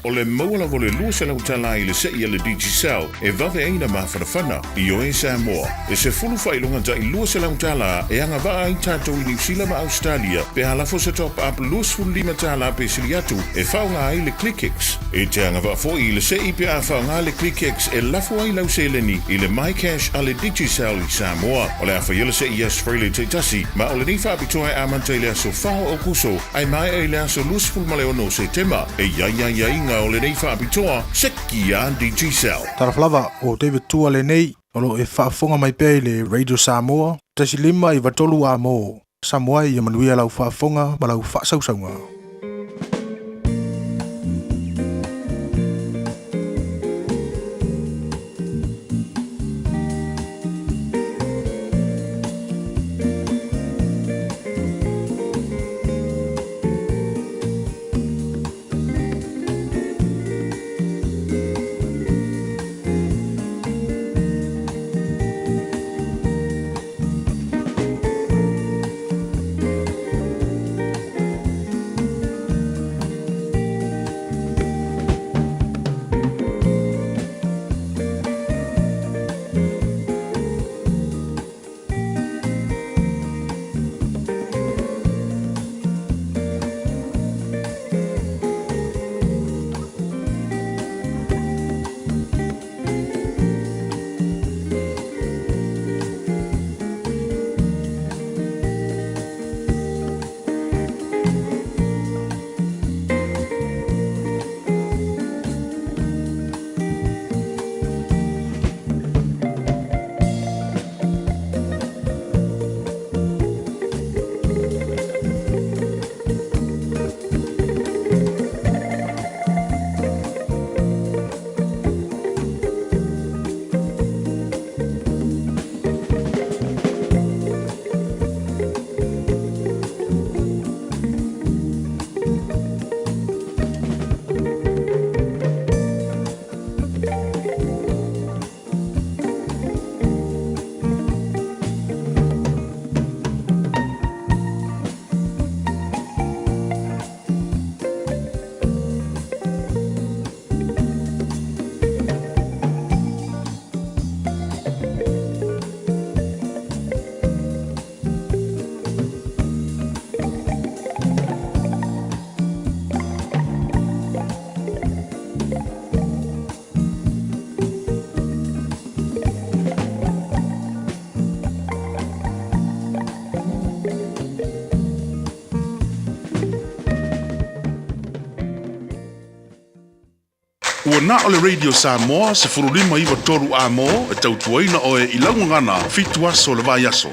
o le maua lava le lua se lau tala I le se I le Digicel e vave aina mawhanawhana I o e Samoa. E se fulu whailunga ta I lua se lau tala e anga waa I tātou I New Zealand ma Australia pe halafo se top up luas fulu lima tala pe siliatu e whaunga ai le ClickX. E te anga waa fo I le se I pe a whaunga le ClickX e lafo ai lau se leni I le MyCash a le Digicel I Samoa. O le a whaiele se I Australia te tasi ma o le ni whaapitoa e amanta I le aso whao o kuso ai mai e le aso luas fulu male ono se tema e ia inga o le nei whaapitoa seki a Digicel. Taraflava o David Tua le nei o lo e whaafonga mai pei le Radio Samoa tasi lima I watolu a mo Samoa I manuia lau whaafonga ma lau whaasausaunga. Ua na o le Radio Samoa se furulima iwa toru a mo e tautuaina o e ilaungangana fitu aso le vai aso.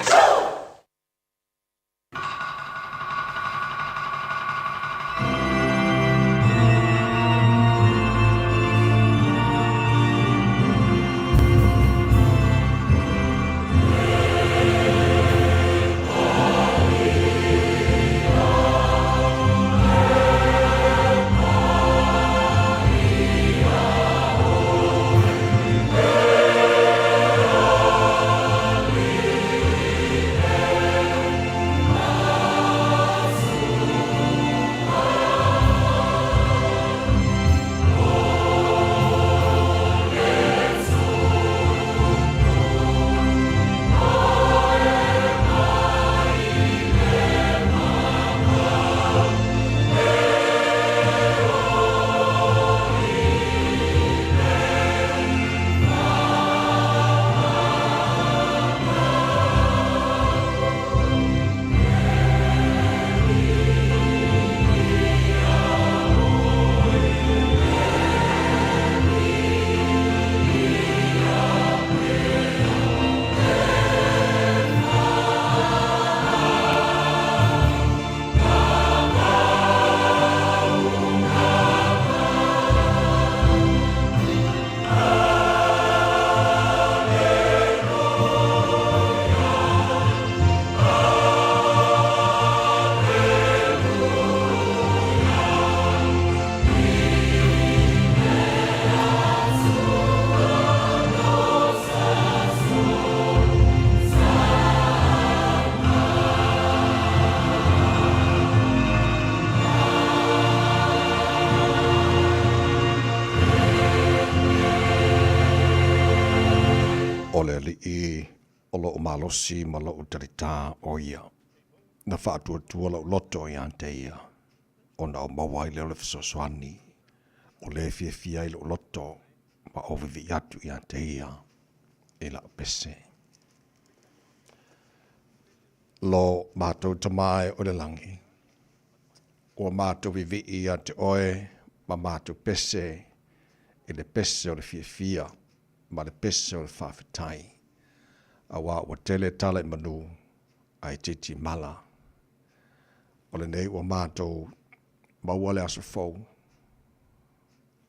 i o lo malosi ma lo tarita o ia. Na whaatua lo loto i ante ia. O na o mawai leo le fisoswani. O le fia i lo loto ma o vivi atu i ante ia. I la pese. Lo mātou tamae o le langi. O mātou vivi i ante oe ma mātou pese i le pese o le fia ma le pese o le whawhitai. Awa o tele tala i manu ai titi mala. O le nei o mātou maua le aso fau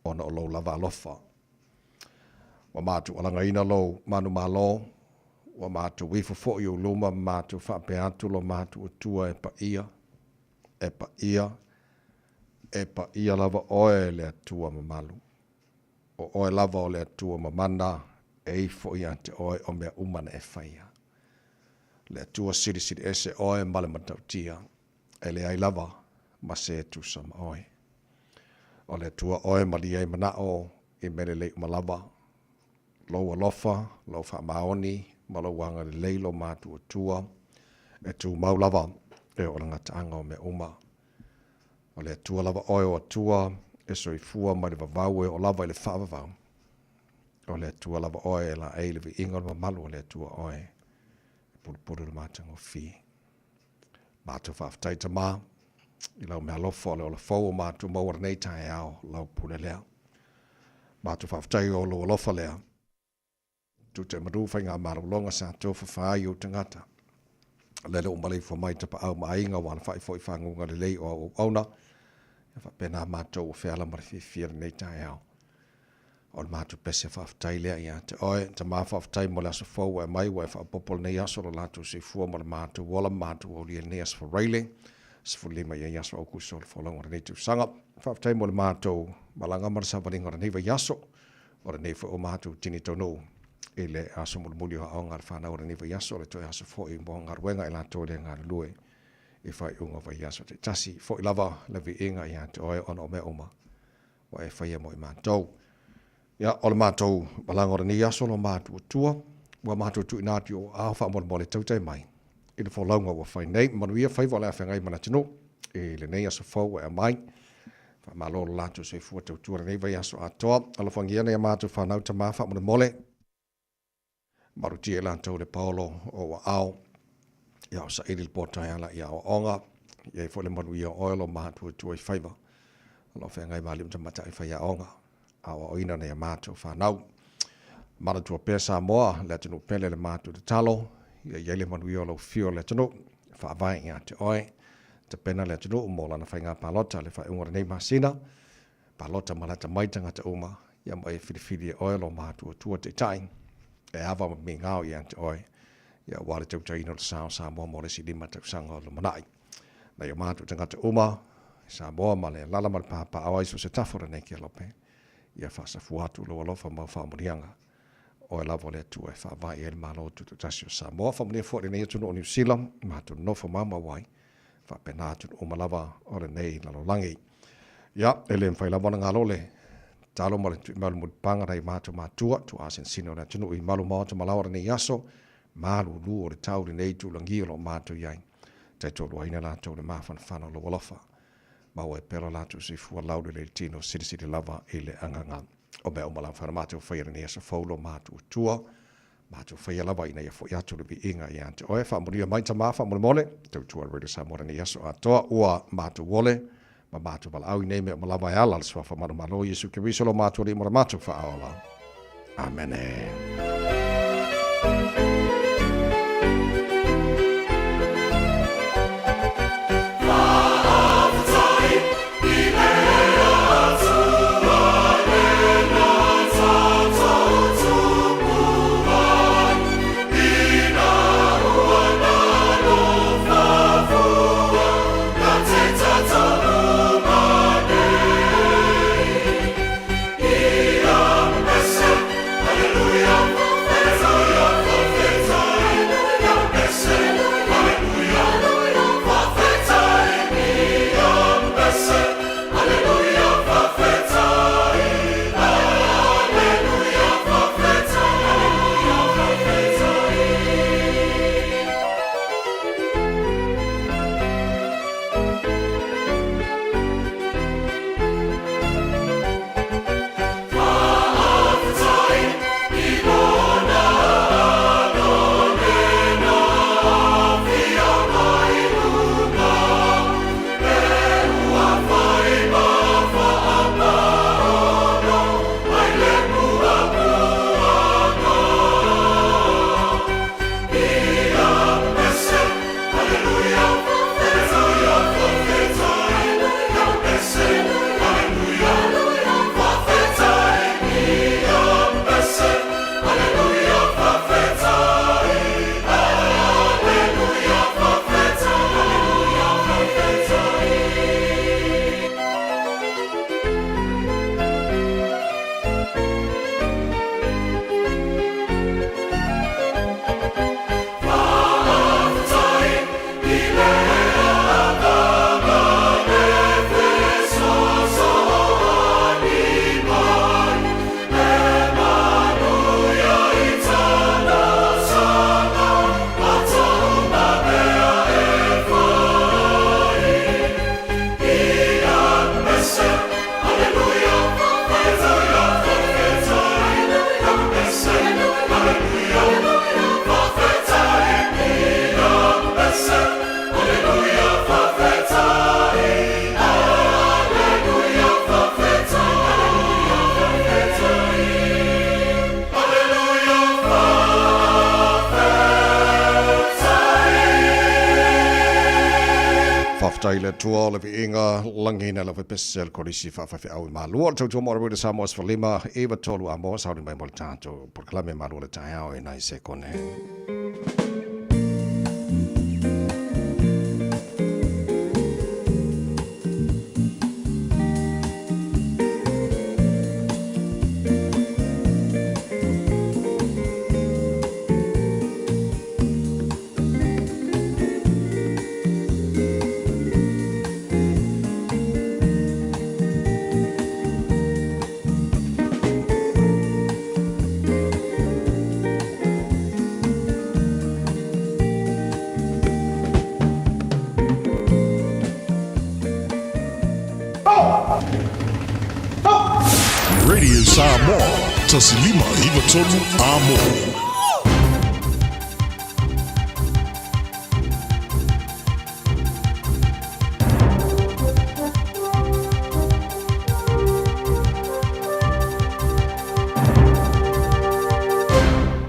ona o lo lava alofa. Wa mātou alanga ina lo manu malo wa mātou wifo i o luma mātou whape atu lo mātou o tua e pa ia lava oe le atua mamalu. O oe lava o le atua mamana e fo i ante oe o mea umana e whaia. Le atua siri ese oe male matautia e le ai lava ma se tu sama oe. O le atua oe mali ai manao i mele le umalava. Lau alofa, lau wha maoni, malau wanga le leilo mātu o tua, e tu maulava e o ranga taanga o me uma. O le tua lava oe o tua, e soifua ma le vavau e o lava i le whaavavau. O le tua lava oe e la e le vi inga ma malu o le tua oe, e pulupuru le mātanga o fi. Mātu whaaftai ta mā, i lau mea lofa o le ola fau o mātu mauara nei tae ao, lau pule lea. Mātu whaaftai o lo lofa lea, tu te maru whai ngā marulonga sa tofa whai o tangata. Lele o malei fo mai tapa au mainga wana whai fo i whangunga le lei o auna. E wha pena mātou o whiala mara whiwhira nei tae au. O le mātou pese whaftai lea ia. Te oe, te mā whaftai mo le aso fau e mai wa e whapopol nei aso lo lātou se fua mo le mātou wala mātou o lia nei aso for railing. Se fu lima ia yaso au kuso le wholonga nei tu sanga. Whaftai mo le mātou malanga mara sa waringa nei wa yaso. O le nei fo o mātou tini tono. E le aso muli o ngar whanau ni wa yaso le toi aso fo i mo ngar wenga i la toi le ngar lue e whai unga wa yaso te tasi fo i lava le vi inga i ante oe on o me oma wa e whai mo i mātou. Ia o le mātou malanga ni yaso lo mātou tua wa mātou tu inati o awha mo le tautai mai i le wholaunga wa whai nei manuia whai wa le awhengai mana tino e le nei aso fo e mai wha malolo lātou se fua tautua nei wa yaso atoa ala whangia nei a mātou whanau ta mawha mo le mole marutia lantou le Paolo o wa ao ia o sa ili potai ala ia o onga ia i fole manu ia oil o mātua tua i whaiva alo whengai mali umta mata i whaia onga a o ina nei a mātua whanau maratua pesa moa le tunu pele le mātua te talo ia iele manu ia o lau fio le tunu whaavai ia te oe te pena le tunu umola na whainga palota le whai ungara nei masina palota malata maitanga te uma ia mai whiriwhiri oil o mātua tua te tai e awa mi ngao i ante oe. Ia wale tau taino le sao sa moa mo le si lima tau sanga o le manai. Na ia mātu tangata uma, sa moa ma le lala ma le pāpā awa iso se tafora nei kia lope. Ia whasa fuatu lo alofa mau whaamurianga. Oe lavo le tu e whaavai e le malo tutu tasio sa moa whamunia fōre nei atunu o New Zealand, mātu nofo mama wai, whapena atunu o malawa o le nei lalo langi. Ia, ele mwhai lawana ngā lole, talo mo le malu mo panga dai matua tu asen sino na tunu i malu mo to malawara nei yaso malu lu o le tau nei tu langi lo matu yai te to lo ina la to le mafan fano lo wolofa ma o e pero la tu si fu laude le tino city lava ile anganga o be o mala fa matu fa ira nei so folo matu tua matu fa lava ina ia fo ya tu le bi inga ia te o e fa mo ria mai tama fa mo mole tu tu already sa mo nei yaso atoa ua matu wole ma mātu wala au i nei mea malawa e ala swa wha manu malo Yesu ke wiso lo mātu li mora mātu wha aola. Amen. Hallelujah. tai le tua le inga langina le pesel korisi fa au malu to to mo de samos for lima eva tolu amo sa mai mo tanto proclame malu le tai au nai se kone. Radio Samoa, tasilima iwa tolu amo.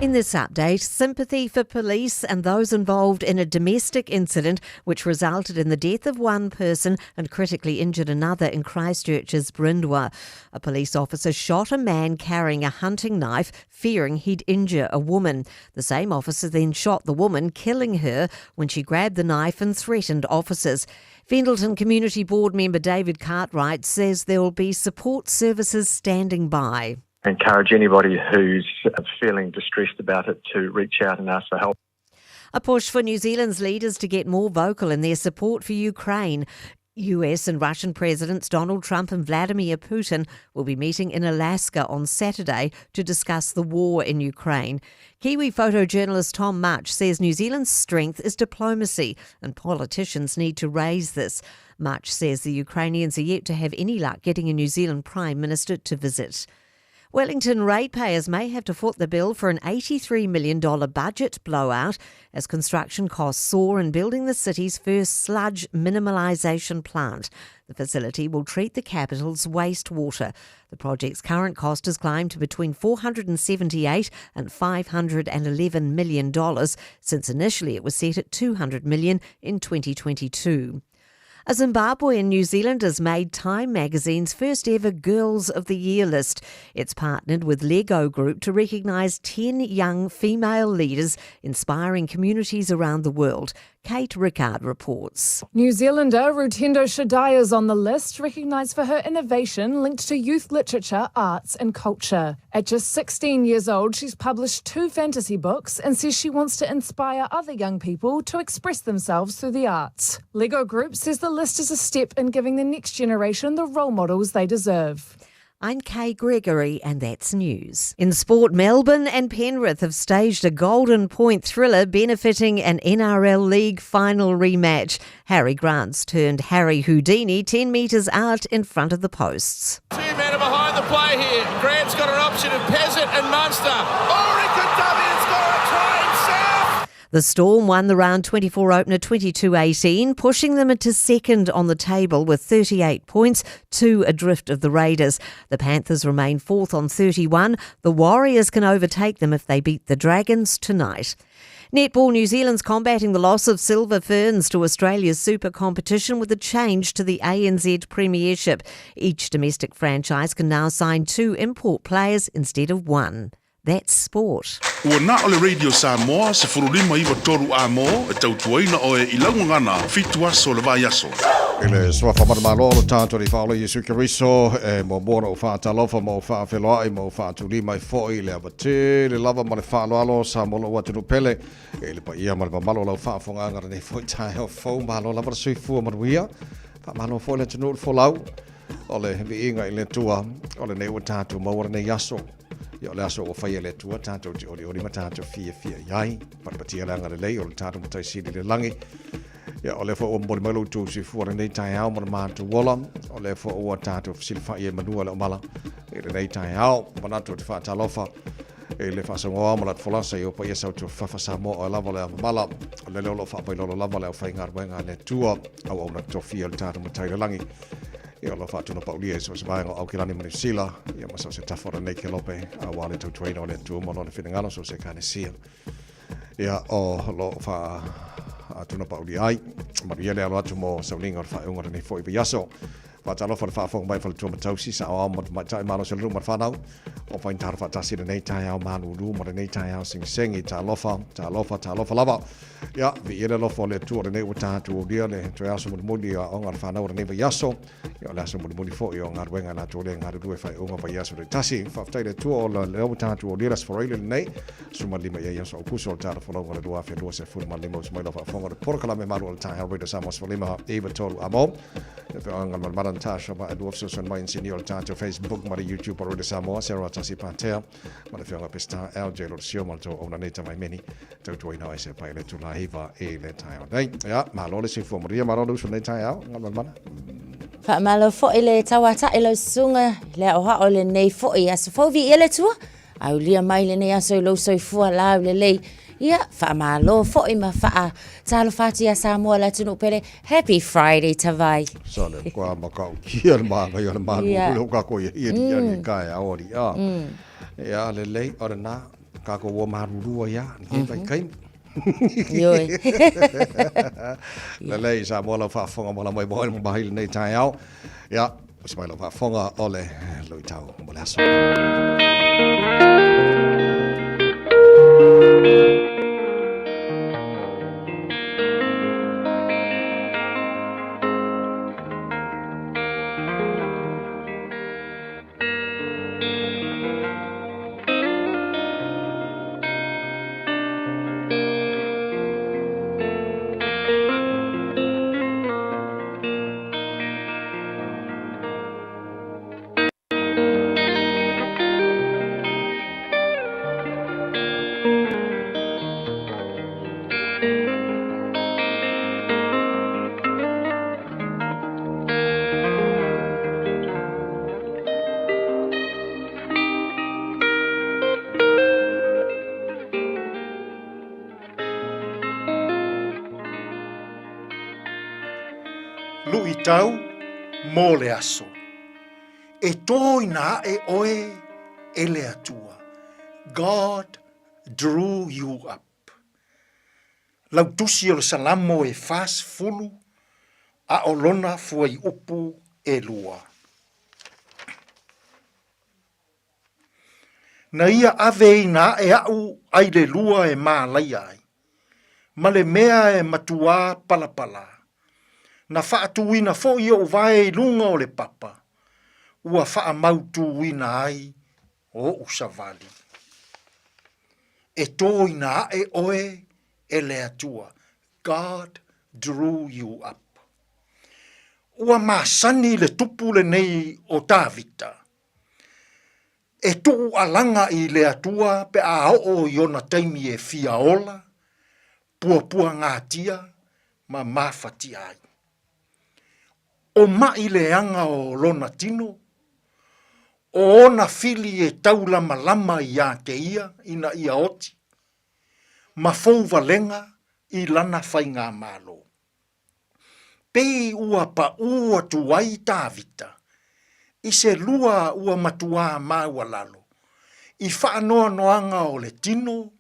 In this update, sympathy for police and those involved in a domestic incident which resulted in the death of one person and critically injured another in Christchurch's Brindwa. A police officer shot a man carrying a hunting knife, fearing he'd injure a woman. The same officer then shot the woman, killing her when she grabbed the knife and threatened officers. Fendleton Community Board member David Cartwright says there will be support services standing by. Encourage anybody who's feeling distressed about it to reach out and ask for help. A push for New Zealand's leaders to get more vocal in their support for Ukraine. US and Russian Presidents Donald Trump and Vladimir Putin will be meeting in Alaska on Saturday to discuss the war in Ukraine. Kiwi photojournalist Tom Much says New Zealand's strength is diplomacy and politicians need to raise this. Much says the Ukrainians are yet to have any luck getting a New Zealand Prime Minister to visit. Wellington ratepayers may have to foot the bill for an $83 million budget blowout as construction costs soar in building the city's first sludge minimalisation plant. The facility will treat the capital's wastewater. The project's current cost has climbed to between $478 and $511 million, since initially it was set at $200 million in 2022. A Zimbabwean New Zealanders made Time magazine's first ever Girls of the Year list. It's partnered with Lego Group to recognise 10 young female leaders inspiring communities around the world. Kate Rickard reports. New Zealander Rutendo Shadai is on the list, recognised for her innovation linked to youth literature, arts and culture. At just 16 years old, she's published 2 fantasy books and says she wants to inspire other young people to express themselves through the arts. Lego Group says the list is a step in giving the next generation the role models they deserve. I'm Kay Gregory and that's news. In sport, Melbourne and Penrith have staged a Golden Point thriller benefiting an NRL League final rematch. Harry Grant's turned Harry Houdini 10 metres out in front of the posts. 2 men are behind the play here. Grant's got an option of Peasant and Munster. Orica Damian's got a try himself. The Storm won the round 24 opener 22-18, pushing them into second on the table with 38 points, 2 adrift of the Raiders. The Panthers remain fourth on 31. The Warriors can overtake them if they beat the Dragons tonight. Netball New Zealand's combating the loss of Silver Ferns to Australia's super competition with a change to the ANZ Premiership. Each domestic franchise can now sign 2 import players instead of 1. That's sport. Ua na ole Radio Samoa se furulima iwa toru amo e tautuaina o e ilaungangana fitu aso le vai aso. Ele swa whamara malolo tātou i whaole Yesu Kiriso e mo mora o whaatalofa mo whaafeloai mo whaatulima i fōi le awate le lava ma le whaaloalo sa molo watunu pele e le pa ia ma le malo lau whaafonganga ne fōi tae o fōu malo lava le sui fua maruia whaamalo fōi le tunu fōlau o le hevi inga i le tua o le neua tātou maura ne yaso. Ia le aso o whaia le tua tātou te ori ma tātou fia iai parapatia langa le lei o le tātou matai siri le langi. Ia o le fo o mbori malu tu si fuara nei tai hao ma mātou wola o le fo o tātou fisili whaia manua le omala e le nei tai hao manatu te whaatalofa e le whaasongoa ma lat folasa i o pa ia sau tu whawhasa mo o lava le amamala o le lolo whaapailolo lava le au whaingar wenga le tua au au na tofia le tātou matai le langi. Ia lo whaatuna paulia so se vaenga au kilani mani sila ia masau se tafora nei ke lope a wale tau tuaina o le tua mono le whinangano so se kane sia. Ia o lo tuna pa uli ai maria le alo atu mo saulinga o whaeunga rani fo i biaso whatalo fa whaafong mai whale tua matausi sa o ma tai malo se luma whanau o pain tara whatasi nei tai au manu ru ma nei tai au singi ta lofa lava ya vi ele lofa le tua nei wata tu o dia le tu aso mo muli o ngar whanau rani biaso ya le aso mo muli fo i o ngar wenga na tu le ngar du e whaeunga biaso le tasi whaftai le tua o le wata tu o dia las foreile nei suma lima ia so kuso o tara whanau ngara dua whenua se fulu ma lima usmai lofa whanau le porkala me maru o tai au redo samos lima eva tolu amo e pe angal malmaran tasha ba adu ofso son mai senior tato Facebook mari YouTube or Samoa Sarah Tasi Patea mari fianga pesta LJ lo sio malto ona neta mai meni tautu ina ese pai le tula hiva e le tai dai ya malo le sifo maria malo so le tai au ngal malmana fa malo fo ile tawata ile sunga le oha ole nei fo ia so fo vi ile tua au lia mai le nei aso lo so fu la le ia fa malo fo ima fa talo fati a Samoa la tunu pele happy Friday tavai so le kwa makau kia ma ga yo ma lo ka ko ia ni kai a ori ya le ora na ka ko wo ma ru ya ni vai kai Yoi. Le Samoa la fa fonga mo la mai bo mo bahil nei tai au ya usmai la fa fonga ole lo tau mo la so Tau mo le aso. E toina e oe e le atua. God drew you up. Lau tusi o le salamo e fas fulu a olona fuai upu e lua. Na ia ave ina e au ai le lua e maalai ai. Ma le mea e matua palapala. Na whaatuina fo i o vai lunga o le papa. Ua wha mautuina ai o usavali. E tōina e oe e le atua. God drew you up. Ua masani le tupu le nei o Davita. E tuu alanga i le atua pe a o iona taimi e fiaola. Pua ngātia ma mawhati ai. O mai le anga o lona tino, o ona fili e taulama lama i a te ia, ina ia oti, ma fou valenga i lana whainga malo. Pei ua pa ua tuai Davita, i se lua ua matua maua lalo, i whaanoa noanga o le tino,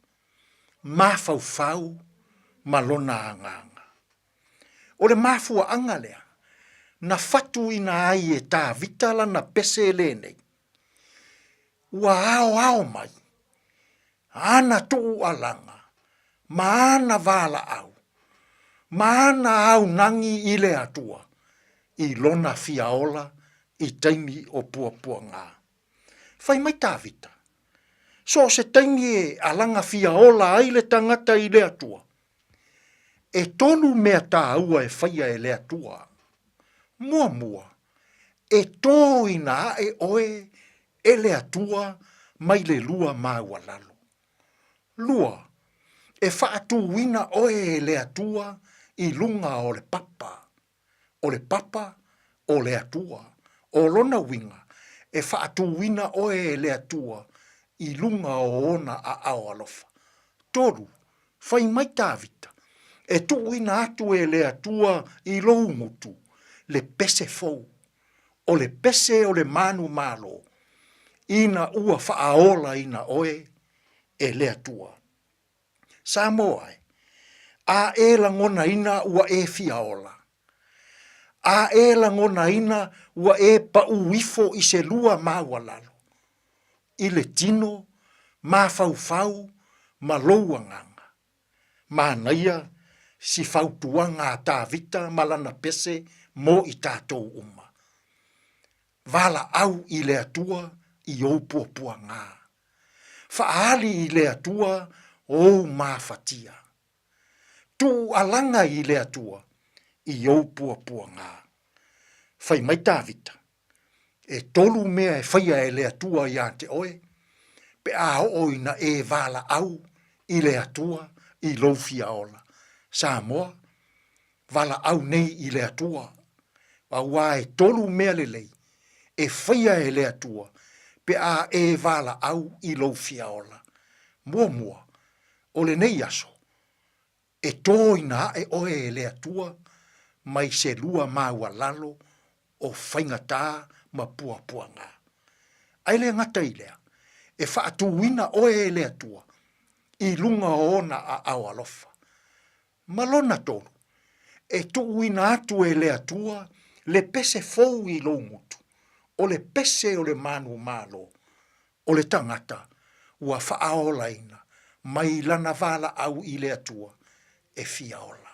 ma fau ma lona anganga. O le mafua anga lea, na fatu ina ai e Davita lana pese lenei. Ua ao mai. Ana tuu alanga. Ma ana vala au. Ma ana au nangi i le atua. I lona fiaola i taimi o pua ngā. Whai mai Davita. So se taimi e alanga fiaola ai le tangata i le atua. E tonu mea tā ua e whaia e le atua. Mua, e tōina e oe e le atua mai le lua maua lalo. Lua, e whaatuina oe e le atua i lunga o le papa. O le papa, o le atua. O lona winga, e whaatuina oe e le atua i lunga o ona a ao alofa. Toru, whai mai Davita, e tuina atu e le atua i lou mutu. Le pese fou, o le pese o le manu malo, ina ua whaaola ina oe e le atua. Samoa, A e la ngona ina ua e fiaola. A e la ngona ina ua e pa uifo i se lua mawalalo. I le tino, ma fau, ma loua nganga. Ma naia, si fautuanga ta vita malana pese mo i tātou uma. Vala au i le atua i ou puapua ngā. Faali i le atua ou mafatia. Tu alanga i le atua i ou puapua ngā. Fai mai tā vita. E tolu mea e faia e le atua i ante oe. Pe a oina e vala au i le atua i lofia ola. Samoa, vala au nei i le atua. Wa e tolu mea lelei. E faia e le atua. Pe a e vala au i lofia ola. Mua. O le nei aso. E toina e oe e le atua. Mai se lua maua lalo. O whaingatā ma pua ngā. Ai le ngata i lea. E whaatuina oe e le atua. I lunga ona a awalofa. Malona tolu. E tuuina atu e le atua. Le pese fou i lo ngutu. O le pese o le manu malo. O le tangata. Ua whaaolaina. Mai lana vala au i le atua. E fiaola.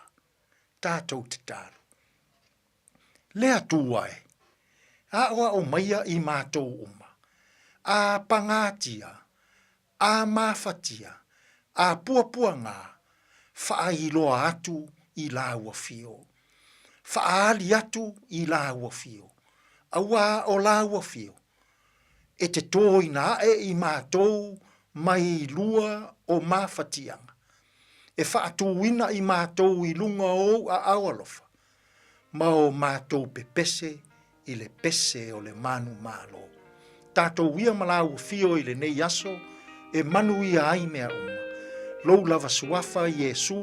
Tātou te tāru. Le atua e. A oa o maia i mātou uma. A pangatia. A mafatia. A pua ngā. Whaailoa atu i la ua fio. Whaali atu i la ua fio. Awa o la ua fio. E te tōina e i mātou mai lua o mafatianga. E whaatuina i mātou i lunga o a awalofa. Ma o mātou pepese i le pese o le manu malo. Tātou ia malau fio i le nei aso e manu ia ai mea uma. Lou lava suafa Iesu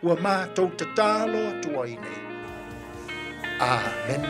ua mātou tatalo atua i nei. Amen.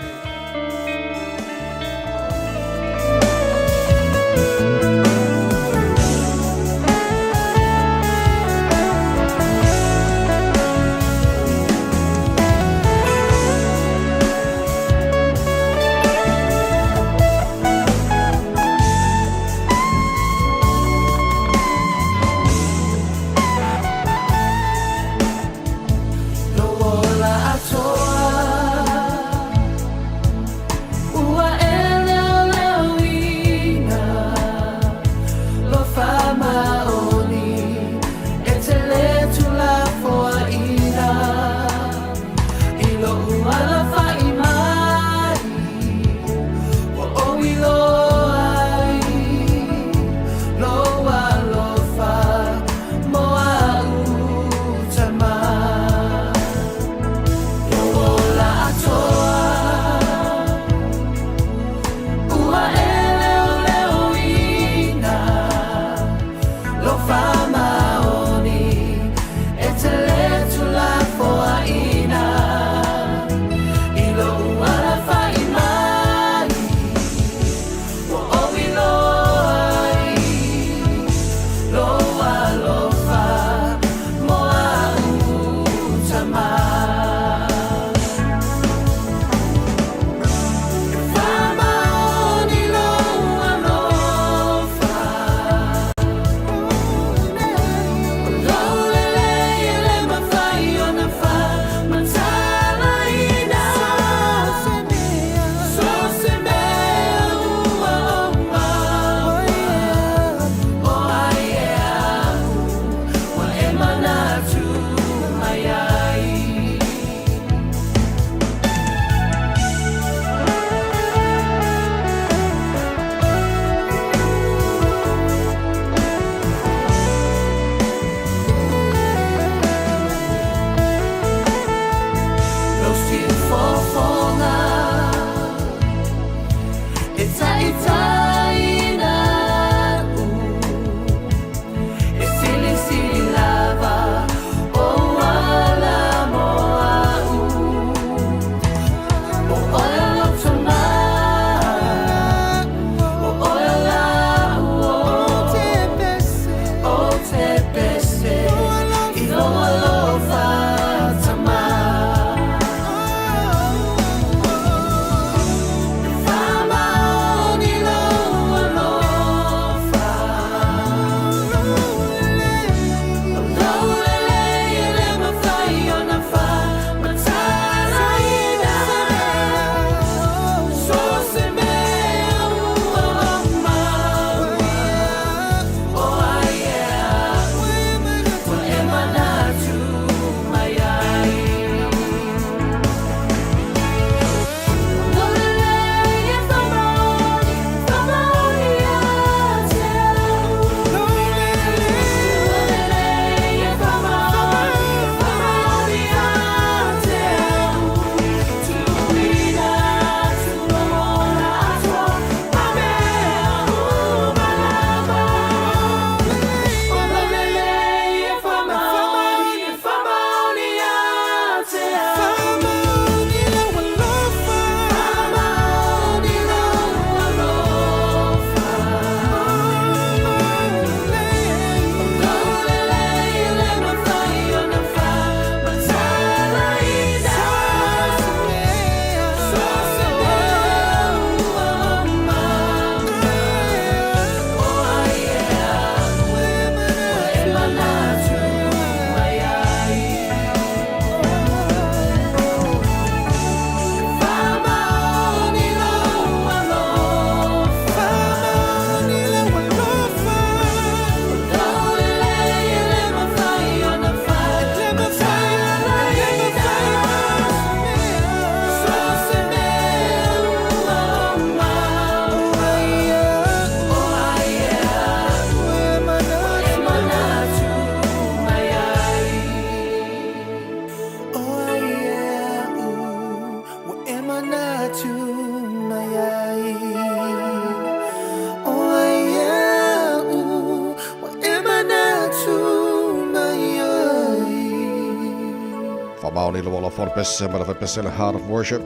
Maoni lo wala for pes ma fa pes le heart of worship.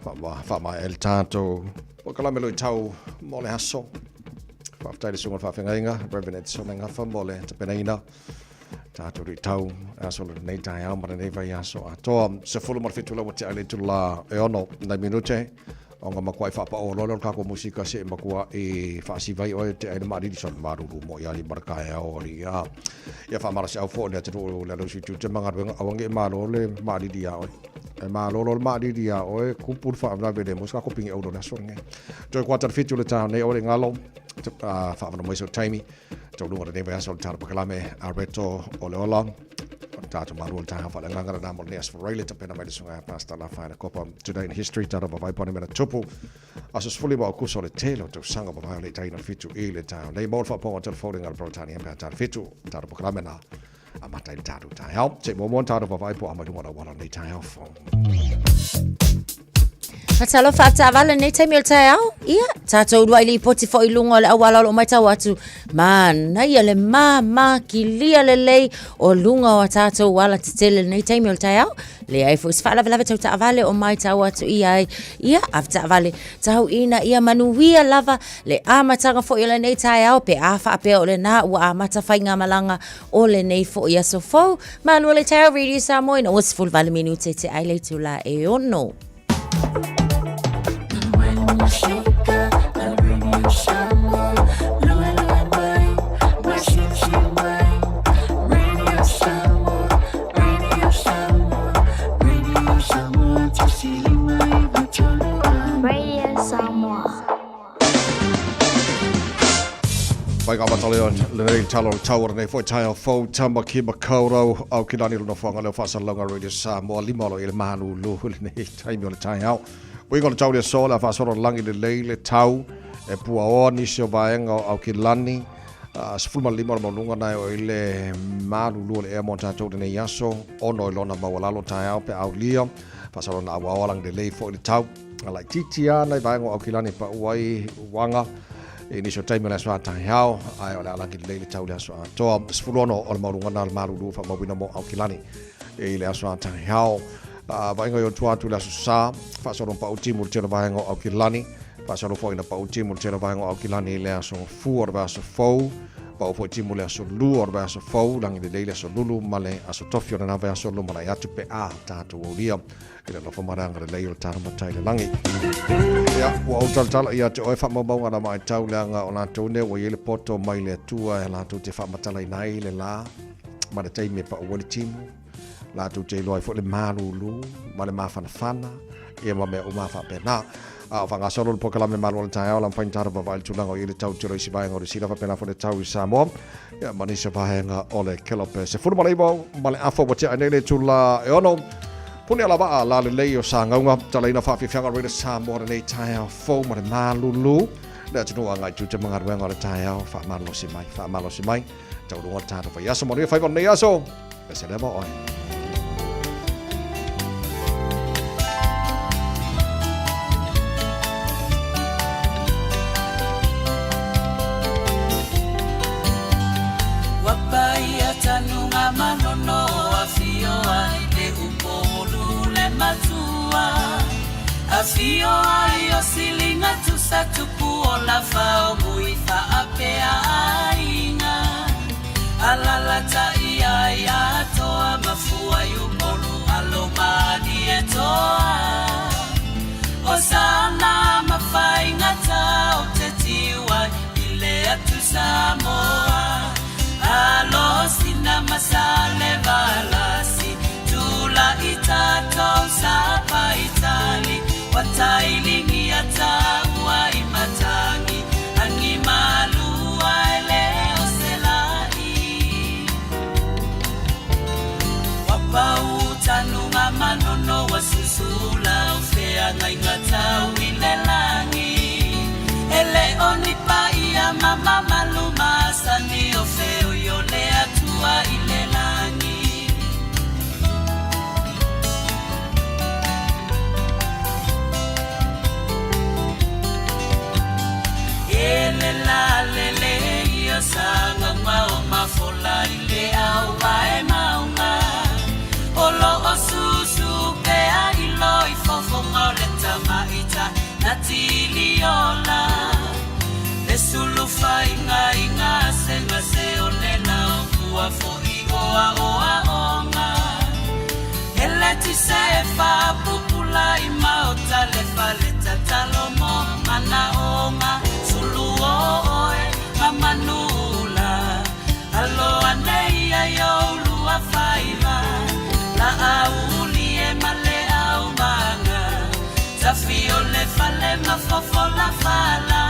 Fa ma el tanto. O kala me lo tau mo le haso. Fa tai le sunga fa fenga Reverend Songa fa mo le te penaina. Tato ri tau aso le nei tai au ma nei vai aso. To se fulu mar fitu lo te ale tu la e ono na minute. Onga makuai fa pa o lolo kako musika se makua e fa si vai o te ai mari son maru mo ya li barka ya o ri ya fa mara sa fo le te le lo si tu te manga awange malo le mari dia o e malo lo mari dia o e kupur fa na vede mo ska ko pingi o na songe to quarter fitu le town ne o le ngalo fa no mo so taimi to lu ngore ne va so tar pakalame arbeto o le ola Tato maruol taha fa ngangara na mo nes for really tapena mai sunga pasta la fa na copa today in history tato ba vai pone mena tupu asos fully ba ku so le telo to sanga ba vai le taina fitu ile town nei mo fa po to folding al protani empa tato fitu tato pakramena amata il tato ta help te mo mo tato ba vai po amadu mo wala nei ta help Patalo fata vale nei te mil tau. Ia, tato dua ili poti fo ilunga le awala lo mai tau atu. Man, na ia le ma ki lia le lei o lunga o tato wala te tele nei te mil tau. Le ai fo sfala vela tau ta vale o mai tau atu ia. Ia, afta vale tau ina ia manuia lava le amatanga fo ile nei tau pe afa pe o le na ua amata fainga malanga o le nei fo ia so fo. Manu le tau Radio Samoa ina was full vale minute te ai le tula e ono. Pai ka batalion le nei talo tower nei foi tai fo tamba ki makoro au ki dani no fonga le fasa longa Radio Samoa limolo ile manu lu nei tai mi le tai au we gonna tau le sola fa soro langi le leile tau e pua o ni se vaenga au ki lani sfulma limolo mo lunga nai o ile manu lu le e monta tau nei yaso ono lona mawala lo tai au pe au lia fa soro na wa lang le lei fo le tau like titia nai vaenga au ki lani pa wai wanga ini so time la swa ta hao ai ola la ki le tau le swa to sfulono o marunga na maru fa mabina mo au kilani e le swa ta hao va ngo yo tu la sa fa so pa uti mul tena va ngo au kilani fa so fo ina pa uti mul tena va ngo au kilani le so fu or va so fo pa fo uti mul so lu or va so fo lang de le so lulu male aso tofio na va so lu mala ya tu pe a ta tu olia ile no fomaranga le yo ta ma tai le langi ya wa utal ya te oi fa mo bonga na mai tau langa ona tone wo ile poto mai le tua la tu te fa matala nai le la ma le tai me pa o le timu la tu te loi fo le malulu ma le mafana e ma me o ma fa pena a fa nga solo po kala me malo le tai ala fa intara ba val tulanga ile tau tiro si vai ngori si la fa pena fo le tau Samoa ya mani se va nga ole kelope se fu male bo male afo bo te anele tula e ono Pune ala ba la le leo sa ngaunga talaina fa fianga Radio Samoa nei tai fo ma malulu le tunu anga tu te manga wenga le tai fa malo si mai tau ro ta fa yaso mo fa bon yaso se le mo oi Wapai atanunga manono afio ai Afio ai o silinga tu satupu o la fao muifa apea ainga Alala ta ia ia toa mafua yumolu alomadi e toa O sana mafai ngata o te tiwa ile atu Samoa Alo sina masale valasi Tula itato sapa itali Watailingi atawa imatangi Angi tua oa onga ele ti se fa pupula I maota le fale tatalo mo mana onga sulu oe mamanula alo anei ayo lua faiva la auli e male au manga tafio le fale mafofo la fala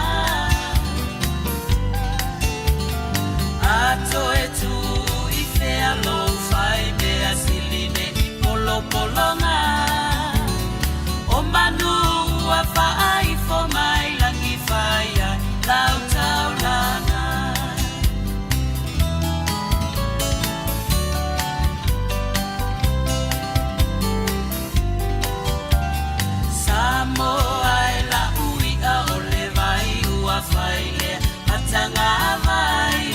ato etu ife alo fai me asiline polo polonga o manu a fai fo mai langi fai lau taulana Samoa la ui a ole vai ua fai le atanga vai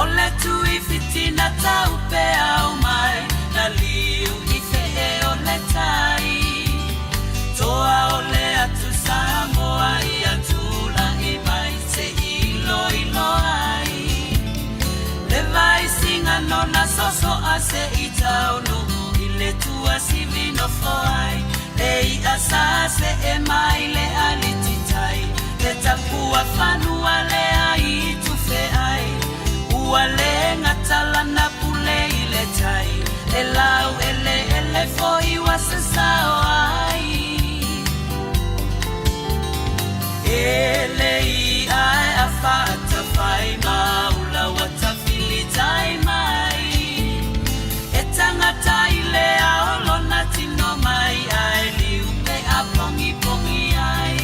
ole tui fitina tau pe au mai na liu I fe e ole tai toa ole atu Samoa I atula I mai se ilo ilo ai le vai singa nona soso ase I taunu I le tua si vino foai Ei asase e mai le alititai le tapua fanua le ai tu fe ai ua le ngatala na pule I le tai e lau ele foi wasa sao ai ele I ai afata fai maula wata fili tai mai e tangata I le aolo na tino mai ai liu pe a pongi pongi ai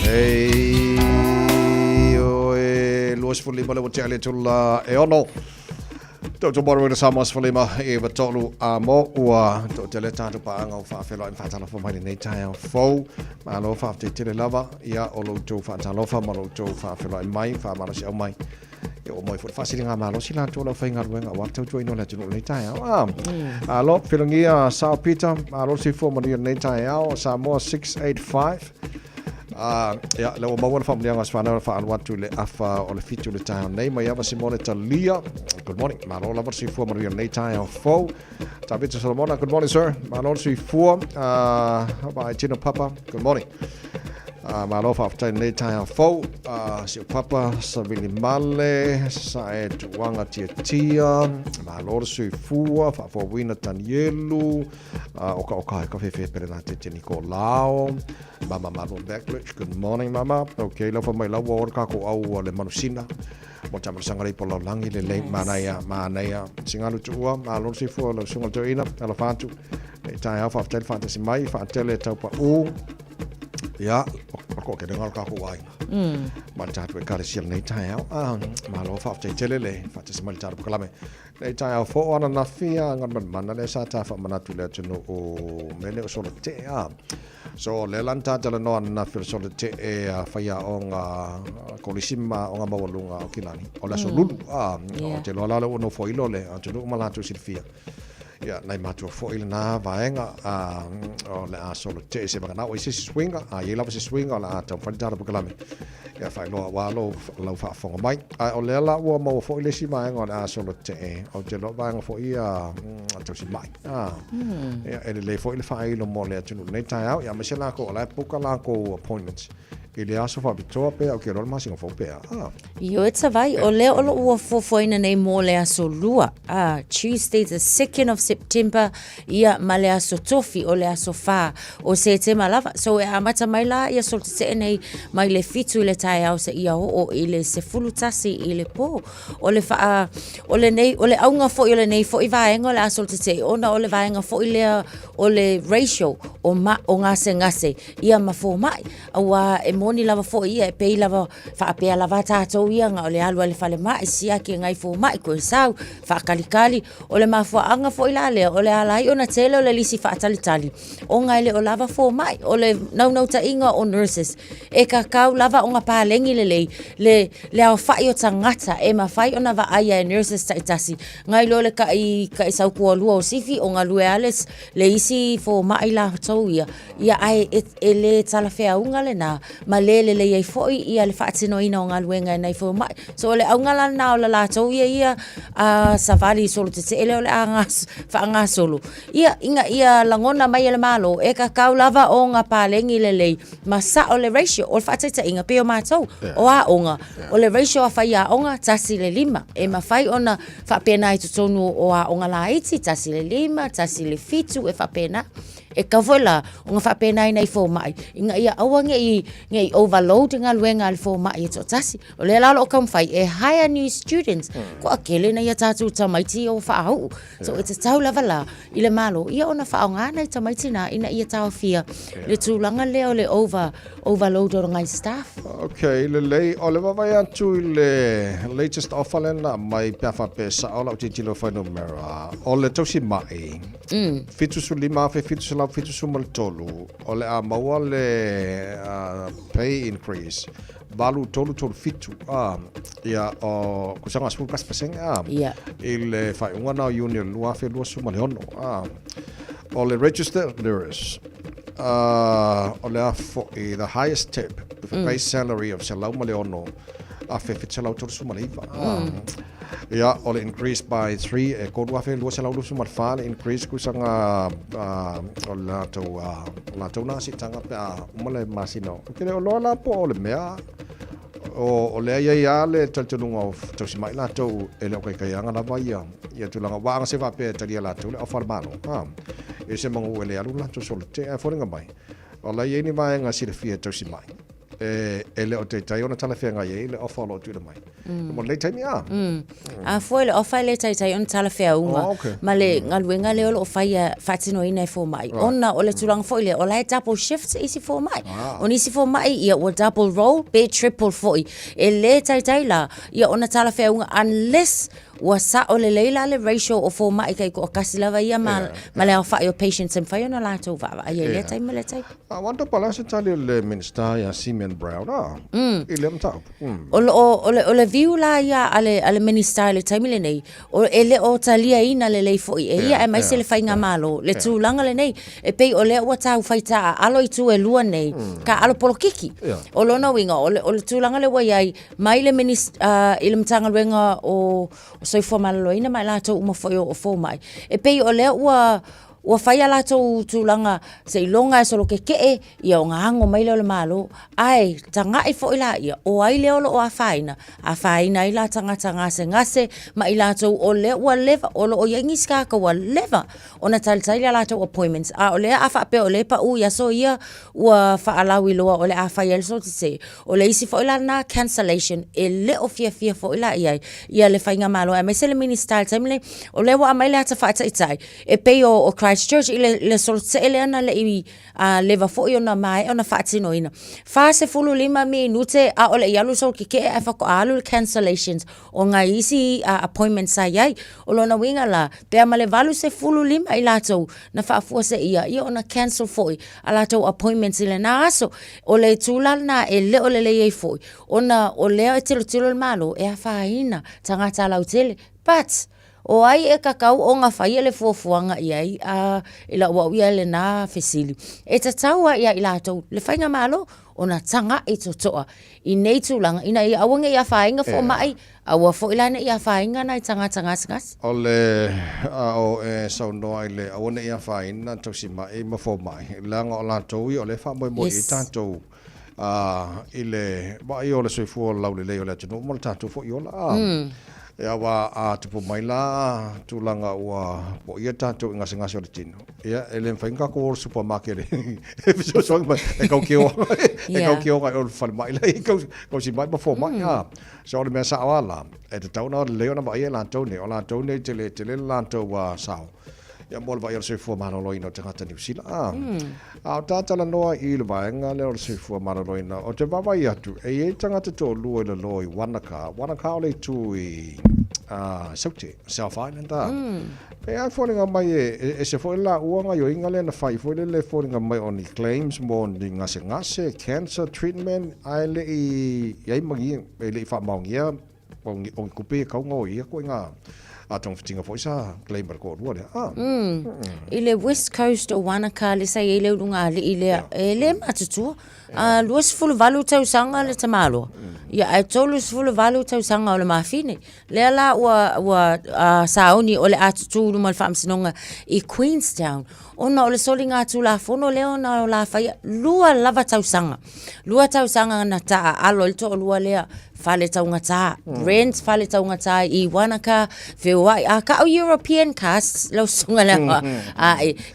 Hei, oe, luas fulima le watiale tula e ono. Tau moro ina Samoa fulima e watolu a mo ua tau tele tātu paanga o whaafelo i whaatalofa mai nei tai au fau. Malo whaafte tele lava ia o loutou whaatalofa ma loutou whaafelo i mai, whaamarasi au mai. E o moi whasiri ngā malo si lantua lau whainga ruenga wa tau tuai no le tunu nei tai au. Alo, whilangia Sao Peter, alo si fo maria nei tai au, Samoa 685. Ya, le o maua family nga sfana fa watu le afa o le fitu le tai nei mai ava Simone Talia. Good morning. Malo la versi fu maria nei tai au fo. Tabita Solomona, good morning sir. Malo si fu by Tino Papa. Good morning. Malo fa after nei tai au fo. Si Papa sa vili male sa e tuanga tia. Malo si fu fa fo wina Tanielu. Oka ka fe perena te Nicolao. Mama Marlon Beckledge, good morning Mama. Okay, la fa mai la wo ka ko au le manusina. Mo tama sangari po la langi le manaya singalu tua malon si fo la sungal to ina ala fatu. E tai ha fa tel fantasy mai fa tele tau pa u. Ya, ko ke dengar ka ko ai. Man chat we kare sil nei tai ha. Malo fa tele le fantasy mal tar ko lame. Nei tai ha fo ana na fia ngan man le sa ta fa manatu le tunu o mele o solo te a. So le lanta tala no na fil so te e faia onga kolisima onga mawalunga o kilani o la so lulu o te lo la no foilo le atu no malatu silfia ia nai matua fo'i lana vaenga o le a solo te se magana o isi swinga a ye lava se swinga o le a tau whanitara pukalame ia whai loa walo lau whaafonga mai o le ala ua mau fo'i le si vaenga o le a solo te o te lo vaenga fo'i a tau si mai ia ele le fo'i le whailo mo le atunu nei tai au ia mese lako o le puka lako appointments i le aso whabitoa pea o ke rol masinga fo pea Io e tawai, o leo olo ua fofoina nei mō le aso lua. Tuesday the 2nd of September, ia ma le aso tofi o le aso wha o se te malawa. So e amata mai la, ia sol te nei mai le fitu i le tai au se ia o i le se fulutasi i le pō. O le wha, o le nei, o le aunga fo i le nei fo i vaenga o le aso te ona o le vaenga fo i lea o le ratio o ngase. Ia ma fo mai. Awa e moni lava fo ia e pei lava wha pea lava tātou ia nga o le alua le fale mai sia ki ngai fo mai ko sau fa kalikali o le mafuaanga fo ila le o le alai ona tele o le lisi fa talitali o ngai le o lava fo mai o le nau ta inga o nurses e ka kau lava o nga palengi le au fai o tangata e ma fai ona va aia e nurses ta itasi ngai lo le ka i sau kua lua o sifi o nga lue ales le isi fo mai la tau ia ai e le talafea unga le na ma le ia fo ia le fa tino ina o nga luenga nei fo mai so le au ngala na o la tau ia savali solo te ele o le angas fa anga solo ia langona mai le malo e ka kau lava o nga palengi le masa o le ratio o fa tata inga pe o matou o a onga o le ratio a fa ia onga tasi le 5 e ma fai ona fa pena i tonu o a onga la iti tasi le 5 tasi le fitu e fa pena e ka vola o nga whapena nei fo mai inga ia awa ngai overload nga luenga al fo mai e tasi o le lalo o kam fai e hire new students ko akele na ia tatu tamaiti o whaau so it's a tau lava la i le malo ia ona whaau ngā nei tamaiti na ina ia tau fia le tūlanga leo le overload o ngai staff okay le o le wawai atu i le latest offer lena mai peafa pesa o lau titilo whainu mera o le tausi mai fitu su lima fitu su lau fitu su maltolu o le a maua le pay increase valu tolu fitu ia o kusanga spul kas paseng i le whaiunga na union lua fe lua su malehono o le registered nurse o le a i the highest tip with a base salary of salau malehono a fe fit salau tolu su maleiva ia o le increase by 3 e kodua fe lua salau su malfa increase kusanga o la tau nasi tanga pe mole masino kele o lola po o le mea o le ia le taltunga o tausi mai la tau ele o kai anga na vai ia tulanga wa se va pe talia la tau le ofalmano e se mangu ele alu la tau solte e foringa mai o la ye ni mai nga sirfia tausi mai ele o te tai ona tala whenga ye le ofa lo tu mai mo le tai mia a foi le ofa le tai ona tala whenga ma le ngaluenga le o fai fatino ina fo mai ona o le tulang foi le o le double shift isi fo mai on isi fo mai ia o double roll be triple foi e le tai la ia ona tala whenga unless wa sa o le leila le ratio o fo mai kai ko kasilava ia ma le ofa your patients and fai ona la to va ia le tai ma le tai I want to balance tali le minister ya Simeon Brown ile mtau o le view la ia ale minister le tai le nei o ele o talia ina le lei foi e ia e mai se le fai nga malo le tulanga le nei e pe o le o tau fai ta alo i tu e lua nei ka alo polokiki o lona winga o le tulanga le wai ai mai le minister ile mtanga wenga o so formal ina mai la to uma foi o fo mai e pe o le ua fai ala tau tūlanga se ilonga e solo ke ia o ngā hango mai leo le malo ai tanga i fo ila ia o ai leo lo o a whaina ila tangata ngase ma ila tau o le ua leva o lo o yengi skaka ua leva o na talitai ala tau appointments o le a whape o le pa u ia so ia ua whaalawi loa o le a whai el so te se o le isi fo ila na cancellation e le o fia fo ila ia le whainga malo e me se le minister taimile o le ua mai le ata whaataitai e pei o Christchurch le sol ele ana le i leva foi ona mai ona fatino ina fa se fulu 5 minute a ole yalu sol ke e fa ko alu cancellations o nga isi appointments ai o lona winga la pe male valu se fulu 5 i lato na fa fu se ia ona cancel foi a lato appointments ile na aso o le tulal na e le ole le foi ona o le tilo malo e fa ina tangata la hotel but o ai e kakau o ngā whai le fuafuanga i ai ila ua uia le nā fesili. E ta taua ia i lātou le whainga malo o na tanga i totoa i nei tūlanga ina i awange i a whainga fo mai awa fo ilana i a whainga na i tanga ngas. O le o e sau noa i le awane i a whaina tausi mai ma fo mai. Langa o lātou i o le wha moi i tātou i le mai o le soifua lau le leo le atinu mo le tātou fo i o la e awa a tupu mai la tūlanga ua po ia tātou i ngasi o le tino. Ia e le mwhainga ko o supermarket e fiso soang mai e kau kio ngai o le whale mai la i kau si mai ma fo mai so le mea sa awala e te tauna o le leo na mai e lātou ne o lātou ne te le lātou wa sao. Ia mo le vai o le soifua manoloina o te ngata New Zealand. O tātala noa i le vaenga le o le soifua manoloina o te wawai atu e tangata tō lua i le loi Wanaka o le tū i Saute, South Island Pe ai fōringa mai e se fōi la uanga yo inga le na whai fōi le fōringa mai o ni claims mo ni ngase cancer treatment ai le i ai mangi e le i whamaungia o kupe kaunga o ia ko inga atong fitinga fo isa claim ko rua le I le West Coast o Wanaka le sai ele lunga le ele matutua luas fulu valu tau sanga le tamalo ia ai tolu fulu valu tau sanga o le mafine le la wa saoni o le atutu lu mal famsinonga I Queenstown ona o le solinga tu la fono le ona o la fai lua lava tau sanga na ta alo le to lua le fale tau ngata rent fale tau ngata I Wanaka wai a ka o European cast lo sunga le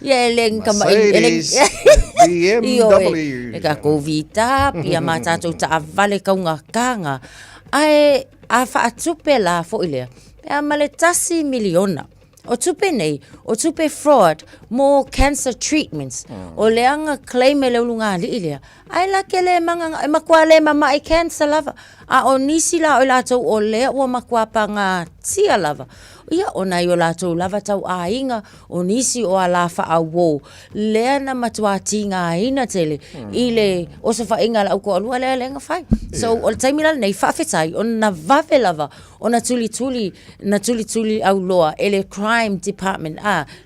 ia eleng kama BMW ka kovita pia mata tu ta vale kaunga kanga ai a fa tupe la fo ile e male tasi miliona o tupe nei o tupe fraud more cancer treatments o leanga claim le lunga li ile ai la kele manga makwale mama I cancer lava a o nisi la o la to o le o makwapa nga tia lava ia ona I o la to lava tau a inga o nisi o ala fa a wo le na matua tinga ina tele ile o se fa inga la ko lua le lenga fai so o taimila nei fa fetai on na vave lava ona tuli au loa ele crime department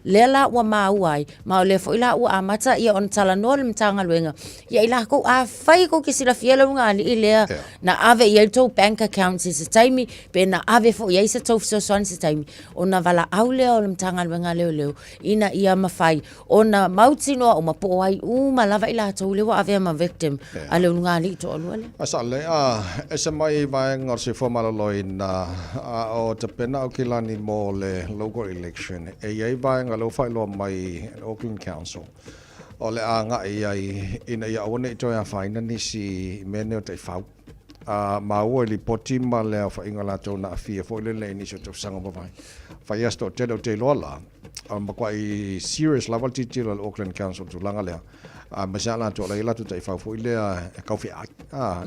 le la wa mauai ma le fo ila wa mata ia on tala no le mtanga luenga ia ila ko a fai ko kisila fiela nga ile na ave ia to bank accounts se taimi pe na ave fo ia se to so se taimi ona vala aule o le mtanga luenga leo ina ia mafai ona mautino o mapo ai malava ila to le wa ave ma victim ale nga li to ole asale esa mai vai ngor se formal loina o te pena o kilani mo le local election e ia vai ngalo fai lo mai Auckland Council o le anga ai ina ia one to ya faina ni si mene o te fau ma o li potima le fa ingala to na fia fo le ni so to sanga ba vai fa ya sto te lo la ma kwai serious level ti lo Auckland Council to langa le masala to la tu te fau fo le ka fi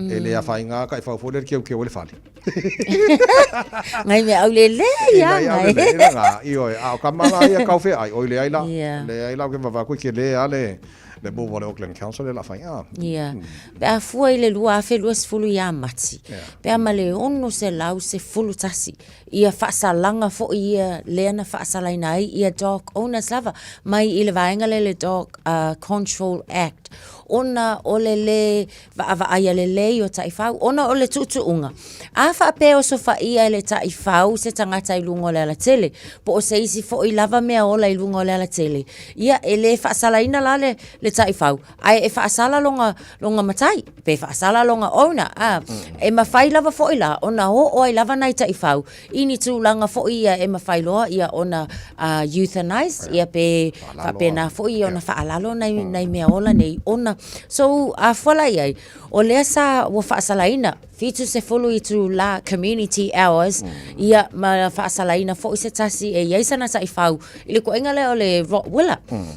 ele ya fa inga ka fa fo le ke le fali ngai me au le ya ngai io ka ma ya ka fi ai o le ai la ke va ko ke le ale le bo vole Auckland Council la fa ia pe a foi le lua fe luas fulu ya mati pe male ono se lau se fulu tasi ia fa salanga fo ia le na fa salaina ia dog owners lava mai ile vaenga le dog control act ona ole va ia le o taifau ona ole tutuunga a fa pe o so fa ia le taifau se tangata I lungo le la tele po o se isi fo I lava mea ola I lungo le la tele ia ele fa salaina la le taifau ai e fa sala longa matai pe fa sala longa ona e ma fai lava fo ila ona o I lava nai taifau ini tu langa fo ia e ma fai loa ia ona euthanize ia pe fa pena fo ia ona fa alalo nai mea ola nei ona so a fola ia o le sa wo fa salaina fitu se folo I tu la community hours ia ma fa salaina fo se tasi e ia sana sa ifau ile ko engale o le Rottweiler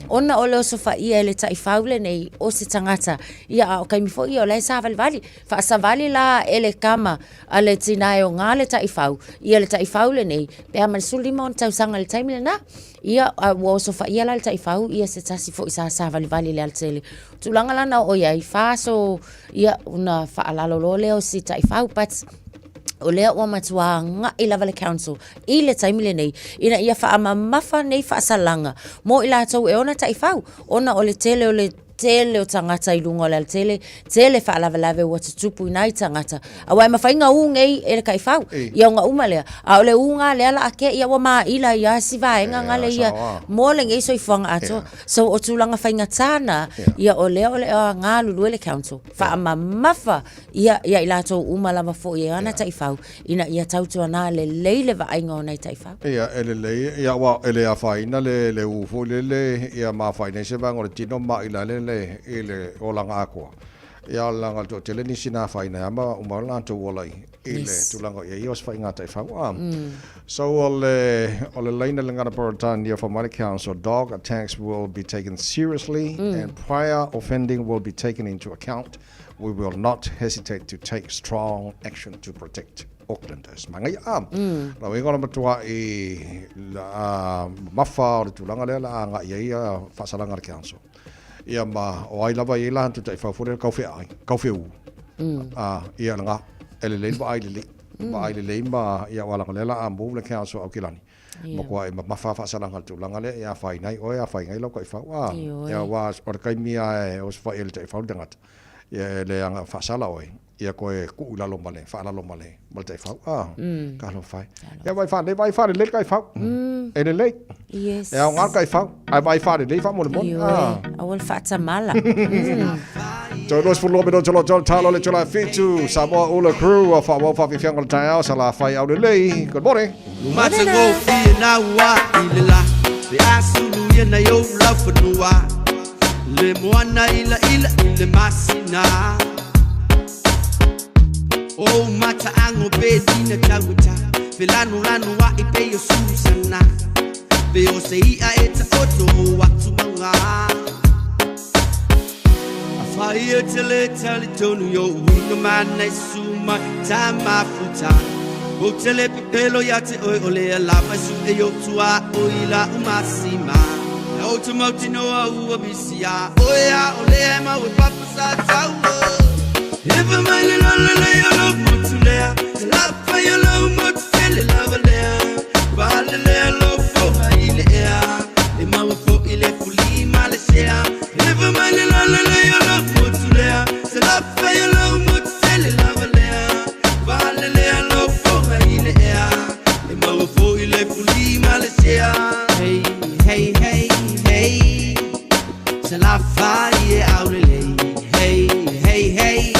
ona o le so fa ia le ta ifau le nei o se tangata ia o kai mi fo ia le sa vali fa sa vali la ele kama ale tinayo ngale ta ifau ia le ta ifau le nei pe ma sulimon tau sanga le taimile na ia wo so fa ia la ta ifau ia se tasi fo sa vali le altele tulanga lana o ia fa so ia una fa alalo le o si ta ifau but o lea ua matua nga I lava le council I le taimile nei ina ia wha mafa nei wha asalanga mo I lātou e ona taifau ona o le tele o le tele o tangata I lunga o le tele wha lava ua tutupu inai tangata a wai mawhainga ungei e le kaifau ia nga umalea a o le unga lea la ake ia wa maa ila ia si vaenga ngale ia mo le ngei soi whanga ato so o tūlanga whainga tāna ia o lea ngā lulu le council wha mafa ia I lātou umalama fo ia ana taifau ina ia tautua nā le leile va ainga o nei taifau ia ele lei ia wa ele a whaina le ufo le ia ma whaina se vanga o le tino ma ila le ele o langa akua ia langa to tele ni sina whaina ama umala to wolai ele tulanga ia ios whainga taifau so ole leina langa Portania for Money Council dog attacks will be taken seriously and prior offending will be taken into account. We will not hesitate to take strong action to protect Aucklanders. Mangai la we gona matua la mafa o tulanga le la nga ia fasalanga council. Ia ma o ai lava ia tu tai fa fore kaufe u. Ia nga ele le ba ai le ma ia wala le la ambu le council o kilani. Mo kwa mafa fasalanga tulanga le ia fa nai o ia fa ngai lo ko fa wa. Ia wa o kai mia o fa el tai fa dangat. Ia le anga fasala oi ia koe ku la lo male fa la lo male mal tai fa ka lo fai ia vai fa le kai fa e le le yes ia ngal kai fa ai vai fa le fa mo le mo a wal fa tamala so los for lo cholo talo le chola fitu Samoa Ula crew of our fa fianga le tai au sala fai au le good morning mata go fi na wa ilala be asulu ye na yo love for nuwa le moana ila masina o mata ango bedina tauta filanu lanu wa ipe yo susana be o sei a eta oto watu manga afai tele tonu yo winga mana suma tama futa o tele pelo yate o le lava su e yo tua o ila umasima automotive no a bisia oya ole ma we papa sa tawo if a man la love mutulea la fa yo lo mutele love le ba le lo fo ile ya e ma we fo ile fuli malesea if a man la love mutulea la fa yo lo mutele love le ba le lo fo ile ya e ma we fo ile fuli malesea hey se la fai out lei hey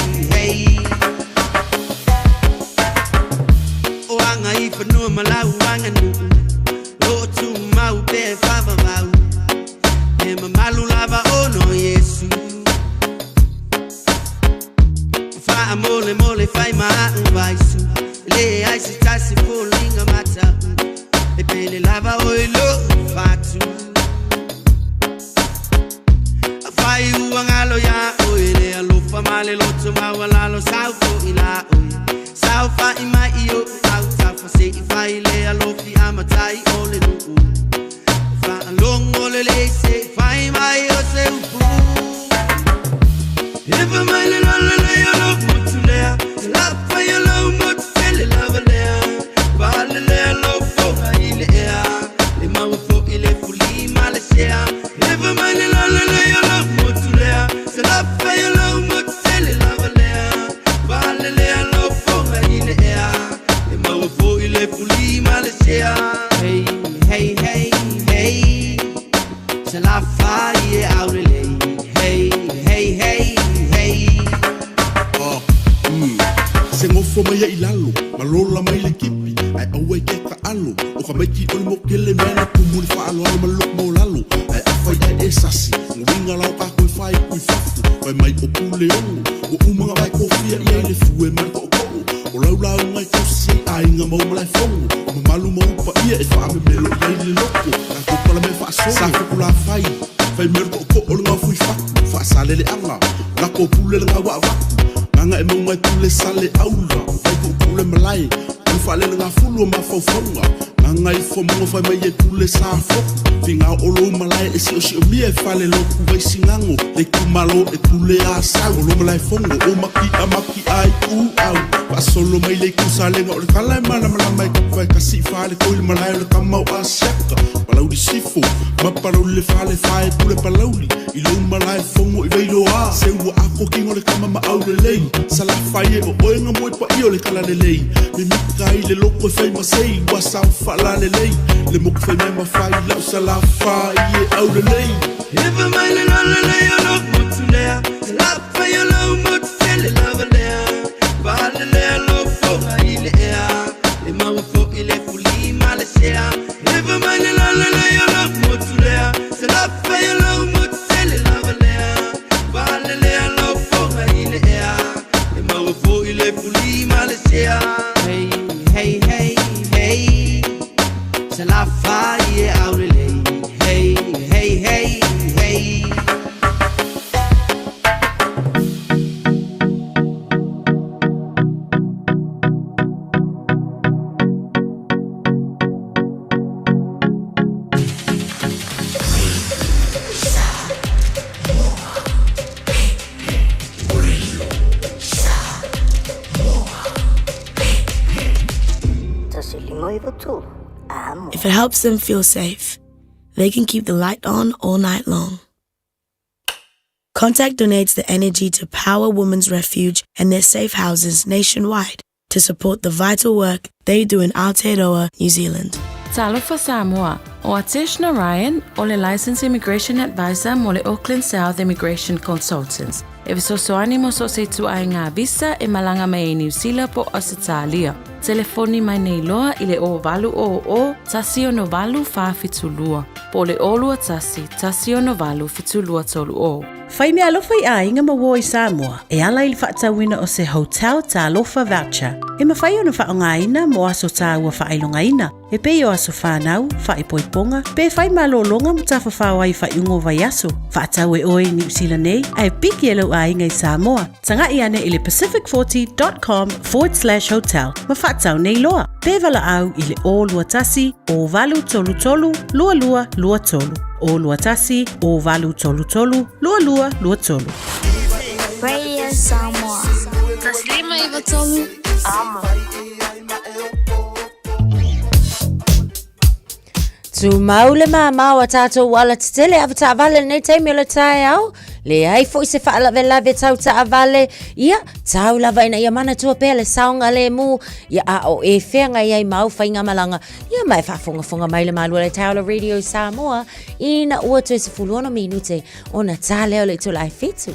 o anga I fa no malau anga nu o tu mau be fa mau e malu lava o no yesu fa mole fai ma vai su le ai si tasi folinga mata e pele lava o lo fa tu fai uangalo ya oile alo famale lo tuma wala lo sauko ila oi saufa ima io auta fa se fai le alo fi amatai ole lu fa longo le se fai mai o se u if a man le alo mutulea la fa yo lo mutele love le ba le alo fo ile ya le ma fo ile fuli malesea if a man le alo mutulea se la fa yo lo mutele love le ba le alo fo ile ya le ma fo ile fuli malesea hey se la fa ye out le hey se ngofo mai ia ilalo malola mai le kipi ai aue ke ka alo o ka mai ki o mo kele mena ku muli fa alo ma lo mo lalo ai afai ai esasi nginga la ka ko fai ku fafu ai mai o pule o uma vai ko fia ia le fu e mar ko o la ngai ko si ai nga mo mai fongo o malu mo pa ia e fa me melo ia le loko ka ko pala me fa so sa ko la fai mer ko o nga fu fa sale le anga la ko pule nga wa nga e mo tule sale aula vai ko pule malai ku fale nga fulu ma fo fonga nga I fo mo fa mai tule sa fo finga o lo malai e si mi e fale lo ku vai singango le ku malo e tule a sa o lo malai fongo o maki ai ku au pas solo mai le kusa le ngau le kala mana mana mai ka kasi fa le koil malai le kamau aseka palau di sifu ma palau le fa le fa pule palau li I lo malai fongo I veilo a se ua ako kingo le kama ma au le lei sala fa ye o oenga mo pa io le kala le lei me mika I le loko fai ma sei wa sa fa la le lei le mo fai me ma fa la sala fa ye au le lei Never mind la la la yo no mo tulea la fa yo lo mo tele la valea ba le le lo fo ile ea le ma fo ile fuli male sea Never mind la la la yo no mo tulea la fa yo lo mo tele la valea ba le le lo fo ile ea le ma fo ile fuli male sea Hey hey hey hey se la fa ye au le Hey hey hey hey If it helps them feel safe, they can keep the light on all night long. Contact donates the energy to Power Women's Refuge and their safe houses nationwide to support the vital work they do in Aotearoa, New Zealand. Talofa Samoa, o Atishna Ryan, o le Licensed Immigration Advisor mo le Auckland South Immigration Consultants. E visosoani mo so se tu ai ngā visa e malanga mai e New Zealand po Australia. Telefoni mai nei loa I le o valu o tasi o no valu whawhitulua. Po le olua tasi o no valu fitulua tolu o. Whai mea alofa I a inga mawo I Samoa, e ala I le whaatawina o se hotel ta alofa voucher. E mawhai ona whaongaina mo aso ta ua whailongaina. E pe o aso whanau, whaipoiponga, pe whai malolonga mo ta whawhawai whaiungo vai aso. Whaatau e oe New Zealand nei, a e piki e lau a inga I Samoa. Tanga I ane I le pacific40.com/hotel. Ma whaatau nei loa. Pe wala au I le o lua tasi, o valu tolu tolu, lua lua lua tolu. O lua tasi, o valu tolu tolu, lua lua lua tolu. Radio Samoa. Taslima iwa tolu. Ama. Tu maule mama wa tato wala titele avata vale nei taimi o le tae au. Le ai fo se faala vela ve tau ta vale. Ia, tau lava ina ia mana tua pe le saunga le mu. Ia a o e whenga ia mau whainga malanga. Ia mai whafonga mai le malua le tau le Radio Samoa. Ina ua tu se fuluono minute. Ona ta leo le tulai fitu.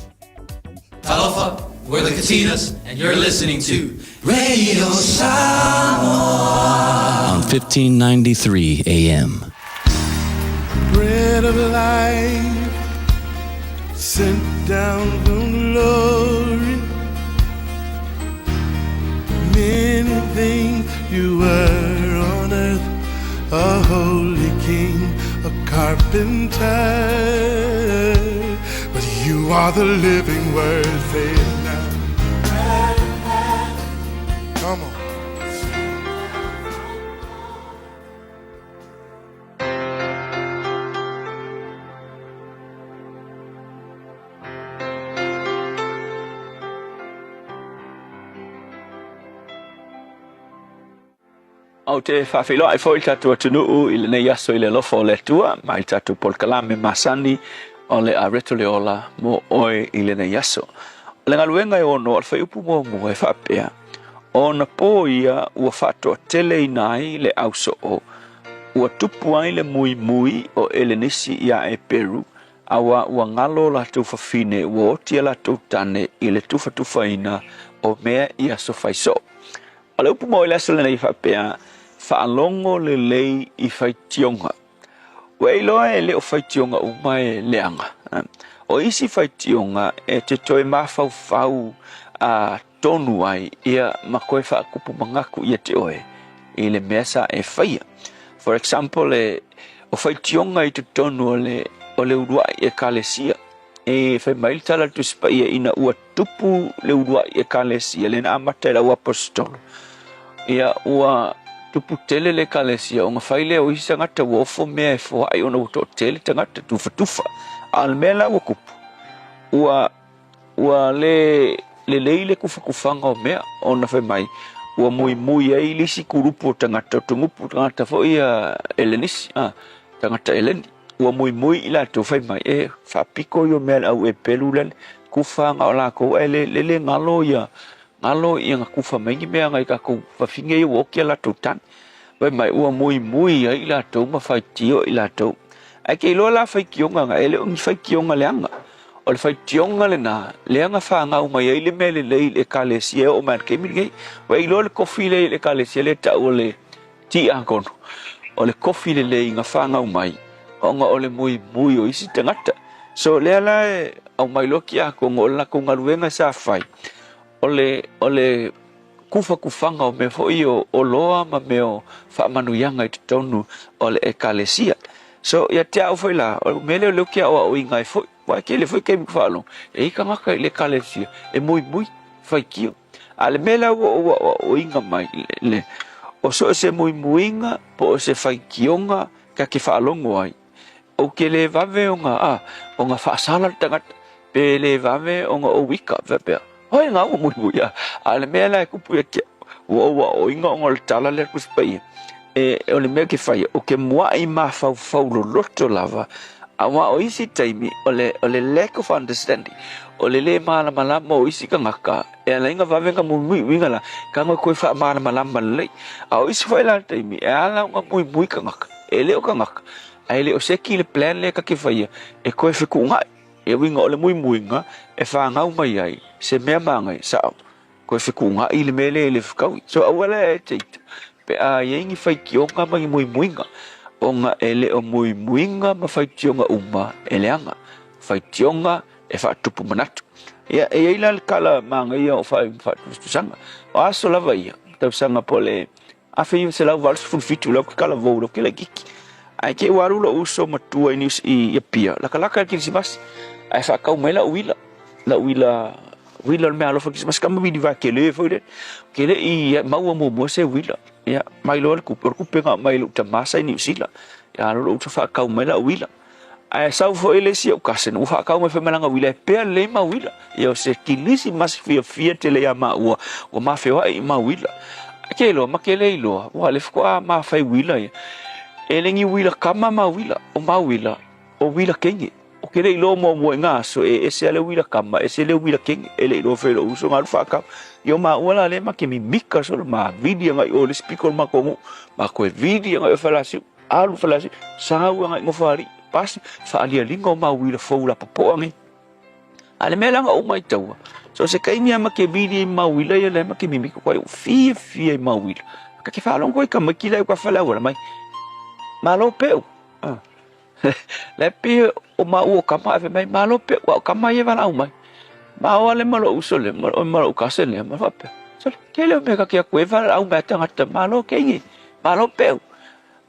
Talofa, we're the Katinas, and you're listening to Radio Samoa on 1593 AM. Bread of life sent down from glory. Many things you were on earth, a holy king, a carpenter. But you are the living word, say it now. Come on. Au te whawhilo ai fo I tatu atunuu I le nei aso I le lofo o le tua, mai tatu polkalame masani o le areto le ola mo oe I le nei aso. O le ngaluenga e ono al whaiupu mo mo e whapea. O na po ia ua whato tele I nai le auso o. Ua tupu ai le mui mui o ele nisi ia e Peru. Awa ua ngalo la tu whawhine ua otia la tu tane I le tufa ina o mea ia so whaiso. O le upu mo I le aso le nei whapea. Whaalongo le lei I whaitionga. Wei loa e leo whaitionga umae leanga. O isi whaitionga e te toe mawhau a tonu ai ia makoe whaakupu mangaku ia te oe. I le mesa e whaia. For example, o whaitionga I te tonu o le urua e kalesia. E whai mailitala tu spaia ina ua tupu le urua e kalesia. Le na amata la ua apostolo. Ia ua tupu tele le kalesia o ngawhaile o isi ngata wofo mea e fo ai ona uto tele tangata tufa. Al mela wa kupu. Ua le le leile kufanga o mea ona fai mai ua mui ai lisi kurupu o tangata tungupu tangata fo ia Elenis tangata Eleni ua mui i latou fai mai e whapiko i o mea au e pelu lale kufanga o lako le ngalo ia nga kufa maingi mea ngai kako whawhinga i o okia latou tani fai mai ua mui ai latou ma fai tio i latou ai kei loa la fai kionga nga ele ungi fai kionga leanga o le fai tionga le na leanga whanga umai ai le mele le kalesia o man kemi ngai wai loa le kofi le kalesia le tau le ti angono o le kofi le inga whanga umai onga o le mui o isi tangata so le ala au mai loki ako ngola ko ngaluenga sa fai o le kufanga o me foi o loa ma meo whaamanuianga i tonu o le kalesia so ia te au foi la o mele le kia o inga foi wa ke le foi ke mi falo e ka ngaka le kalesia e mui fai kio ale mele o inga mai le o so se muinga po se fai kionga ka ke falongo ai o ke le vave o nga fasala tangat pe le vave o nga o wika vape hoi nga o mui ya ale mele ku pu ke o inga o le tala le kuspai e o le me ke fai o ke mua i ma fau lo loto lava awa o isi taimi o le lack of understanding o le mala mo isi ka ngaka e la inga vavenga mui winga la ka ngo ko fa mala le a o isi fa la taimi e ala nga mui ka ngaka e le o ka ngaka ai le o se ki le plan le ka ke fai e ko fe ku nga e winga o le mui nga e fa nga mai ai se me mangai sa ko fe ku nga i le mele le fkau so awala e tit pe a yengi fai ki o nga mai mui nga onga ele o mui nga ma fai tionga uma eleanga fai tionga e fa tupu manatu ia e ila kala manga ia o fai sanga o aso lava ia tau sanga pole a fai se la vals fun fitu la kala volo ke la giki ai ke waru lo uso matua ini i pia la kala ki si bas ai fa kau mela wila me alo fa ki mas kam bi va ke le foi ke le i mau mo se wila ya mai lo ku penga mai lo tamasa ni sila ya lo tu fa kau mela wila ai sau fo ele si o kasen u fa kau me fe melanga wila pe le ma wila ya se kilisi mas fia tele ya ma o ma fe wa i ma wila ke lo ma ke le lo wa le fo ma fa wila ele ngi wila kama ma wila o wila kengi o ke le lo mo nga so e se le wila kama e se le wila kengi ele lo fe lo uso ngal fa kau yo ma wala le ma ke mi mika so ma video ngai o le speaker ma ko video ngai falasi alu falasi sa ngai mo fari pas fa ali lingo ma wila foula papo ngai ale mela nga o mai tau so se kai mi ma ke video ma wila ya le ma ke mi mika ko fi ma wila ka ke fa long ko ka ma kila ko fa la wala mai ma lo peu le pe o ma o ka ma fe mai ma lo pe o ka ma ye va la mai ma ole malo usole malo kasele ma fa pe so ke le me ka ke ko va au ma tanga malo kengi malo pe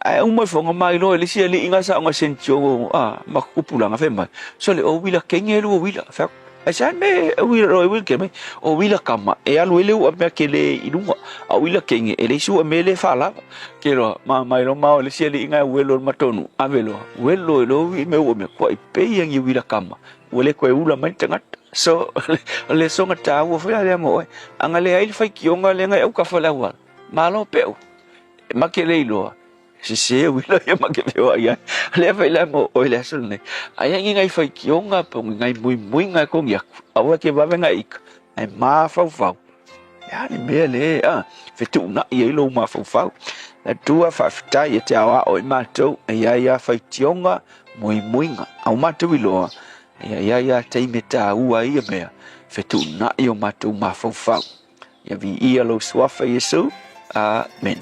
ai un mo fonga mai lo le si le inga sa nga sentio ma kupula nga fe mai so le o wila kengi lo wila fa ai sa me wila ke me o wila kama e alu ele o me ke le inunga a wila kengi ele su me le fa la ke ro ma mai lo ma le si le inga welo matonu avelo welo lo me o me ko pe yang wila kama wele ko ula mai tanga so le songa tawo fa le mo anga le ai fai kionga le ngai au ka fa la wa malo pe ma ke le lo se wila ya ma ke pe ya le fai la mo o le sol ne ai ngai fai kionga po ngai mui ngai ko ya awa ke va venga ik ai ma fa ya ni me le fe tu na ye lo ma fa la tua fa fta ye te awa o ma to ya fai kionga mui nga au ma tu lo ya te meta ua ia mea fetu na i o matu mafau ya vi ia lo swafa Yesu amen.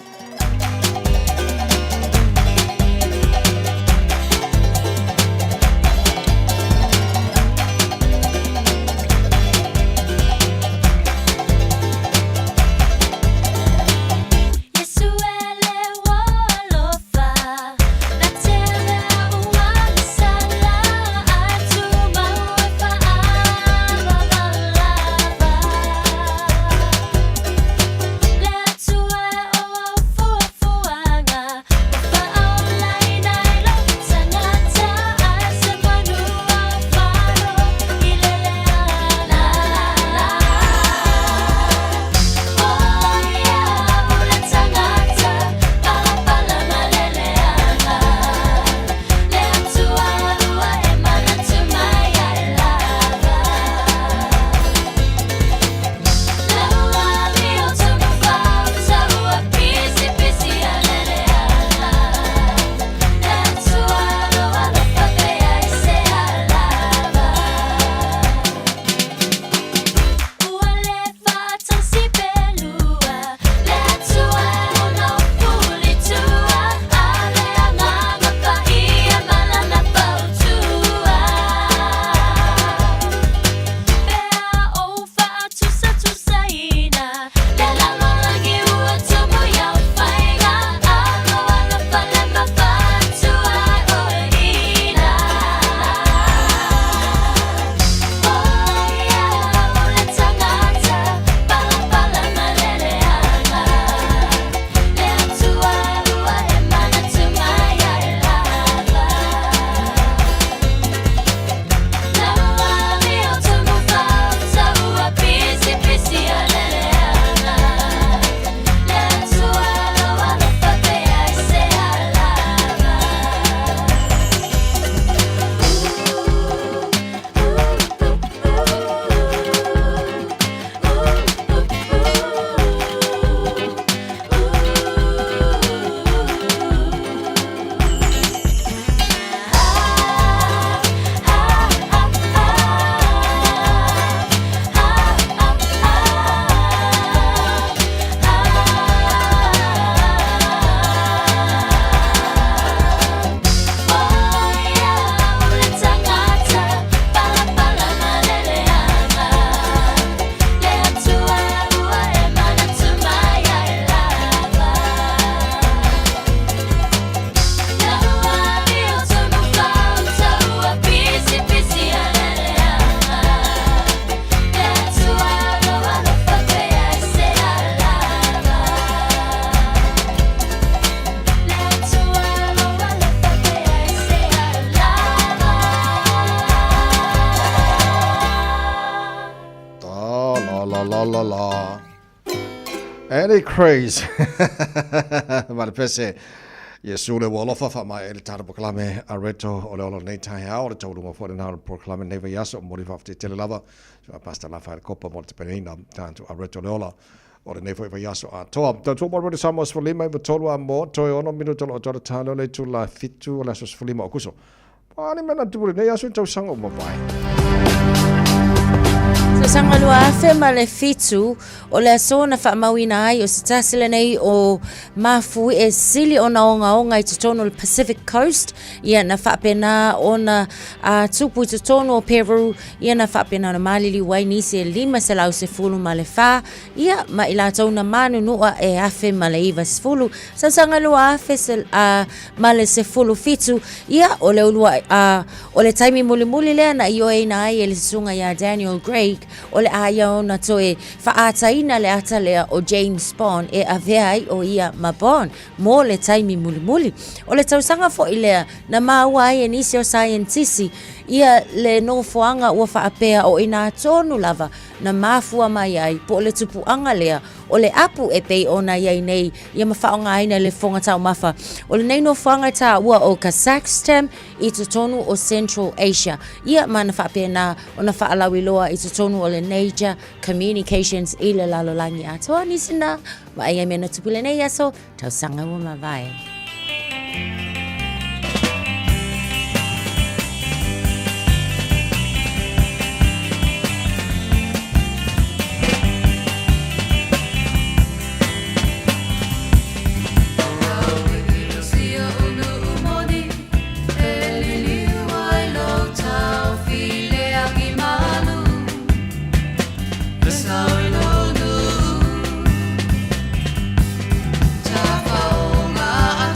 Any craze. Mare pese. Yesu le wolofa fa mai ele tara proclame areto o le olo nei tai au le tolu mo for na proclame neva yaso mo rifa te tele lava so pasta la fa copa mo te penina tanto areto le ola o le neva yaso a to to mo de samos for lima be tolu a mo to ono minuto o to tano le tu la fitu la sos for lima o kuso ani mena tu le yaso tau sango mo vai. Sanga lua afe ma le fitu o le asona whaamawina ai o se tasile nei o mafu e sili o na onga i tutono le Pacific Coast ia na whaapena o na tupu i tutono o Peru ia na whaapena na malili wai nisi e 5 se lau se fulu ma le wha ia ma i lātou na manu nua e afe ma le iwa se fulu sanga lua afe ma le se fulu fitu ia o le ulua o le taimi muli lea na i o e na ai e le sunga ia Daniel Craig o le aia o na toe whaataina le ata lea o James Bond e avea ai o ia ma Bond mo le taimi muli. O le tausanga fo i lea na maua ai e nisi o scientisi ia le nofoanga ua whaapea o ina tonu lava na mafua mai ai po le tupuanga lea o le apu e pei ona iai nei ia mawhaonga aina le fonga tau mafa. O le nei nofoanga ta ua o Kazakhstan i tutonu o Central Asia. Ia mana whaapea na o na whaalawi loa i tutonu o le Niger Communications i le lalolangi atoa nisina ma ai mena tupule nei aso tausanga ua mawai. Tafaonga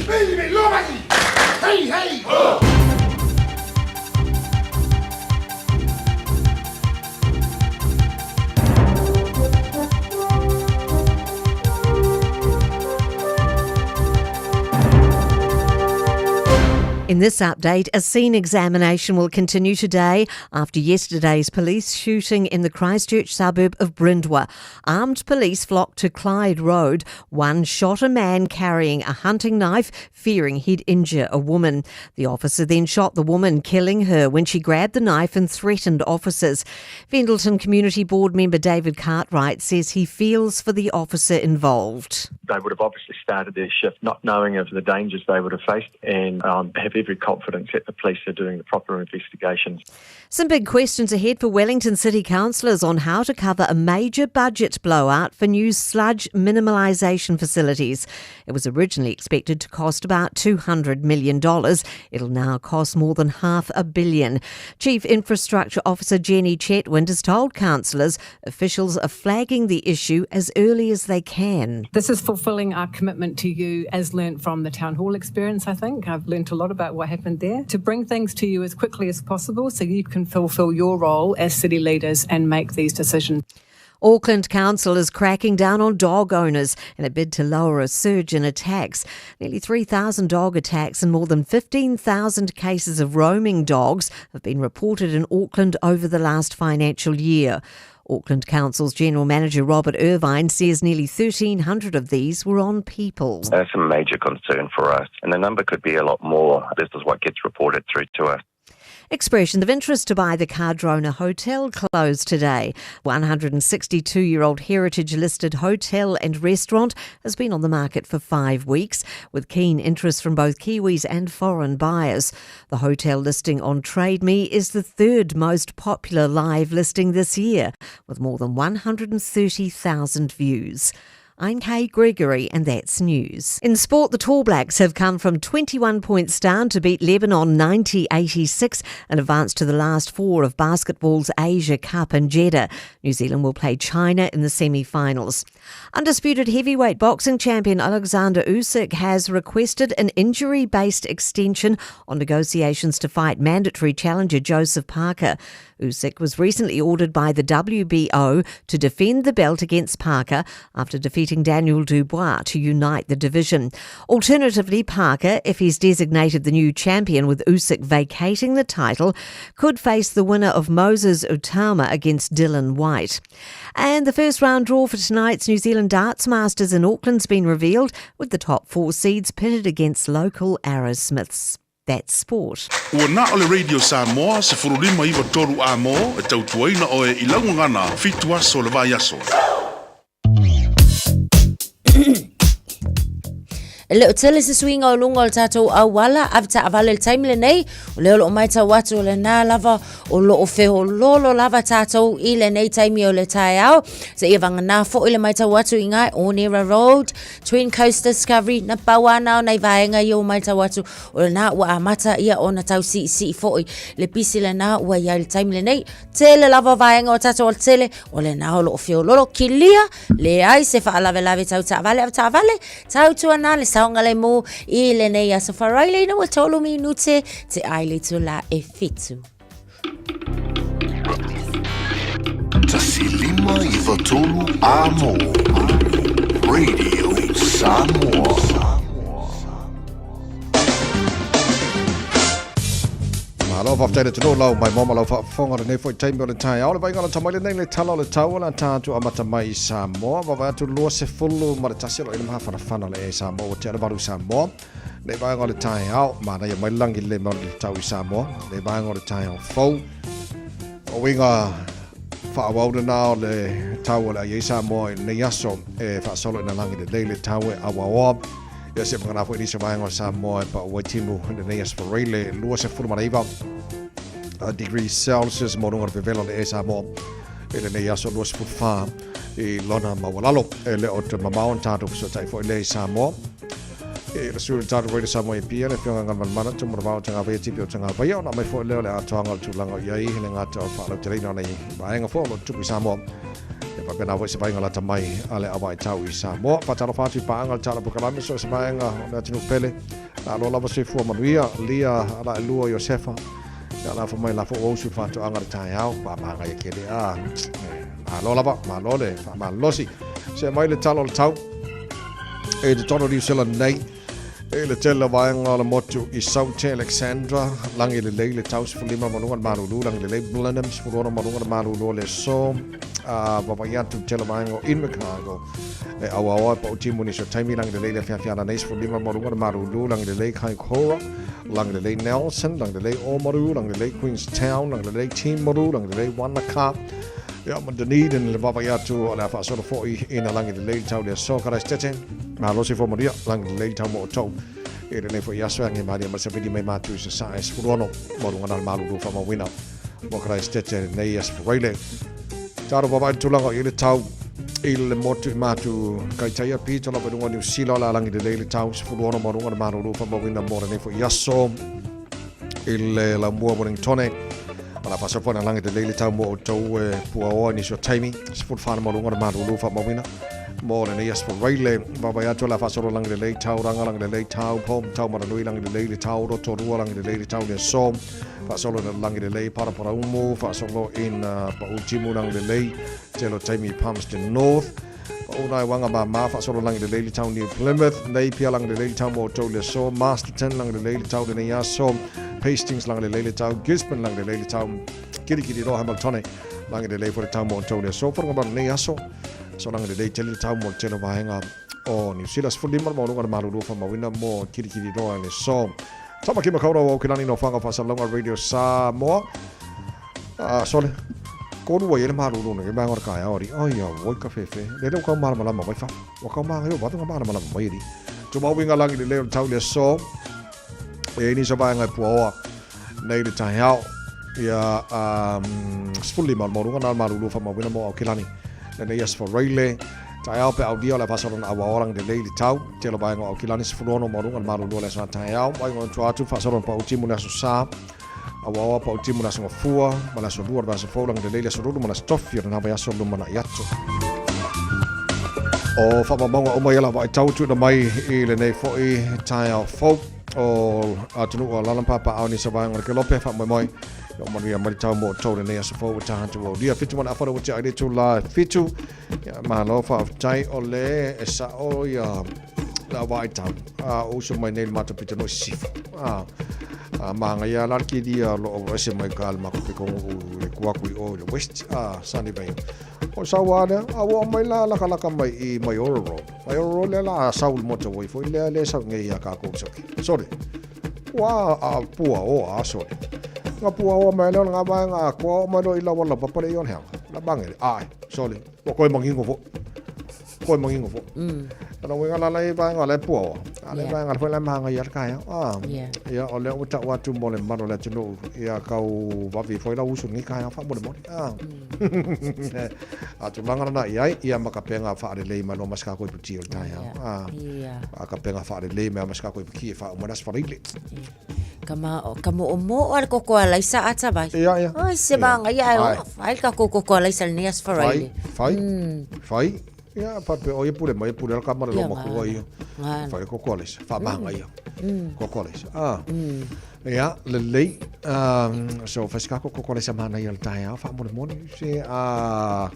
Baby, nobody. Hey, hey. In this update, a scene examination will continue today after yesterday's police shooting in the Christchurch suburb of Brindwa. Armed police flocked to Clyde Road. One shot a man carrying a hunting knife, fearing he'd injure a woman. The officer then shot the woman, killing her when she grabbed the knife and threatened officers. Pendleton Community Board member David Cartwright says he feels for the officer involved. They would have obviously started their shift not knowing of the dangers they would have faced, and have every confidence that the police are doing the proper investigations. Some big questions ahead for Wellington City councillors on how to cover a major budget blowout for new sludge minimalisation facilities. It was originally expected to cost about $200 million. It'll now cost more than $500 million. Chief Infrastructure Officer Jenny Chetwynd has told councillors officials are flagging the issue as early as they can. This is fulfilling our commitment to you as learnt from the town hall experience, I think. I've learnt a lot about what happened there. To bring things to you as quickly as possible so you can fulfil your role as city leaders and make these decisions. Auckland Council is cracking down on dog owners in a bid to lower a surge in attacks. Nearly 3,000 dog attacks and more than 15,000 cases of roaming dogs have been reported in Auckland over the last financial year. Auckland Council's General Manager Robert Irvine says nearly 1,300 of these were on people. That's a major concern for us, and the number could be a lot more. This is what gets reported through to us. Expression of interest to buy the Cardrona Hotel closed today. 162-year-old heritage-listed hotel and restaurant has been on the market for 5 weeks, with keen interest from both Kiwis and foreign buyers. The hotel listing on Trade Me is the third most popular live listing this year, with more than 130,000 views. I'm Kay Gregory and that's news. In sport, the Tall Blacks have come from 21 points down to beat Lebanon 90-86 and advance to the last four of basketball's Asia Cup in Jeddah. New Zealand will play China in the semi-finals. Undisputed heavyweight boxing champion Alexander Usyk has requested an injury-based extension on negotiations to fight mandatory challenger Joseph Parker. Usyk was recently ordered by the WBO to defend the belt against Parker after defeating Daniel Dubois to unite the division. Alternatively, Parker, if he's designated the new champion with Usyk vacating the title, could face the winner of Moses Utama against Dylan White. And the first round draw for tonight's New Zealand Darts Masters in Auckland's been revealed, with the top four seeds pitted against local Arrowsmiths. That's sport. Ua na ole Radio Samoa se furulima iwa toru a mo e tautuaina o e ilaungangana fitua so le vai aso. Leo tele se swinga o lunga o tatou awala avta avale time nei o leo lo mai ta watu le na lava o lo o fe o lolo lava tatou ile nei time o le tai au se ia vanga na fo ile mai ta watu ingai Onera Road Twin Coast Discovery na pawana nei vaenga yo mai ta watu o na wa amata ia ona tau si fo le pisi le na wa ia le time nei tele lava vaenga o tatou o tele o le na o lo fe o lolo kilia le ai se fa lave tau ta avale tau tu ana le ngale mo ile nei asa faraile no tolu minute te aile tu la e fitu Tasilima iwa tolu amo Radio Samoa. Malo fa tele tino lau mai mama lau fa fonga ne foi time le tai au le vai ngala tamai le nei le talo le tau la tatu amata mai Samoa va va tu lo se fulu ma le tasilo ile ma fa le Samoa te le varu Samoa le vai ngala tai au ma na mai langi le ma le tau Samoa le vai ngala tai au fo o winga fa wa na le tau le Samoa ne yaso e fa solo na langi le tau awa ia se pangana fo inisa vai ngol Samoa pa o timu ne yas for rele lua se fulu maraiva degrees Celsius mo ngor vevelo le Samoa ele ne yaso lua se fa e lona mawalalo ele o te mamau tatu so tai fo le Samoa e le suru tatu rele Samoa e pia le fionga ngal mana tu mo va tanga ve tipi o tanga vai ona mai fo le atoanga tu langa ia i le ngata fa le terena nei vai nga fo lo tu Samoa pa pena vo se vai ngala tamai ale awa tau I Samoa pa taro fatu pa angal tala pokalame so se mai nga na tinu pele la lo lava se fu manuia lia ala lua Josefa ya la fo mai la fo o su fatu angal tai au pa manga ye kele ma lo lava ma lo le fa ma losi se mai le talo tau e de tono di sela nei e le tela vai ngala motu I South Alexandra langi le le tau se fulima manunga marulu langi le blenheim se fulona manunga marulu le so Papa Yatu tela vai ngo in Chicago e awa pa utimu ni so taimi langi le fia na nes fulima manunga marulu langi le kai Cora langi le Nelson langi le Omaru langi le Queenstown langi le Timaru langi le Wanaka ya man Dunedin le Papa Yatu ala fa so fo ina langi le tau le so kara stete ma lo si fo moria langi le tau mo tau e le fo yaso ngi mari ma se vidi mai matu se sa es furono mo ngana malu do fa mo wina mo kara stete nei es foile taro Papa tulanga ile tau ile motu matu kai tai pi tola pe ngoni silo la langi le tau se furono mo ngana malu do fa mo wina mo ne fo yaso ile la mo morning tonic ala fa sopona langi de leile tau mo tau pua o ni so taimi sport fa mo lunga ma lu fa mo wina mo ne yes for raile baba ya tola fa so langi de leile tau ranga langi de leile tau pom tau ma lui langi de leile tau ro to ru langi de leile tau le som fa so langi de leile para umo fa so in pa ultimo langi de leile telo taimi Palmerston North Una wanga ma fa so langi de leile tau ni Plymouth nei pia langi de leile tau mo to le so Masterton langi de leile tau de ya so Hastings langi de leile tau Gisborne langi de leile tau kiri ro Hamilton langi de leile for tau mo to le so for ngaba nei aso so langi de leile tau mo telo vahenga o New Zealand for limar mo lunga malu fa ma wina mo kiri ro le so tama ki makora o kinani no fanga fa sa longa radio Samoa sole Konu wa yele maru no ke bangor kaya ori ya woi ka fefe le do ka mar mala mai fa wa ka ma yo ba to mar mala mai ri tuma winga langi le tau le so e ni so banga puo nei le tai hao ya fully mal moru na maru fa ma wina mo o kilani le yes for raile tai hao pe audio la paso na wa orang de le tau te lo banga o kilani se fulono moru na maru le sa tai hao wa ngon tu fa so pa uti mu na so sa awa pa utimu na so fua mala so duar ba so folang de leile so rudu mana stoffi na ba so lu mana yatso o fa mama o mai la ba tau tu na mai I le nei fo I tai au fo o atunu o lalan papa au ni so ba ngor ke lope fa mai o mani mai tau mo tau le nei so fo ta tu o dia fitu mana afara o ti ai tu la fitu ma lo fa tai o le esa o ya la vai tau o so mai nei mata pitu no sifa manga ya larki dia lo ese mai kalma ko ko le kuakui o le west sani bai o sawana awo mai la kala mai I mai oro le la saul moto voi foi le sa ngai ya ka ko sorry wa pua o sorry nga pua o mai lo nga ba nga ko mai lo ila wala pa pare yon hang la bange sorry ko mangingo fo ko mangingo fo ana wenga la lai ba nga le pua ale ba nga foi la manga ya ka ya ole uta watu mole maro le tino ya kau vavi foi la usu ni ka fa mole atu manga na ia makapenga fa ale le malo maska ko puti o ta ya akapenga fa ale le me maska ko puti fa mo nas farile kama o mo al koko ala isa ata bai ai se banga ya ai ka koko ala isa ni as farile fai ya pape o ye pure mai pure ka mara lo mako yo fai kokoles fa banga yo kokoles ya le lei so fasca kokoles mana ya ta fa mo se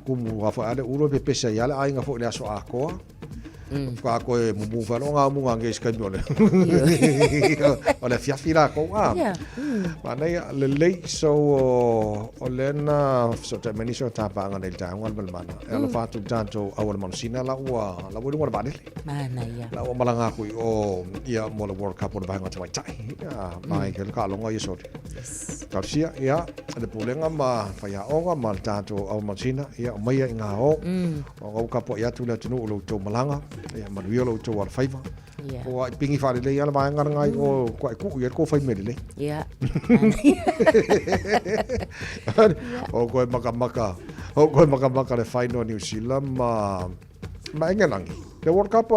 kumu wa fa ale ulo pe pesa ya la ainga fo le so ako fa ko mu fa no nga mu nga nge ole ole fiafira ko mana ya le lei so olena so te meni so ta pa nga del ta ngal bal mana ela fa tu tanto awal mansina la wa la wo ngor badel mana ya la o malanga ku o ia mo le world cup o ba nga tai tai mai ke ka lo nga yeso Garcia ya le pulenga ma fa ya o nga mal tanto awal mansina ya mai nga o o ka po ya tu le tunu lo to malanga ya manuelo to war faiva o pingi fa le ya ma nga ngai o ku ya ko fai mele ya o ko maka le final New Zealand ma engelangi le World Cup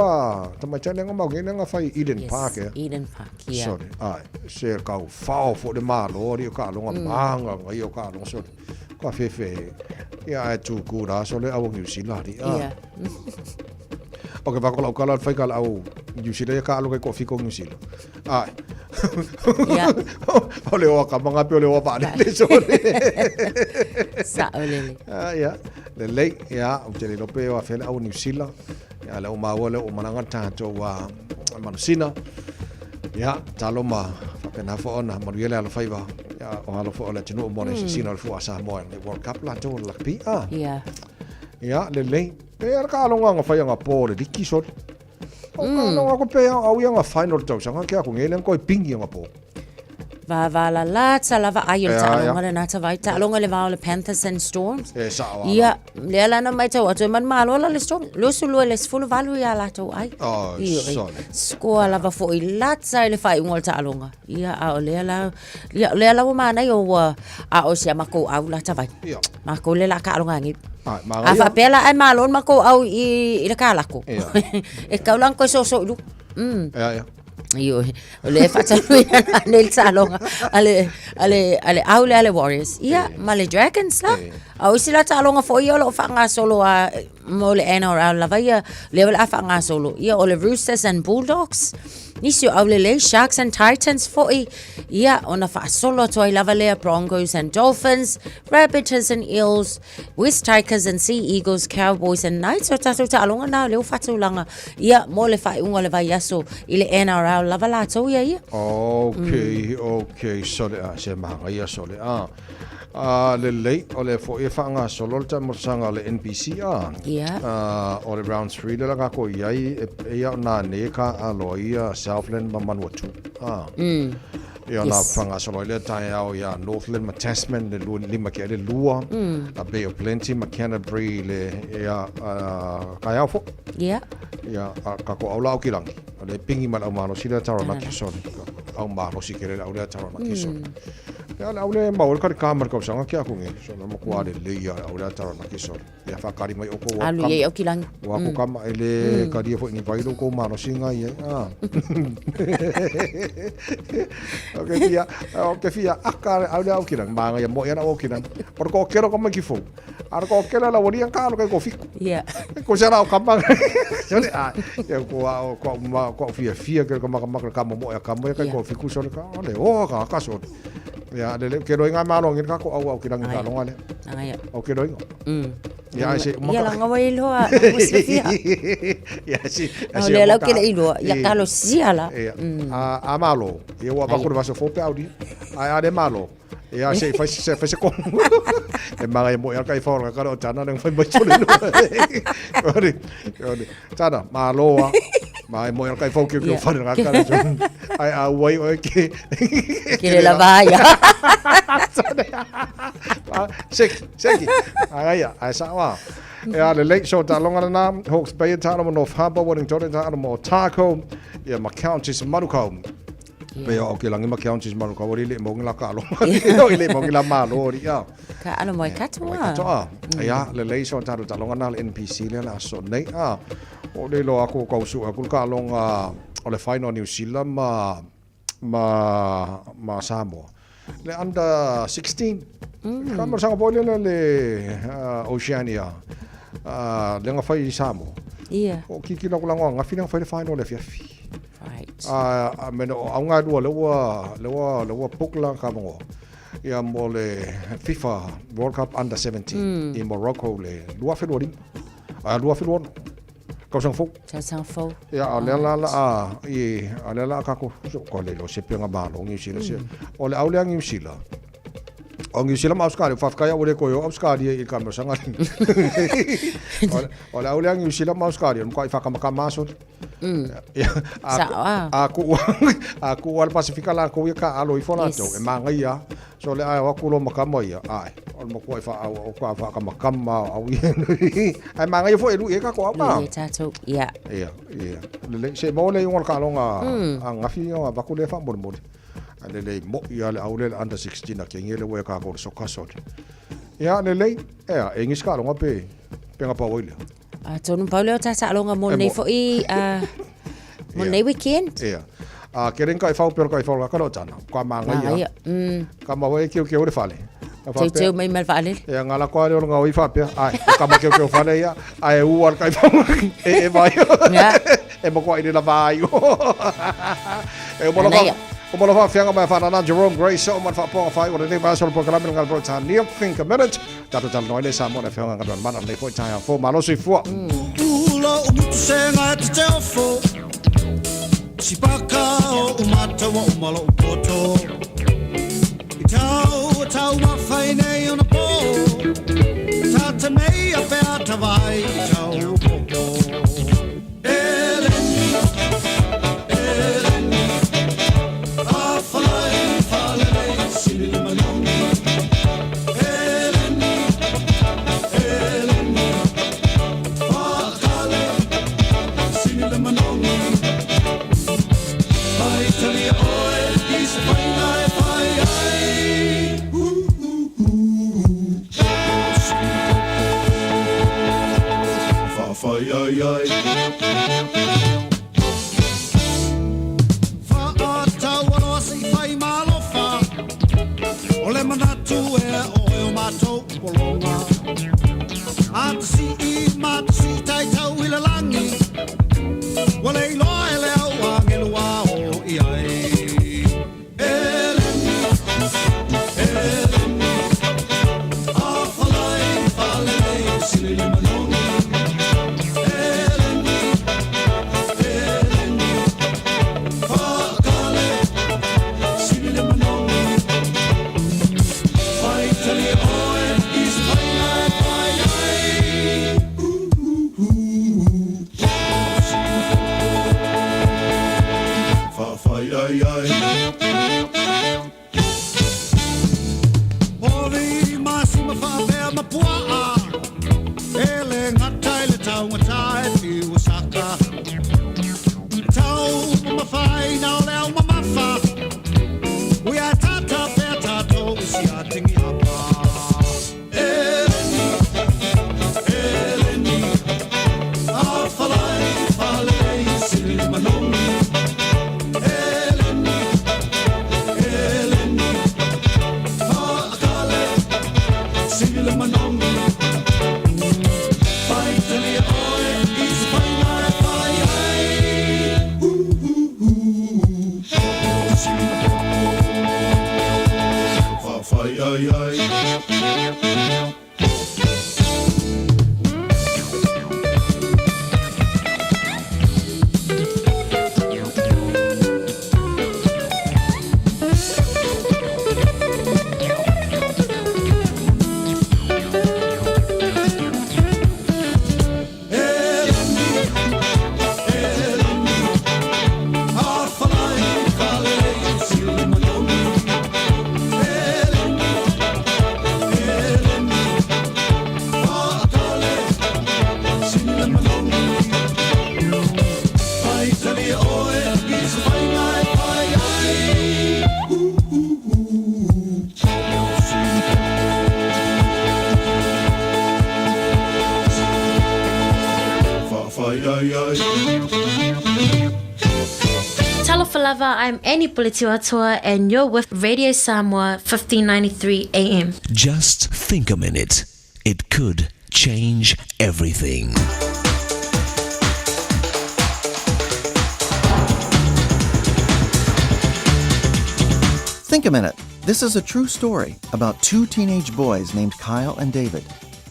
tama chane nga mau nga fai Eden Park Eden Park ya sorry se ka fa fo de malo ri ka lo nga nga yo ka lo sorry Ko fefe. Ia e tu kura so le au New Zealand. Ia. O ke vakola kala fai kala au New Zealand ka alu ko fiko New Zealand. Ai. Ia. Ole o ka manga pe ole o pa le so. Sa ole. Ia. Le lei ia o te lope o afela au New Zealand. Ia le o maua le o mananga tato wa manusina. Ia talo ma fakena fo ona mariele ala faiva. Ia o halo fo ole tino mo ne sina fo asa mo le World Cup la to la pi. Ia. Ia le lei. Pe ka longa nga fai nga po le diki so. O ka longa ko pe au ia nga final to sanga ke ko ngelen ko pingi nga po. Va la lava ayol talonga le nata vai talonga le va le Panthers and Storms. Ia le la no mai tau atu man malo le Storm. Lo sulu le sfulu valu ia la tau ai. Oh, sorry. Skoa lava fo I latsa le fai ngol talonga. Ia a le la o mana yo a o sia mako au la tavai. Mako le la ka longa ngi. A fa pela ai malo mako au I le ka lako. E kaulang ko so lu. Ia. Io le faccio nel salon ale aule ale Warriors ia ma le Dragons la au sila talonga fo io lo fanga solo a mo le NRL la vai level a fanga solo ia o le Roosters and Bulldogs Nisio aulele Sharks and Titans foi ia ona fa solo toi lavalea Broncos and Dolphins, Rabbits and Eels, West Tigers and Sea Eagles, Cowboys and Knights o tatu talonga na leo fatulanga ia mo le fa unga le vai aso ile NRL lavala to ia ia. Okay, sole a se manga ia sole a. Le lei o le fo e fanga solo ta morsanga le NPC a. O le round 3 le la ko iai e ia na ne ka aloia Southland Mamanwatu. Ia na fanga solo le tai au ia Northland ma Tasman le lima ke le lua. A Bay of Plenty ma Canterbury le ia ka ia fo. Ia ka ko au lau kilangi. Le pingi ma au mano sila taro na kisone. Au mano si kere au le taro na kisone. Ya la ule ma ol ka kamar ko sanga kia ko ngi so na mo ko ale le ya au le taro na kisone. Ya fa kari mai o ko wa. Alu ye o kilangi. Wa ko kama ele ka dia fo ni vai do ko mano singa ye. Okay fia akar au le au kilangi ma ya mo ya na o kilangi. Por ko kero ko ma ki fo. Ar ko kero la wori an ka lo ko fiku. Ya. Ko sera o kama. Yo le ya ko fia ke ko ma ka mo ya ka mo ya ko fiku so ka ole o ka so. Ya le ke roi nga malo ngin ka ko au kilangi ka lo ngale. Ai. O ke roi. Ya se mo. Ya la ngawai lo a fia. Ya si. Ole la ke le ilo ya ka lo siala. A malo. Ye wa ba ko va so fo pe audi. Ai de malo. Ya se faz com e manga mo ya kai fora ka ro tana nang fai bacho le no tana maloa mai mo ya kai fo ke fora ka ai a wai o ke le la vaya seki ai sa wa ya le lake show ta longa na Hawke's Bay ta mo North Harbour Wellington ta mo Taco ya ma counties Manuka pe o ke langi ma counties malu ka wori le mo ngila ka lo le mo ngila malo ri ya ka alo mai katwa ya le le so ta ta longa na NPC le la so nei o le lo ako ka su aku ka longa o le final New Zealand ma Samoa le under 16 ka mo sa bo le Oceania le nga fai Samoa o ki no la nga fina fai final le fi meno aunga dua lewa pukla ka mo ya mo le FIFA World Cup under 17 in Morocco le dua felori ka sang fo ya ala ka ko le lo se penga ba lo ngi sila se o le au le ngi sila o ngi sila ma uskari fa ka ya o le ko yo uskari e ka mo sanga o le au le ngi sila ma uskari mo ka fa ka ma so aku wal Pasifika la ko ka alo I fona to e manga ia so le ai aku lo makama ia ai o mo ko fa o ka fa ka makama au ai manga ia fo elu e ka ko ba tato ia le se mo le ngol ka longa anga fi nga ba ku le fa mo le mo ia le au le under 16 ke ngele we ka ko so ka so ia le e ngis ka longa pe nga pa oile tonu Paulo tata longa mo nei fo I mo nei weekend keren kai fau per kai fau ka lo tana ka manga ia ka ma we ki le fale Teu mai mal vale. Ya ngala ko ro nga wi fa pe. Ai, ka ma ke fa ne ya. Ai u ar kai fa. E vai. Ya. E mo ko ide la vai. E mo la fa. O mo la fa fianga mai fa na Jerome Grace so man fa po fa o ne ba so po kala ngal pro cha ni think a minute. Ta to tal noi le sa mo le fianga ngal man le ko cha ya fo ma lo sui fo. Ulo umutu senga te te ofo. Sipaka o umata wa umalo upoto. Tau mawhaine on a po. Tata mei a whea tawai tau popo. Eleni, Eleni. A whalai whalei sini manongi. Eleni, Eleni. Whakale sini manongi. Pai tali oe isa whainai whai ai. Fai ai ai. Fa tau alo si fai malofa. Ole manatu e o matou polonga. Atsi I matsi tai tau ila langi. Wale loa ele au angelu o I ai. Eleni, Eleni. A falai falei sili manongi. Talofalava, I'm Annie Politiwatua, and you're with Radio Samoa 1593 AM. Just think a minute. It could change everything. Think a minute. This is a true story about two teenage boys named Kyle and David.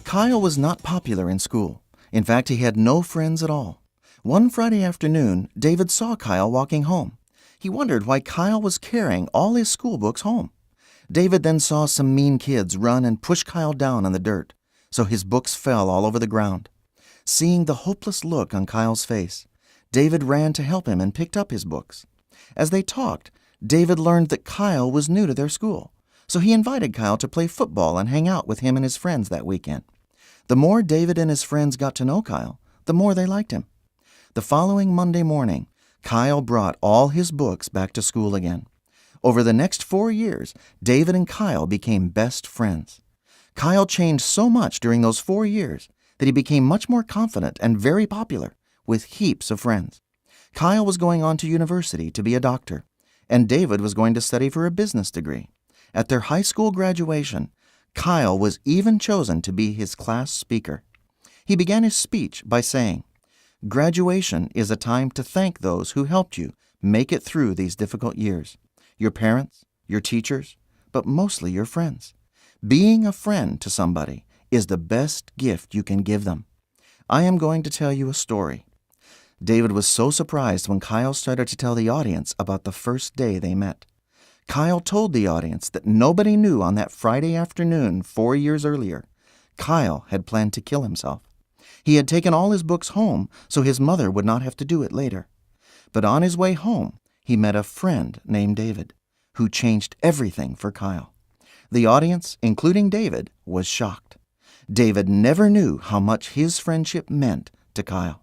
Kyle was not popular in school. In fact, he had no friends at all. One Friday afternoon, David saw Kyle walking home. He wondered why Kyle was carrying all his school books home. David then saw some mean kids run and push Kyle down on the dirt, so his books fell all over the ground. Seeing the hopeless look on Kyle's face, David ran to help him and picked up his books. As they talked, David learned that Kyle was new to their school, so he invited Kyle to play football and hang out with him and his friends that weekend. The more David and his friends got to know Kyle, the more they liked him. The following Monday morning, Kyle brought all his books back to school again. Over the next 4 years, David and Kyle became best friends. Kyle changed so much during those 4 years that he became much more confident and very popular, with heaps of friends. Kyle was going on to university to be a doctor, and David was going to study for a business degree. At their high school graduation, Kyle was even chosen to be his class speaker. He began his speech by saying, "Graduation is a time to thank those who helped you make it through these difficult years. Your parents, your teachers, but mostly your friends. Being a friend to somebody is the best gift you can give them. I am going to tell you a story." David was so surprised when Kyle started to tell the audience about the first day they met. Kyle told the audience that nobody knew on that Friday afternoon 4 years earlier, Kyle had planned to kill himself. He had taken all his books home so his mother would not have to do it later. But on his way home, he met a friend named David, who changed everything for Kyle. The audience, including David, was shocked. David never knew how much his friendship meant to Kyle.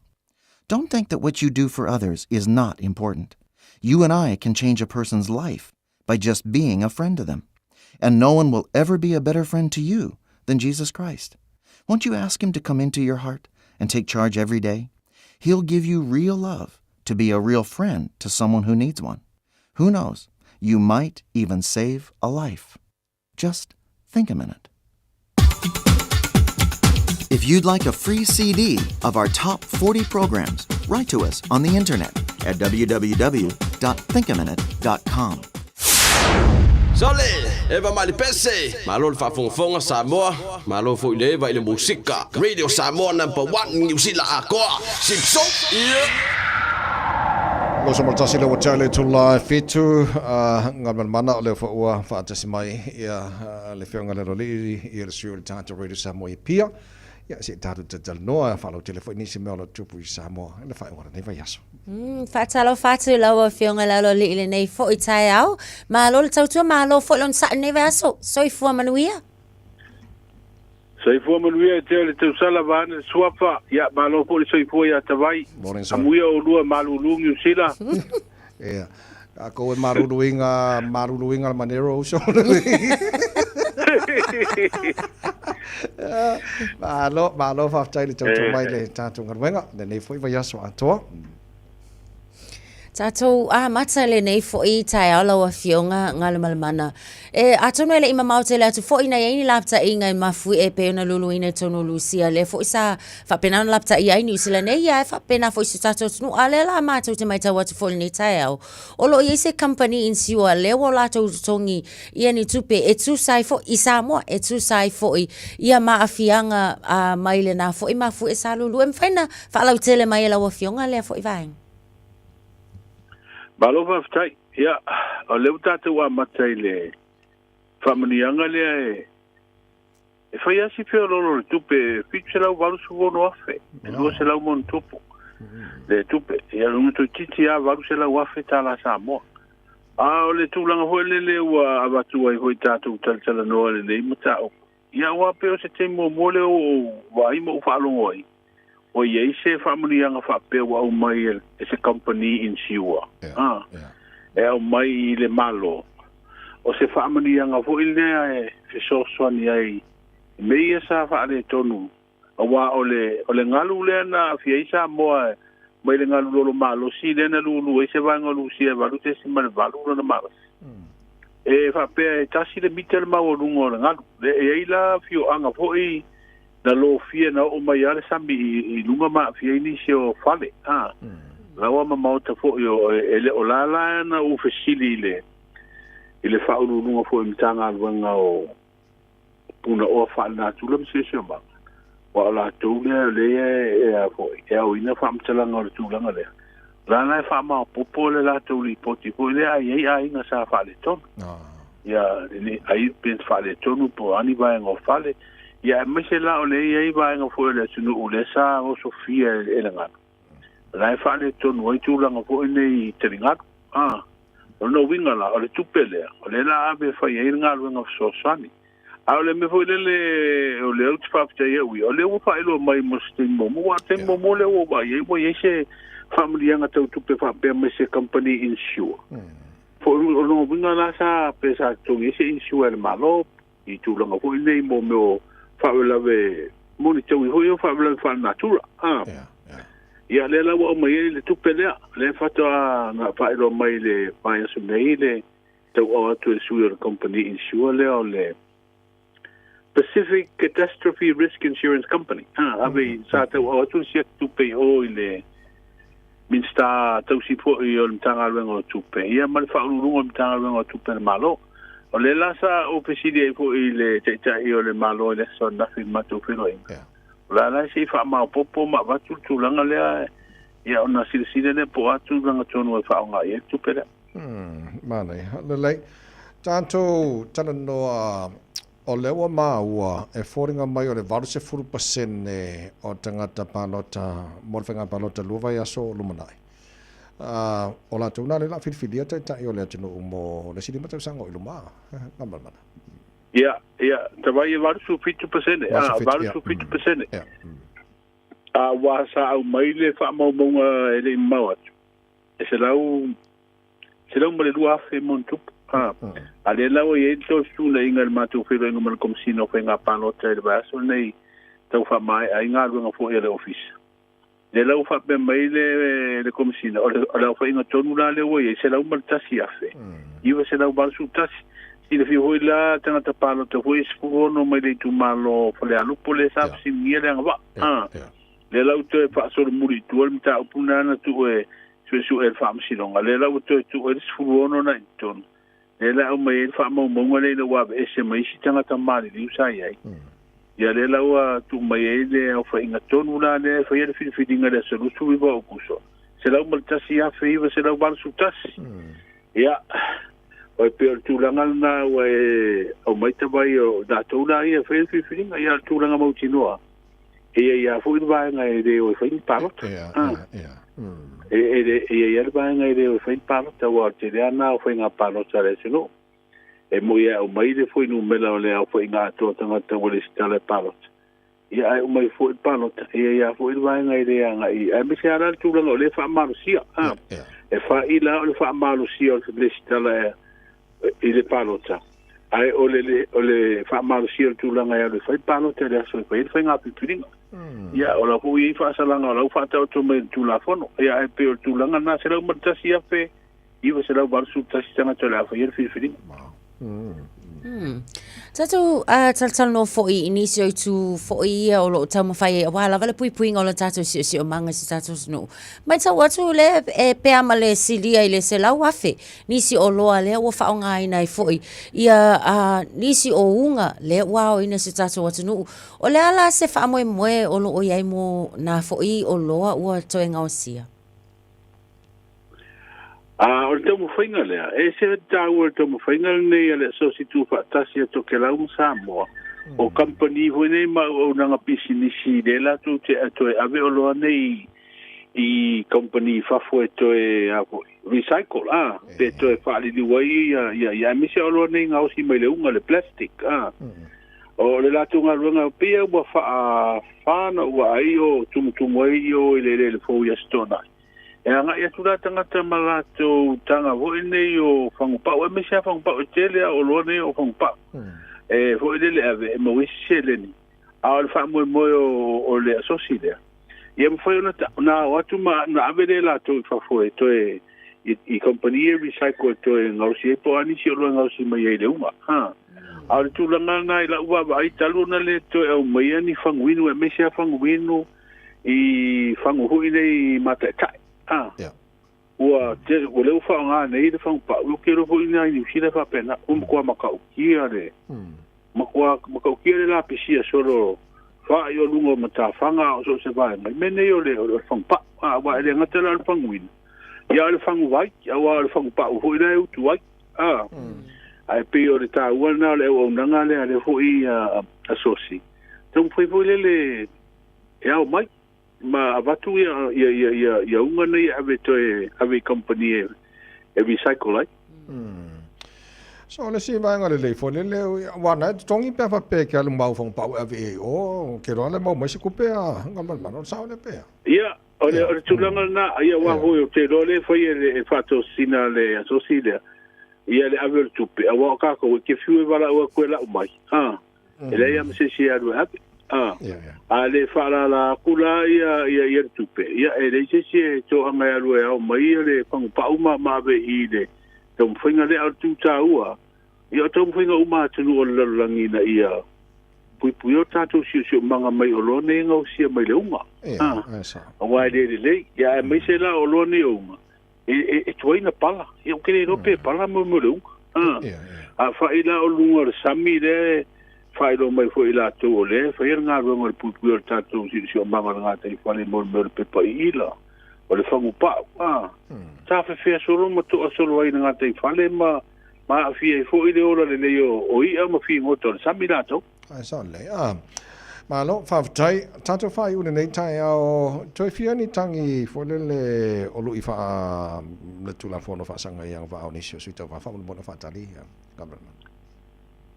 Don't think that what you do for others is not important. You and I can change a person's life by just being a friend to them. And no one will ever be a better friend to you than Jesus Christ. Won't you ask him to come into your heart and take charge every day? He'll give you real love to be a real friend to someone who needs one. Who knows? You might even save a life. Just think a minute. If you'd like a free CD of our top 40 programs, write to us on the internet at www.thinkaminute.com. Sole, eva mali pese, malo le fafonfonga Samoa, malo fo ile va ile musika. Radio Samoa #1 New Zealand akoa. Sipso. Lo so malta sila wa tale tulla fitu ngamal mana le fo wa fa tasimai ia le fionga le roli ia sur tanto Radio Samoa pia. Ya si tatu tatal noa fa lo telefoni si melo tupu Samoa. Le fa ora ne va yaso. Fatalo fatu lawa fionga lalo li ile nei fo itai au. Malo le tautua malo fo lon sa ne vaso. Soi fua manuia. Soi fua manuia te le tau sala vane suafa. Ya malo fo le soi fua ya tawai. Amuia o lua malu lungi usila. Ya. Ako e maruluinga manero so. Malo fa tai le tautua mai le tatu ngarwenga. Ne foi va yaso atoa. Tatou mata le nei fo I tai ala wa fionga ngale malamana. Atono le ima maute le atu fo ina yaini lapta inga mafu e pe ona lulu ina tono lucia le fo isa fa pena lapta I New Zealand nei ya fa pena fo isa tatou tunu ale la mata te mai tawa fo ni tai au. Olo ye se company in siwa le wala to tongi ia ni tupe e tu sai fo isa mo e tu sai fo ia ma afianga mai le na fo I mafu e sa lulu em faina fa lau tele mai la wa fionga le fo I vai. Balova ftai, ya, o leu tātou a matai le whamanianga lea e whai asi whio lolo le tupe, whitu se lau waru suwono afe, e lua se lau mon tupu, le tupe, ia lunga to titi a waru se lau afe tāla Samoa. O le tūlanga hoi le ua awatu ai hoi tātou talatala noa le nei matao. Ia ua peo se te mo mole o waima u whaalongo ai. O ye se family anga fa pe wa mai e se company in Siwa. E o mai le malo. O se family anga fo ile e so swani ai. Me sa fa le tonu. O wa ole ngalu le na fi isa mo mai le ngalu lo malo si le na lulu e se va ngalu si e va lu te si mal valu na malo. E fa pe tasi le mitel ma o lungo ngalu. E ila fi o anga fo I na lo fia na o mai ale sambi I lunga ma fia ini se o fale lawa ma mauta fo yo ele o lala na u fesili ile fa u lunga fo imtanga wanga o puna o fa na tula se se ba wa la tula le e fo e o ina fa mtala ngor tula ngale la na fa ma popo le la tuli poti ko le ai na sa fa le ton ya ni ai pen fa le tonu po ani va ngo fale ya mesela o le ia va nga fo le tunu o le sa o Sofia e le ngana la fa le tonu o tu langa fo nei tringa o no winga la o le tupele o le la ave fa ia nga lo nga so sani a le me fo le o le ut fa te ia o le o fa ilo mai mustin mo wa te mo le o ba ia mo ia se family nga te tupe fa pe me se company insure fo o no winga la sa pesa to ia se insure malo I tu langa fo nei mo me fawela ve monitor ho fawela fa natura ya le la wa mai le tupele le fato na fa lo mai le mai su nei le to o to su company insure le Pacific Catastrophe Risk Insurance Company. Ave sa tau o tu sia tupe o ile minsta tau si po i o mtanga luenga o tupe. Ia mal whaururunga mtanga luenga o tupe na malo. O le lasa o pesidi e po i le teita i o le malo i le son nafi matu whiroi. La la si wha mao popo ma watu tulanga lea ia o na sirisine ne po atu langa tonu e whaonga i e tupe lea. Manei, le lei. Tanto tana noa o lewa maua e fōringa mai o le 20% o tangata palota, morwhenga palota luwa i aso lumanai. O la tūna le la whiwhiria tai o le atino umo le siri matau sango i luma. Ngamal mana. Ia, tawai e 50%. 50%. Wa sa au mai le whaamaunga e le mau atu. E se lau male lua afe montupu. Ale lau e to stula inga matu filo inga mal komsino fe nga panota e baso nei tau fa mai ai nga lunga fo ele office. Le lau fa pe mai le komsino o lau fa inga tonu la le we se lau mal tasi afe. Iwa se lau bal su tasi. Si le fi hoi la tanga ta panota hoi spuo no mai le tu malo fa le alu pole sa si miele nga ba. Le lau to fa so muri tu mta upuna na tu e su el fam silonga le lau to tu e spuo no na ton. Le la o mai fa mo mo le wa ese mai si tanga ta mali li usai ai ya le la wa tu mai le o fa inga tonu la le fa ia fi dinga le so su vi ba kuso se la mo tasi ya fe va se la ba su tasi ya o pe tu la na wa o mai ta vai o da tu la ia fe fi dinga ya tu la mo tinoa ya fu va nga de o fa in pa e ba nga ide o fai palo ta wa te ana o fai nga palo ta le sino e mo ia o mai de foi no mela o le o fai nga to tanga ta o le stale palo ia o mai foi palo ta ia foi ba nga ide nga i e me se ara tu le fa malusia e fa ila o le fa malusia o le stale i le palo ta ai o le fa malusia tu la nga le fai palo ta le so fai nga pipiringa ia o la hui fa salanga o la fa ta o me tu la fono ia e pe o tu langa na se la matasi a fe iwa se la bar su tasi tanga to la fa yer fi fi Tatou tal no foi inisio tu foi o lo tama fai wala vale pui o la tatou si o manga si tatou no mai tau atu le e pe amale silia ile se la wafe nisi o loa le o fa nga ina i foi ia nisi o unga le wao ina si tatou atu no o le ala se fa mo o lo o yai mo na foi o loa o to nga o sia o te mo fainga lea e se tau o te mo fainga nei ale so si tu fa tasi to ke la un Samoa o company ho nei ma o nanga pisinisi de la tu te to ave o lo nei i company fa fo to e recycle pe to e fa li di wai ya mi se o lo nei nga o si mai le unga le plastic o le la tu nga lunga pe o fa no wa ai o tu mai o le fo ya stona e anga ia tula tangata malato tanga ho nei o whangupau e mea whangupau e tele o loa nei o whangupau e ho ele ave e mo isi leni a o le whamoe moe o le asosi lea ia mwhai na watu na ave le la to i whafoe to e i company recycle to e ngausi e po anisi o loa ngausi mai e le unga a o le tūlanga na i la ua ai talu na le to e o mai ani whanguinu e mea whanguinu i whanguhui nei mata e tai ua te o leu fa nga nei de fang pa o kero ho ina ni sila fa pena ko makau kia le makau kia le la pisia solo fa yo lungo mata fanga o so se vai mai mene yo le o fang pa wa le ngata la fang win ya le fang vai ya wa le fang pa ho ina u tu vai ai pe o le ta wa na le o nanga le ho i asosi tum foi le ya o mai ma avatu ia unga nei ave toe ave company e recycle ai so le si vai ngale le fo le wana tongi pe fa pe ke alu mau fong pau ave o ke ro le mau mai se ku pe ngamal mano sa le pe ia o le tulanga na ia wa ho te ro le foi e fato sina le asosile ia le ave tu pe wa ka ko ke fiu vala o ko la mai ele ia me se si alu ave ale fala la kula ia tupe ia ele se to anga alu e o mai le pang pa uma ma be ile to mfinga le au tu taua ia to mfinga uma tu o langi na ia pui o tātou si manga mai o lo ne ngau sia mai le unga. O wai le, ia mai se la o lo ne unga. E tuaina pala, e o kere rope pala mo le unga. A whaila o lunga sami le, whailo mai fo ila tō o le, whaira ngā runga le pui o tātou si o manga ngā tei whale mo le pepa i ila. O le whangu pāu, tā whewhea soro ma tō a soro ai ngā tei whale ma a whia i fo i le ora le leo o ia ma whia ngoto le sami la tō. Ai son le, ma lo whawtai, tātou whai une nei tai au, toi whia ni tangi fo le olu i wha le tula whono whaasanga i ang wha au nisio sui tau wha whamuna bona whaatali, government.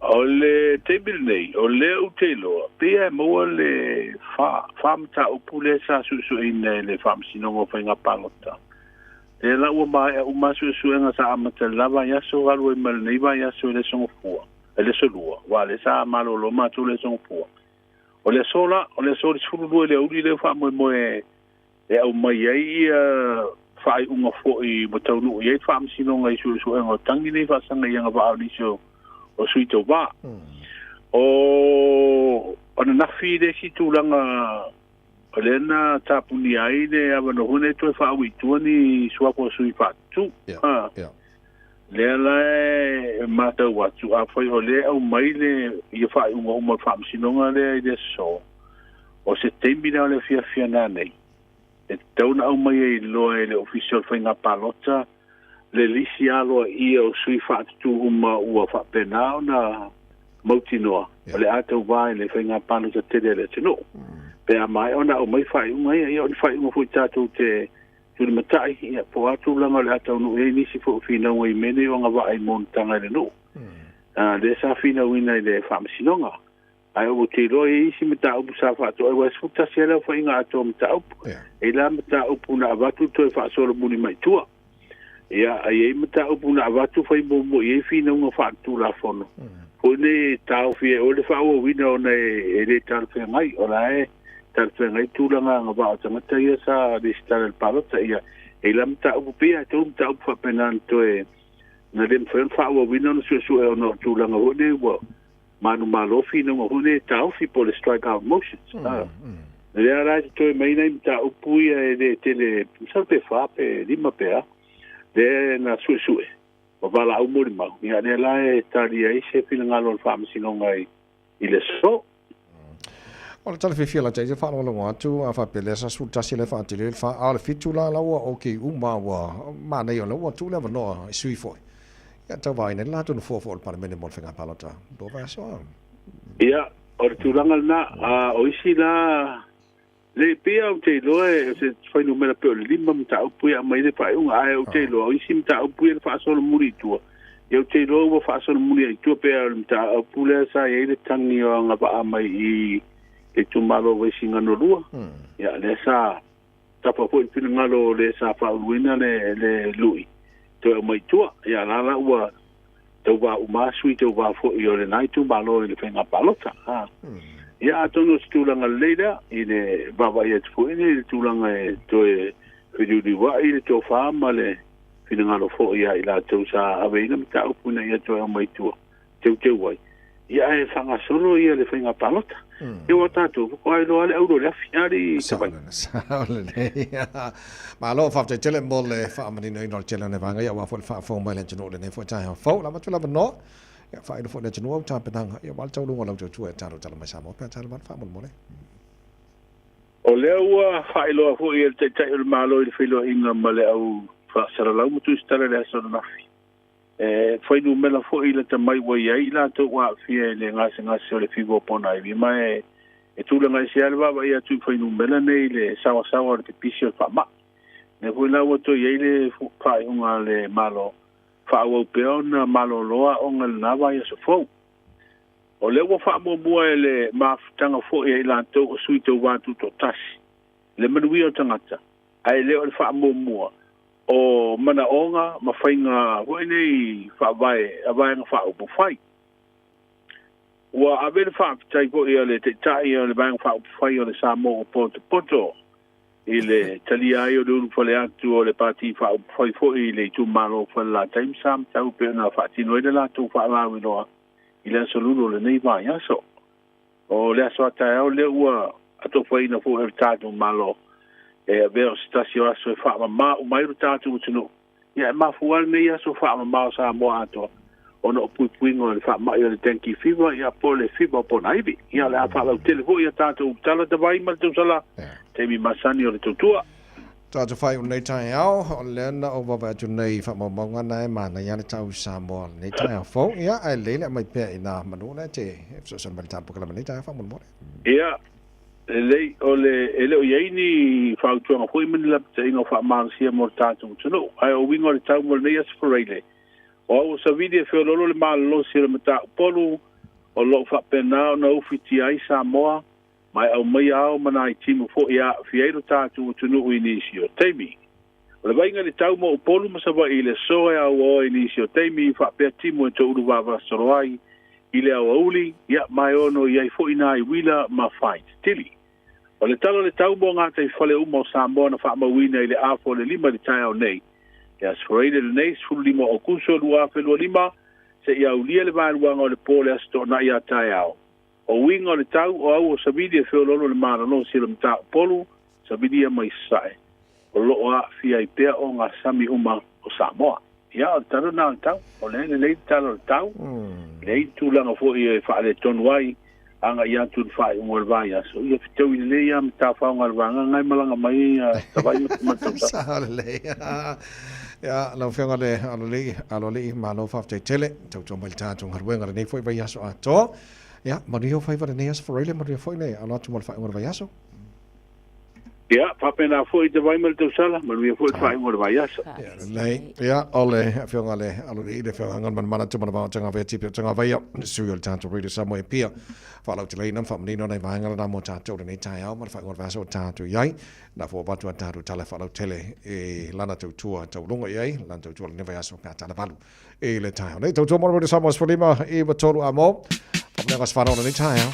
O le teibil nei, o le uteloa, pia moa le whamta upu le sa susu ina le whamsinongo whainga pangota. E la ua mai e umasu suenga sa amata lava yaso galu e malneiva yaso le songo fua. E le solua, wa le sa malo lo matu le songo fua. O le sola sfulu le uli le wha moe e au mai ai whai unga fo i mataunu i eit whamsinonga i suenga o tangi nei whasanga i anga wha au nisio o sui tau wā. O na nafi le si tūlanga o le na tāpuni ai le awano hune toi whaau i tuani suako sui whātu. Le ala e mātau watu a whai o le au mai le i a whaai unga uma whaamsinonga le i le so. O se teimina o le fia nā nei. E tauna au mai e loa e le official whainga palota le lisi aloa ia o sui whaatutu uma ua whaapenao na mautinoa. O le atau wāe le whainga palota tere le tino. Pe a mai ona o mai whai unga ia o le whai unga fui tātou te tūri matai ia po atu langa le atau no e nisi fo whina ua i mene o ngā wā ai montanga le no. Le sa whina uina i le whaamasinonga. Ai o te roa e isi mata upu sa whaato ai wa sfuta se la whainga ato mata upu. E la mata upu na avatu toi whaasora muni mai tua. Ia ai e mata upu na avatu whai mo i e whina unga whaatu la whono. Ko ne tau whia o le whaua wina o na e le tarwhia ngai o la e tarwhia ngai tūlanga ngā wā o tangata ia sa le stara le palota ia e la mta upu pia tau mta upu whapenan toe na le mwhen whaua wina no suesu e o no tūlanga hone ua manu malofi no hone tau fi po le strike out motions. Le ara toe maina i mta upu ia e le tele sa pe whape lima pea le na suesu e o wala au mori mau ia le la e tari ai se pina ngalo le whaamasinonga i le so. O le tala whiwhia la teise whanau longo atu a whapele sa sultasi le whaatile le wha a le fitu la laua o ki uma wa mana i o laua tu lewa noa i sui foi. Ia tau waine la tunu fofo o le paramene mo le whenga palota. Do vai soa? Ia, o le tūranga na o isi la le pia o te loa e se whainu mera pe o le lima mta upu ia mai le whaiunga ae o te loa o isi mta upu ia le whaasolo muri tua. Ia o te loa ua whaasolo muri i tua pea o le mta upu lea sa ia le tangi o anga wa mai i e tu malo we singa no lua ya le sa tapa po pina ngalo le sa fa uina le lui to mai tua ya la ua to va uma sui to va fo yo le nai tu malo le fenga palota ya tono stulanga leida ile baba ye tu ile tulanga e to e fidu di wa ile to fa male fina ngalo fo ya ila to sa aveina mta upuna ya to mai tua te wai ya e fanga solo ia le fenga palota e o tatu ko ai lo ale au le afiari saole ma lo fa te tele mo le fa mani no no tele ne vanga ya wa fa fo mai le tino le ne fo ta fo la ma tu la no ya fa do fo le tino ta penanga ya wal tau lo lo tu e ta lo tala mai sa mo pa ta le fa mo le o le wa fa ilo fo i te te il malo il filo inga male au fa sara la mu tu stare le so na foi no mela foi la tamai wa ia la to wa fie le ngase o le figo pona i mai e tu le ngase alba va ia tu foi no mela nei le sawa le pisio fa ma ne foi la to ia le fa unga le malo fa o peona malo loa onga na va ia so fo o le wa fa mo le mafutanga fo ia la to sui to wa tu to tasi le manui o tangata ai le o fa mo o mana onga ma fainga hoine fa vai nga fa upu fai wa aben fa tai ko ia le tai ia le bang fa upu fai o le samo poto ile talia io do fole atu o le parti fa upu fai fo ile tu malo fa la time sam tau pe na fa tino ile la tu fa la wi no ile solulo le nei vai aso o le aso tae le ua ato foi na fu e tatu malo e veo stasio aso fa ma mai tatu tunu ia ma fu al me aso fa ma sa mo ato ono pui ngol fa ma yo tenki fiba ia pole fiba po naibi ia la fa la telefo ia tatu tala de vai mal tu sala te mi masani o le tutua tatu fai un nei tai au o le na o va tu nei fa mo nga na ma na ya le tau sa mo nei tai au fo ia ai le mai pe ina manu na te so son bal tapu kala nei tai fa mo mo ia le ele o yaini fa tu nga foi men la te nga fa ma sia mo tatu tunu ai o wingo le tau mo nei as for ele o sa video fe lolo le mal lo si le mata polu o lo fa pena na ufiti ai sa mo mai au mai au mana i timu fo ia fiero tatu tunu inisio temi o le vainga le tau mo polu ma sa va ile so ia o inisio temi fa pe timu to uru va soroai ile au uli ia mai ono ia fo ina i wila ma fight tili o le talo le tau mo ngata i fale umo sa mo na fa ma wina ile afo le lima le tai au nei ia sforeide le nei sfulu lima o kuso lua fe lua lima se ia ulia le valuanga o le pole asto na ia tai au o winga le tau o au o sabidi e feololo le marano si le mta polu sabidi e mai sae o loo a fia i pea o ngā sami uma o Samoa ia o taro na o tau o le talo le tau le tūlanga fo i e whaare tonu ai anga ia tu fa ngol vai aso ia fitau i le ia mta fa ngol vanga ngai malanga mai tawai matau sa le ya la fenga le alo le ma lo fa te tele tau tau mal ta tong harwenga nei foi vai aso ato ya mario foi va nei as for ele mario foi nei ala tu mal fa ngol vai aso ia fa pena foi te vai mal tu sala mario foi fa ngol vai aso nei ya ole fenga le alo le fenga ngon man mana tu mana va tanga ve tipi tanga vai suyo ta to read some way pia fa la tele nam fa menino nei vai ngala na mo ta to nei tai au mal fa ngol vai aso ta tu yai na fo batu ta tu tele fa la tele e lana tu tua tu longa yai lana tu tua ne vai aso ka ta la balu e le tai nei to mo read some was for lima e va tolu amo Om jeg svarer under det her.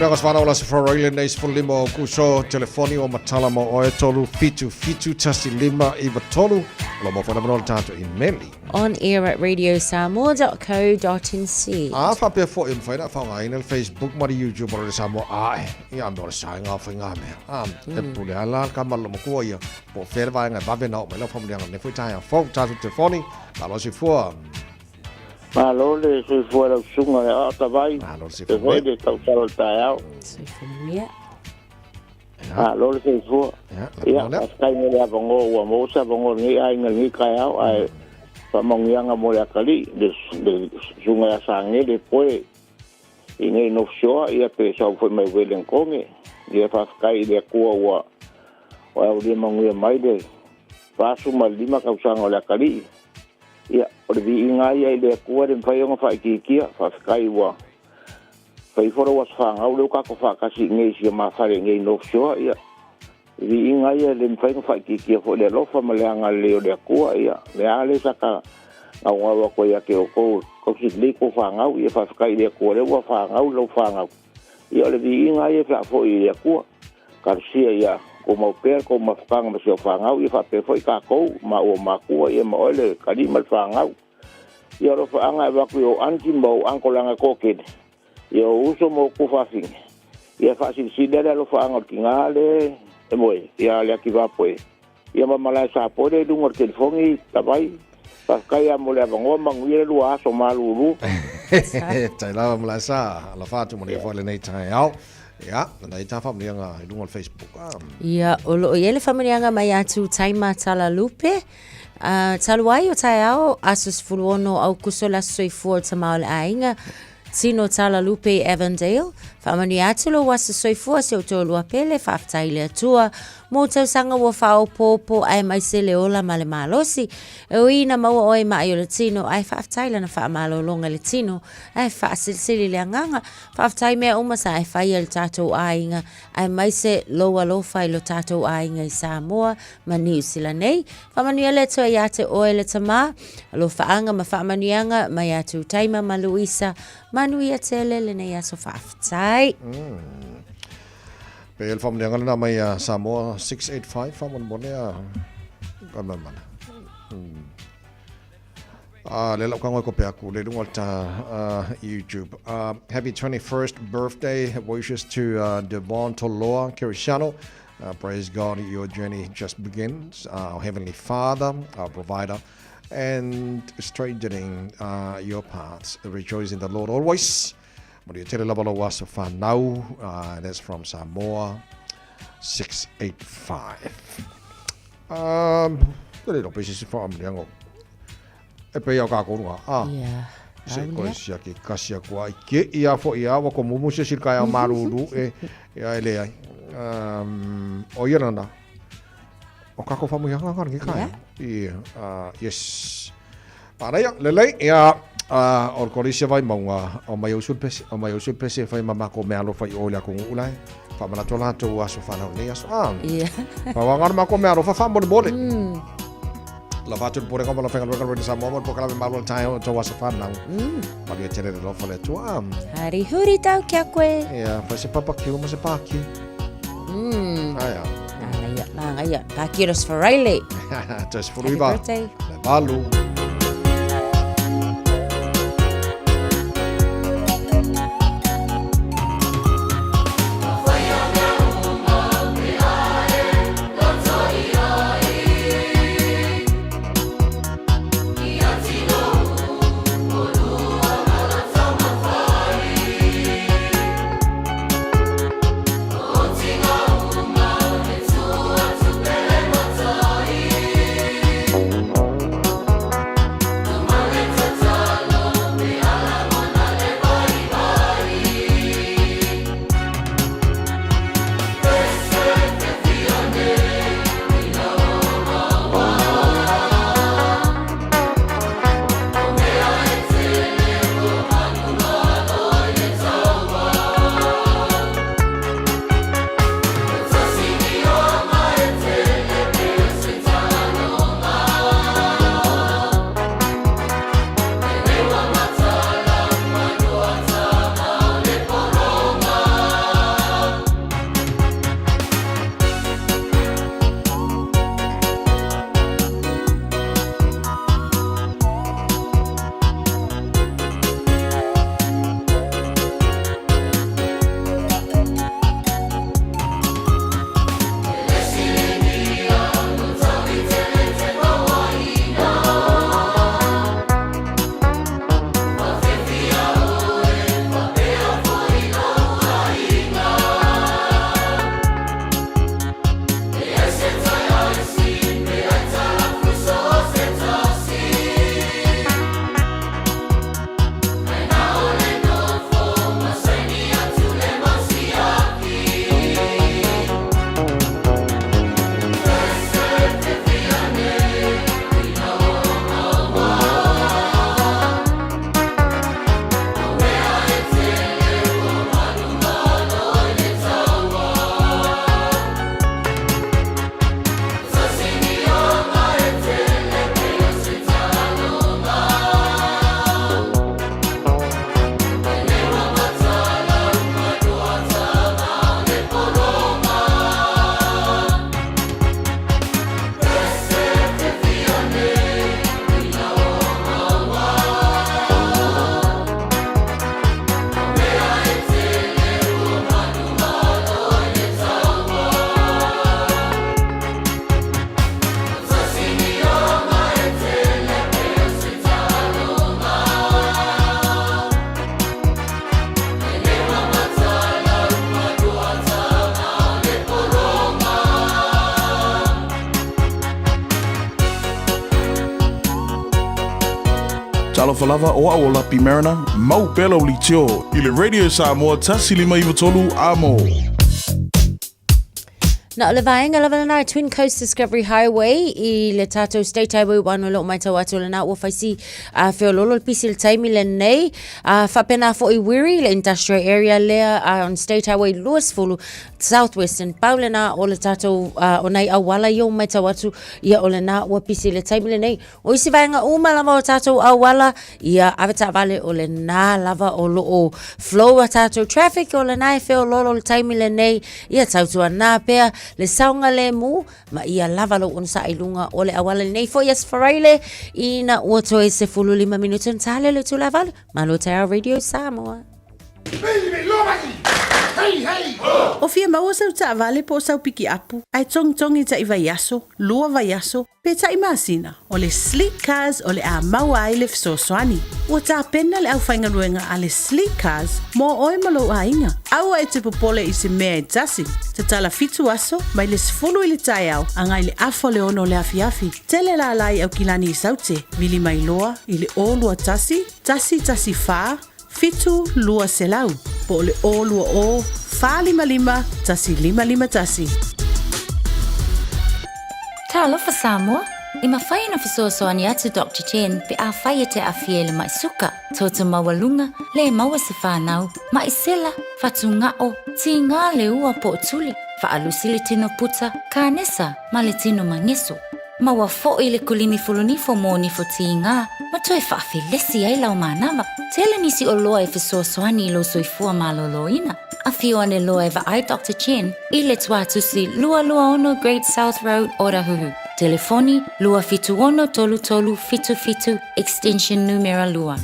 Nega svara ola se Australian Days for limo kuso telefoni o matala mo o tolu fitu tasi lima iva tolu lo mo fona monol tato in Meli on air at radiosamoa.co.nz fa pe fo in faina fa ngai no Facebook mo YouTube mo Samoa ai ia mo sa nga fa nga me te pule ala ka malo mo ko ia po fer va nga ba be no me lo fo mo ne foi tai fo tato telefoni la lo si fo Malo le se fuera sunga de ata vai. Malo se fue de causar el tallao. Se fue. Malo le se fue. Ya, hasta en el pongo o moza pongo ni ai ni callao ai pa mongianga mo la kali de sunga sangue después y ni no show y pe so fue me velen come. Y fa kai de kuwa wa de mongia mai de pa suma lima causando la kali. Ia, o le vi inga ia i le kua de mwhai onga whai ki kia, whaskai wa. Whai whara was whangau leo kako whakasi ngei si ma whare ngei nofshoa, ia. Vi inga ia le mwhai onga whai ki kia, fo le lofa ma leanga leo le kua, ia. Le ale saka ngau ngawa ko ia ke o kou, kou si le ko whangau, ia whaskai le kua leo wa whangau leo whangau. Ia le vi inga ia wha fo i le kua, karsia ia. Ko mau per ko ma fanga ma se fangau I fa pe foi ka ko ma o ma ku e ma ole ka di mal fangau ia ro fanga ba ku o anti mo ankolanga ko ke ia uso mo ku fa fin ia fa si de lo fanga ki ngale e moi ia le ki va poe ia ma mala sa pode du ngor telefoni tabai pa ka ia mo le bango manguire lu aso malulu tai la mala sa la fa tu mo le fo le nei tai au Ya, na ita familia nga ilungo Facebook. Ya, olo yele familia nga mai atu taima tala lupe. Taluai o tai au asus fuluono au kusola soifua tamaole ainga. Tino Tala Lupe Avondale, whamani atulo wasa soifua se o tōlua pele whaftai le atua, mō tausanga wa whao pōpō ai mai se le ola ma le malosi, e o ina maua oi mai o le tino ai whaftai lana whaamalo longa le tino, ai whaasilsili le anganga, whaftai mea umasa ai whaia le tātou ainga, ai mai se loa lofai lo tātou ainga i Samoa, ma New Zealand nei, whamani ale toa ia te oe le tamā, lo whaanga ma whaamanianga, mai atu taima ma Luisa, Manui atele le nei aso whaftai. Pe el family ngala mai Samoa 685 famon bonea kana mana. Le la kangoi ko pe aku le dunga ta YouTube. Happy 21st birthday wishes to Devon Toloa Kirishano. Praise God, your journey just begins. Our Heavenly Father, our provider, and straightening your paths. Rejoice in the Lord always. That's from Samoa 685. The little pieces from Yango. Yeah. Se koisia ki kasia kwa ke ia fo ia wa ko mumu se sirka ya maruru ya ele ai. O yeranda. O kako famu yang ngan ki kai. Yes. Para ya lele ya or korisia vai maunga o mai usul pese fai mama ko me alo fai ola ko ulai. Fa mana tola to aso fa na ne aso. Yeah. Fa wangar ma ko me alo fa mo bole. La faccio pure come la fai con il Samoa po kala me malo tai to aso fa na. Ma dia tere lo fa le tu Hari huri tau kia koe. Ya, fa se papa ki mo se pa ki. Aya. Nanga ya. Pakiros for Riley. Just for Happy birthday. Le balu. falafalava o aola pimerana mau pelo litio ile Radio Samoa tasilima ivotolu amo. Na o le vaenga lava lana Twin Coast Discovery Highway I le tātou State Highway 1 o lo mai tau atu lana ua whaisi whiololo le pisi le taimi le nei whapena fo I Wiri le industrial area lea on State Highway Louisville Southwestern paulena o le tātou o nei awala I o mai tau atu ia o lana ua pisi le taimi le nei o isi vaenga uma lava o tātou awala ia aweta vale o le nā lava o lo o flow a tātou traffic o le nai whiololo le taimi le nei ia tautua nā pea le saunga le mu ma ia lava lo unsa ilunga o le awala nei fo yes faraile ina ua toe se 15 minuto tale le tu lava ma lo te Radio Samoa. O fia maua sau ta vale po sau piki apu ai tong ta iwa yaso lua va yaso pe ta imasina o le sleek cars o le a maua ai le fsoswani o ta pena le au fainga ruenga ale sleek cars mo oi malo ainga au e te popole I se mea e tasi te tala fitu aso mai le sfulu I le tai au anga I le afo le ono le afiafi tele la lai au kilani I saute vili mai loa I le olua tasi fa fitu lua selau po le o lua o fa lima tasi lima tasi. Talofa Samoa, I mawhai na whasoasoani atu Dr. Chen pe a whai te a fiele mai suka tōta mawalunga le maua se whanau mai sela whatungao ti ngā le ua po tuli whaalusi le tino puta kānesa ma le tino mangeso. Maua fo'i le kulini fulunifo mō nifo ti ngā ma toi whaafilesi ai lau mānawa. Tele nisi o loa e whasoasoani I lo soifua maloloina. A fio ane loa e ai Dr. Chen I le tuatusi lua ono Great South Road Orahuhu. Telefoni lua fitu ono tolu fitu extension numera lua.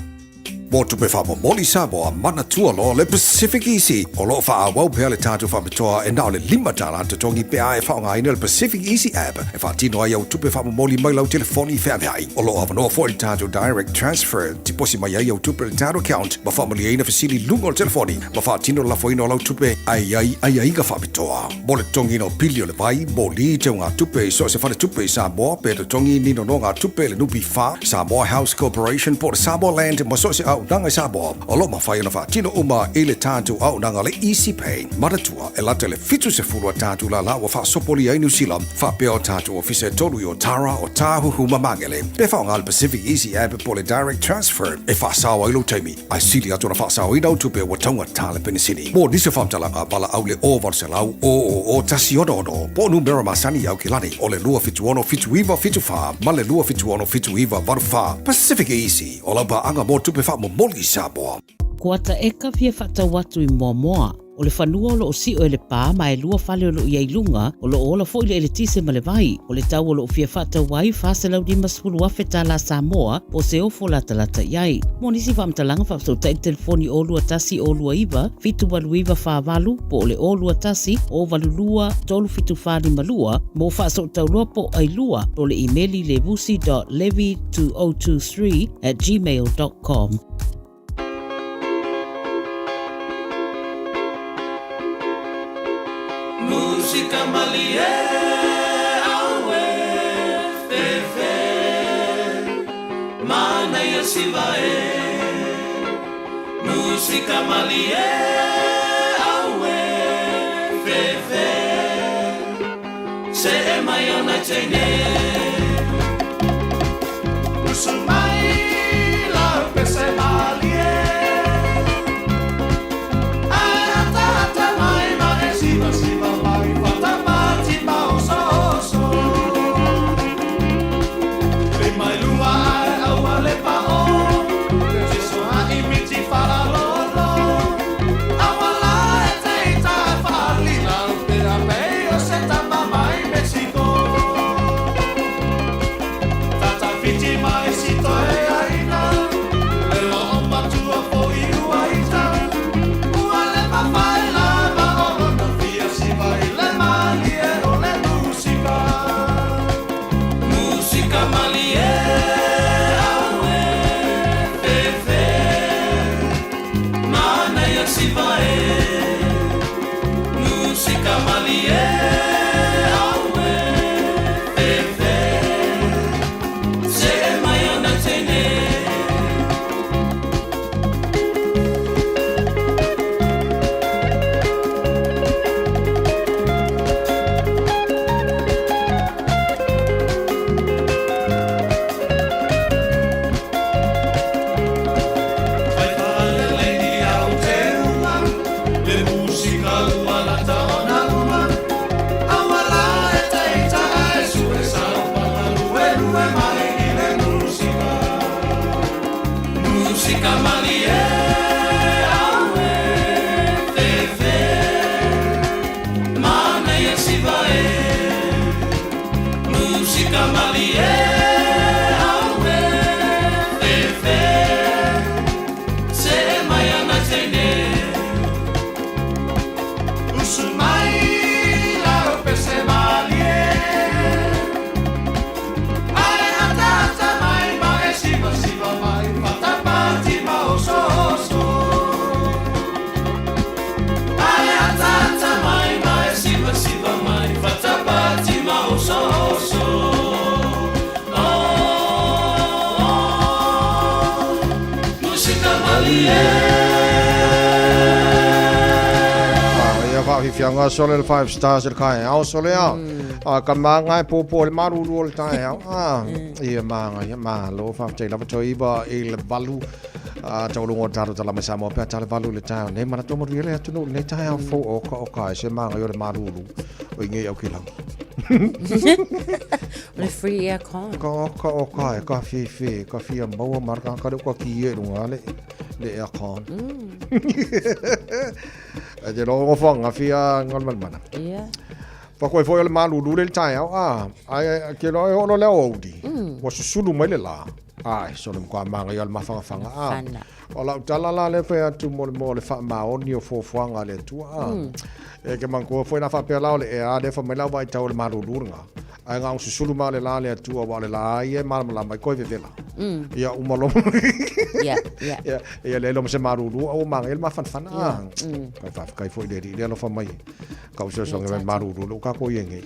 Mo tupe wha moli Samoa mana tua lo le Pacific Easy. O lo wha awau pea le tātou wha mitoa e nao le lima tala anta tongi pea e wha ngaina le Pacific Easy app. E wha tino ai au tupe wha moli mai lau telefoni wha mehai. O lo awanoa fo le tātou direct transfer. Tiposi mai ai au tupe le tātou account. Ma wha mali aina fasili lungo le telefoni. Ma wha tino la fo ino lau tupe ai ka wha mitoa. Mo le tongi no pili o le vai. Mo li te ngā tupe so se whane tupe Samoa. Pe le tongi nino no ngā tupe le nupi wha. Samoa House Corporation po le Samoa Land. Ma so se au nanga Samoa. O lo mawhai na wha tino uma e le tātou au nanga le Easy Pay. Maratua e lata le fitu se furua tātou la wa wha sopoli ai New Zealand. Wha pea o tātou ofise tolu I o Tara o Tāhuhu Mamangele. Pe wha ngal Pacific Easy app po le direct transfer. E wha sawa ilo teimi. Ai sili atu na wha sawa inau tupe wa taunga tāle penisini. Mo nise whamtalanga bala au le o varselau o tasi ono. Po numera masani au kilani. O le lua fitu ono fitu iwa fitu wha. Ma le lua fitu ono fitu iwa varu wha. Pacific Easy. O lau anga mo tupe wha mo moli Samoa. Kua ta eka fia whatau atu I moa. O le whanua o lo o si o le pā ma e lua whale o lo I ailunga o lo ola fo I le eletise ma le vai. O le tau o lo o fia whatau wai whaselau di masfulu wafeta la Samoa o se ofo la talata iai. Mo nisi whamtalanga whapsau ta I telefoni o lua tasi o lua iwa, fitu walu iwa whawalu po o le o lua tasi o walu lua tolu fitu whani malua mo whaasau tau lua po ai lua o le emaili levusi.levy2023@gmail.com. Música malie awe fefe mana yasivae Música malie awe fefe se mayona tene Usumai la pese malie Ata mai ma esiva fianga sole le 5 stars le kai au sole a ka manga po le maru le tai ia manga ia malo fa te la to iba il balu tau lungo taro tala masa mo pe tala balu le tai ne mana to mo le tu ne tai fo o ka se manga yo le maru o nge au kila le free air con ka fi mo marka ka ko ki e lunga le air con je lo fanga fia ngol mana yeah pa ko foi le malu le tai ai ke lo le odi wa sulu mai le la ai so le kwa manga yo le mafanga ola tala le fe tu mo le fa ma oni o fo fanga le tu e ke man ko foi na fa pe la le e de fa me la vai tau le malu nga ai nga sulu ma le la le tu o le la ai ma mai ko ve la ia o malo ia le lo se maru o manga el ma fan ka fa kai foi de le lo fa mai ka o so nge maru lo ka ko yenge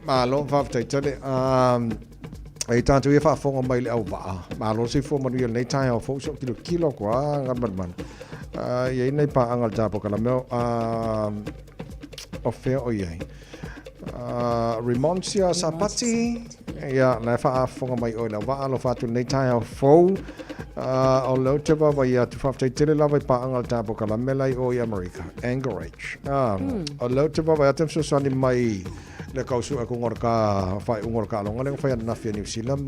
ma lo fa te tele ai tanto ia fa fonga mai le au ba ma lo se fo manu nei tai o fo so kilo kwa ngan man ia nei pa angal japo kala me o fe o ye Rimoncia Sapati ia na fa fonga mai o na wa lo fa tu nei tai o fo o lo te ba ia tu fa te tele la vai pa angal japo kala me lai o America Anchorage o lo te ba ia tem so sani mai le kausu aku ngorka fai ngorka lo ngale fai na fi New Zealand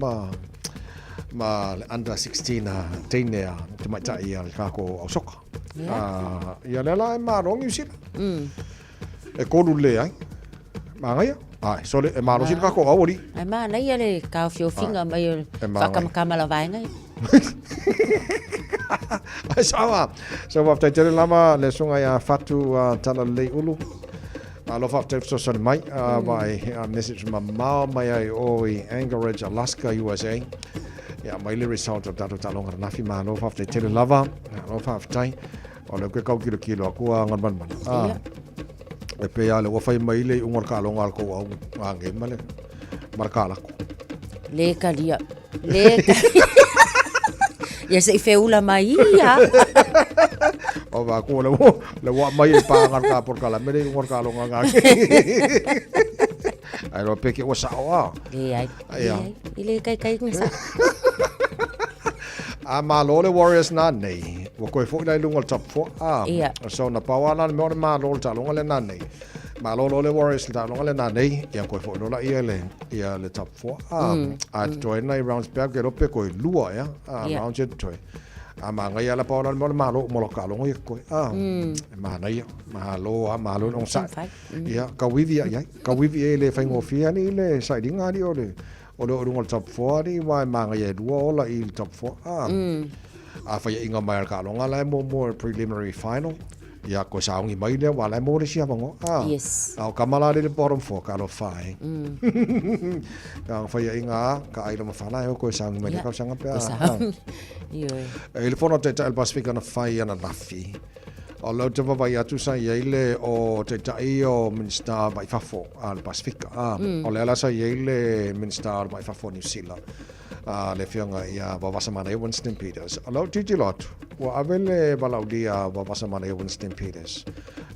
ma under 16 teinea te mai tai ia ka ko au soka ia le la ma ro New Zealand e ko le ai ma ngai ai so le ma ro si ka ko awori ai ma nei le ka fio finga mai fa kama la vai ngai ai sawa so va te tele lama le sunga ya fatu tala le ulu lo fa te so mai vai message ma mai ai o Anchorage Alaska USA ya mai le result of that talonga na fi ma lo fa te tele lava lo fa tai o le ko kilo ku ngan ban e pe ale wa fai mai le ungor ka longa ko au nge male marka la le kalia ya se feula mai ya o va ko le wa mai pa ngar ka por kala me le ungor ka longa nga ai ro pe ke o sa wa ai ile kai ngsa ma lo le Warriors na nei wa ko fo lai lungo top 4 so na pawana me ma lo ta lungo le na nei ma lo le Warriors ta lungo le na nei ya ko fo lo la ia le top 4 a join nai rounds back ke rope ko lua ya round jet toy ma ngai la pawana ma lo ka lungo ko ma nei ma lo on sa ya ka wivi ya ka wivi le fa ngo fi ani le sai dinga di o le top 4 ni wa manga ye duo la il top 4 a fa inga mai ka longa la mo preliminary final ya ko saungi mai le wa la mo le sia bango yes au kamala le bottom 4 ka lo fai ka fa inga ka ai lo fa la ko saungi mai ka sanga pe il fono te el Pacific na fai na nafi o lo te va ia tu sa ile o te tai o Minster vai fafo al Pacific o le ala sa ile Minster vai fafo New Zealand le fianga ia va semana e Winston Peters o lo titi lot wa avele balaudia va semana e Winston Peters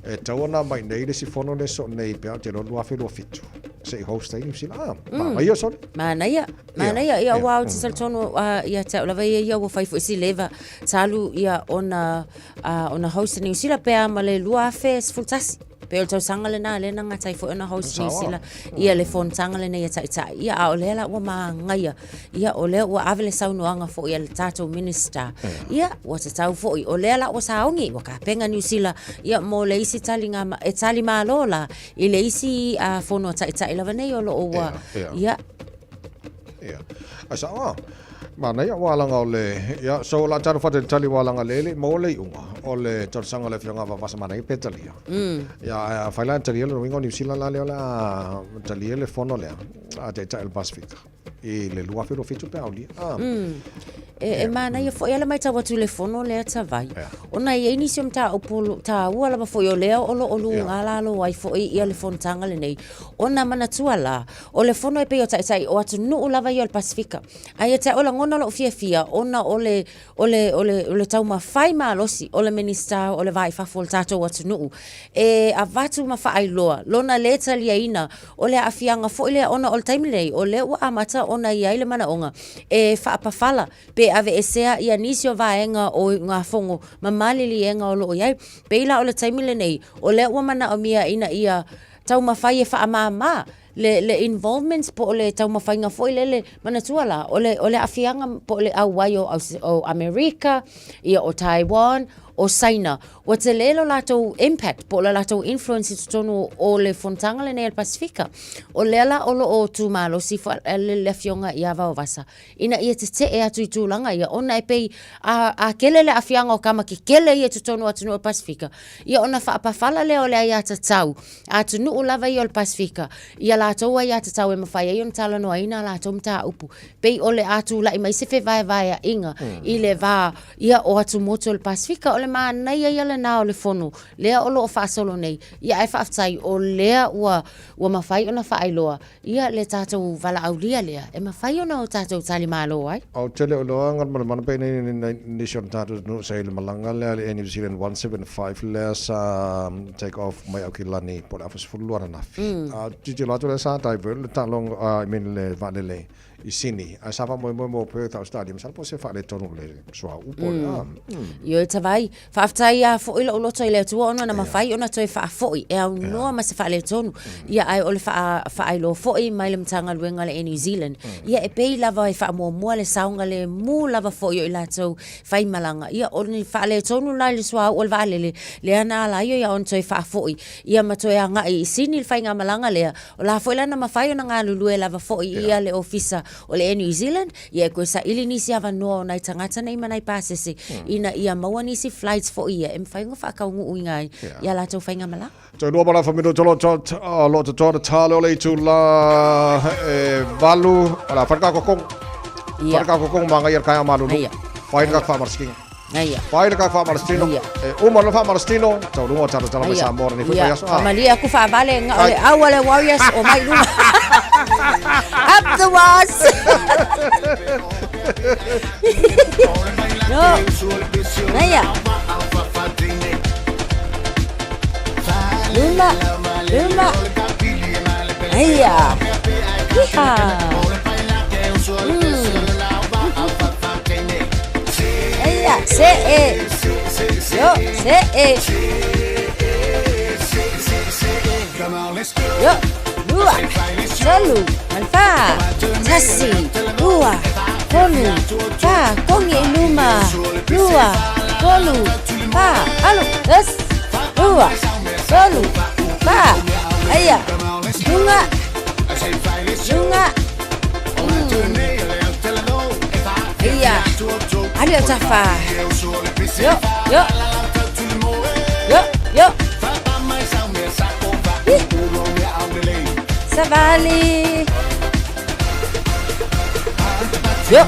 e tawana mai nei le si fono le so nei pe te lo lua felo fitu se host New Zealand ma ia so mana ia wow te saltono ia te la vai ia wo fai fo si leva talu ia ona host New Zealand pe ama le lua fes fultasi pe o tau sanga le na nga tai fo ona host New Zealand ia le fon sanga le ia tai ia o le la wa ma ngai ia o le wa avele sauno anga fo ia le tato minister ia wa te tau fo o le la o saungi wa ka penga New Zealand ia mo le isi talinga e tali malola i le isi fono tai la vanei o lo wa ia asa mana ia walanga ole ia so la taru fate tali walanga lele mo le unga ole tor sanga le fianga va mana i petalia ia faila tali le wingo New Zealand la le la tali le fono le a te el Pacific e le lua fero fitu pe auli e mana ia fo ia mai tawa tu le fono le ta vai ona ia inisium ta opolo ta ua la fo yo le o lu ngala lo ai fo ia le fono tanga le nei ona mana tuala o le fono e pe o tai o atu nu la vai o Pacifica ai ta ola ngona lo fia ona ole tau ma fai ma losi ole le minister o le vai fafo le tatou atunuu. A vatu ma whaailoa, lona le talia ina, o le afianga fo ile ona o le taimilei, o le ua amata ona ia ile mana onga, whaapawhala, pe ave esea ia nisio vaenga o ngā fongo, mamalili enga o loo iai, pe ila o le taimile nei, o le ua mana o mia ina ia tau mawhai whaamama, le involvements po le tau mawhainga foi le manatua la o le afianga po le awai o Amerika ia o Taiwan o China o te lelo lato impact po le lato influence tonu o le fontanga le Nea Pasifika o lela o lo o tu malo si fa le fionga ia va vasa ina ia te e atu tulanga ia ona e pei a kele le afianga o kama ki kele ia tonu atu no Pasifika ia ona fa pa fala le o le ia tau atu no lava ia o Pasifika ia lato ia tau e mafai ia on tala no ina lato mta upu pei o le atu la mai se fe vai inga i le va ia o atu moto le Pasifika o le ma nei ia le na o le fonu lea o lo fa solo nei ia e fa tai o lea ua mafai ona fa ailoa ia le tatou vala aulia lea e mafai ona o tatou tali malo ai au tele o loa ngat mana pe nei nation tatou no sai le malanga le New Zealand 175 le sa take off mai akilani por afas fulua na fi titi lato le sa diver le talong I mean le valele I sini a sava mo Perth Stadium sa po se fa le tonu le soa upo yo tavai fa aftai a fo ilo loto ile tu ona na mafai ona toi fa fo e au no ma se fa le tonu ia ai ole fa ai lo fo I mai le mtanga luenga le New Zealand ia e pei lava e fa mo le saunga le mu lava fo yo ila to fai malanga ia ole fa le tonu la le soa o vale le ana la yo ia on toi fa fo ia ma toi anga I sini fai nga malanga le o la fo ila na mafai ona nga lulu e lava fo ia le ofisa o le New Zealand ia ko sa ili nisi ava no na tangata nei manai pasese ina ia maua nisi flights for ia em fainga fa ka ngu ngai ia la tau fainga mala to no bala fa mino tolo tot lo to talo le tu la valu ala farka ko kong manga ia kaya malu fainga fa marsking Pai ka fa marstino uma lo fa marstino tau lungo tala sa mor ni fa yaso Amalia ku fa vale ngale awale warriors o mai lunga up the was no naya luma naya iha yo lua selu alfa tasi lua kolu fa kongi luma lua kolu fa alu es lua selu fa aya lunga aya ali tafa yo Savali yo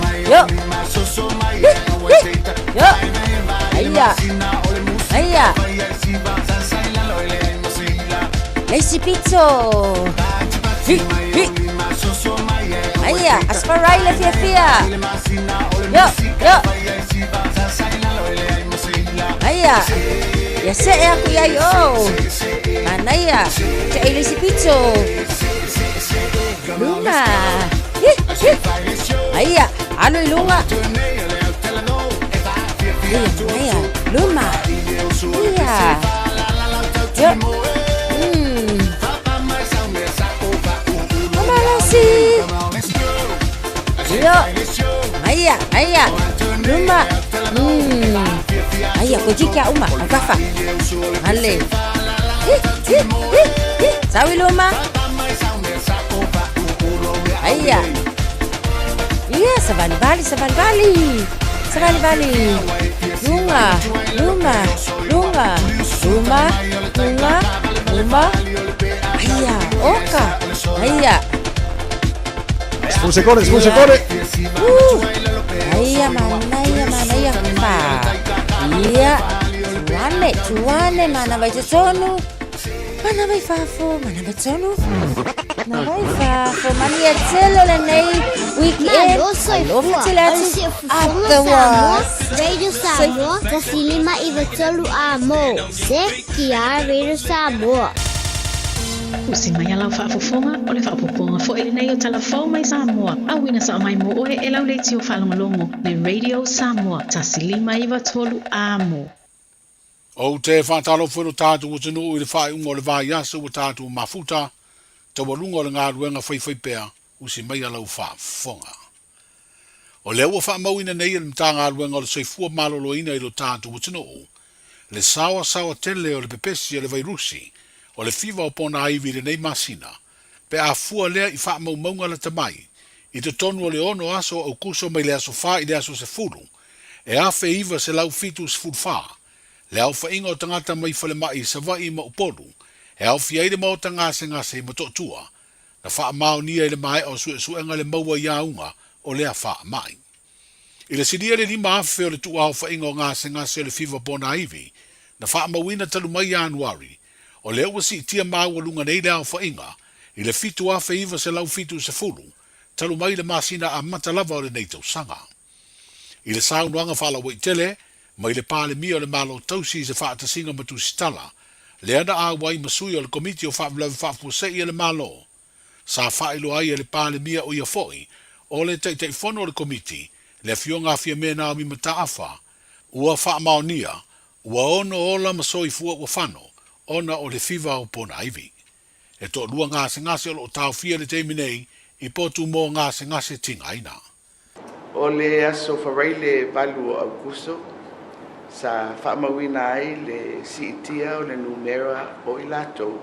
aya Lazy pizzo aya asparai le fia yo aya ya se aku ya yo manaya te Lazy pizzo Luna aya alo lunga aya luma iya yo Mamalasi yo aya luma aya kojika uma akafa ale sawi luma aya iya savali luma aya oka aya Spuse kore aya manaya pa iya tuane mana vai sonu Mana vai fafo, mana batonu. Na vai fafo, mani atelo le nei weekend. Alofa tilati. Atawa. Radio Samoa, tasilima ivatolu amo. Se kia Radio Samoa. Usimaya lau whaafofonga o le whaapoponga fo ele nei o talafau mai Samoa. Awina sa mai mo oe e lau leiti o whalongolongo le Radio Samoa. Tasilima iwa tolu amo. O te whaatalo whero tātu o tenu i le whae unga o le vai asa o tātu mafuta. Te walunga o le ngā ruenga whai pēa. Usimaya lau whaafonga. O le ua whaamauina nei le mta ngā ruenga o le soifua maloloina i lo tātu o tenu. Le sawa tele o le pepesi o le vairusi. O le fiva o pona aivi le nei masina, pe a fua lea i wha maunga la tamai, i te tonu o le ono aso au kuso mai le aso wha i le aso se fulu, e a fe iwa se lau fitu se fulu wha, le au wha inga o tangata mai whale mai sa wa i ma upodu, e au fi aile mao tangase ngase i matotua, na wha mao nia i le mai o suenga le maua iaunga o lea wha mai. I le sidia le lima afe o le tu au wha inga o ngase o le fiva pona aivi, na wha mawina talu mai Januari, o le ua si tia maua lunga nei lea o whainga, i le fitu a iwa se lau fitu se fulu, talu mai le masina a matalava o le nei tau sanga. I le saunuanga whala wai tele, mai le pāle mia o le malo tausi se whaata singa matu sitala, le ana a wai masui o le komiti o whaavlawe whaafusei i le malo. Sa whailo ai le pāle mia o ia foi, o le teitei whono o le komiti, le fionga fia mena o mi mataafa, ua wha maonia, ua ono ola masoi fua ua whano, ona o le fiva o pona aivi. E to lua ngase o lo tau fia le teimi nei, i potu mō ngase tinga aina. O le aso wharai le valu o Augusto, sa whaamawina ai le siitia o le numera o i lato,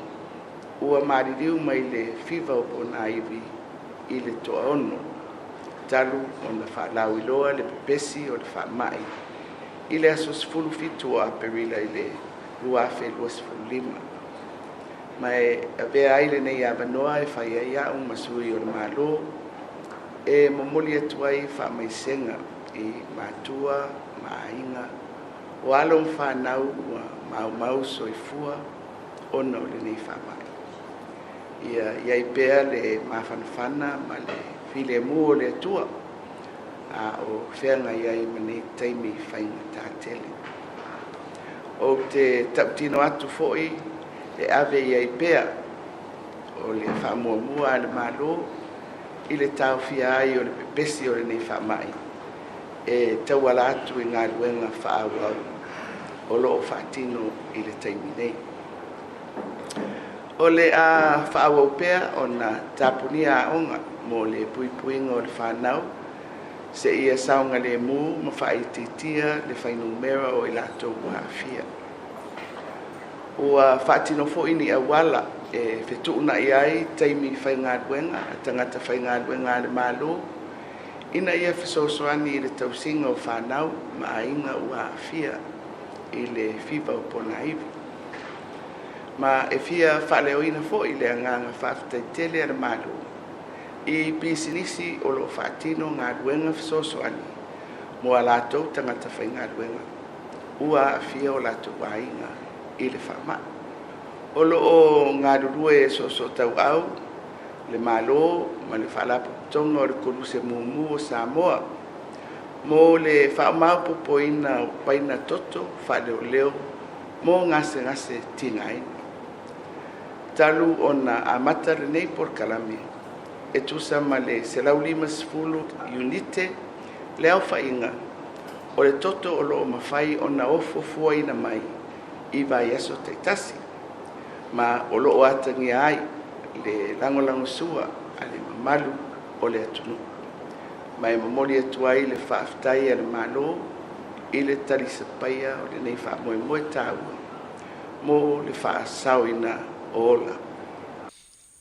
ua maririu mai le fiva o pona aivi i le toa ono, talu o na whaalau iloa le pepesi o le whaamai, i le aso sifulu fitu a perila i le ruafe luas fulima. Mai avea aile nei avanoa e whai ai au masui o le malo, e mamoli atu ai wha maisenga i mātua, māinga, o alo whanau ua mau soifua, ona o le nei whamai. Iai pēa le mawhanawhana ma le file mu o le atua, a o whenga iai mani taimi whainga tātele. O te taptino atu foi e ave iai pea o le whamuamua le malo i le tau fia ai o le pepesi o le nei whamai e tauala atu i ngā ruenga whaawau o loo whaatino i le taimi nei. O le a whaawau pea o na tapunia a onga mo le puipuinga o le whanau se ia saunga le mu ma whaititia le whainumera o i lato hafia. Ua whaatino fo ini a wala e whetuna i ai taimi whaingaduenga, a tangata whaingaduenga le malo, ina ia whesosoani i le tausinga o whanau ma inga ua hafia i le fiva o pona iwi. Ma e fia whaleo ina fo i le anganga whaftaitele le malo, i pisinisi o lo whaatino ngā duenga whesosoani, mo a lato tangata whaingaduenga, ua hafia o lato wainga i le whamai. O loo ngā rurue so tau au, le malo, ma le whalapu tonga o le koruse mumu o Samoa, mo le whaamau popoina o paina toto, whaleo leo, mo ngase tingai. Talu ona amata le nei por kalame, e tusa ma le selau lima sifulu unite, le au whainga, o le toto o loo mawhai ona ofo fua ina mai, i vai aso te tasi, ma o loo atangi ai le langolango sua a le mamalu o le atunu. Ma e mamoli atu ai le whaaftai a le malo i le talisapaia o le nei whaamoemoe tāua, mo le whaasauina o ola.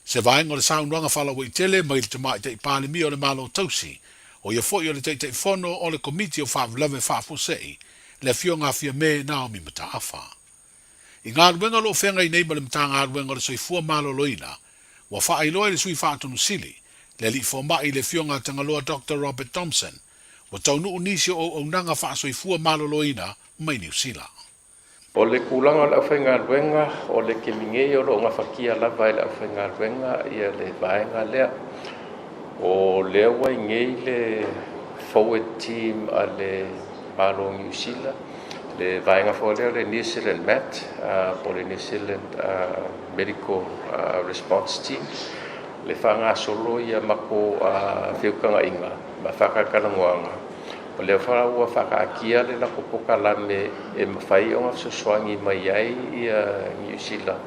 Se vaenga o le saunuanga whalawa i tele mai le tamai te ipālemi o le malo tausi, o ia foi o le teitei whono o le komiti o whaavlawe whaafusei, le fionga fia me Naomi Mataafa. I ngā ruenga lo whenga i nei ma le mta ngā ruenga le soifua malo loina, wa whaailoa le sui whaatunu sili, le li fomai le fionga tangaloa Dr. Robert Thompson, wa taunu unisi o nanga wha soifua malo loina mai New Zealand. O le kulanga o le awhaiga luenga, o le kemingei o lo ngafakia lava i le awhaiga luenga ia le vaenga lea. O lea wai ngei le forward team a le malo New Zealand. Le vaenga fo lea le New Zealand MAT, po le New Zealand Medical Response Team. Le whanga solo ia mako whiukanga inga, ma whakakaranguanga. O le wharaua whakaakia le lako poka lame e mawhai o ngā suswangi mai ai ia New Zealand.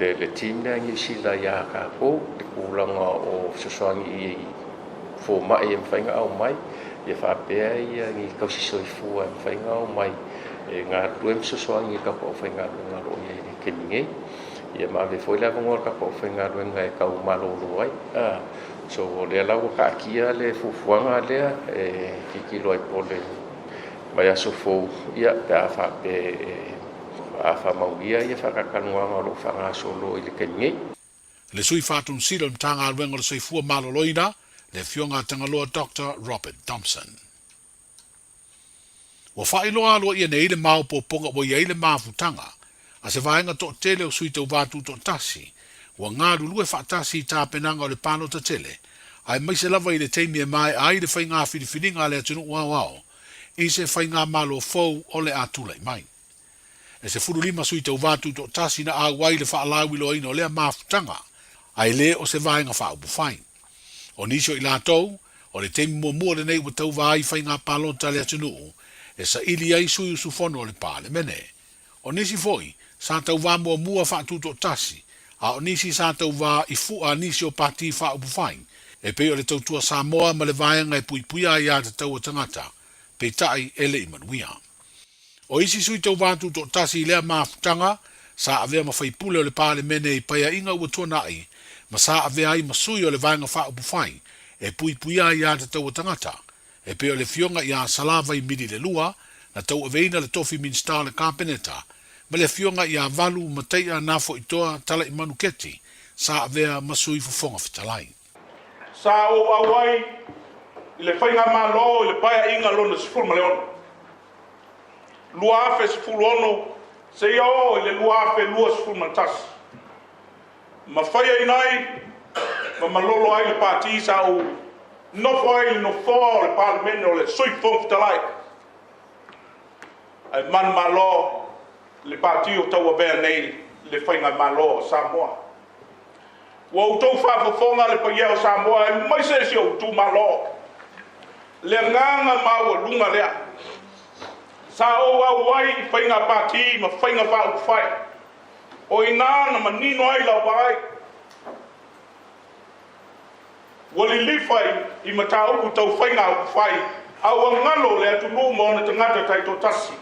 Le team lea New Zealand ia kako, le kulanga o suswangi i fō mai e mwhainga au mai. Ia whapea ia ngi kausisoi mwhainga au mai. E ngā ruem suswangi ka po whainga runga ro ia i kemingei. Ia mawe foi la ngor ka po whainga runga e kau malo roai. So le lau ka kia le fufuanga lea e kikilo ai po le mai aso fo ia te awha pe awha mauia ia whakakanuanga lo whanga solo i le kemingei. Le sui whātun sira mtanga alwenga le sui fua malo loina, le fionga tangaloa Dr. Robert Thompson. Wa whailoa aloa ia nei le mau po ponga wa ia le mawhutanga, a se vaenga to tele o sui tau vātu to tasi, wa ngā rulue whaatasi tā penanga o le pāno ta tele, ai mai se lava i le teimi e mai ai le whainga whiriwhiringa le atunu wao, i se whainga malo fau o le atulai mai. E se furu lima sui tau vātu to tasi na a wai le whaalawilo ino lea mawhutanga, ai le o se vaenga whaupu whain. O nisio i lātou, o le teimi mua le nei wa tau vai whainga pālota le atunu, e sa ili ai sui usufono o le pāle mene. O nisi foi, sa tau vā mua whaatuto tasi, a o nisi sa tau vā i fua nisi o pati whaupu whain, e pe o le tautua Samoa ma le vaenga e puipuia i a te tau o tangata, pe tai ele i manuia. O isi sui tau vātuto tasi i lea mawhutanga, sa avea ma whaipule o le pāle mene i paia inga ua tuanai, ma sa avea ai masui o le vaenga whaupu whain, e puipuia i a te tau o tangata, e pe o le fionga i a salava i midi le lua, na tau aveina le tofi minsta le kāpeneta, ma le fionga i a valu mateia nafo i toa tala i manuketi, sa avea masui fufonga fitalai. Sa o awai, i le whainga malo, i le paia inga lona sifuru maleona. Lua afe sifuru ono, se ia o i le lua afe lua sifuru matasi. Ma whaia inai, ma malolo ai le pāti sa o nofo ai no fo le parlemene o le sui fong fitalai. Ai man malo, le pāti o tau avea nei le whainga malo o Samoa. Wa utou whafafonga le paia o Samoa e mai se si o utou malo. Le nganga mau lunga lea. Sa o awai i whainga pāti ma whainga whau whai. O ina na manino ai la wai. Wali lifai i mataupu tau whainga au whai. Au ngalo le atu no mo na tangata tai to tasi.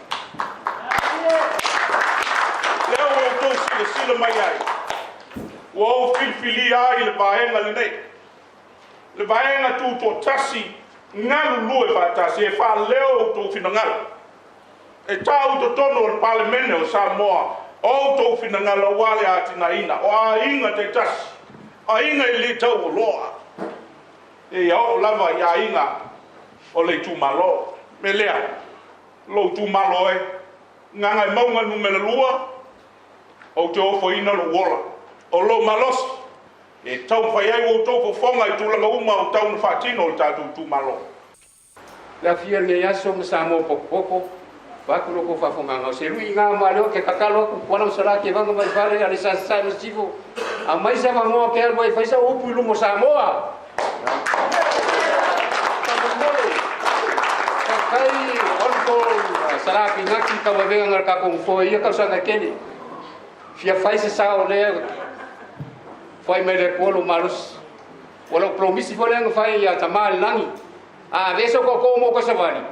Leo o utou sila mai ai. Wa o filfili ai le vaenga le nei. Le vaenga tu to tasi ngalu lue fa tasi e fa leo to finangalo. E tau to tono o parlemene o Samoa o to finangalo wale atina ina o a inga te tasi. A inga i le tau o loa. E o lava ia inga o le tu malo. Me lea, lo tu malo e. Nganga i maunga numele lua o te ofo ina lo wola. O lo malosi, e tau whai ai o tau whonga i tūlanga uma o tau na whātino o tātou tū malo. La fia ne yaso ma Samoa poko, wakuro ko whawhonganga. Se rui ngā maleo ke kakalo ku kwana usara ke wanga mai whare a le sasai masivo. A mai sa wangoa ke alwa i whaisa upu i lumo Samoa. Kakai onko sarapi ngaki ka wawenga ngar kakong fo ia ka usanga keni. Fia whaisa sa o lea foi mere polo malus wala promisi foi nga fai ya tamal langi a veso ko como ko savani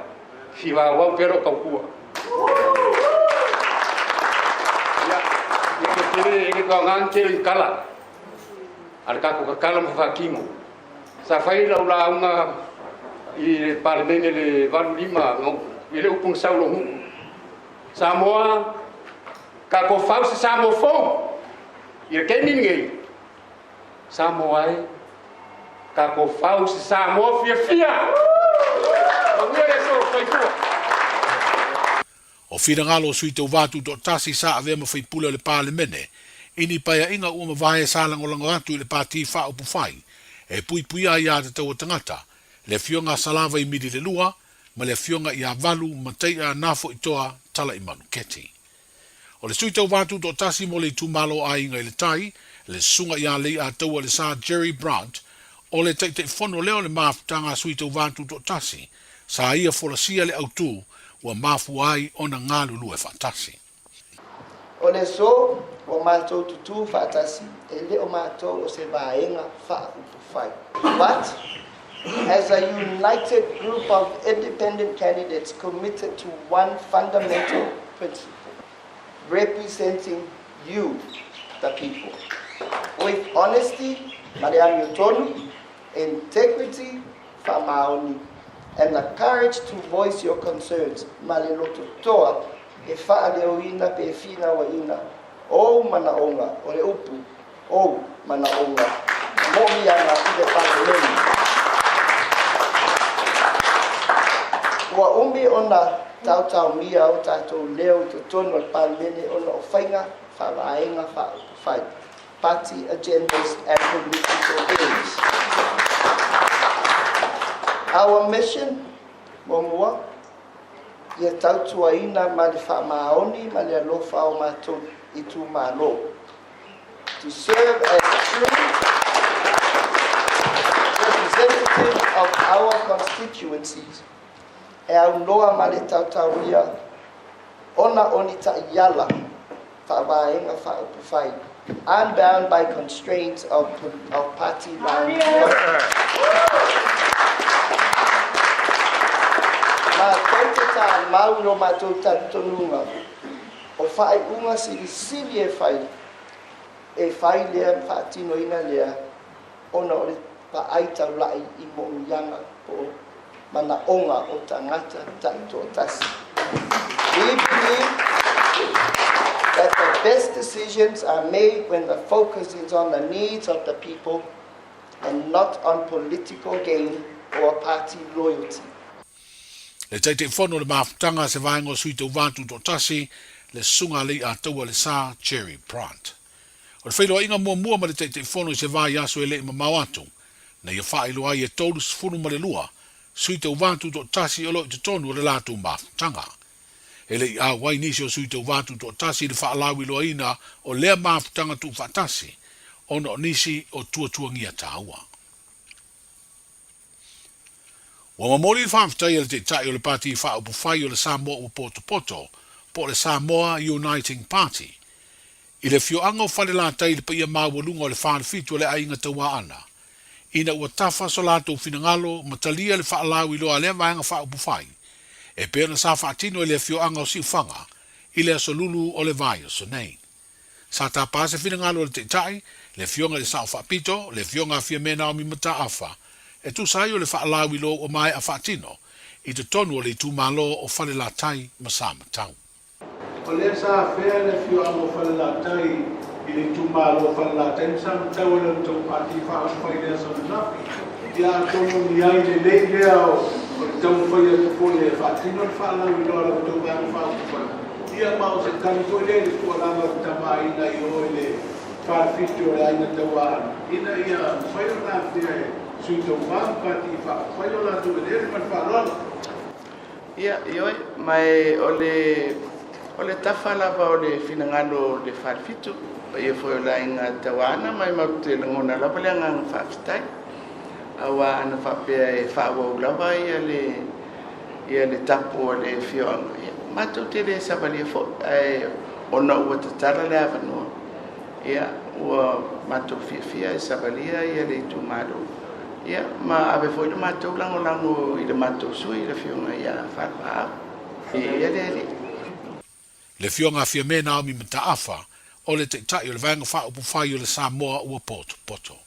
fiwa wa pero ko ku ya ke ko ngan ke kala al ka ko kala mo fakimo sa fai la una i parlemene le van lima no ile upung saulo hu Samoa ka ko fausi Samoa fo ir ke ninguém Samoa ka ko fau si Samoa fia. O whina ngalo sui tau wātu do tasi sa avea ma whaipule o le pāle mene, ini paia inga ua ma vae sa langolango atu i le pāti wha upu whai, e pui pui a ia te tau o tangata, le fionga salava i midi le lua, ma le fionga i a valu ma tei a nafo i toa tala i manu keti. O le sui tau wātu do tasi mo le tūmalo a inga i le tai, le sunga i a lei a tau le sa Jerry Brandt, o le te whono leo le mafutanga sui tau wātu do tasi, sa ia folasia le autu, ua mafu ai ona ngalu lue fatasi. O le so, o mātou tutu fatasi, e le o mātou o se vaenga fa upu fai. But, as a united group of independent candidates committed to one fundamental principle, representing you, the people, with honesty, Mariam Yotonu, integrity, Famaoni, and the courage to voice your concerns, Maliloto Toa, e whaareoina pe whina wa ina, o manaonga, o le upu, o manaonga, mohi ana i le whakameni. Ua umbi ona tautau mia o tātou leo to tono al paramene ona o whainga, whawaenga, whai, party agendas and political games. Our mission, Momua, ia tautuaina ma le whamaoni ma le alofa o mātou I tū mālo. To serve as true representative of our constituencies, e au noa ma le tautauia, ona onita iala, whawaenga whaupufai, unbound by constraints of party line. Ma tautata mau no mātou tantonunga, o whae unga siri e whai lea whaatino ina lea, ona o le paaita lai I mo'uyanga o mana onga o tangata taito tasi. We believe that the best decisions are made when the focus is on the needs of the people and not on political gain or party loyalty. Le taite whono le mafutanga se vaengo sui tau wātu do tasi, le sunga lei a taua le sa Jerry Brandt. O le whailoa inga mua ma le taite whono se vai aso e le ima mawatu, na ia whaelo ai e tolu sifunu ma le lua, sui tau wātu do tasi olo I te tonu le lātu mafutanga. E le a wai nisi o sui tau wātu do tasi le whaalawi loa ina o lea mafutanga tu whatasi, ona o nisi o tuangia tāua. Wa mamori le whaafitai le te tai o le pāti whaupu whai o le Samoa o Poto, po le Samoa Uniting Party. I le fioanga o whale la tai le pa ia mawalunga o le whaanifitu o le ainga taua ana. Ina ua tafa so lātou finangalo matalia le whaalawi loa le vaenga whaupu whai. E pēr na sa whaatino le fioanga o siwhanga, I le asolulu o le vai o so nei. Sa tā pāse finangalo le te tai, le fionga le sao whaapito, le fionga fia mena o mi mata afa, e tu sai o le whaalawi lo o mai a whaatino, I te tonu o le tu malo o whale la tai ma sa matau. O le sa whea le fio amo whale la tai, I le tu malo o whale la tai, sa matau le tau pati whaas whai lea sa napi. Ia tono ni ai le nei lea o le tau whai a tufole e whaatino le whaalawi lo ala tau mai whaas whai. Ia mao se tani koe le tu alama tama ina I o le whaafiti o le aina tau ana. Ina ia whai o la whea e. Ia, ioi, mai ole tafa lava o le finangalo le whaalfitu, ia foi o la inga tawana, mai mau te langona lava le anga whaafitai. Awa ana whapea e whaawau lava ia le tapu o le fioanga. Matou te le savalia fo, ona ua tatara le avanua. Ia, ua matou fia e savalia ia le tu malo. Ia, ma ave foi le matou lango I le matou sui le fionga ia whaapaa. Ia le. Le fionga fia mena o mi mata afa, o le te tai o le vaenga whaupu whai o le Samoa ua Poto.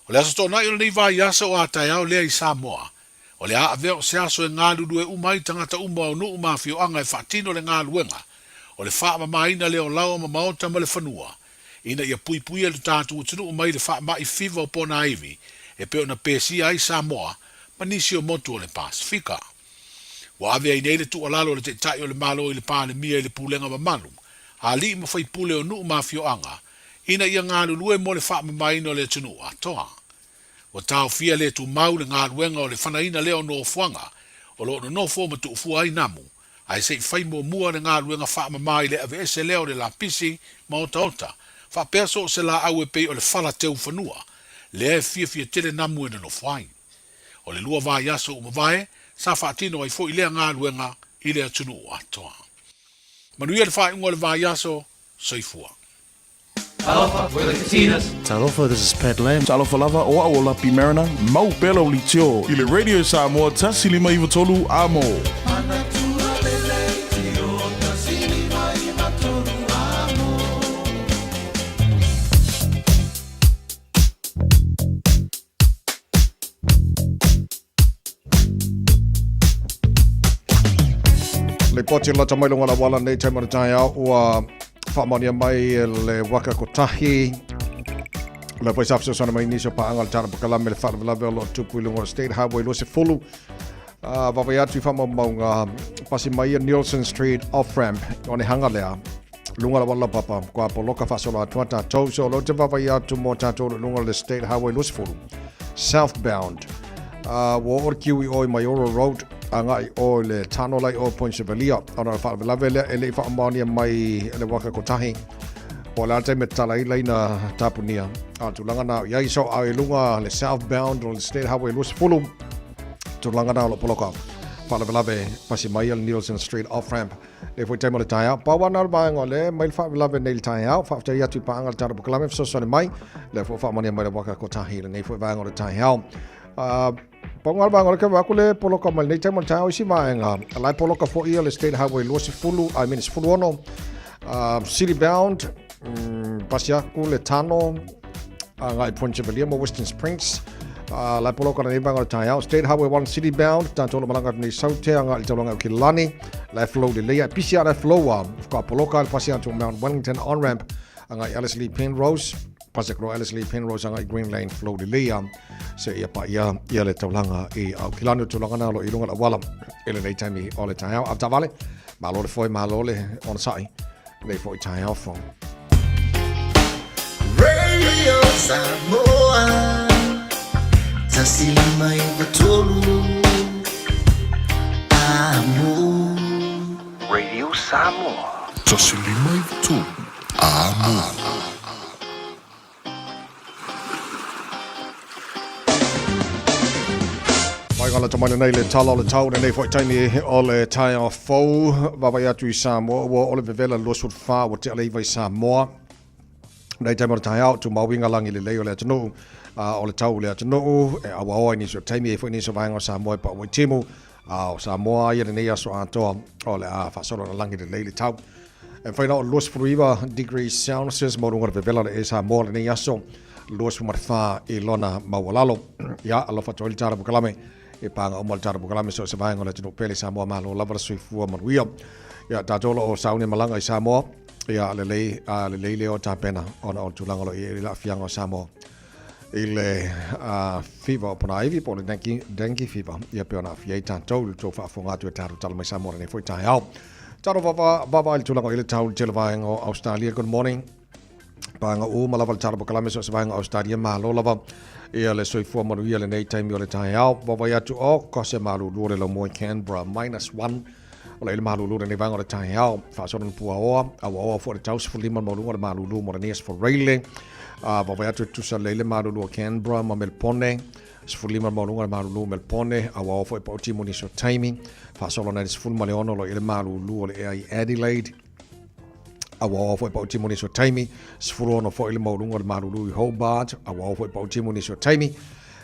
O le aso tōna I o le nei vai asa o atai au lea I Samoa, o le a aveo se aso e ngā lulu e umai tangata uma o nuu ma fioanga e whaatino le ngā luenga, o le wha maina leo lau ma maota ma le whanua, ina ia pui le tātu utunu umai le wha mai fiva o pona iwi, e peo na pēsia I Samoa, ma nisi o motu o le Pasifika. Wa ave ai nei le tu alalo le te tai o le malo i le pāne mia i le pulenga wa malu. A li ma fai pule o nuu mafio anga. Ina ia ngā lulue mo le wha mamaino le tunu atoa. Wa tau fia le tu mau le ngā luenga o le whanaina leo no fuanga. O lo no fo ma tu fua ai namu. Ai sei fai mua le ngā luenga wha mamai le ave ese leo le la pisi ma ota ota. Wha perso se la au e pei o le whala teu whanua. Le e fia tele namu e no fuai. O le lua vai aso umavae, sa whaatino ai fo i lea ngā luenga i lea tunu atoa. Manuia le whae unga le vai aso, soifua. Talofa, we're the casinos. Talofa, this is Pat Lam. Talofa lava o au lapi marina, mau pelo li tio. I le Radio Samoa, tasilima iwa tolu amo. Le poti la tamai longa la wala nei taimara taia ua whaamania mai le waka kotahi. Le pois afso sana mai niso pa angal tara pakalame le whaalawe o lo tupu ilunga State Highway lo se fulu. Vavai atu whama maunga pasi mai a Nielsen Street off-ramp o ne hanga lea. Lunga la wala papa kua po loka whasola tuata tau so lo te vavai atu mo tato lunga le State Highway lo se fulu. Southbound. Wo or kiwi oi Mayoro Road. Angai o le tano lai o Point Chevalia ana whaalawe lea ele whaamania mai le waka kotahi. O le ate me talai lai na tapunia. Tulanga na iai so au lunga le southbound o le State Highway Luas Fulu. Tulanga na lo poloka. Whaalawe pasi mai al Nielsen Street off-ramp. Le fwoi taimo le taia. Pawana al baengo le mai whaalawe nei le taia. Whaaftai atu pa angal tara pukalame fsosone mai. Le fwoi whaamania mai le waka kotahi le nei fwoi baengo le taia. Pongal bang oleh aku le poloka mal nei taimo taia isi maenga. Alai poloka fo ia le State Highway Luas Fulu. I mean it's Fulu ono. City bound. Pasi aku le tano. Ngai Point Chevalia mo Western Springs. Lai poloka na ibang taia. State Highway 1 city bound. Tanto malanga ni saute ngai talonga Kilani. Lai flow le leia PCR lai flow ka poloka pasi atu Mount Wellington on ramp. Ngai Alice Lee Penrose. Pasi kro Alice Lee Penrose ngai Green Lane flow le leia. Se ia pa ia le talanga I au Kilani talonga na lo ilunga la wala. Ele nei taimi ole taia. Avtavale. Malo le foi malo le on sai. Nei foi taia fo. Radio Samoa tasilima iwa tolu amo. Radio Samoa tasilima iwa tolu amo. Mai gala tamai nei le tala le tau nei foi taimi o le taia fo. Vavai atu I Samoa o le vevela losut fa o te alei vai Samoa. Nei taimara taia au tu mawinga langi le leo le atanu o le tau le atanu awa oa ni so taimi e fo ni so vaenga Samoa pa o timu o Samoa ia nei aso atoa o le a fasolo na langi le le tau e faina o los fruiva degrees Celsius mo runga vevela le Samoa le nei aso los marfa I lona mawalalo ia alo fa tol tara bukalame e panga o mal tara bukalame so se vaenga le atanu pele Samoa malo lava suifua manuia ia tatolo o sauni malanga I Samoa ia le leo tapena ona o tulanga lo I la fianga Samoa ile fever pona ivi pole dengue fever ia pe ona fieta tolu to fa fonga tu taru tala mai Samoa ne foi tai au taro baba il tulanga ile tau telvaing o Australia good morning panga o malava taro kalame so savang Australia malo lava ia le soi fo manu ia le nei time ile tai au baba ia tu o kose malu lore lo mo Canberra -1 Ola ile malulu ne vanga o tai au fa so no pua o for the taus for lima malulu o malulu mo nes for railing va atu tu sa le malulu o Canberra ma Melbourne for lima malulu o malulu Melbourne o for po timo ni so timing fa so no nes full maleono lo ile malulu o le Adelaide o for po timo ni so timing for no for ile malulu o malulu Hobart o for po timo ni so timing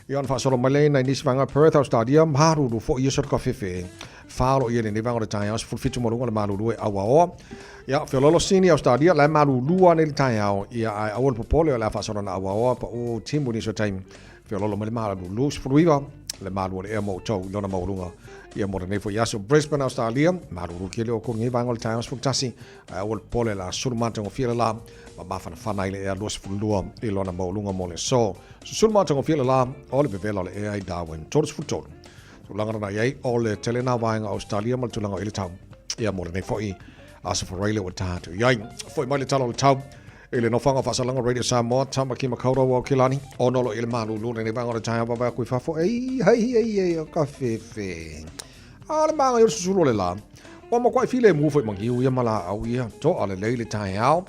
Ion fa solo malena ni svanga Perth Stadium marulu fo yeso ka fefe falo ye ni vanga tai as full fitu mo ngol malulu awa ya felolo sini Australia la malulu ane tai au ia ai awol popolo la fa solo na awa pa o timbu ni so time felolo malulu fruiva le malulu e mo to lona maulunga ia mo ne fo yaso Brisbane Australia malulu kele o ko ngi vanga tai as futasi awol pole la surmata ngo fiela la ma fana ile e los fulua I lona maulunga mo le so sulma tango fiela la ole bevela le ai Darwin todos futol tulanga na iai o le telena vaenga Australia ma tulanga ile tau ia mo nei foi asa for rail o tatu iai foi mai le talo le tau ile no fanga fasalanga radio Samoa tama ki makaura wa kilani ono lo ile malu lu nei banga tanga ba ku fa fo ei o ka fe ala banga yo sulo le la o mo kwai file mu foi mangi ia mala au ia to ale le tai au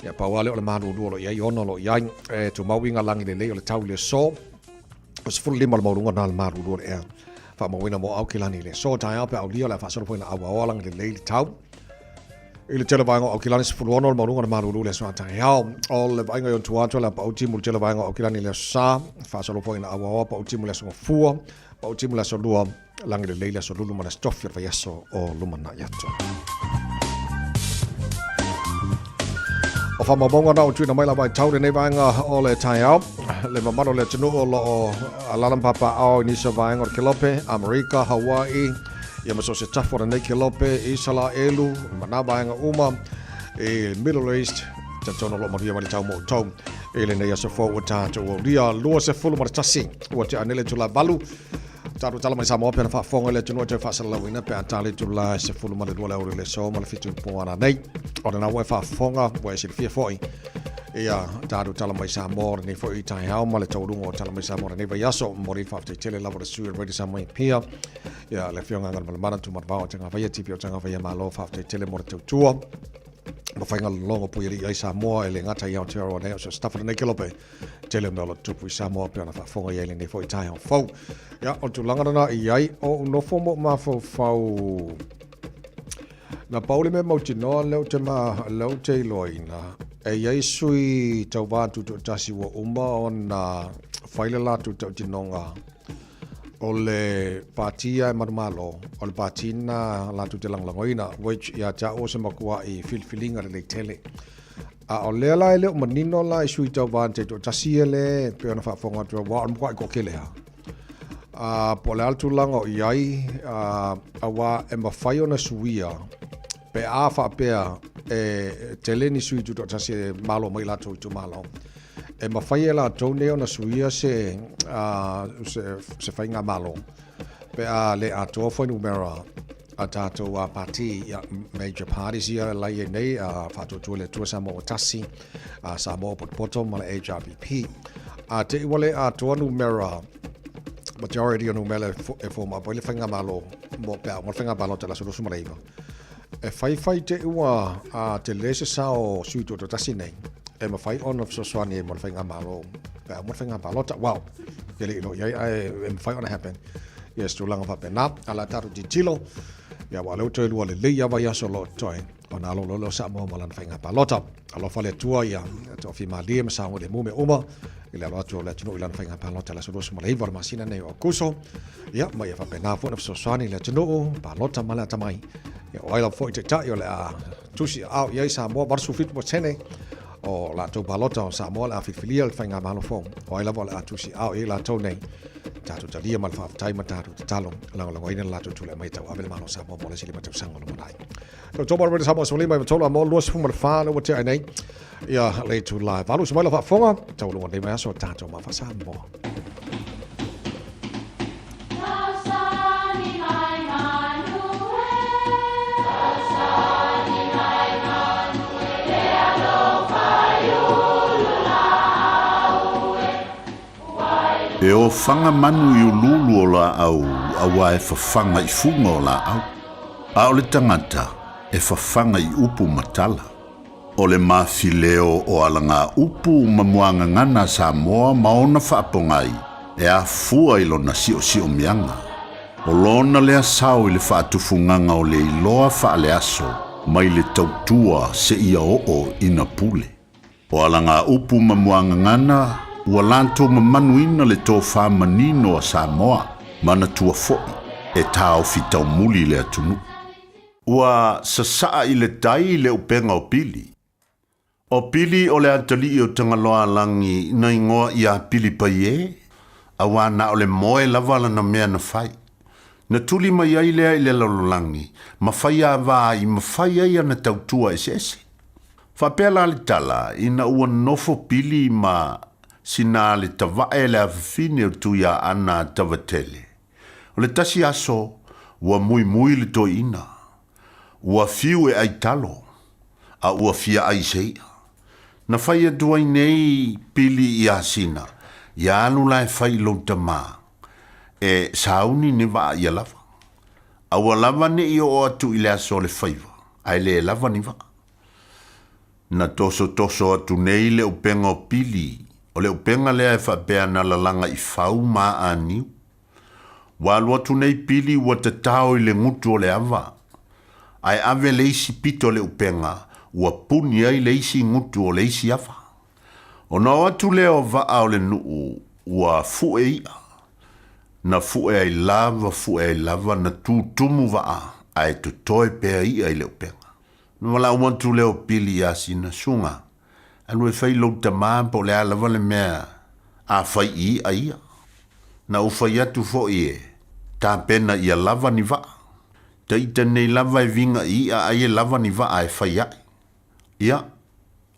ia pa wale o le malu lu lo iai ono lo iai tu mawinga langi le tau le so o se fulu lima le maurunga na le maru lua le ea. Wha mawina mo au kilani le. So tai au pe au lia le whasaro poina au aolang le leili tau. I le tele vainga au kilani se fulu ono le maurunga le maru lua le soa tai au. O le vainga yon tuatua le pa au timu le tele vainga au kilani le sa. Whasaro poina au aoa pa au timu le songa fua. Pa au timu le so lua langi le leili so lulu mana stofia fa yaso o lumana yato. O wha mabonga na o tuina mai la vai tau nei vainga o le tai au. Le mamano le tunu o lo Alalampapa au Nisa vainga o Kilope, Amerika, Hawaii, ia maso se tafo nei Kilope, Isala Elu, mana vainga uma, e Middle East, tatono lo maria mali tau mo tau, e le nei aso fo o tato o ria lua se fulu mara tasi, o te anele tula balu, taru tala mai Samoa pena wha fonga le tunu o te whasala lawina, pe atali tula se fulu mara dua lauri le so, mara fitu puana nei, o na ue wha fonga, ue si fia foi, ia taru tala mai Samoa nei fo i tai hao, ma le taurunga o tala mai Samoa nei vai aso, mori whafte tele lava le sui ready Samoa pia, ia le fionga ngal malamana tu marvao tanga vai tipi o tanga vai malo whafte tele mori tautua, ma whainga longo pui ri ai Samoa, ele ngata i Aotearoa nei, so stafana nei Kilope, tele melo tupu i Samoa pia na whafonga i ele nei fo i tai hao fau. Ia, o tu langarana i ai, o unofo mo ma fau na paule me mautinoa leo te iloina, e iai sui tau vātu tu tasi wa uma o na whaile latu tau tinonga o le pātia e marumalo, o le pātina latu te langlangoina, which ia ta o se makua i filfilinga le tele. A o lea lai leo manino la i sui tau vātu tu tasi e le peo na whafonga tu wa on kwa i kokele ha. Po le altu langa o iai, a wa e mawhai o na suia, pe a whapea e te leni sui tu tasi e malo mai lato i tu malo. E mawhai e la tau neo na suia se whainga malo. Pe a le a toa whai numera a tātou a party, major parties ia lai e nei, a whātou le tua Samoa tasi, a Samoa potpoto ma le HRVP. A te iwale a toa numera, majority o numera e forma, po le whainga malo, mo whainga malo te la sulusu mareiva. E whai te ua a te lese sa o suitu o tasi nei. E ma whai on of soswani e mo whainga malo. Pea mo whainga malo ta, wow. Yele ilo, e ma whai on happen. Yes, tu langa whape na, ala taru di tilo. Ia wa leo toi lua le leia vai aso lo toi. O na alo lolo sa mo malan whainga palota. Alo whale tua ia, to fi ma lia ma sa le mume uma. Ile alo atu le tunu ilan whainga palota la surosu ma le iwa masina nei o kuso. Ia, ma ia whape na fwona soswani le tunu, palota ma le atamai. Ia o aila fwoi te tai o le a tusi au iai Samoa marsu fitu mo tene. O la tau palota o Samoa le a fifilia le whainga malo fong. O aila wa le a tusi au i la tau nei. Tatu talia mal whaftai ma tatu te talo. Lango ina la tau tule mai tau avele malo Samoa mo le sili ma tau sango lo manai. So toba rwede Samoa soli mai tola mo luas funga le wha le wate ai nei. Ia le tu live. Valu se mai la whafonga. Tau lunga nei mai aso tatu ma wha Samoa. E o whanga manu i ululu o la au, awa e whawhanga i funga o la au. A o le tangata, e whawhanga i upu matala. O le mawhileo o alanga upu mamuanga ngana Samoa maona whaapongai, e a fua ilo na sio mianga. O lona lea sao i le whaatufunganga o le iloa whaale aso, mai le tautua se ia o ina pule. O alanga upu mamuanga ngana, ua lantou mamanuina le tō whamanino a Samoa, mana tua fo'i, e tāo fitau muli le atunu. Ua sasaa i le tai le upenga o pili. O pili o le antali o tangaloa langi na ingoa i a pili paie, a wana o le moe lavala na mea na whai. Na tuli mai ai lea i le lalolangi, ma whai a vā i ma whai ai ana tautua ese. Whapela le tala, ina ua nofo pili ma sina le tawae le awhine o tuia ana tavatele. le tasi aso, ua mui le toi ina. Ua fiu e ai talo, a ua fia ai seia. Na fai aduai nei pili i asina, ia anu lai fai lo tama, e sauni ni va ia lava. A ua lava ne i o atu i le aso le faiva, ai le lava ni va. Na toso atu nei le upenga o pili, o le upenga lea e whapea na lalanga i fau maa aniu. Walu atu nei pili ua te tau i le ngutu o le ava. Ai ave leisi pito le upenga, ua puni ai leisi ngutu o leisi ava. O na atu leo vaa o le nuu, ua fue ia. Na fue ai lava na tutumu vaa, ai tutoe pea ia i le upenga. Wala wantu leo pili asina sunga. Anu e fai lau tamā po le ala wale mea a fai i a ia. Na ufai atu fo i e, tā pena ia lava ni va. Ta ita nei lava e vinga i a aie lava ni va a e fai ai. Ia,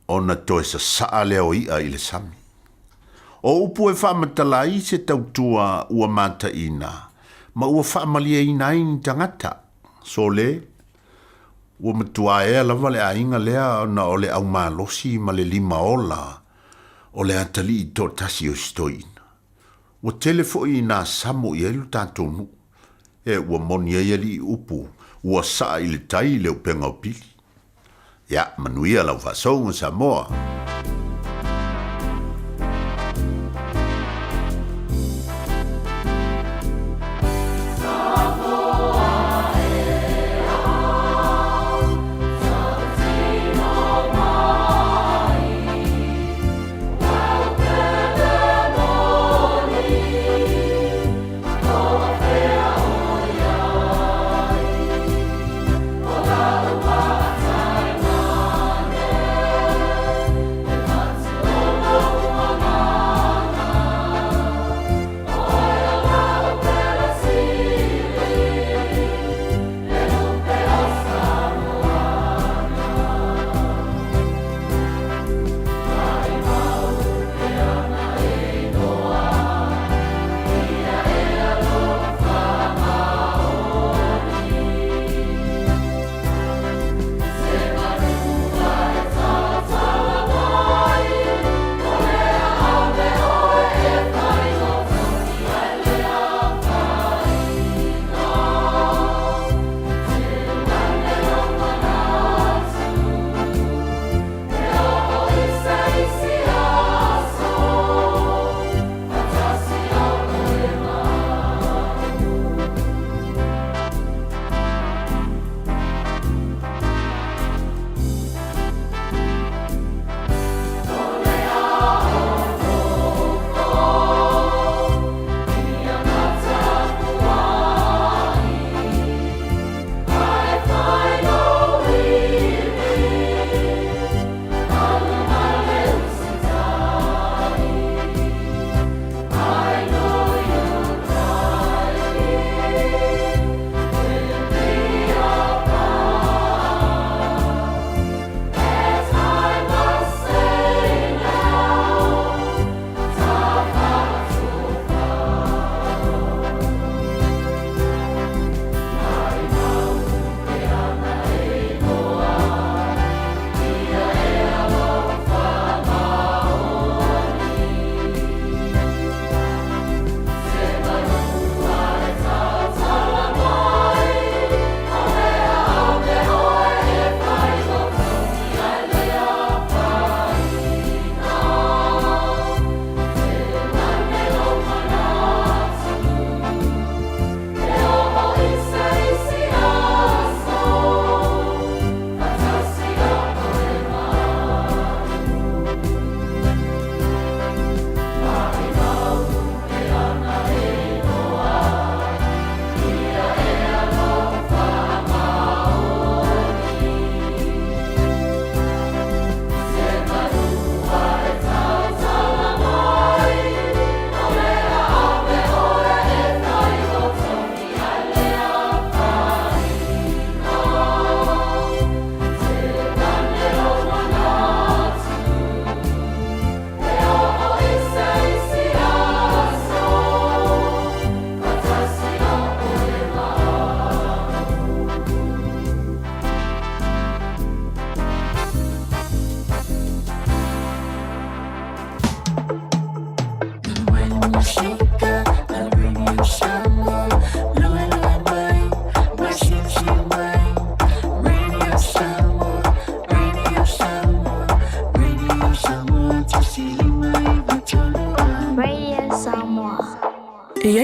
o na toe sa saa leo i a ile sami. O upu e wha matalai se tautua ua mata ina, ma ua wha malia ina in tangata. So le, ua matua ea lava le ainga lea na o le au malosi ma le lima ola o le atali i tō tasi o stoina. Ua telefo i nā samo i elu tātou nu. E ua moni e ali upu, ua saa i le tai le upenga o pili. Ia, manuia lau whasonga Samoa.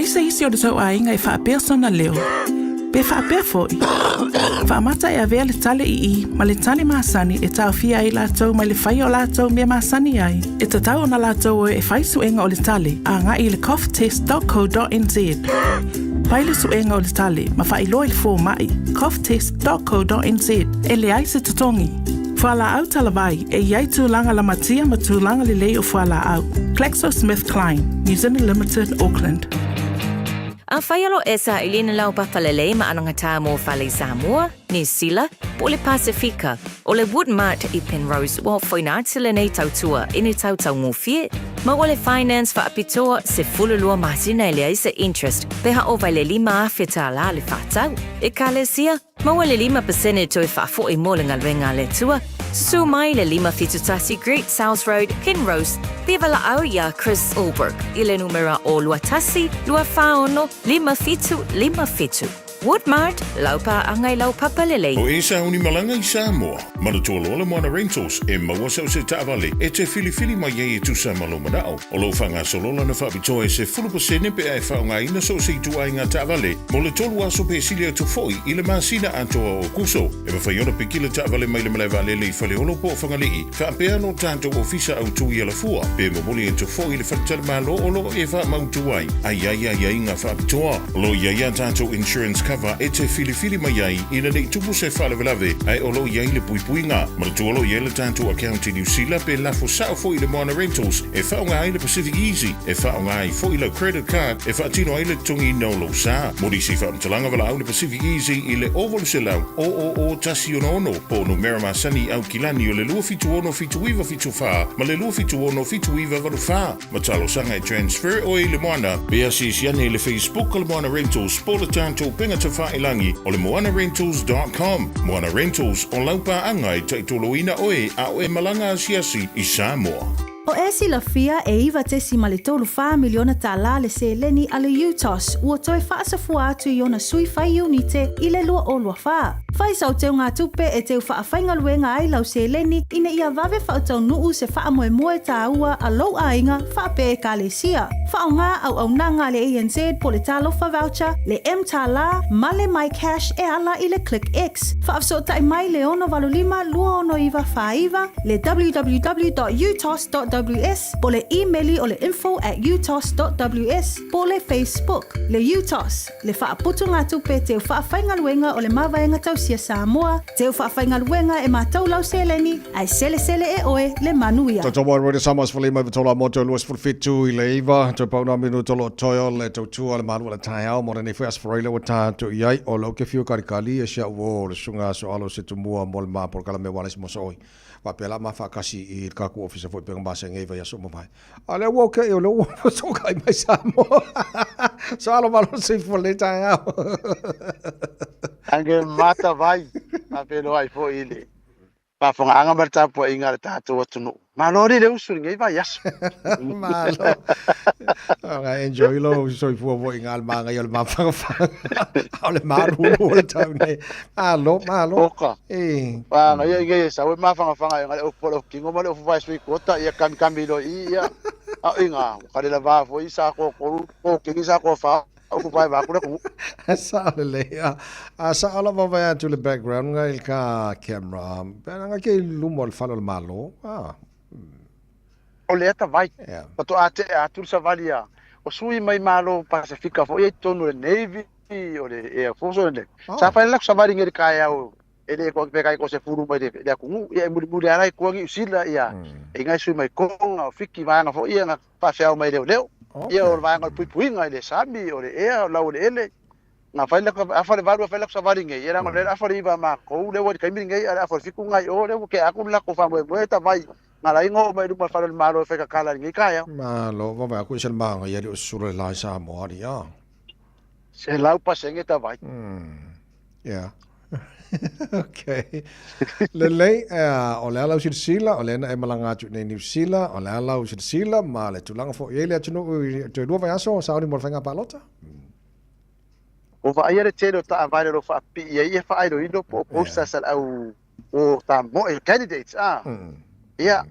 ai se isi o le tau ainga e wha persona leo. Pe wha pe foi. Wha mata e avea le tale i ma le tale maasani e tau fia ai lātou ma le whai o lātou mea maasani ai. E ta tau na lātou e whai suenga o le tale a ngā i le coughtest.co.nz. Pai le suenga o le tale ma whai loa le fō mai coughtest.co.nz e le ai se tutongi. Whala au talawai e iai tūlanga la matia ma tūlanga le lei o whala au. GlaxoSmithKline, New Zealand Limited, Auckland. A whaialo esa i lina lau papalelei ma ananga tā mō whale Samoa, New Zealand, po le Pasifika, o le Woodmart i Penrose wa whainatila nei tautua ini tautau ngōwhie, ma o le finance wha apitoa se fululua masina e le aisa interest, peha o vai le 5 awhita la le whatau. E ka le sia, ma o le 5% to e whafo i mō le ngalwenga le tua, su mai le 5 fitutasi Great South Road, Penrose, Viva la au ia Chris Ulberg, i le numera o luatasi, lua whaono, 5 fitu. Woodmart, laupa angai laupa palelei. O esa uni malanga i Samoa. Manatoa le Moana Rentals e maua sau se taavale e te filifili mai e tusa malo manao. O lo whanga solola na whabitoa e se 10% pe ai whaunga ina so se itua i ngā taavale. Mo le tolu aso pe silia tu foi i le masina antoa o kuso. E mawhaiona pe kila taavale mai le malaiva lele i whale olo po whangalii. Whaapea no tanto ofisa au tui ala fua. Pe maboli e tu foi i le whatale malo olo e wha mautuai. Ai ngā whabitoa. Lo ia tanto insurance cover e te filifili mai ai ina nei tupu se whalawelawe ai olo iai le puipuinga. Maratuolo iai le tanto account i New Zealand pe lafo sao fo i le Moana Rentals e whaonga ai le Pacific Easy e whaonga ai fo i le credit card e whaatino ai le tungi no lo sa. Morisi whaamtalanga wala au le Pacific Easy i le ovolu se lau o tasi ono po no merama sani au kilani o le lua fitu ono fitu iwa fitu wha ma le lua fitu ono fitu iwa varu wha. Matalo sanga e transfer o i le Moana bea siane le Facebook le Moana Rentals po le tanto penga te whaelangi o le moanarentals.com. Moana Rentals o laupa angai taitoloina oe a oe malanga asiasi i Samoa. O esi la fia e iwa tesi ma le tolu wha miliona ta la le se leni a le UTOS ua toe whaasafua atu i ona sui whai unite i le lua o lua wha. Whai sau teo ngā tupe e teo wha whainga luenga ai lau se leni ina ia vave whautau nuu se wha moe moe ta ua a lau a inga wha pe e ka le sia. Wha o ngā au nanga le ANZ po le talofa voucher, le M ta la, ma le My Cash e ala i le Click X. Wha afsota i mai le ono valulima lua ono iwa wha iwa, le www.utos.ws, po le e-maili o le info@utos.ws, po le Facebook, le UTOS, le wha aputu ngā tupe teo wha whainga luenga o le mawaenga tausia Samoa, teo wha whainga luenga e mātou lau seleni, ai sele e oe le manuia. Toto wa roi Samoa's whalima vitola moto luas fulfitu i le iwa, to pauna minu tolo toyo le tautua le manu le tai au, mo ne fwes froile wa tātou iai, o lo ke fiu karikali e sia uo le sunga so alo se tumua mo le mapor kala me wanes mo soi. Wa pela ma fa kasi i kaku ofisa foi penga ba senge va ya so mo mai. Ale wo ke o lo so kai mai Samoa. So alo malo se fole tai au. Ange mata vai, a pelo ai fo ile. Pa fonga anga marta po inga tātou atunu. Malori le usu ngai vai yaso. Malo. Anga enjoy lo so fu vo inga al manga yo ma fa. Ale maru lo tau nei. Malo. Oka. Pa nga ye sa we ma fa nga o polo kingo ma le fu vai sui kota ia kam lo ia. A inga ka le va fo isa ko kingi sa ko fa. Aku vai va ku. Asale asa ala va vai to the background ngai ka camera. Pena nga ke lumol falo malo. O le ata vai. Pato ate atul sa valia. O sui mai malo Pasifika fo e tonu le Navy o le Air Force le. Sa fa la sa valia ngai ka ya o. Ele ko pe kai ko se furu mai de ku ia muri ara ko ngi sila ia. E ngai sui mai konga o fiki va nga fo ia nga pa se mai leo. Ia o vai ngai pui ngai le sabi o le ea la o le ele. Na fa le afa le valu fa le sa valia ngai era ngai afa le va ma ko le wo kai mi ngai afa fiku ngai o le ke aku la ko fa mo ta vai. Ngala ingo mai du ma fa le malo fe ka kala ngai kaya. Malo va va ku sel ma ngai le usura la sa mo dia. Se lau pa senge ta vai. Yeah. Okay. Lelei o le ala sila o le na e malanga tu nei New Zealand o le ala sila ma le tulanga fo ele atu no te lua vai aso sa ori mo fanga palota. O va ia le telo ta vai ro fa pi ia fa ai ro indo po posta sal au o ta mo el candidates ia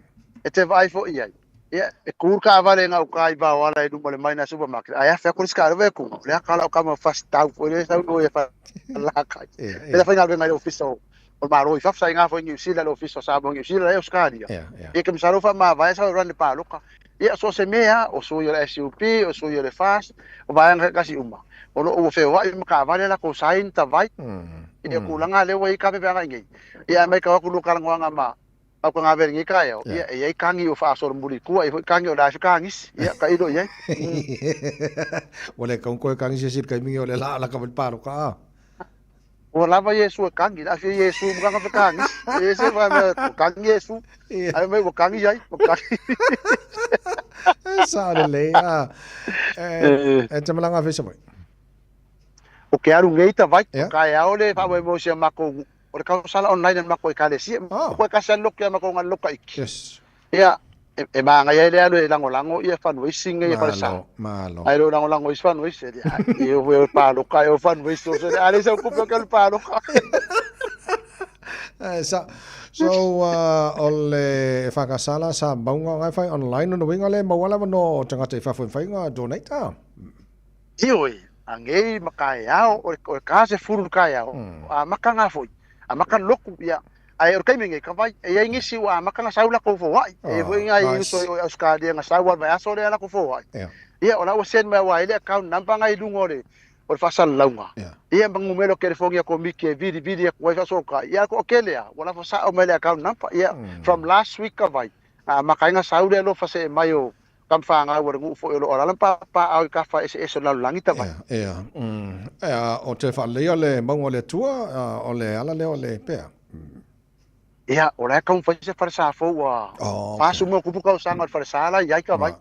e te vai fo ia ia e kurka vale nga ukai ba wala idu mole mai na supermarket aya fa kuris ka ve ku le kala ka ma fast tau fo le sa no e fa la ka e fa nga venga office o maro i fa sa nga fo ngi sila lo office sa bo ngi sila e uskadia e ke msaro fa ma vai sa ran pa loka ia so se mea o so yo SUP o so yo le fast o vai nga kasi uma o no o fe wa i ka vale la ko sain ta vai e ku langa le wai ka pe nga ngi ia mai ka ku lu ka nga ma aku ngaver ngi kayo ia kangi o fa so muri ku ai kangi o da kangis ia ka ido ia ole kon ko kangi sir kai mi ole la ka paro ka o la va Yesu kangi da fi Yesu mga ka kangis ese va kangi Yesu ai mai o kangi ai o kangi sa le te malanga fe boy o que aru ngeita vai ka ia ole fa mo se mako o ka sala online ma ko ka le si ko ka sa lo ke ma ko ngal lo ka ik yes ya e ma nga ile alo lango ia fundraising e para sa malo ai lo lango is fundraising e o pa lo ka o fundraising so ale sa ko ka pa lo ka so ole fa ka sala sa bonga ngai fai online no winga le mo wala no tanga te fa fai nga donate ioi angei makaya o ka se furu kaya a makanga foi a makan loku ia ai o kaimi ngai kavai e ngi si wa makana saula ko fo wai e foi ngai so auskadia nga sawa vai aso le ala ko fo wai ia ona o sen me wai le account namba ngai dungore o fasal launga ia bangumelo ke fongia ko mike vidi ko fa so ka ia ko kelea wala fa sa o mele account namba ia from last week kavai a makainga saula lo fa se mayo kam fa nga wa ngu fo lo ora pa au ka fa ese la langi ta vai o te fa le ole mo le tua ole ala le ole pe ia ora ka un fa se fa sa fo wa fa su mo ku ka usanga fa sa la ia ka vai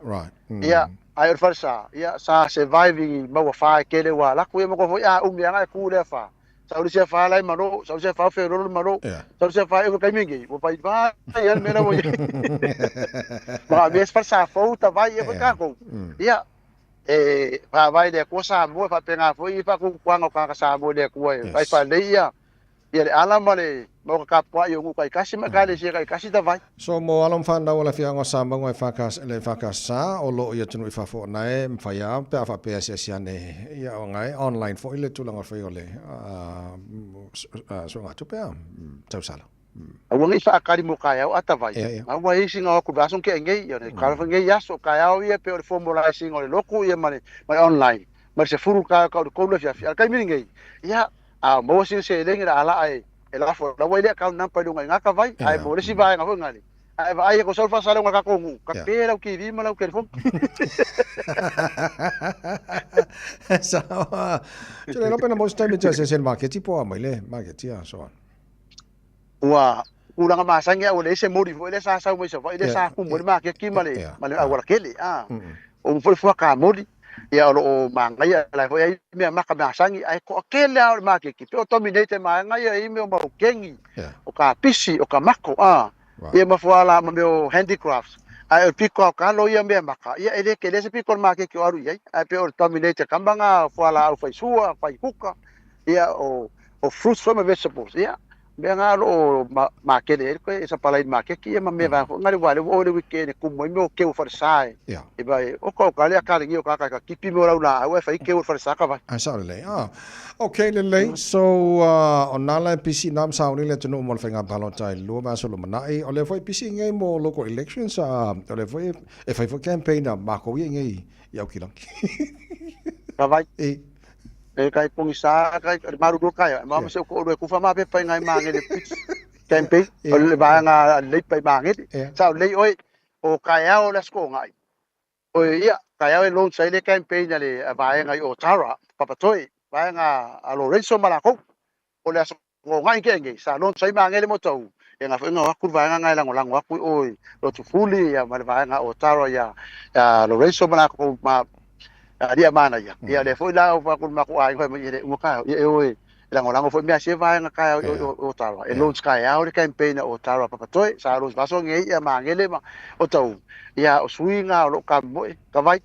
ia ai fa sa ia sa surviving mo fa ke le wa la ku mo ko fo ia nga ku le fa sa uri se fa la maro sa se fa fe ro maro sa se fa e ka mingi o pai va ia me na mo ba ves fa sa fo ta vai e ka ko ia pa vai de ko sa mo fa penga fo i fa ku kwanga ka sa mo de ku ai fa le ia le ala male mo ka pa yo ku kai kasi ma ka le se kai kasi ta vai so mo alam fa na wala fianga sa mo ngai fa ka le fa ka sa o lo ia tunu fa fo na e fa ya pe fa pe se ne ia ngai online fo ile tu langa fo le so nga tu pe tau sala awang isa akari mo kaya o atavai awa ising o ku basong ke ngai yo ne ka fa ngai yaso kaya o ia pe o formalizing o loku ia mane online ma se furu ka ko le fia kai mi ngai ia a mo sing se le ngira ala ai ela fo la wai le account number dunga ngaka vai ai mo le si vai nga ngali ai vai ko sol fa sala nga ka ko ka pera o ki vi ma la ke fo sa tu le pena mo sta me se market tipo mai le market ya so wa urang masang ya ole se mori fo le sa mo se vai le sa ku mo market ki male agora kele o fo ka mori ia o manga ia la foi me maka masangi ai ko kele au maki ki to dominate manga ia i me o kengi o ka pisi o ka mako ia ma foala ma meu handicrafts ai o piko ka lo ia me maka ia ele ke le se piko maki ki aru ia ai pe o dominate kambanga foala au fai sua fai kuka ia o fruits from vegetables ia me nga lo ma ke le ko esa pala ma ke ki ma me va ngari wale o le weekend ku mo me o ke o farsai e vai o ko ka le ka ngi o ka ki pi mo la o fa ke o farsa ka vai sa le okay le so onala pc nam sa ni le tunu mo fenga balotai lo ma so lo manai o le foi pc ngai mo local elections o le foi e fa campaign ma ko ngai ya ki lang ka vai kai pungisa kai maru do kai ma se ko do ku fa ma pe pa ngai ma nge le campaign le ba nga le pa ma nge sa le oi o kai o la sko ngai o ia kai o long sai le campaign le ba ngai o tara papatoi ba nga a Lorenzo Malako o le sko ngai ke ngai sa long sai ma nge le mo tau e nga fa nga ku ba nga la ngolang ku oi lo tu fuli ya ma ba nga o tara ya Lorenzo Malako ma dia mana ya dia le foi la fa kun ma ko ai foi me mo ka e oi lango foi me se vai nga ka o tara e long sky a o campaign o tara papatoi sa los vaso nge ya ma ngele ma o tau ya o swinga o ka mo ka vai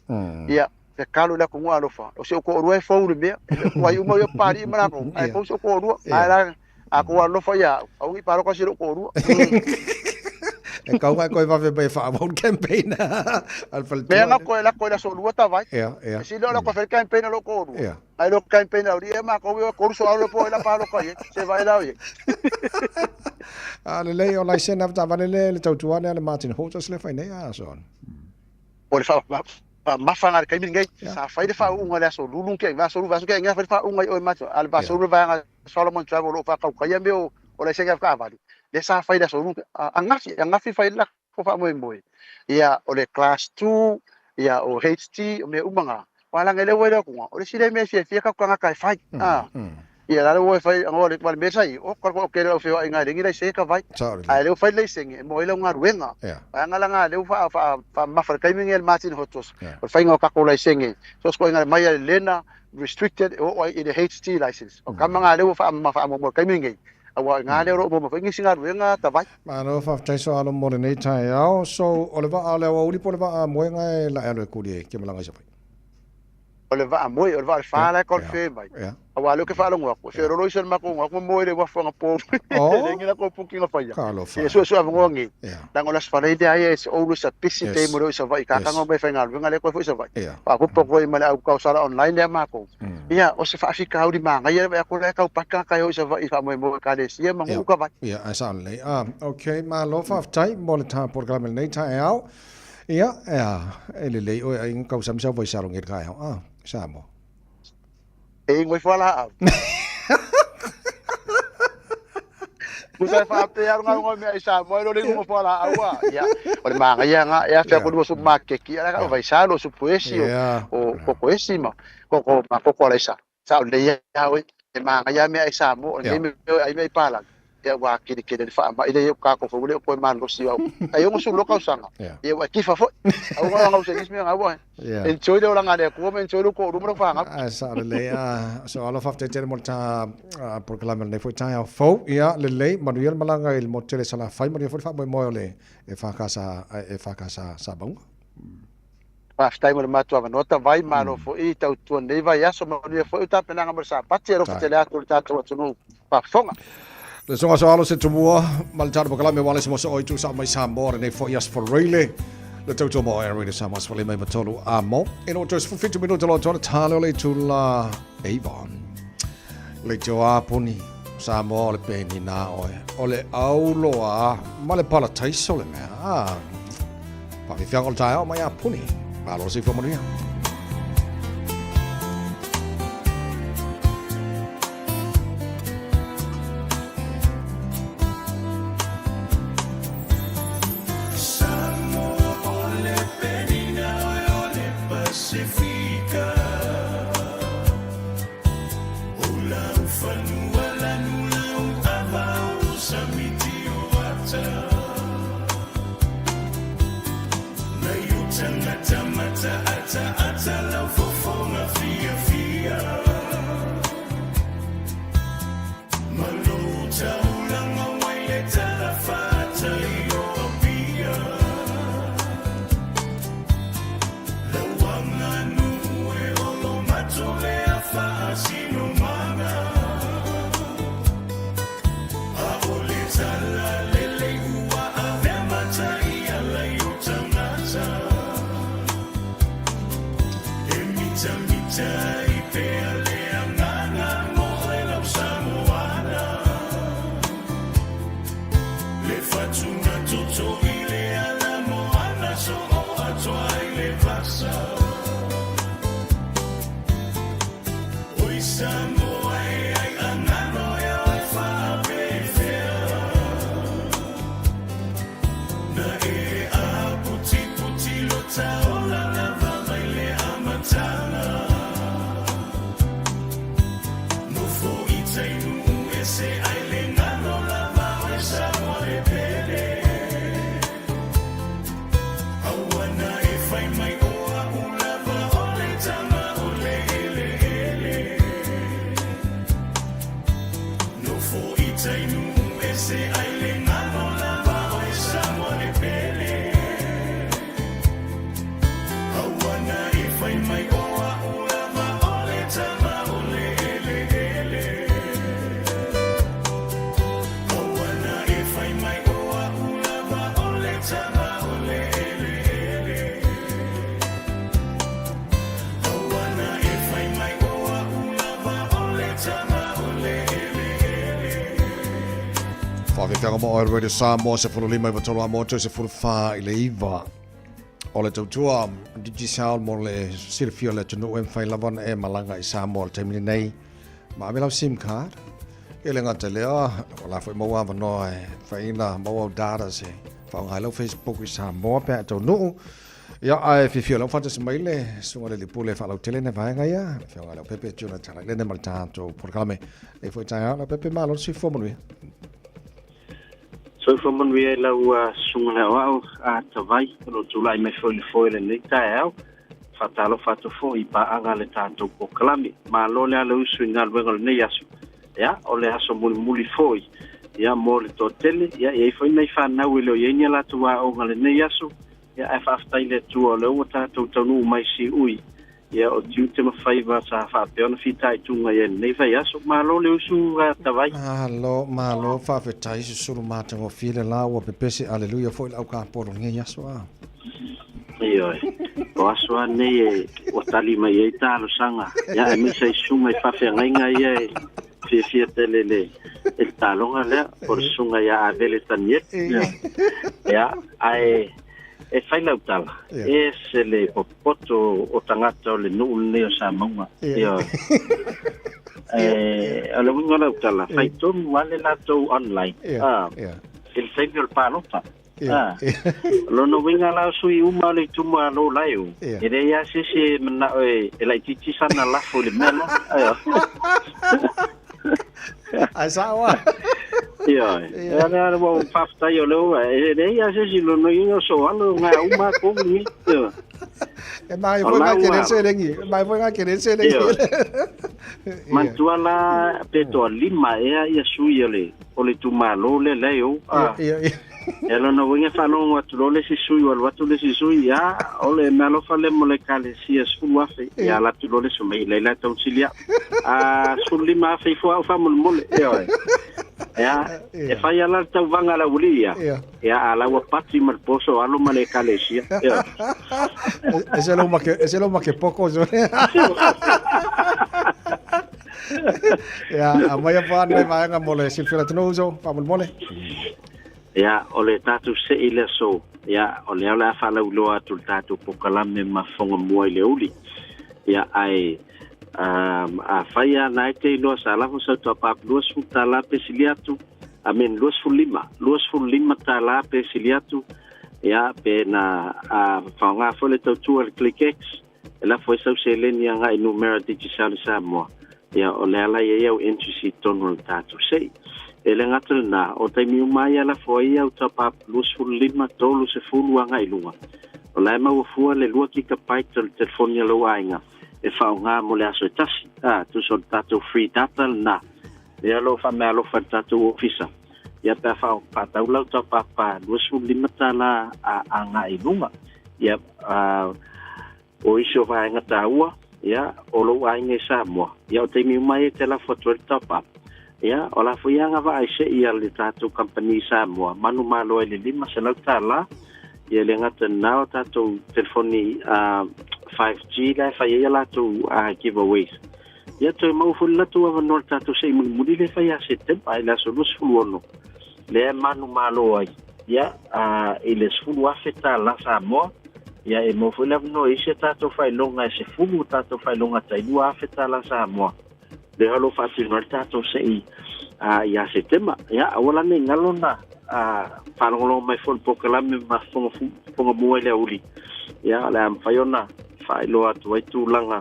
ya ke kalu la ko ngalo fa o se ko ro e fo le me ko ai mo yo pari ma ko ai ko se ko ro ai la a ko lo fa ya o ngi paro ko se ko ro E kau ngai koe wawe bai wha vote campaign. Mea ngā koe la so lua ta vai. Ia. Si lo koe whare campaign lo ko lua. Ai lo campaign au ria ma koe ko so au po la pa lo koe. Se vai la ye. Le lei o lai sena ta vale le tautuane le Martin Hotas le whai nei a son. O le mafanga kai mingai sa fai de fa unga le so lulung ke va so lu va so ke nga fa unga o macho al va so lu va Solomon Travel lo fa ka kai meu o le senga ka vali le sa fai de so lu anga fai la ko fa moi ia o le class 2 ia o HT o me umanga wala ngele we ko o le sile me fie ka ka kai fai ia la wo fai o le mal mesa i o ko ke lo fio nga ringi le se ka vai ai le fai le sengi mo ile nga ruenga nga la nga le fa mafar kai mingel Martin Hotos o fai nga ka ko le sengi so ko nga mai lena restricted o i the HT license o ka nga le fa mo kai mingel awa nga le ro mo fa ngi singa ruenga ta vai mano fa tai so alo mo nei tai ao so o le va ale o li po le va mo nga la alo ku di ke malanga sa fai o le va mo o le va fa la ko fe vai awa lo ke fa lo ngwa se ro lo se ma ko ngwa mo le wa fa po le ngi la ko puki nga fa ya so so ava ngi la ngola fa le dia es o lu sa pisi te mo lo sa vai ka ka ngwa fa ngal nga le ko fo sa vai pa ko po ko i mala ka sala online le ma ko ia o se fa fika au di manga ia ba ko le ka pa ka ka yo sa vai fa mo ka le sia ma ka vai ia asa le okay ma lo fa tai mo le ta programa nei tai ao ia ele le o ai ka sa sa voi sa lo ngi ka sa mo ngoi fala. Kusa fa pe ya ngoi me isa mo lo ngoi fala awa ya. Ore manga ya nga ya fa ko do su makke ki ala ka vai sa lo su poesi o poesi ma. Ko ma ko la isa. Sa le ya we manga ya me isa mo ne me ai me pala. Ya wa ki de fa ma ile ka ko fo le ko man lo si wa. Ayo mo su lo ka usanga. Ya wa ki fa fo. Awa nga usa isme nga wa. Enjoy de orang ada ko men enjoy ko rumro fa nga. Sa le so all of after ten molta proclamer ne foi ta fo ya le Manuel Malanga il motele sala fai mo foi fa mo le e fa casa sa bong. Pa stai mo matua nota vai mano fo i tau tu nei vai aso mo foi ta pena nga sa patero fatele atu ta tu nu pa fonga. Le songa so alo se tumua maltar proclamer wala se mo so oitu sa mai sa more ne foi as for really. Le tautua mo e rei sa mas wale mai matolu a mo. E no tos fu 50 minuto lo tona talo le tula Avon. Le joa puni sa mo le peni na oe. O le auloa ma le pala taiso le mea. Pa vi fiangol tae o mai a puni. Ma lo si fumonia. Whawhewhenga mo o Radio Samoa se furu lima i watoro a moto se furu wha i le iwa. O le tautua, Digi Sound mo le sirifio le tunu em whai lawan e malanga i Samoa le taimini nei. Ma ame lau SIM card. E le ngata lea, o la fwoi maua wanoa e whaina maua data se. Whaungai lau Facebook i Samoa pia e tau nuu. Ia ai fifio lau fanta semaile, sunga le lipu le whalau tele ne vaenga ia. Whionga lau pepe tuna tala le ne maritato porkalame. E fwoi taia lau pepe malo si fomanu So from when we allow sunga at Tavai, July me foil and later out, Fatalo Fato for Ipa Angale Tato Poclami, Malola Lusu Nalwell Neyasu, ya, ole Hasomul Mulifoi, ya more to tell it, ya, if I may find now will Yenya to our Ongal Neyasu, ya, if after I let to a lower tato to my si ui. Ya o tiutima faiva sa whapeona fitai tunga e nei vai aso malo le usu tawai. Malo whawhetai se suru mātango while la ua pepese aleluia foi lau ka poro ngai aso a. Ioi, o aso a nei e o tali mai e talo sanga. Ya e misa i sunga i whawhea ngai e fia tele le e talonga lea por sunga ya a vele taniet. Ya ai e fai lau tala. E se le popoto o tangata o le nuu leo sa maunga. Ale winga lau tala. Fai tonu wale lato online. Il seivio il palota. Lono winga lau sui uma le tuma lo laio. E rei ase se mena e lai titi sana lafo le mena. Ai sawa. Ia, era o pafta yo lo, e ase si lo no yo so alo nga uma ko ni. E mai foi nga querer ser lengi, mai foi nga querer ser lengi. Mantuala peto lima ia sui ole tu malo le leo. Ela no winga falo watu le si sui watu le si sui ya ole malo fale mole kale si sulu afe ya la tu le so mai la tausilia. Sulu lima afe fo fa mole. Ya, e fai ala tau vanga la ulia. Ya ala wa pati mal poso alo male kalesia. Ese lo ma que poco yo. Ya, amaya pa ne vanga mole silfira tnozo, pa mole. Ya, ole tatu se ile so. Ya, ole ala fala uloa tu tatu pokalame mafonga mua ile uli. Ya ai a faia naite lo sala fo sa to pa luas futala pesiliatu amen luas fulima tala pesiliatu ya pena a fanga fo le tu al clickex ela foi sa selenia nga numero digital Samoa ya ole ala ye o entry tonal tatu sei ele ngatel na o te mi mai ala foi au to pa luas fulima tolu se fulu nga ilunga ole ma fu le lua ki ka pai telefonia lo ainga e whaunga mo le aso e tasi. Tu so tatou free data na. Ia lo wha mea lo wha tatou ofisa. Ia pia whao patau lau tau papa luasu lima tala a ngā inunga. Ia o isi o whaenga taua. Ia o lo ainga i Samoa. Ia o teimi umai e te la whatuari tau papa. Ia o la whaianga wa aise ia le tatou company i Samoa. Manu malo e le lima se lau tala. Ia le ngata nao tatou telefoni 5G la fa ia la tu giveaways. Ia tu mau ful la tu ava nor tatu sei muli le fa ia setem ai la solus fuluono. Le manu malo ai. Ia ile sfulu afeta la Samoa. Ia e mo ful no ise tatu fa longa se fulu tatu fa longa tai lua afeta la Samoa. Le halo fa tu nor tatu sei ia setema. Ia awala ne ngalona whanongolo mai fon pokalame ma fonga mua le uli. Ia le am whaiona whaeloa tu aitu langa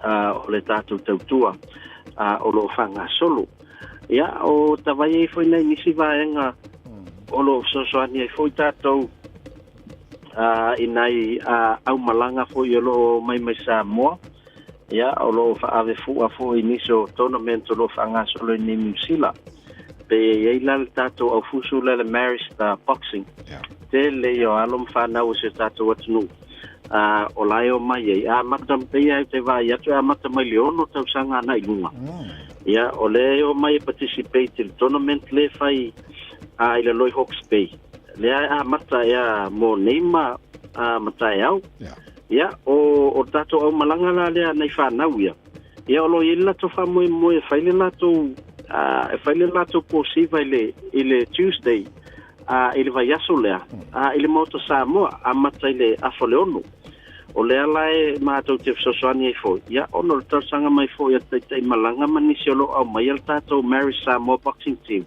o le tātou tautua o lo whanga solo. Ia o tawai e whai nei nisi vaenga o lo sosoani e whai tātou inai au malanga whai o lo mai Samoa. Ia o lo whaawe fua whai niso tournament o lo whanga solo ni New Zealand. Pe ei la tato au fusu le Marista boxing. Te le yo alom whanau se tato atunu. O laio mai ei. Matam pe ai te vai atu mata mai leono tau sanga na ilunga. Ia o le o mai participate in tournament le fai ile Loi Hawke's Bay. Le mata ia mo neima mata au. Ia o tato au malanga la le nei whanau ia. Ia o lo ila to fa mo fai le la to e whai le lato posiva ile Tuesday, ile vai aso lea, ile mauta Samoa, amata ile afo le onu. O lea lae mātou te whasosoani e fo. Ia, ono le tausanga mai fo, ia tei malanga manisi o lo au mai al tātou Mary Samoa Boxing Team.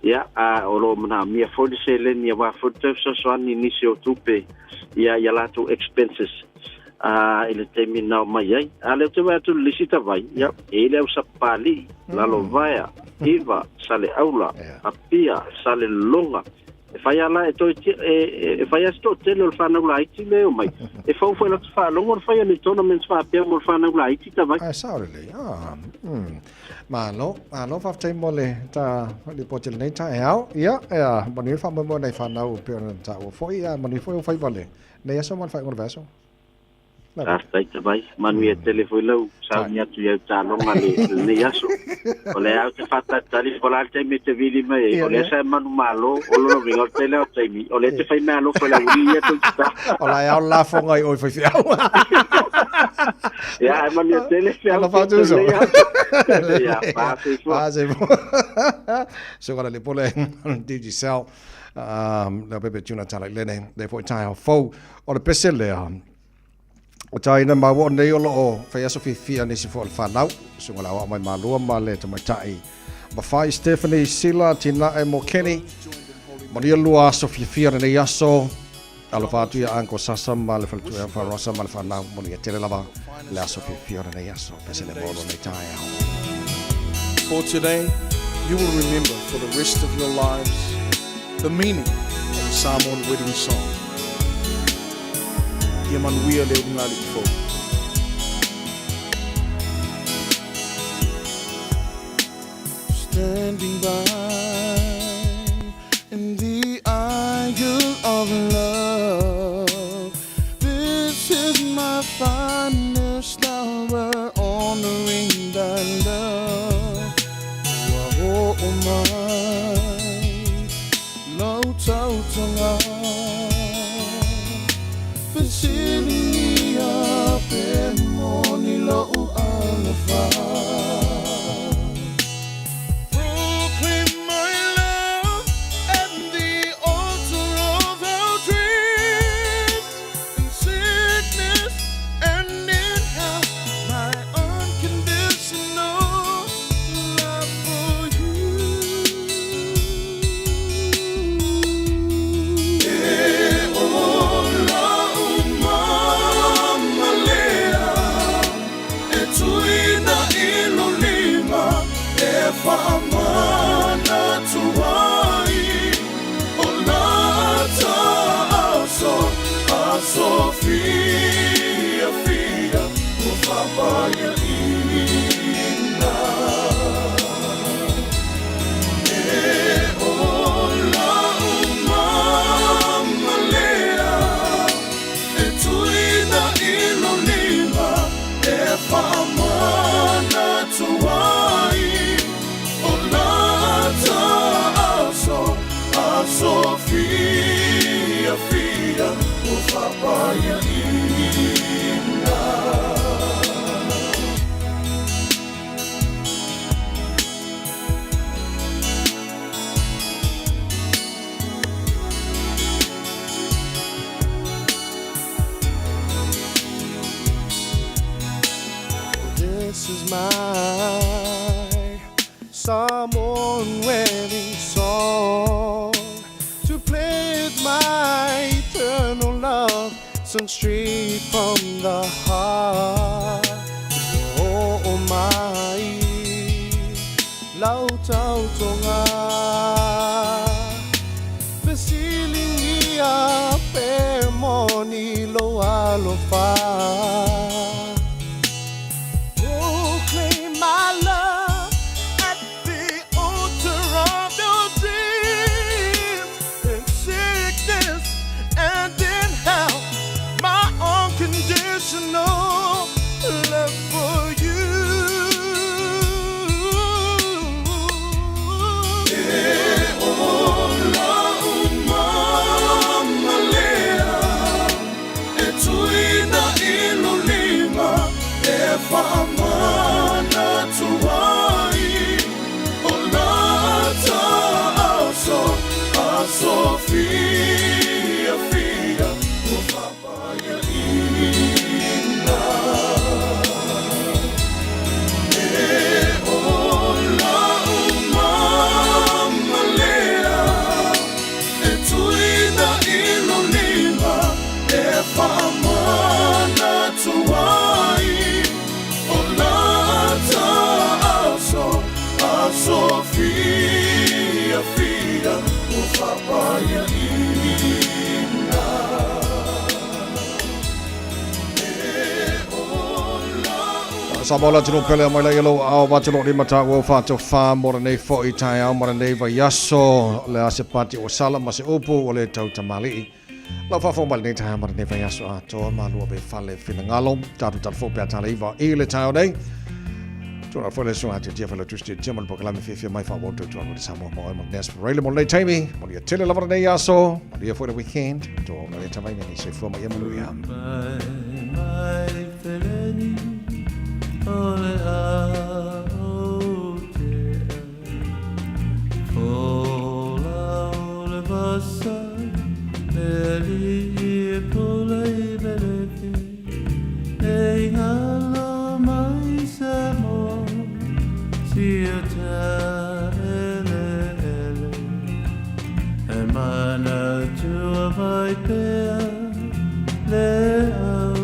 Ia, o lo mana mia fo di se le ni a wafo te whasosoani nisi o tupe, ia lātou expenses. Ile te minau mai ai. Leo te wai atu lisita vai, ia, e leo sapali, lalo vaia, iwa, sale aula, apia, sale longa. E fai ala e toi e fai asto tele o whanau la iti leo mai. E fau fai latu whalongo o fai ane tournaments whapea mo whanau la iti ta vai. Saurele, Malo whaftai mo le ta li pote le nei ta e au. Ia, mani wha mo nei whanau peo na ta o foi, mani foi o fai vale. Nei aso man fai ngor veso. Rastai te vai, manu e tele foi lau, sau ni atu iau ta longa le nei aso. O le au te whata tali pola te me te vili mai, o le sa manu malo, o lo ringo te leo te mi, o le te fai mea lo foi la uri e tu ta. O la au la fonga i oi fai fiau. Ia, manu e tele fiau. Ala wha tu so. Ia, paase fo. Paase fo. So kala le pole Digicel, le pepe tuna tala lene, le foi tai au fau, o le pese le o taina maua nei o loo fai aso fifia nisi fo le whanau. Sunga la mai malua ma le tamaitai. Mawhai Stephanie Sila, tina e mo Kenny. Maria lua aso fifia nei aso. Alo whātuia anko sasa ma le whaltua wharosa ma le whanau. Moni e tere lava le aso fifia nei aso. Pese le molo nei tai au. For today, you will remember for the rest of your lives the meaning of the Samoan wedding song. Ia manuia leo ngali fo. Standing by in the aisle of love, this is my finest hour honoring thy love. Oh my, lo tau tonga. Sini ape moni lo alafa. Proclaim my love at the altar of our dreams. In sickness and in health, my unconditional love for you. Famana tuai olata aso fia ufabaya ina ola umama lea etuina ilolima famana tuai Sofia, ufabaya ina. This is my Samoan wedding song. My eternal love, sung straight from the heart. Oh my, lau tau tonga, besiling niya permoni lo alofa. Proclaim my love at the altar of your dreams. And in hell, my unconditional love for you. Ola umama lea, etuina fia fia o whapaia ina. E ola o mama lea e tuina ilo lima e whamana tuai o lata aso fia fia o whapaia ina. Samola tino pele mai la yelo au watino ni mata wo fato fa mora nei fo I tai au mora nei vai yaso le ase pati o sala ma se upu o le tau tamali. La fa fo mal nei tai mora nei vai yaso a to ma lu be fale fina ngalo tatu tatu fo pe tala iva e le tai nei. Tuna fo le so ati dia fo tusti jamal poklame fe mai fa wo to to mo samo mo mo nes rele mo le taimi mo ia tele la mora nei yaso mo ia fo the weekend to na le tamai nei se fo mai mo ia. Ole a ote Ola ole basa Eli pole I veleke Ei hala mai samo Siota ele ele E mana tua vai pea Le au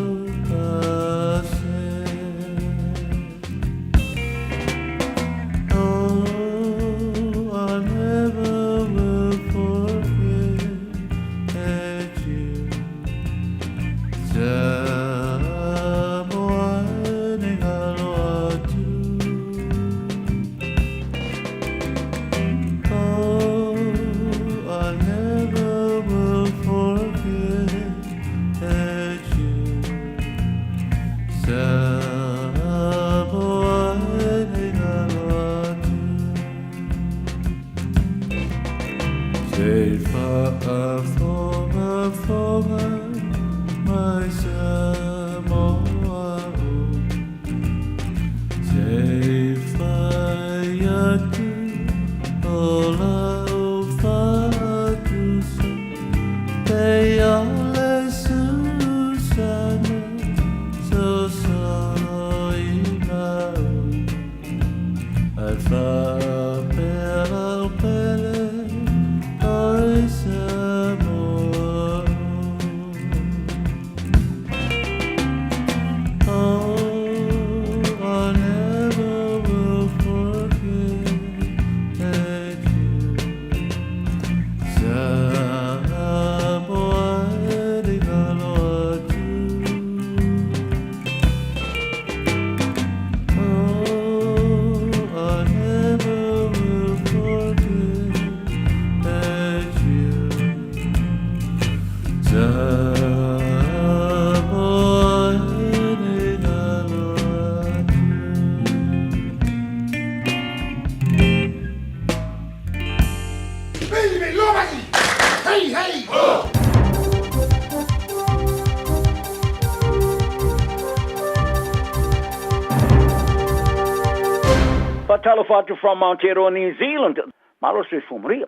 Talofatu from Mount Aero, New Zealand. Malos e fumaria.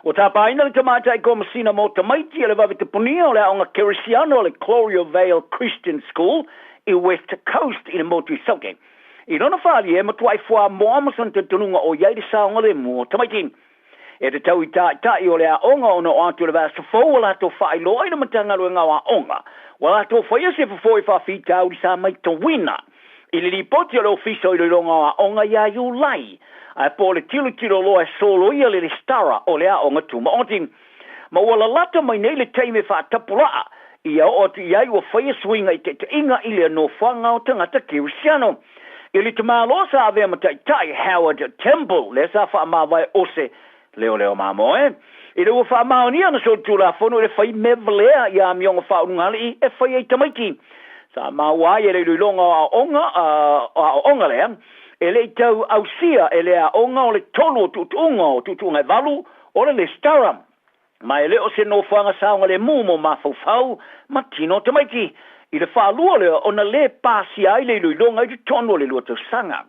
O tapaina le tamata I komasina mo tamaiti le vavite punia le aonga Kerisiano le Gloria Vale Christian School I West Coast I le motu sauke. I lona whaali e matuai fua moamasan te tununga o yairi saonga le mua tamaiti. E te tau I tai o le aonga o no atu le vasa fau wala to whai loa I na matanga lue ngā aonga. Wala to whaia se fafoi whawhita uri sa mai to wina. I le ripoti o le ofiso I le ronga onga ia iu lai. A po le tilo loa solo ia le stara o le a onga tuma oti. Ma wala lata mai nei le teime wha tapuraa. Ia o ti iai ua whaia swinga I te inga I le no whanga o tangata Kerisiano. I le tama loa sa avea matai tai Howard Temple. Le sa wha mawai ose leo mamo I le ua wha maonia na so tula whono le whai mevlea ia mionga wha unungali e whai ei tamaiti. Sa mawai e le luilonga a onga lea, e le tau au sia e le a onga o le tolo tutunga valu o le stara. Ma e le o se no whanga saonga le mumo ma fau ma tino tamaiti. I le whalua lea o na le pasi ai le luilonga I tono le lua tau sanga.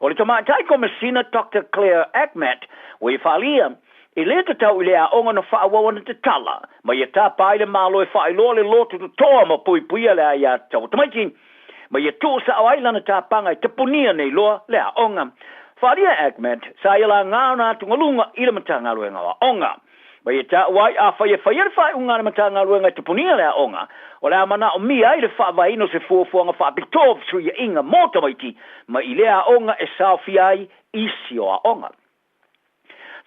O le tamatai ko Messina Dr. Claire Ackmat, o I whalia, e le te tau i le a onga na whaawawa na te tala, ma ia tā pai le malo e whaailoa le lotu tu toa ma pui puia le a ia tau tamaiti, ma ia tū sa au ailana tā panga i te punia nei loa le a onga. Wharia Ahmed, sa ia la ngāna tungalunga i le matanga luenga wa onga. Ma ia tā wai a whaia whai unga le matanga luenga i te punia le a onga, o le a mana o mia i le whaavaino se fuafuanga whaapitov su ia inga mō tamaiti, ma i le a onga e saufiai isi o a onga.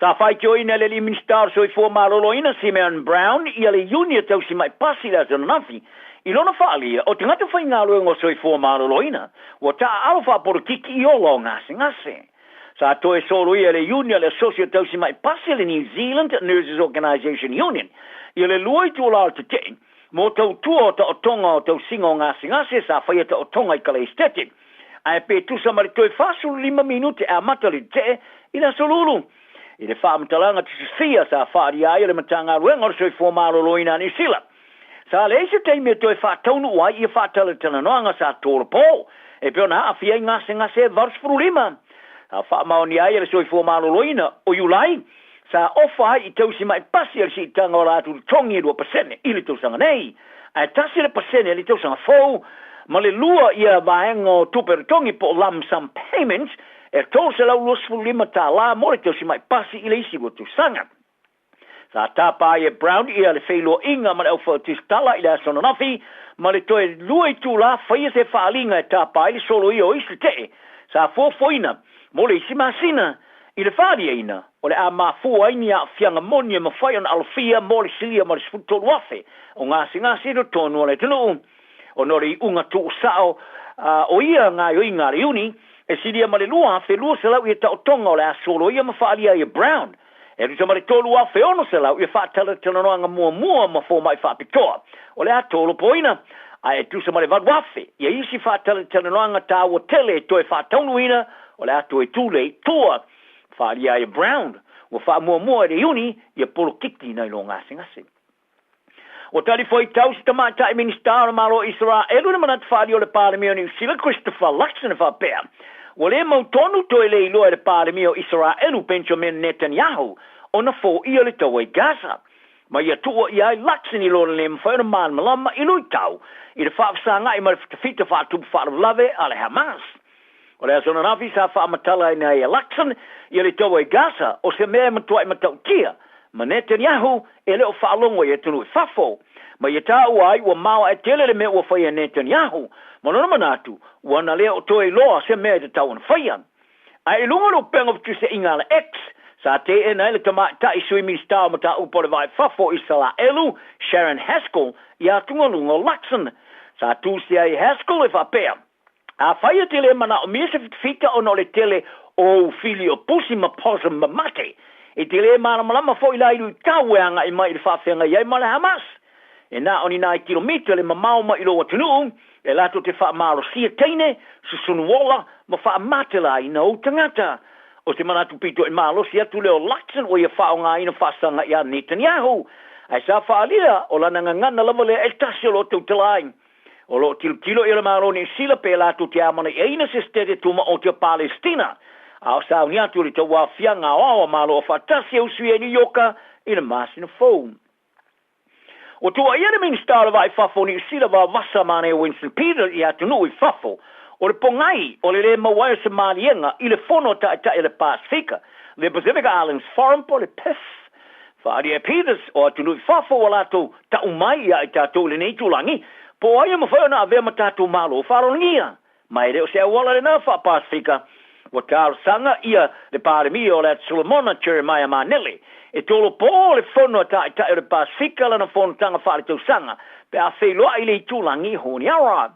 Sa fai kio ina le minister so i fua malolo ina Simeon Brown i ale unia tau si mai pasi la zona nafi. I lona whaalia, o te ngata whai ngalo ngo so i fua malolo ina, o ta alfa politiki i olo ngase. Sa toe solo i ale unia le socio tau si mai pasi le New Zealand Nurses Organisation Union. I ale luai tu ola te te, mo tau tua ta o tonga o tau singo ngase sa whai ta o tonga i kale estete. Ai pe tu sa mari toe fasu 5 minute a matali te i la solulu. I le whaamutalanga te sisia sa whaari ai le matanga ruenga o soi fōmalo loina ni sila. Sa le eise teimia toi whaataunu wai i whaatala tana noanga sa tōra pō. E peo na awhia ngase vars furulima. Sa whaamaoni ai le soi fōmalo loina o iulai. Sa ofa ai i tausi mai pasi al si tanga o rātu tongi 2% i le tausanga nei. Ai tasi le pasene le tausanga fōu. Ma le lua ia vaenga o tupere tongi po lump sum payments. E tō se lau losfu 5 tā la more teo si mai pasi i le isi go tu sanga. Sa tāpā e Brown i le whailo inga ma le au whautis tala i le asona nafi, ma le toe lua i tū la whaia se whaalinga e tāpā i le solo i o isi te. Sa fōfoina, mo le isi masina, i le whaaria ina, o le a ma fōaini a whianga monia ma whai on alfia mo le silia ma le sfutonu wafe, o ngasi no tonu o le tunu, o nori unga tū sao, o ia ngā i ngā le uni, e siria ma le lua se lau i e tau tonga o le asolo ia ma whaalia i Brown. E rita ma le tolu a ono se lau i e whaatala tananoanga mua ma fō mai whaapitoa. O le a tolo poina, a e tu se ma le vadwafe, i e isi whaatala tananoanga tā o tele e toe whaataunuina, o le a toe tūle toa whaalia i Brown. O wha mua e uni i e polo kikti nai lo ngase. O tali foi tau si tamata e minister malo Israel na manat whaali o le Parlemio New Zealand Christopher Luxon e whapea. O le mautonu toi le iloa le Parlemio Israel Benjamin Netanyahu o na fo i le tau e Gaza. Ma ia tua i ai Luxon i loa le mwhai na maan malama i lui tau i le whaafsanga i mara whitawhita whaatupu whaarawlave a le Hamas. O le asona nafi sa whaamatala i nei Luxon i le tau e Gaza o se mea matua i matau kia. Ma Netanyahu e leo whaalongo i e tunu i whafo. Ma i tā uai ua maua e tele le mea ua whaia Netanyahu. Ma nona manatu, ua na leo toe loa se mea te tau na whaia. A e lunga lo penga tu se inga le X. Sa te e nei le ta i sui minister ma ta upo le vai whafo i sala elu, Sharon Haskell, i a tunga lunga Luxon. Sa tu se ai Haskell e whapea. A whaia tele mana o mea se fita o no le tele o fili o pusi ma posa ma mate. E te le mana malama fo i lairu i tāweanga i mai i whawhenga iai ma le Hamas. E nā oni nai kilomita le mamauma i loa tunu, e lato te whaamaro sia teine, susunuola, ma whaamatela i na o tangata. O te manatu pito i malo si atu leo Luxon o ia whaonga ina whasanga i a Netanyahu. Ai sa whaalia o lana ngana lava le e tasio lo tau talaing. O lo tilo i le malo ni sila pe lato te amana i eina se stede tuma o te Palestina. A o sa unia tu li te wafianga o awa malo o whatasi au sui e New Yorka i le masina fōu. O tua ia le minister vai whafo ni sila wa wasa mane Winston Peters i atunu i whafo. O le pongai o le mawai se marienga i le fono ta i le Pasifika. Le Pacific Islands Forum po le PIF. Whaari e Peters o atunu i whafo o lato ta umai ia i tatou le nei tulangi. Po aia mawhaiona a vea ma tatou malo o wharongia. Mai reo se awala le na wha Pasifika. O tāro sanga ia le pāremi o le Solomona Jeremiah Manele. E tolo po le fono ta i le Pasifika lana fono tanga whaare tau sanga. Pe a wheloa i le tūlangi honi awa.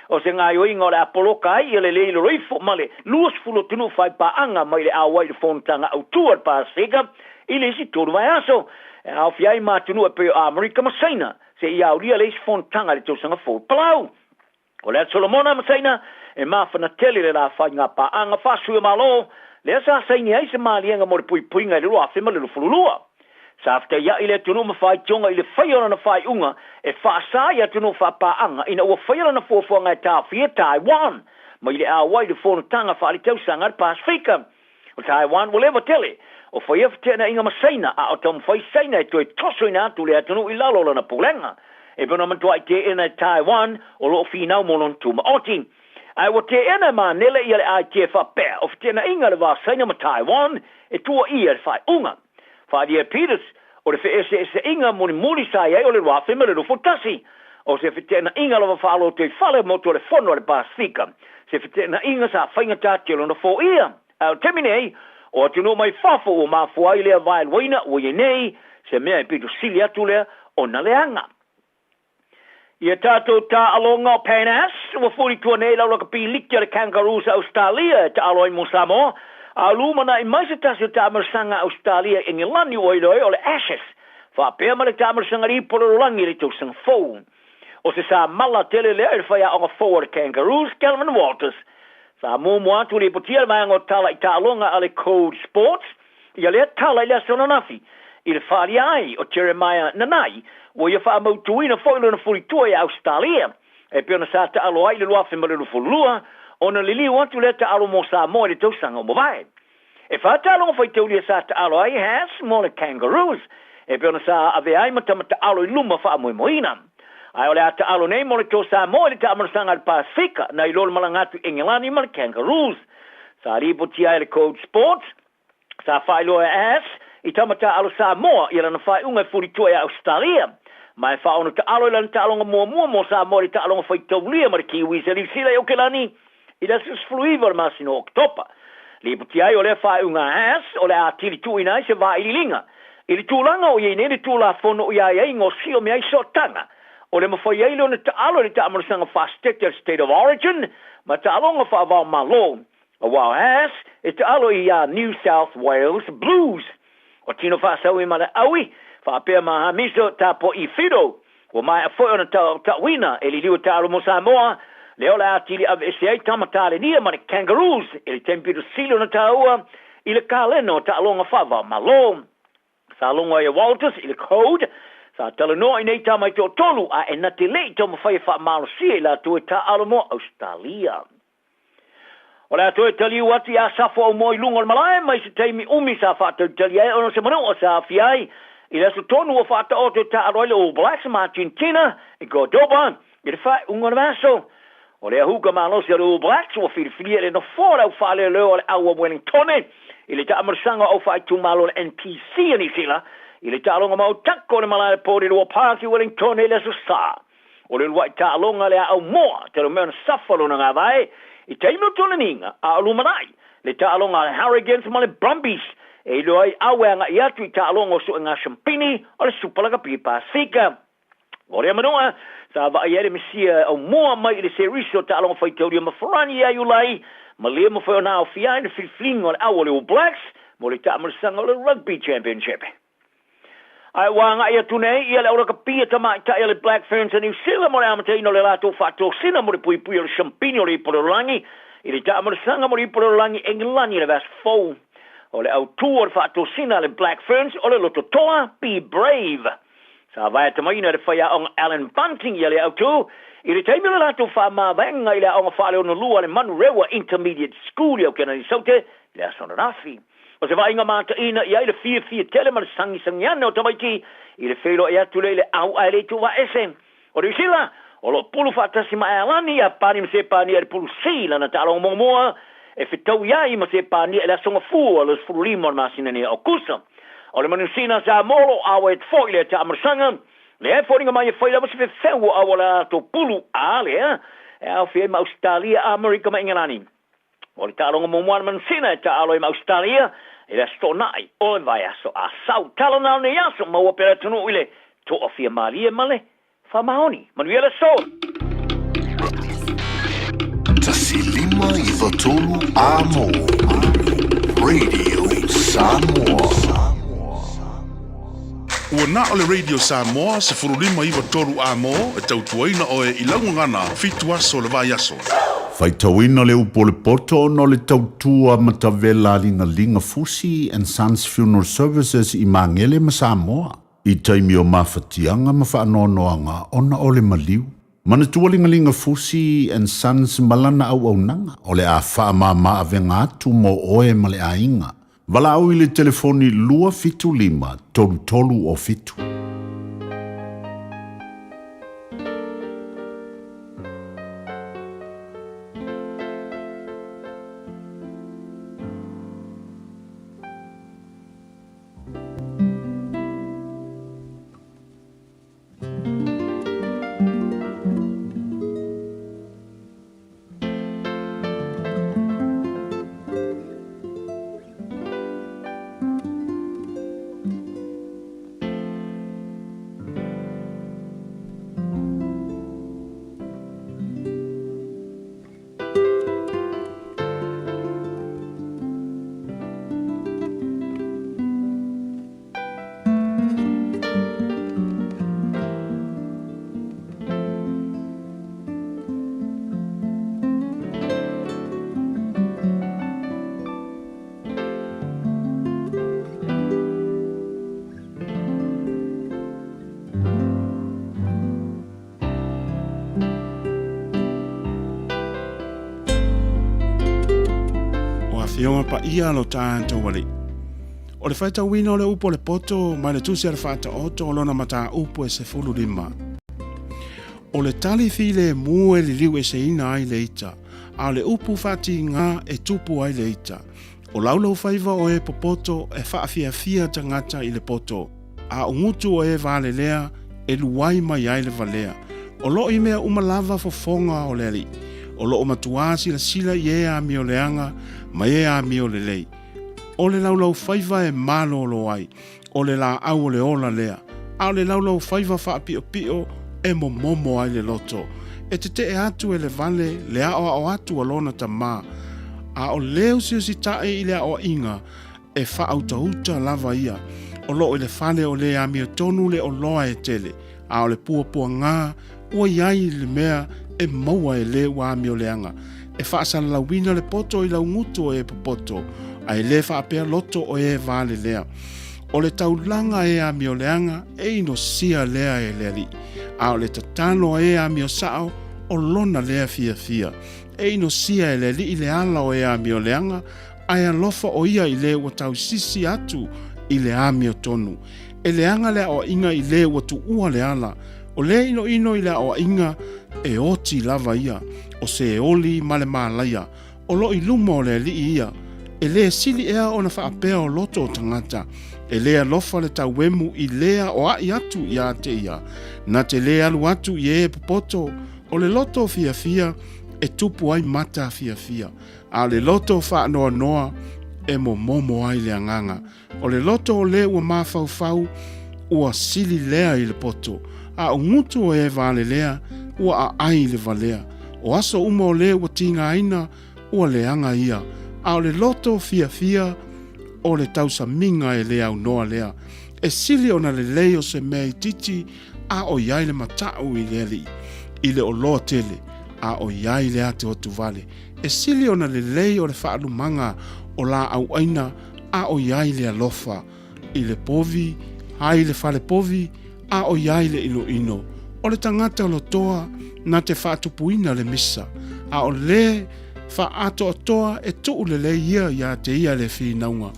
O se ngā yoinga o le apoloka i le leilo roifo male. Luas fulo tunu whai paanga mai le awai le fono tanga au tua le Pasifika. I le si tolu mai aso. E au fiai mā tunu e peo Amerika Masaina. Se i auria le si fono tanga le tau sanga fō palau. O le Solomona Masaina. E mawhana tele le la whai ngā paanga whasua malo, le asa saini ai se mālienga mo le puipuinga i le roa whima le lufululua. Sa afta ia i le tunu ma whai tionga i le whaiona na whai unga, e whaasa ia tunu wha paanga ina ua whaiona na fuafuanga e tāwhia Taiwan, ma i le awai le whono tanga whaali tausanga le Pasifika. O Taiwan will ever tele, o whaia whaitena inga masaina, a o tam whai saina e toi toso ina atu le atunu I lalo lana pulenga. E puna mantua I te ena Taiwan, o loo whinau monon tu maoti. Ai wa te ena ma nele ia le ai te whapea, o whaitena inga le wa saina ma Taiwan, e tua ia le whai unga. Whadia Peters, o le ese inga muni sa iei o le wafe le rufo tasi. O se whaitena inga lava whaalo te whale moto le whono le Pasifika. Se whaitena inga sa whaingata te lona fo ia. Au teminei, o atunu mai whafo o mafua I lea vai waina o yenei, se mea I pitu sili atu lea o na leanga. Ia tātou tā alonga o Panas, wa furi tua nei lau laka pi likia le kangaroos Australia, ta aloi mo Samoa, a lumana I maisa tasi o tā marasanga Australia ingilani o iloi o le Ashes, fa pēr ma le tā marasanga ripolo langi le tau sanga fou. O se sa mala tele lea I whaia o fou o le kangaroos, Calvin Walters, sa mumu atu le potia mai ngo tala I tā alonga ale Code Sports, ia lea tala I lea sonanafi, I le whaari ai o Jeremiah Nanai, wo ia wha mautuina foilo na furitua I Australia. E peona sa ta alo ai le luafe ma le lufulua, o na lili watu le ta alo mo sa mo le tausanga o mawai. E wha ta alo ngawhai taulia sa ta alo ai has mo le kangaroos. E peona sa ave ai mata alo I luma wha moe moina. Ai ole a ta alo nei mo le tau sa mo le ta amarasanga al Pasifika, na I lolo malangatu Engilani ma le kangaroos. Sa ripo tia le Code Sports, sa whailo e as, I tamata alo sa moa, I lana whai unga furitua I Australia. Mai fa ono ta alo lan ta alonga mo sa mo ta alonga foi taulia mar kiwi se li sila o kelani I das fluiver mas in oktopa li putia o le fa unga as o le atili tu ina se va ililinga ili tu langa o ye ne tu la fono ya ya ngo sio me ai sotanga o le mo foi ye lo ta alo ta amarasanga state of origin ma ta alonga fa va malo o wa as ta alo ya New South Wales Blues o tino fa sa we mala awi fa pe ma miso ta po I fido o mai foi ona ta wina e li liu ta alo mo Samoa le ola atili av ese tamata le ni ma kangaroos e tempi do silo na ta ua I le kaleno ta longa fa va malo sa longa e Walters I le Code sa tala no I nei tamai to tolu a e na te le to mo fa malo si la to ta alo mo Australia. Ola to tali wati a safo o mo I lunga malai mai se taimi umi sa fa tali e ono se mano o sa fiai I la tonu o fata o te ta aroile o Blacks ma Argentina I Cordoba I le fai unga vaso o le huka malo se o Blacks o fili no fora o fale le o awa Wellington I le ta amarasanga o fai tu malo NPC ni sila I le ta alonga mau tako le malai pori o Parky Wellington I le sa o le wai ta alonga le au moa te lo mea safalo na ngavai I teimo tonaninga a alumanai le ta alonga le Harrogans ma le Brumbies e loi awenga I atu I ta alongo su nga champini o le supalaga pi Pasifika. O rea manoa, sa va iere misia o moa mai le seriso ta alongo fai tauria mawharani ia iulai, ma lea ma fai o nao fiai na filflingo le awa le All Blacks, mo le ta amarasanga o le Rugby Championship. Ai wanga ia tunei, ia le aura ka pia tamai ta ia le Black Ferns a New Zealand, mo le amateino le lato fato sina mo le pui o le champini o le ipolorangi, I le ta amarasanga mo le ipolorangi Engilani le vas fou. O le au tuor fato sina le Black Ferns o le loto toa Be Brave. Sa vai tamaina le whaia on Alan Bunting ia le au tu. I le taimi le lato wha ma venga I le au ngawhale o na lua le Manurewa Intermediate School i au kena ni saute le asona rafi. O se vai inga mata ina ia I le fia tele ma le sangiana o tamaiti I le whelo ia tu le au ai le tu wa ese. O le sila o lo pulu fatasi ma alani a pani mse pani le pulu sila na talo momoa e fitau iai ma se pani e la songa fua le furulimo ma sinane o kusa. O le manusina sa molo awe te foile ta amarasanga le e foringa mai e foile ma se feu awala to pulu a le e au fie ma Australia Amerika ma Engilani. O le talonga momoana manusina ta alo ma Australia e la stonai o le vai aso a sau talona ne aso ma wapera tunu ile to o fie mali e male fa mahoni manuela so. Tasilima I Watolu Amo Radio Samoa. Ua na o le Radio Samoa se furulima I Watolu Amo e tautuaina o e ilaungana fitu aso le vai aso. Faitauina le upo le poto no le tautua matavela linga fusi and Sons Funeral Services I Mangele ma Samoa. I taimi o mawhatianga ma whaanoanoanga ona o le maliu. Mana tualingalinga fusi and Sons malana au nanga o le a wha ma avenga atu mo oe ma le ainga. Walau i le telefoni 275 tolu o fitu. Fionga pa ia lo tātou wale. O le whaita wina o le upo le poto, mai le tusi le whaata oto o lona mata upo e se fulu lima. O le tali file mua li liu e se ina ai le ita, a le upu whati ngā e tupu ai le ita. O laulau whaiva o e popoto e whaafia fia tangata i le poto, a ungutu o e vale lea e luai mai ai le valea. O lo i mea umalava fofonga o le ali. O lo o matuasi la sila i e a mi o leanga, ma e a mi o le lei. O le laulau whaiva e malo o lo ai, o le la au o le ola lea. A o le laulau whaiva wha pio pio e mo momo ai le loto. E te e atu e le vale, le a o atu a lona ta maa. A o leo si o si tae i le a o inga, e wha auta uta lava ia. O lo i le fale o le a mi o tonu le o loa e tele. A o le pua pua ngā, ua iai le mea, e maua e le wa mi o leanga. E whaasana la wina le poto i la ungutu e popoto. A e le whaapea loto o e vale lea. O le taulanga e a mi o leanga e ino sia lea e leali. A o le tatano e a mi o sao o lona lea fia fia. E ino sia e leali i le ala o e a mi o leanga a e alofa o ia i le wa tau sisi atu i le a mi o tonu. E leanga lea o inga i le wa tu ua le ala. O le ino i le o inga e oti lava ia, o se e oli male malaia, o lo i luma o le li ia, e le sili ea o na whaapea o loto o tangata, e lea lofa le tauemu i lea o ai atu i a te ia, na te lea alu atu i e popoto, o le loto fia fia, e tupu ai mata fia fia, a le loto wha noa noa, e mo momo ai le anganga, o le loto o le ua mafau fau, ua sili lea i le poto, a ungutu o e vale lea, ua a ai le valea. O aso uma o le ua tinga aina, ua leanga ia. A o le loto fia fia, o le tausa minga e lea unoa lea. E sili ona le leo se mea i titi, a o iai le matau i le li. I le o loa tele, a o iai le ate o tu vale. E sili ona le leo le whaalu manga, o la au aina, a o iai le alofa. I le povi, ai le fale povi, a o iai le ino ino. O le tangata lo toa na te whaatupuina le misa. A o le whaato o toa e tuu le ia ia te ia le whinaunga.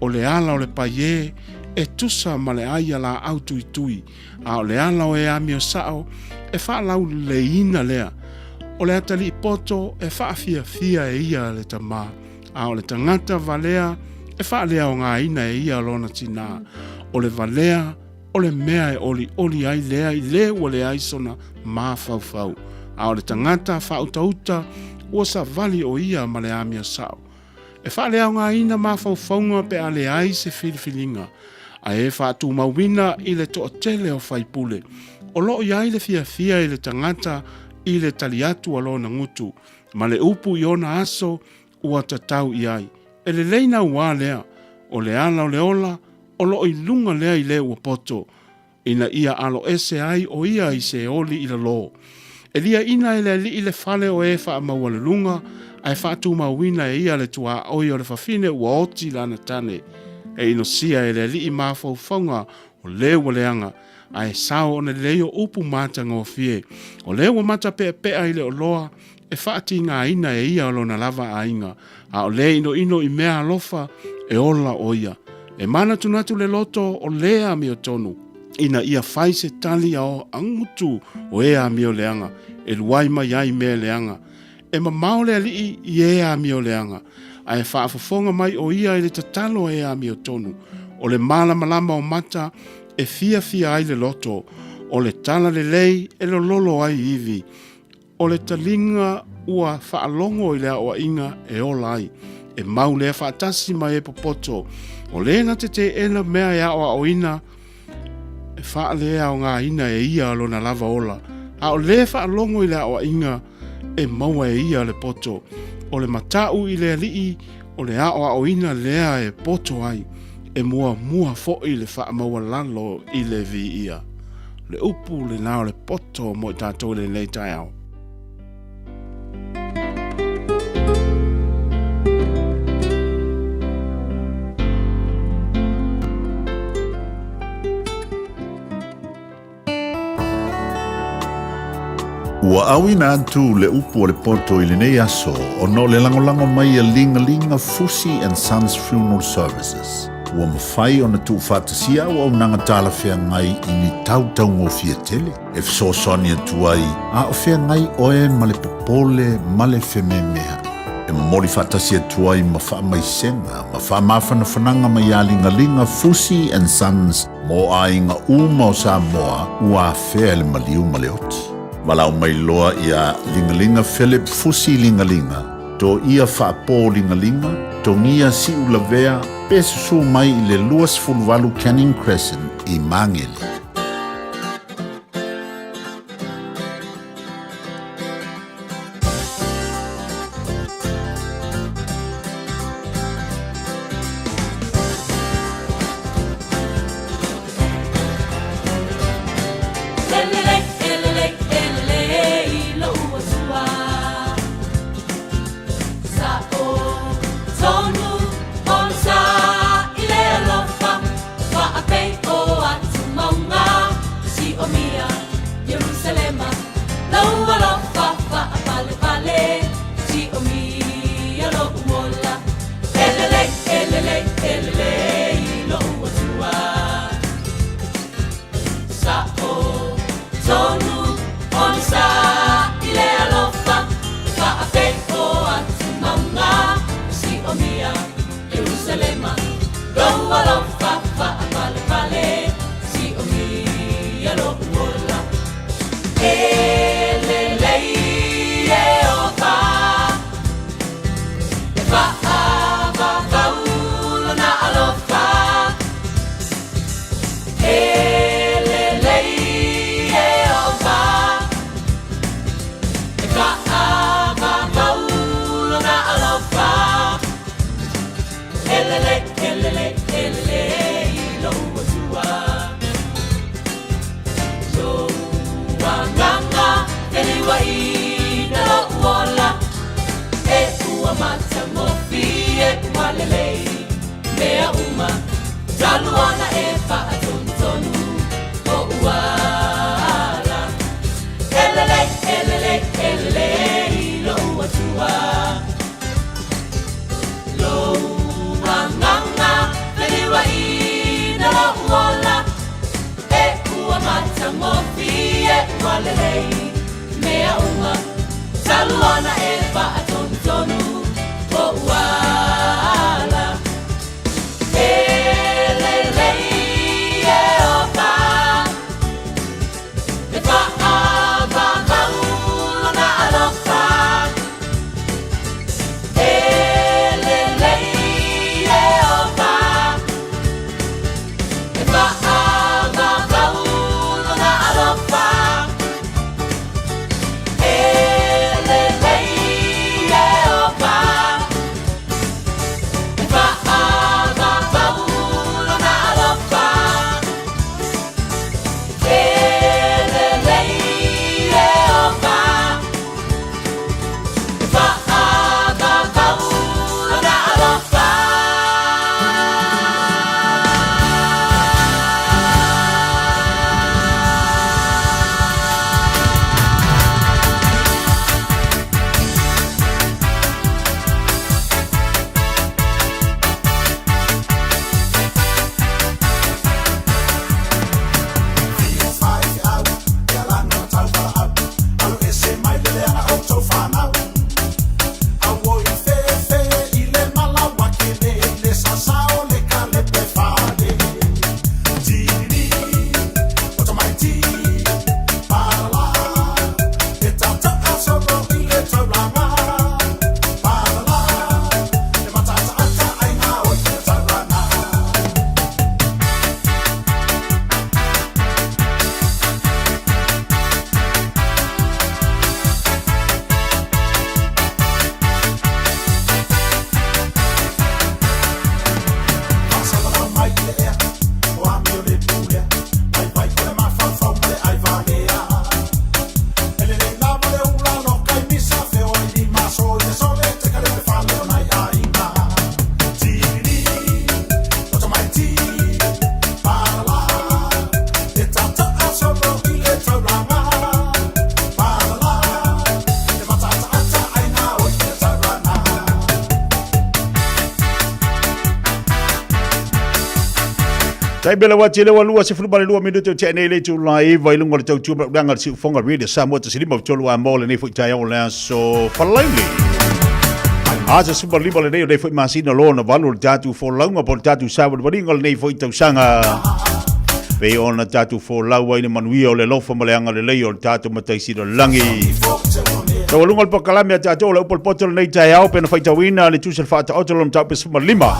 O le ala o le paie e tusa ma le aia la au tui tui. A o le ala o e ami o sao e whaalau le ina lea. O le atali poto e whaafia fia e ia le tama. A o le tangata valea e whaalea o ngā ina e ia lona tina. O le valea o le mea e oli ai lea i le ua le aisona ma fau fau. A o le tangata whautauta ua sa vali o ia ma le amia sao. E whaalea o ngā ina ma fau faunga pe a le ai se whiliwhilinga. A e whaatu mauina i le to tele o whaipule. O lo iai le fia fia i le tangata i le taliatu alo na ngutu. Ma le upu i ona aso ua tatau iai. E le leina ua lea. O le ala o le ola o lo i lunga lea i le ua poto. Ina ia alo ese ai o ia i se oli i la lo. E lia ina i le li i le fale o e wha maua le lunga, ai whaatu mauina e ia le tua oi o le whawhine ua oti lana tane. E ino sia e le li i mawhau whaunga o le ua leanga, ai sao o ne leo upu mata ngā fie. O le ua mata pea pea i le o loa, e whaati ngā ina e ia alo na lava a inga, a o le ino i mea alofa e ola o ia. E mana tunatu le loto o lea mi o tonu, ina ia whai se tali o angutu o ea mi o leanga, e luai mai ai mea leanga, e ma maole ali i ea mi o leanga, a e whaafafonga mai o ia i le tatalo ea mi o tonu, o le malama o mata e fia ai le loto, o le tala le lei e lo lolo ai iwi, o le talinga ua whaalongo i lea o inga e o lai, e mau lea whaatasi mai e popoto, o lena te ena mea ea o ina, e whaalea o ngā ina e ia alo na lava ola, a o lea whaalongo i lea o inga, e maua e ia le poto, o le matau i lea lii, o le a o ina lea e poto ai, e mua fo i le wha maua lalo i le vi ia. Le upu le nao le poto mo i tātou le leitai au. Ua awina atu le upu o le poto i le nei aso o no le langolango mai a linga Fusi and Sons Funeral Services. Ua mawhai o na tu whātasia o au nanga tāla whea ngai i ni tautau ngō fia tele. E fsosoni atu ai, a o whea ngai oe ma le popole ma le whememea. E mori whātasia atu ai ma wha mai senga, ma wha mawhana whananga mai a linga Fusi and Sons mo a inga uma o Samoa ua whea le maliu ma le oti. Walau mai loa ia lingalinga Philip Fusi lingalinga, to ia whaapō lingalinga, to ngia si ulavea, pesusu mai i le luas fulwalu Canning Crescent i Mangele. Tai bela wati le walua se fulu balua minuto te nei le tu live vai lunga le tau tu ranga si fonga radio Samoa te silima tolu a mole nei fu tai o so falaile. Asa super liba le nei fu masina lo na valu tatu fo launga por tatu sabu waringa nei fu tau sanga. Pe ona tatu fo laua ina manuia o le lofa maleanga le lei o tatu matai sida langi. Tau lunga le pokalami a tatu o le upol potolo nei tai au pena fai tawina le tu se fata otolo na tau pe super lima.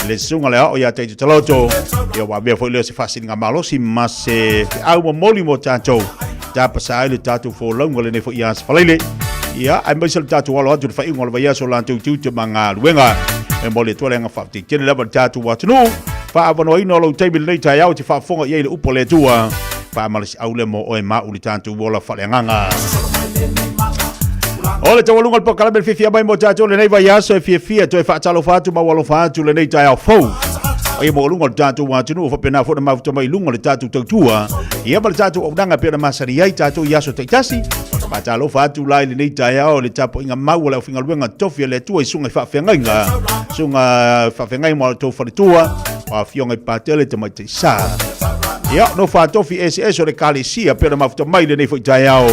Le sunga le o ya te taloto ia wa be foi le se fasi nga malo si mas au mo moli mo tanto ta pasa le tatu fo longo le ne fo ia falele ia ai mai se tatu walo atu fa ingo le ia so lantu tu te manga luenga e mo le tole nga fa ti le ba tatu wa tunu fa abono ino lo table le ta ia ti fa fonga ia le upo le tua fa mal au le mo o e ma u le tatu wala fa le nganga. Ole te walunga po kala fifia mai mo tato le nei vai aso e fifia to e fa talo fatu ma walo fatu le nei tai au fo. Ai mo lunga tato wa tunu fo pena fo ma to mai lunga le tato tua. Ia ba tato o danga pena masari ai tato iaso te tasi. Ma talo fatu lai le nei tai au le tapo inga mau le finga luenga tofia le tua sunga fa fenga. Sunga fa fenga mo to fa tua. Wa fionga patele te mai te sa. Ia no fa tofi SS o le kalisia pena ma to mai le nei fo tai au.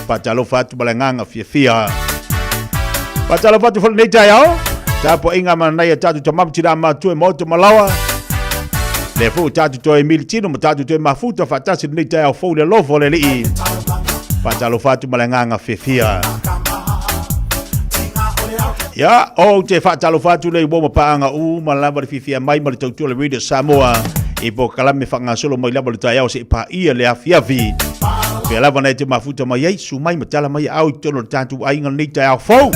Patalo fatu balanganga fia. Patalo fatu fo nei tai au. Tapo inga mana ia tatu tamam tira ma tu moto malawa. Le fu tatu to e militino ma tatu to e mafuta fatasi nei tai au fo le lofo le li. Patalo fatu balanganga fia. Ya o te fatalo fatu le bo paanga u malaba fia mai mal tau le radio Samoa. E po kalame fanga solo mai laba le tai au se pa ia le afiavi. Pe lava nei te mafuta mai ai su mai matala mai au tolo tatu ainga nei tai au fo.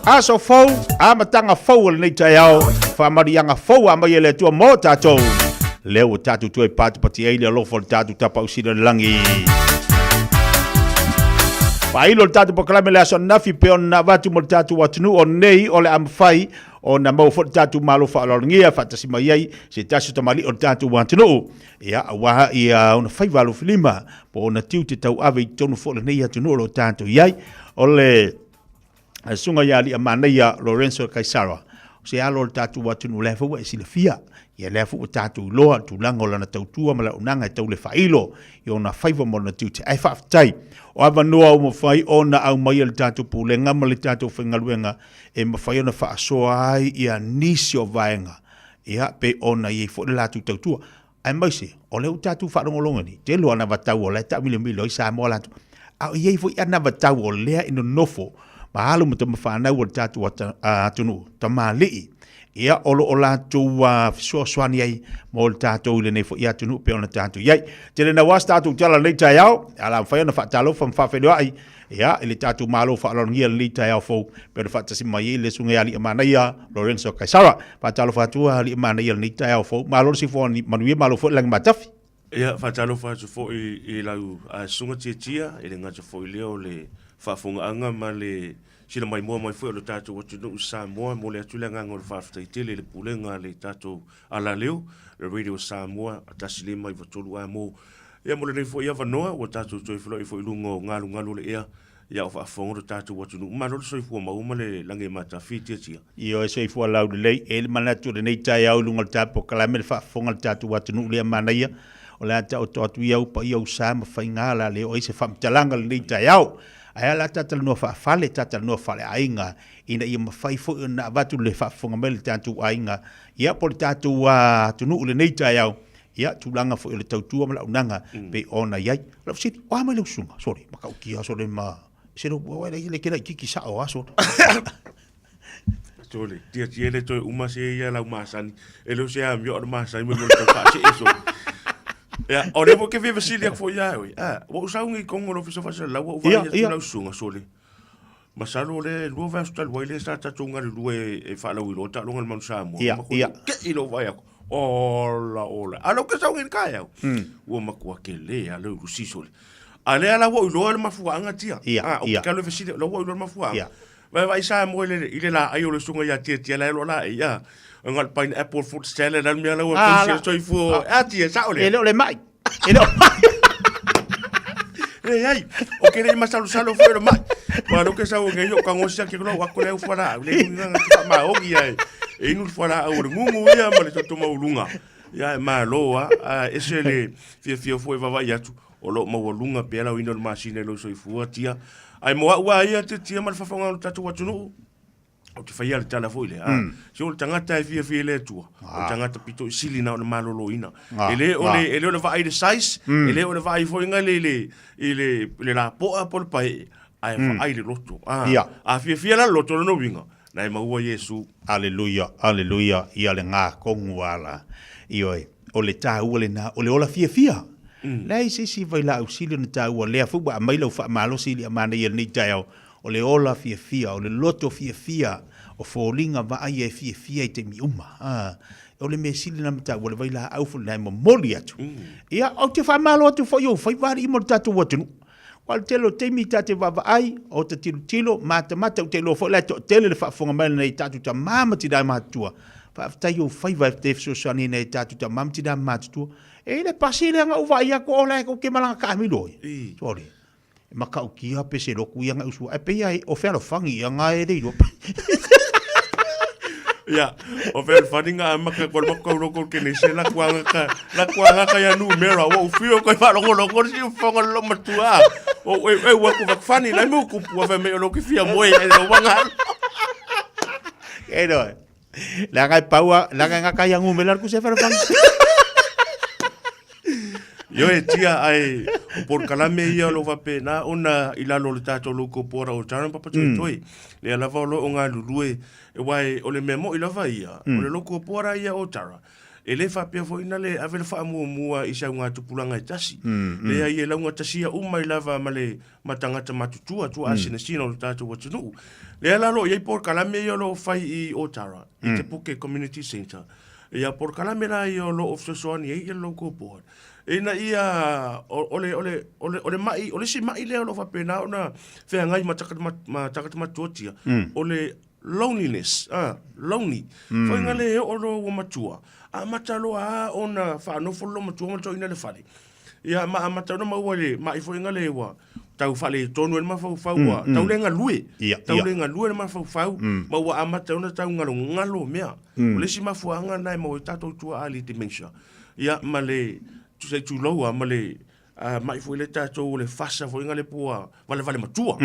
Aso fo a matanga fo le nei tai au fa marianga fo a mai le tua mo tatu. Leo tatu tu e patu pati ai le lofo tatu tapa usina langi. Pa ilo tatu pokalame le aso nafi pe on na vatu mo tatu watunu o nei o le amfai o na mau fo tatu malo fa alongia fa tasi mai ai se tasu tamali o tatu watunu. Ia awaha ia ona fai valo filima po ona tiu te tau ave i tonu fo le nei atunu lo tatu iai o le sunga ia li amaneia Lorenzo Kaisara. Se alo le tatu watunu lefu e silafia. Ia lefu o tatu loa tu lango lana tautua mala unanga e tau le failo i ona faiva mo na tiu te ai whaftai. O ava noa o mawhai ona au mai le tatu pulenga ma le tatu whengaluenga e mawhai ona whaasoa ai ia nisi o vaenga. Ia pe ona i fo le latu tautua. Ai maise, o leu tatu whaarongolonga ni, te loa na vatau o le ta mili mili o isa moa latu. Au iei fo ia na vatau o lea ino nofo, ma halu mo te mawhanau o le tatu atunu, ta maa lii. Ia olo o latu fisua swani ai mo le tatu le nei fo ia atunu pe ona tatu iei. Te le na was tatu tala le tai au, ala mwhai ona whaatalo fa mwhawhenua ai. Ia, ele tatu malo whaalongia le tai au fo, pero whaatasi mai le sunga ali amanaia Lorenzo Kaisara. Whaatalo whaatua ali amanaia le tai au fo, malo si fo manuia malo fo langi matafi. Ia, whaatalo whaatu fo i lau sunga tia, ele ngata fo i leo le whaafunga anga ma le sila mai mua mai fo le tatu watu no Samoa, mo le atulenga ngor whaafutaitele le pulenga le tatu ala leo, le radio Samoa, atasile mai vatolu a mo. Ia mo le nei fo ia vanoa, o tatu toi filo i fo i lungo ngalu le ea, ia o whaafongo tatu watu nu. Mano le soifua mauma le lange mata fitia tia. Ia o soifua lau le lei, ele manatu le nei tai au lunga le tapo kalame le whaafonga le tatu watu nu lea manaia. O le ata o toatu iau pa iau sama whaingala le o ise whamtalanga le nei tai au. Aia la tatala noa whaafale, tatala noa whale ainga. Ina ia mawhai fo na watu le whaafonga me le tatu ainga. Ia po le tatu tunu le nei tai au. Ia tulanga fo le tautua mala unanga pe ona iai. La fsiti, o ama le usunga, sorry, maka ukia sore ma... Sero wa le kira kiki sa o aso. Sorry, tia le toi uma se ia la umasani. Ele se a mio umasani mo le ka se eso. Ya, o le mo ke vive silia fo ia oi. Ah, wo usaungi kongo no fiso fa la wo va ia la usunga sorry. Masalo le lo va sta lo ile sta tunga lo e fa la wilo ta longa man sa mo. Ia. Ke ilo va ia. Ola. Alo ke sa ngin kaya. Wo makua ke le alo usisole. Ale ala wo lo le mafuanga tia. O ka lo vesile lo wo lo mafuanga. Vai sa mo ile la ayo le sunga ya tia la lo la ia. Ngal pineapple fruit salad al mi ala wo pensi so fu. Tia sa ole. Ele mai. Ai, o que le masalo salo foi mai. Bueno, que sa o ngeyo ka ngosia ke lo wa ko le fora. Le nga ma o gi ai. E nu fora o ngungu ia ma le to ma ulunga. Ya ma lo ese le fia foi va vai atu o lo mo lunga pela o ino machine lo so fu tia ai mo wa ia te tia mal fa fonga o tatu watu no o te fai al tala foi le se o tangata fia le tu o tangata pito sili na o malolo ina ele o vai de size ele o vai foi nga le la po por pai ai le loto a fia la loto no winga nai maua Yesu. Aleluia, aleluia, ia le ngā kongu ala. Ioi, o le tāua le nā, o le ola fia. Lai si vai la ausili na tāua lea fuba a maila ufa malo sili a mana ia ni taiao. O le ola fia, o le loto fia, o fōlinga va ai e fia i te mi uma. O le me sili na mata, o le vai la aufu nai mo moli atu. Ia, au te wha malo atu fo yo, fai wari imo tatu watunu. Wal telo teimi tate vava ai o te tilo mata o telo fo la to tele le fa fonga mai nei tatu ta mama ti dai matua fa ta yo fai va te so sani nei tatu ta mama ti dai matua e le pasile nga uva ia ko la ko ke malanga ka mi loi sorry ma ka o kia pe se lo ku ia nga usu e pe ai o fe lo fangi nga e dei do ya o fel faninga maka ko lo ko ke ne se la kwanga ka ya numero o fio ko fa lo si fonga lo matua o wa ku fani la mo ku wa me lo ki fia mo e lo wanga e do la ga paua la ga ka ya numero ku se fa fang yo e tia ai por kalame ia lo va pena ona ila lo tato lo ko pora o tana papa toi le la va lo nga lulue e wai o le memo ila va ia o le lo ko pora ia o tara e le fa pe fo ina le ave fa mua i sa nga tupulanga tasi le ai la nga tasi o mai lava male matanga ta matutua tu asina sino lo tato watu no le la lo ia por kalame ia lo fai i o tara i te puke community center ia por kalame la ia lo of so ni ia lo ko pora ina ia ole mai ole si mai le lo fa pena ona fe ngai mataka matuotia ole loneliness lonely foi ngale o lo matua a matalo a ona fa no fo lo matua mo ina le fale ia ma matalo ma wale mai foi ngale wa tau fale tonu ma fa wa tau lenga lue ma fa ma wa amata ona tau ngalo mea ole si mafuanga nai mo tato tua ali dementia ia male tu sei tu loa male mai foi le tato le fasa foi ngale pua vale matua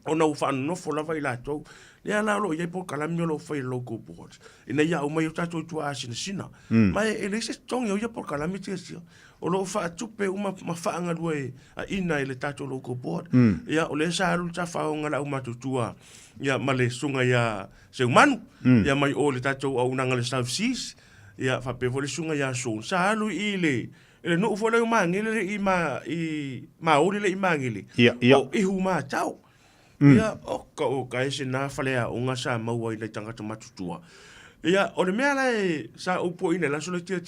ona ufa no fo la vai la to le ala lo ye po kala mi lo foi local board ina ya o mai tato tu sina mai ele se tong yo po kala mi tsia o lo fa tupe uma fa anga due ina ele tato local board ya o le sa ru ta fa ngala uma tutua ya male sunga ya se humano ya mai o le tato au nanga le South Seas ia fa pe vole sunga ya so sa lu ile no vole mangile i ma ori le mangile o i huma tau ia o ka ese na fale a unga sa mau i le tanga matutua ia o le mea sa upo ina la solo tia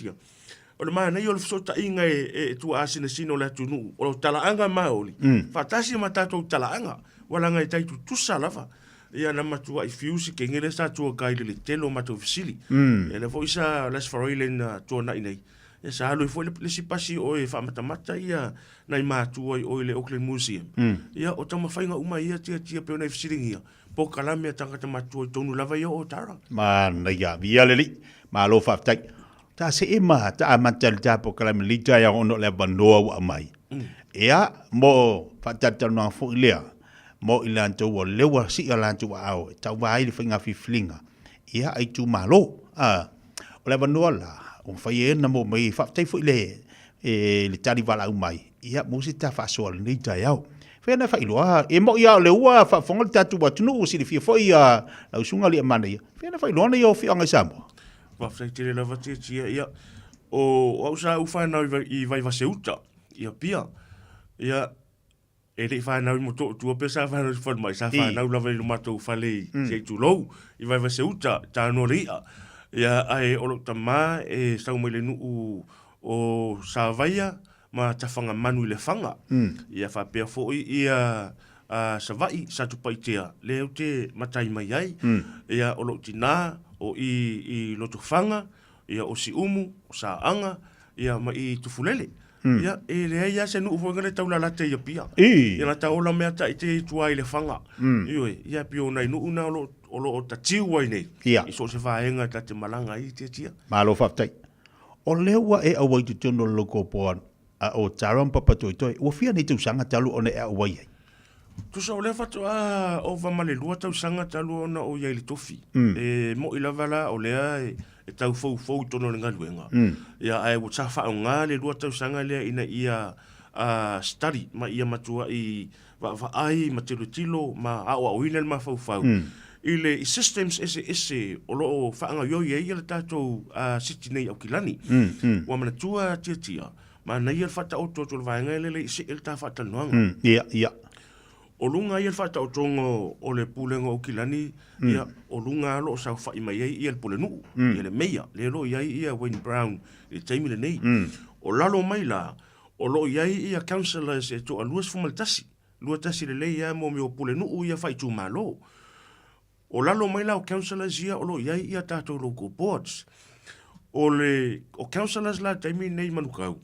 o le mana yo le sota inga e tu asina sino la tunu o tala anga maoli fatasi matato tala anga wala ngai tai tu salafa ia na matua i fiusi ke ngere sa tua kai le telo matu fisili e le voisa las foreign to na inei e sa lo foi le sipasi o e fa mata ia na matua o le Auckland Museum ia o tama fainga uma ia tia pe na fisili ia po kalame tanga matua tonu lava ia o tara man ia via le ma lo fa tai ta se ima ta amatal ta po kalame lita ya ono le banoa wa mai ia mo fa tata no fo ilea mo ilanto wo lewa si ilanto au tau vai le finga flinga ia ai tu malo o le banola o fai na mo mai fa tai fo le le tari vala mai ia mo si ta fa so ni ta yao fe na fa iloa e mo ia le ua fa fonga tatu wa tunu si le fi fo ia la usunga le mana ia fe na fa iloa na yo fi anga samo va fa tire la vati ia o sa u fa na i vai va seuta ia pia ia e le fa na mo to tu pe sa fa fa mai sa fa na la ve ma to fa le se tu lo i vai va se uta ta no ria ya ai o lo tama e sa mo le nu o sa vaia ma ta fanga manu le fanga ia fa pe fo ia sa vai sa tu paitea le te matai mai ai ia o lo tina o i lo tu fanga ia o si umu o sa anga ia ma i tu fulele ia e le ia se nu fo ngale taula la te ia pia ia na taula me ta te tua ile fanga ia pio na nu una o ta tiu wai nei i so se va enga ta te malanga i te tia malo fa tai O leo wa e awai tu tono loko poan o taram papatoi toi. Ua fia ni tu sanga talu o ne e awai ai. Tu sa ole fatu o va male lua tau sanga talu ona o yai le tofi. Mo ila vala o lea e tau fou tono le ngaluenga. Ia ai o tafa o ngā le lua tau sanga lea ina ia study ma ia matua i va ai ma tilo ma a o ina ma fau. I systems ese o loo whaanga yoi e ia le tātou siti nei au kilani. Wa mana tua tia. Ma nei ia whata o tō le vaenga ele i se il tā whata noanga. Ia. O lunga ia whata o tongo o le pulenga o kilani, ia o lunga lo sa wha ima ia le pulenu, ia le meia, le lo ia Wayne Brown, le taimi le nei. O lalo mai la, o lo ia councillors e to a luas fumaltasi, luatasi le lei ia mo me o pulenu ia whai tu malo. O lalo mai la o councillors ia o lo ia tātou local boards. O councillors la taimi nei manukau.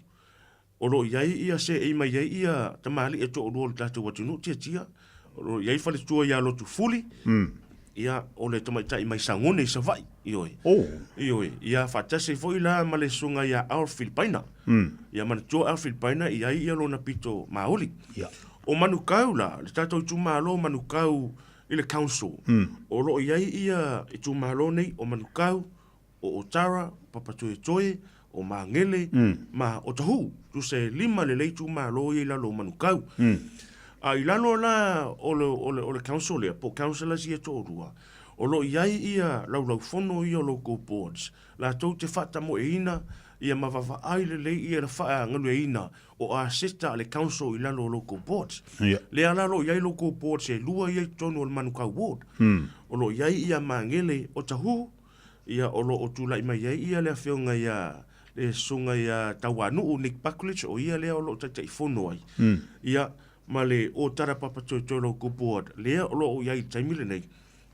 O lo ia se e mai ia tamali e to o lo tātou watunu tia. O lo iai fale tua ia lotu fuli. Ia o le tamaitai mai sangone i sa vai. Ioi. Ia whatase foi la ma le sunga ia Alfil Paina. Ia manatua Alfil Paina ia lo na pito maoli. O manukau la, le tātou tu malo manukau i le council. O lo ia i tu malo nei o manukau, o Otara, papatue toe, o mangele, ma o tahu, tu se lima le leitu ma lo i la lo manukau. I lalo la o le council lea, po councillors ia to rua. O lo iai ia lau fono ia local boards. La tau te whata mo e ina, ia mawawha ai le lei ia la wha ngalu e ina, o a seta le council i lalo local boards. Lea lalo iai local boards e lua iai tonu o le manukau ward. O lo iai ia mangele o tahu, ia o lo o tula ima iai ia lea whionga ia le sunga ia tawanu o Nick Buckledge o ia lea o lo tai fono ai. Ia ma le o tara papatoi toi local board, lea o lo o iai taimile nei.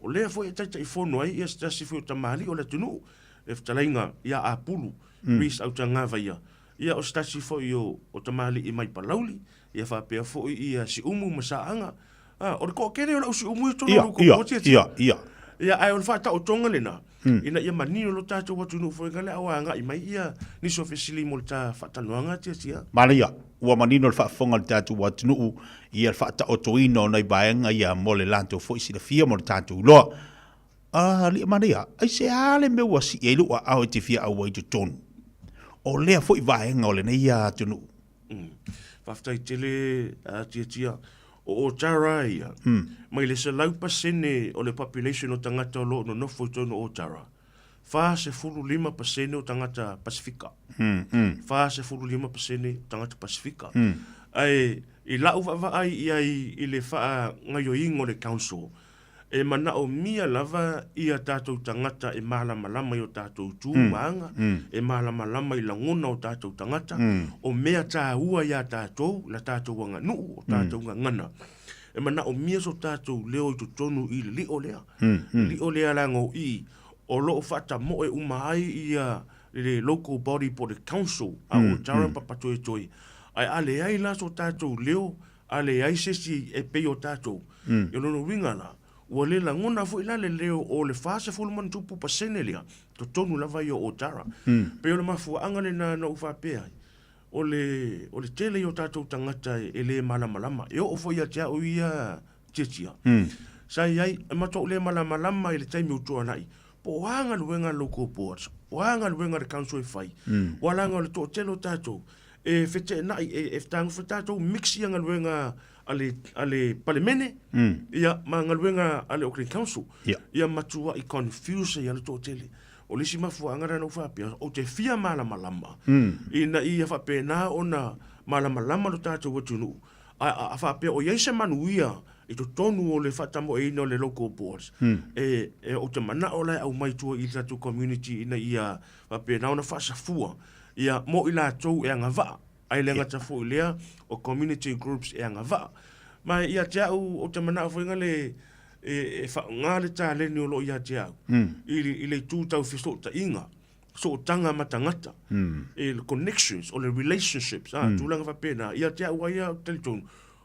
O lea fo e tai fono ai ia stasi fio tamali o le tunu. E ftalainga ia a pulu, Reese au tangawa ia. Ia o stasi fo i o tamali i mai palauli, ia whapea fo i ia si umu masaanga. O le ko kere o la usi umu i tono local board ia. Ia ai o le whata o tonga lena. Ina ia manino lo tātou watu nu fo ngale awanga i mai ia niso fesili mo ta whatanuanga tia. Mana ia, ua manino le whaafonga le tātou watu nu ia le whata o toino nei baenga ia mo le lanto fo isi le fia mo le tātou loa. Li mana ia, ai se ale me ua si e lua au te fia au waitu tonu. O lea fo i vaenga o le nei ia tunu. Whaftai tele tia. O Otara ia. Mai le se lau pasene o le population o tangata o lo no nofo i tono Otara. Fa se fulu 5% o tangata Pasifika. Fa se fulu 5% o tangata Pasifika. Ai, i lau vava ai i le faa ngayo ingo le council. E mana o mia lava ia tātou tangata e malama i o tātou tūmaanga. E malama i langona o tātou tangata. O mea tā ua ia tātou, la tātou wanga nuu o tātou ngana. E mana o mia so tātou leo i tonu i li o lea. Li o lea lango i o loo whata mo e umahai ia le local body po le council a o tara papatoe toi. Ai ale ai la so tātou leo, ale ai sesi e pei o tātou. Yonono winga la. Ua le la ngona fu ila le leo o le fase fu man tupu pasene lea to tonu lava i o Otara. Pe o le mafu angale na ufa pea. O le tele i o tātou tangata e le malama. E o fo ia tia o ia tia. Sa iai, e mato le malama i le taimi utua nai. Po wanga luenga local boards, wanga luenga le council e fai. Walanga le to telo tātou. E fete nai, e ftangu fe tātou mixi anga luenga ale palemene, ia mangaluenga ale Auckland Council, ia matua i confuse ia le tō tele. O lisi mafua angara na uwhapia, o te fia malama. Ina ia whapena o na malama lo tātou watunu. A whapea o iaise manuia i to tonu o le whatamo e ina o le local boards. E o te mana o lai au maitua i tātou community ina ia whapena o na whasafua. Ia mo i la tau e anga waa. Ai lenga ta fo lea o community groups e anga va. Ma ia te au o te mana fo ngale e fa ngale ta le ni o lo ia te au. I le tu tau fiso ta inga. So tanga matangata. E le connections o le relationships. Tu langa fa pena. Ia te au ia teleton.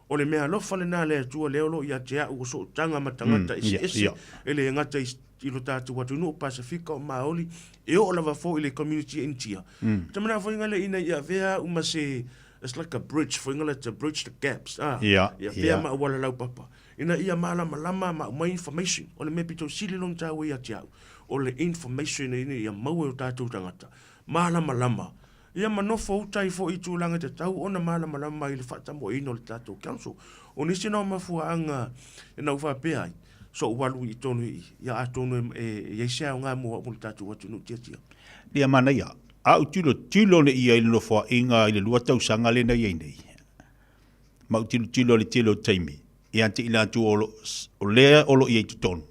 O le mea lofa le na le tu le lo ia te au so tanga matangata isi. E le ngata i lo tātou watu no Pasifika o Maoli e o lava fo i le community intia. Tamana fo ingale ina ia vea uma se it's like a bridge for ingale to bridge the gaps. Ia vea ma wala lau papa. Ina ia malama lama ma mai information o le mepi to sili long tawe ia tiau. O le information ina ia maua o tātou tangata. Malama lama. Ia manofo utai fo i tūlanga te tau ona malama lama i le whatamo ino le tātou council. O nisi no mafua anga e nau whapea ai. So walu i tonu i ia a tonu e isia o ngā mua o le tātou watu nu tia tia. Lia mana ia. Au tilo le ia i le nofo inga i le lua tau sanga le nei nei. Mau tilo le tilo taimi. Ia te ila tu o lea olo i tu tonu.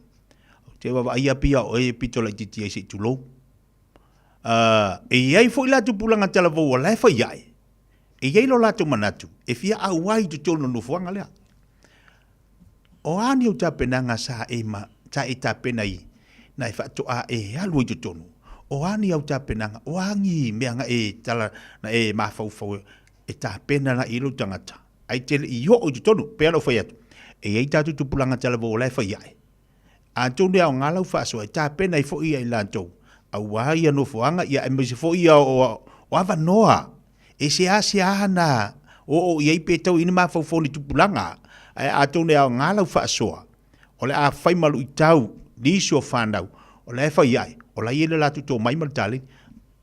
Te wawa ia pia o e pito la i tia si tu lou. E iai fo ila tu pulanga tala vau lai fa iai. E iai lo latu manatu. E fia au wai tu tonu no fuanga lea. O ani o tapenanga sa e ma ta e tapena i. Na e fatu a e alu i tu tonu. O ani au tapenanga. O angi meanga e tala na e mafau e tapena na ilo tangata. Ai tele i ho o tu tonu. Pea lo fai atu. E iai tatu tu pulanga tala vau lai fa iai. A tonu au ngalau fa so e tapena i fo ia i lantou. Au wahai anu fuanga ia e misi fo ia o awa noa. E se a na o iei pe tau ina ma fau foni tupulanga. A tone au ngalau wha soa. O le a whai malu i tau, liso whanau. O le e whai ai. O la iele latu tō mai maltali.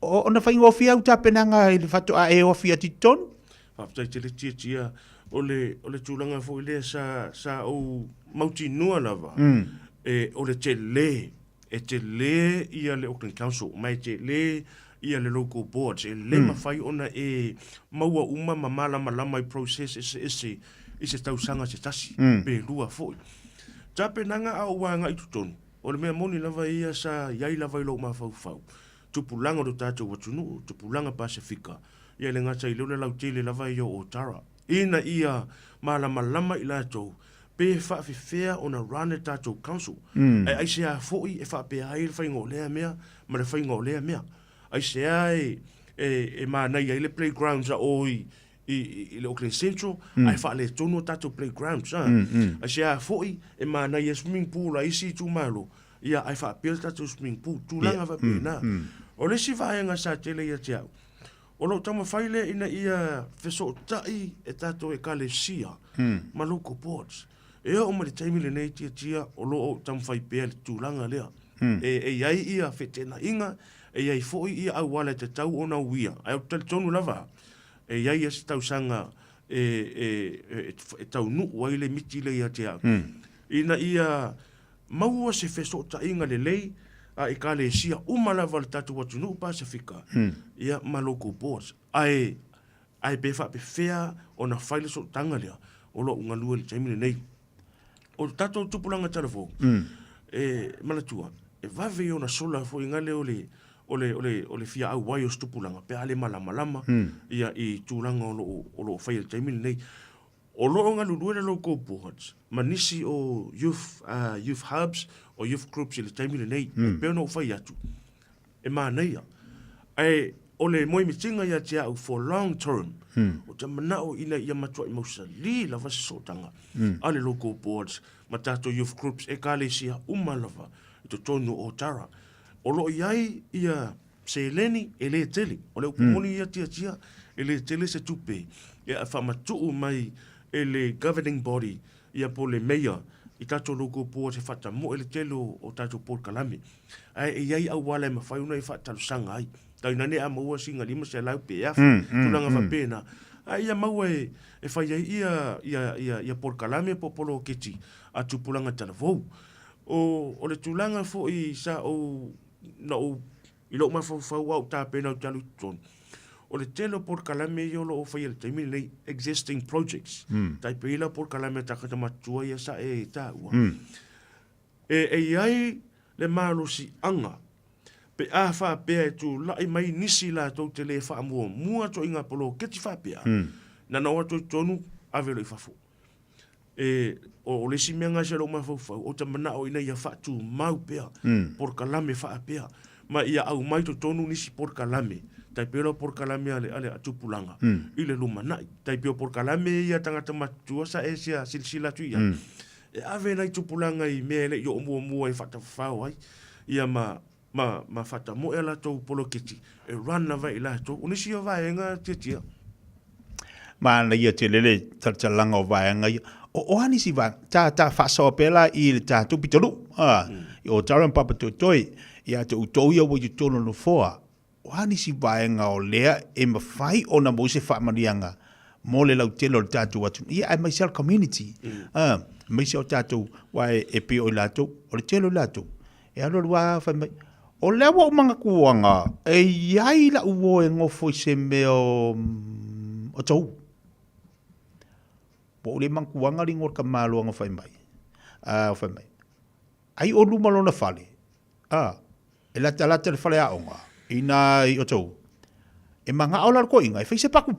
O na whai ngofi au tapenanga i le whatu a e ofi a titon. Whaptai te le tia o le tūlanga fo i lea sa o mauti nua lava. O le te le. E te le ia le Auckland Council, mai te le ia le local boards, e le mawhai ona e maua uma ma malama lama i process ese tausanga se tasi, pe lua foi. Tape nanga a wanga i tutonu, o le mea moni lava ia sa iai lava i lo mawhau. Tupulanga do tātou watunu, tupulanga Pasifika, ia le ngata i leo le lau tele lava i o Otara. Ina ia malama lama i lātou, pe whaafifea o na rane tātou council. Ai se a foi e whaapea ai le whaingo lea mea, ma le whaingo lea mea. Ai se a e mānai ai le playgrounds a oi i le Auckland Central, ai wha le tono tātou playgrounds. Ai se a foi e mānai e swimming pool a isi tu malo, ia ai whaapea tātou swimming pool, tūlanga whapena. O le si whaenga sa tele ia te au. O lo tama whaile ina ia wheso tai e tātou e kale sia, ma local boards. E o ma le taimi le nei tia o lo o tam fai pea le tūlanga lea. E iai ia whetena inga, e iai foi ia au wale te tau o na uia. Ai o tali tonu lava, e iai esi tau sanga e tau nu wai le miti le ia te au. Ina ia maua se wheso ta inga le lei, a e ka le sia umalava le tatu watu nu Pasifika. Ia ma local boards. Ai befa pe fea o na whaile so tanga lea, o lo unga lua le taimi le nei. O tatou tupulanga tarafo. Malatua. E vave o na sola fo ingale o le fia au wai o stupulanga. Pe ale malama. Ia i tūlanga o lo whai taimini nei. O lo nga lulua le local boards. Manisi o youth hubs o youth groups i le taimini nei. E peo no whai atu. E māneia. O le moi mitinga ia te au for long term. O te manao ina ia matua i mausa li lava se sotanga. Ale local boards, ma tato youth groups e kale sia umalava i to tonu o Tara. O lo iai ia se leni e le tele. O le upumoni ia tia e le tele se tupe. Ia whamatuu mai e le governing body ia po le mayor i tato local boards e whata mo e le telo o tato Port Kalame. E iai au wale ma whaiuna i whata sanga ai. Tau nane a maua singa lima se lau pe afu, tunanga whapena. A ia maua e whai ia Port Kalame po polo keti a tupulanga tala vau. O le tulanga fo i sa o i lo ma fau au ta pena o talu ton. O le telo Port Kalame i olo o whai le taimini nei existing projects. Tai pe ila Port Kalame takata matua ia sa e ta ua. E iai le malo si anga. Pe a wha pea e tu lai mai nisi la tau te le wha mua to inga polo keti wha pea. Na nawa to tonu avelo i whafo. O lesi mea ngase lo mawhau o ta mana o ina ia wha tu mau pea. Port Kalame wha pea. Ma ia au mai to tonu nisi Port Kalame. Tai pelo Port Kalame ale atupulanga. I le luma nai. Tai peo Port Kalame ia tangata matua sa e sia silsila tu ia. e ave nei tupulanga I mele yo mua I whatawhau ai ia ma whatamoe la tau polokiti e rana vai la tau unisi o vaenga tia mana ia te lele talanga o vaenga ia o hani si va ta faso pela I ta tu pitolu o taran papa toi ia te utoi o i tono no foa o hani si vaenga o lea e mawhai o na mo se whamarianga mo le lau telo le tātou atu ia ai mai sel community mai se o tātou wae e pe o lātou o le telo lātou e alo lua whai mai o lewa o manga kuanga e iai la uo e ngofo I se me o tau po le manga kuanga ringo ka malo anga whai mai ai o luma lona whale e lata le whale aonga ina I o tau e manga au lar ko inga e whai se paku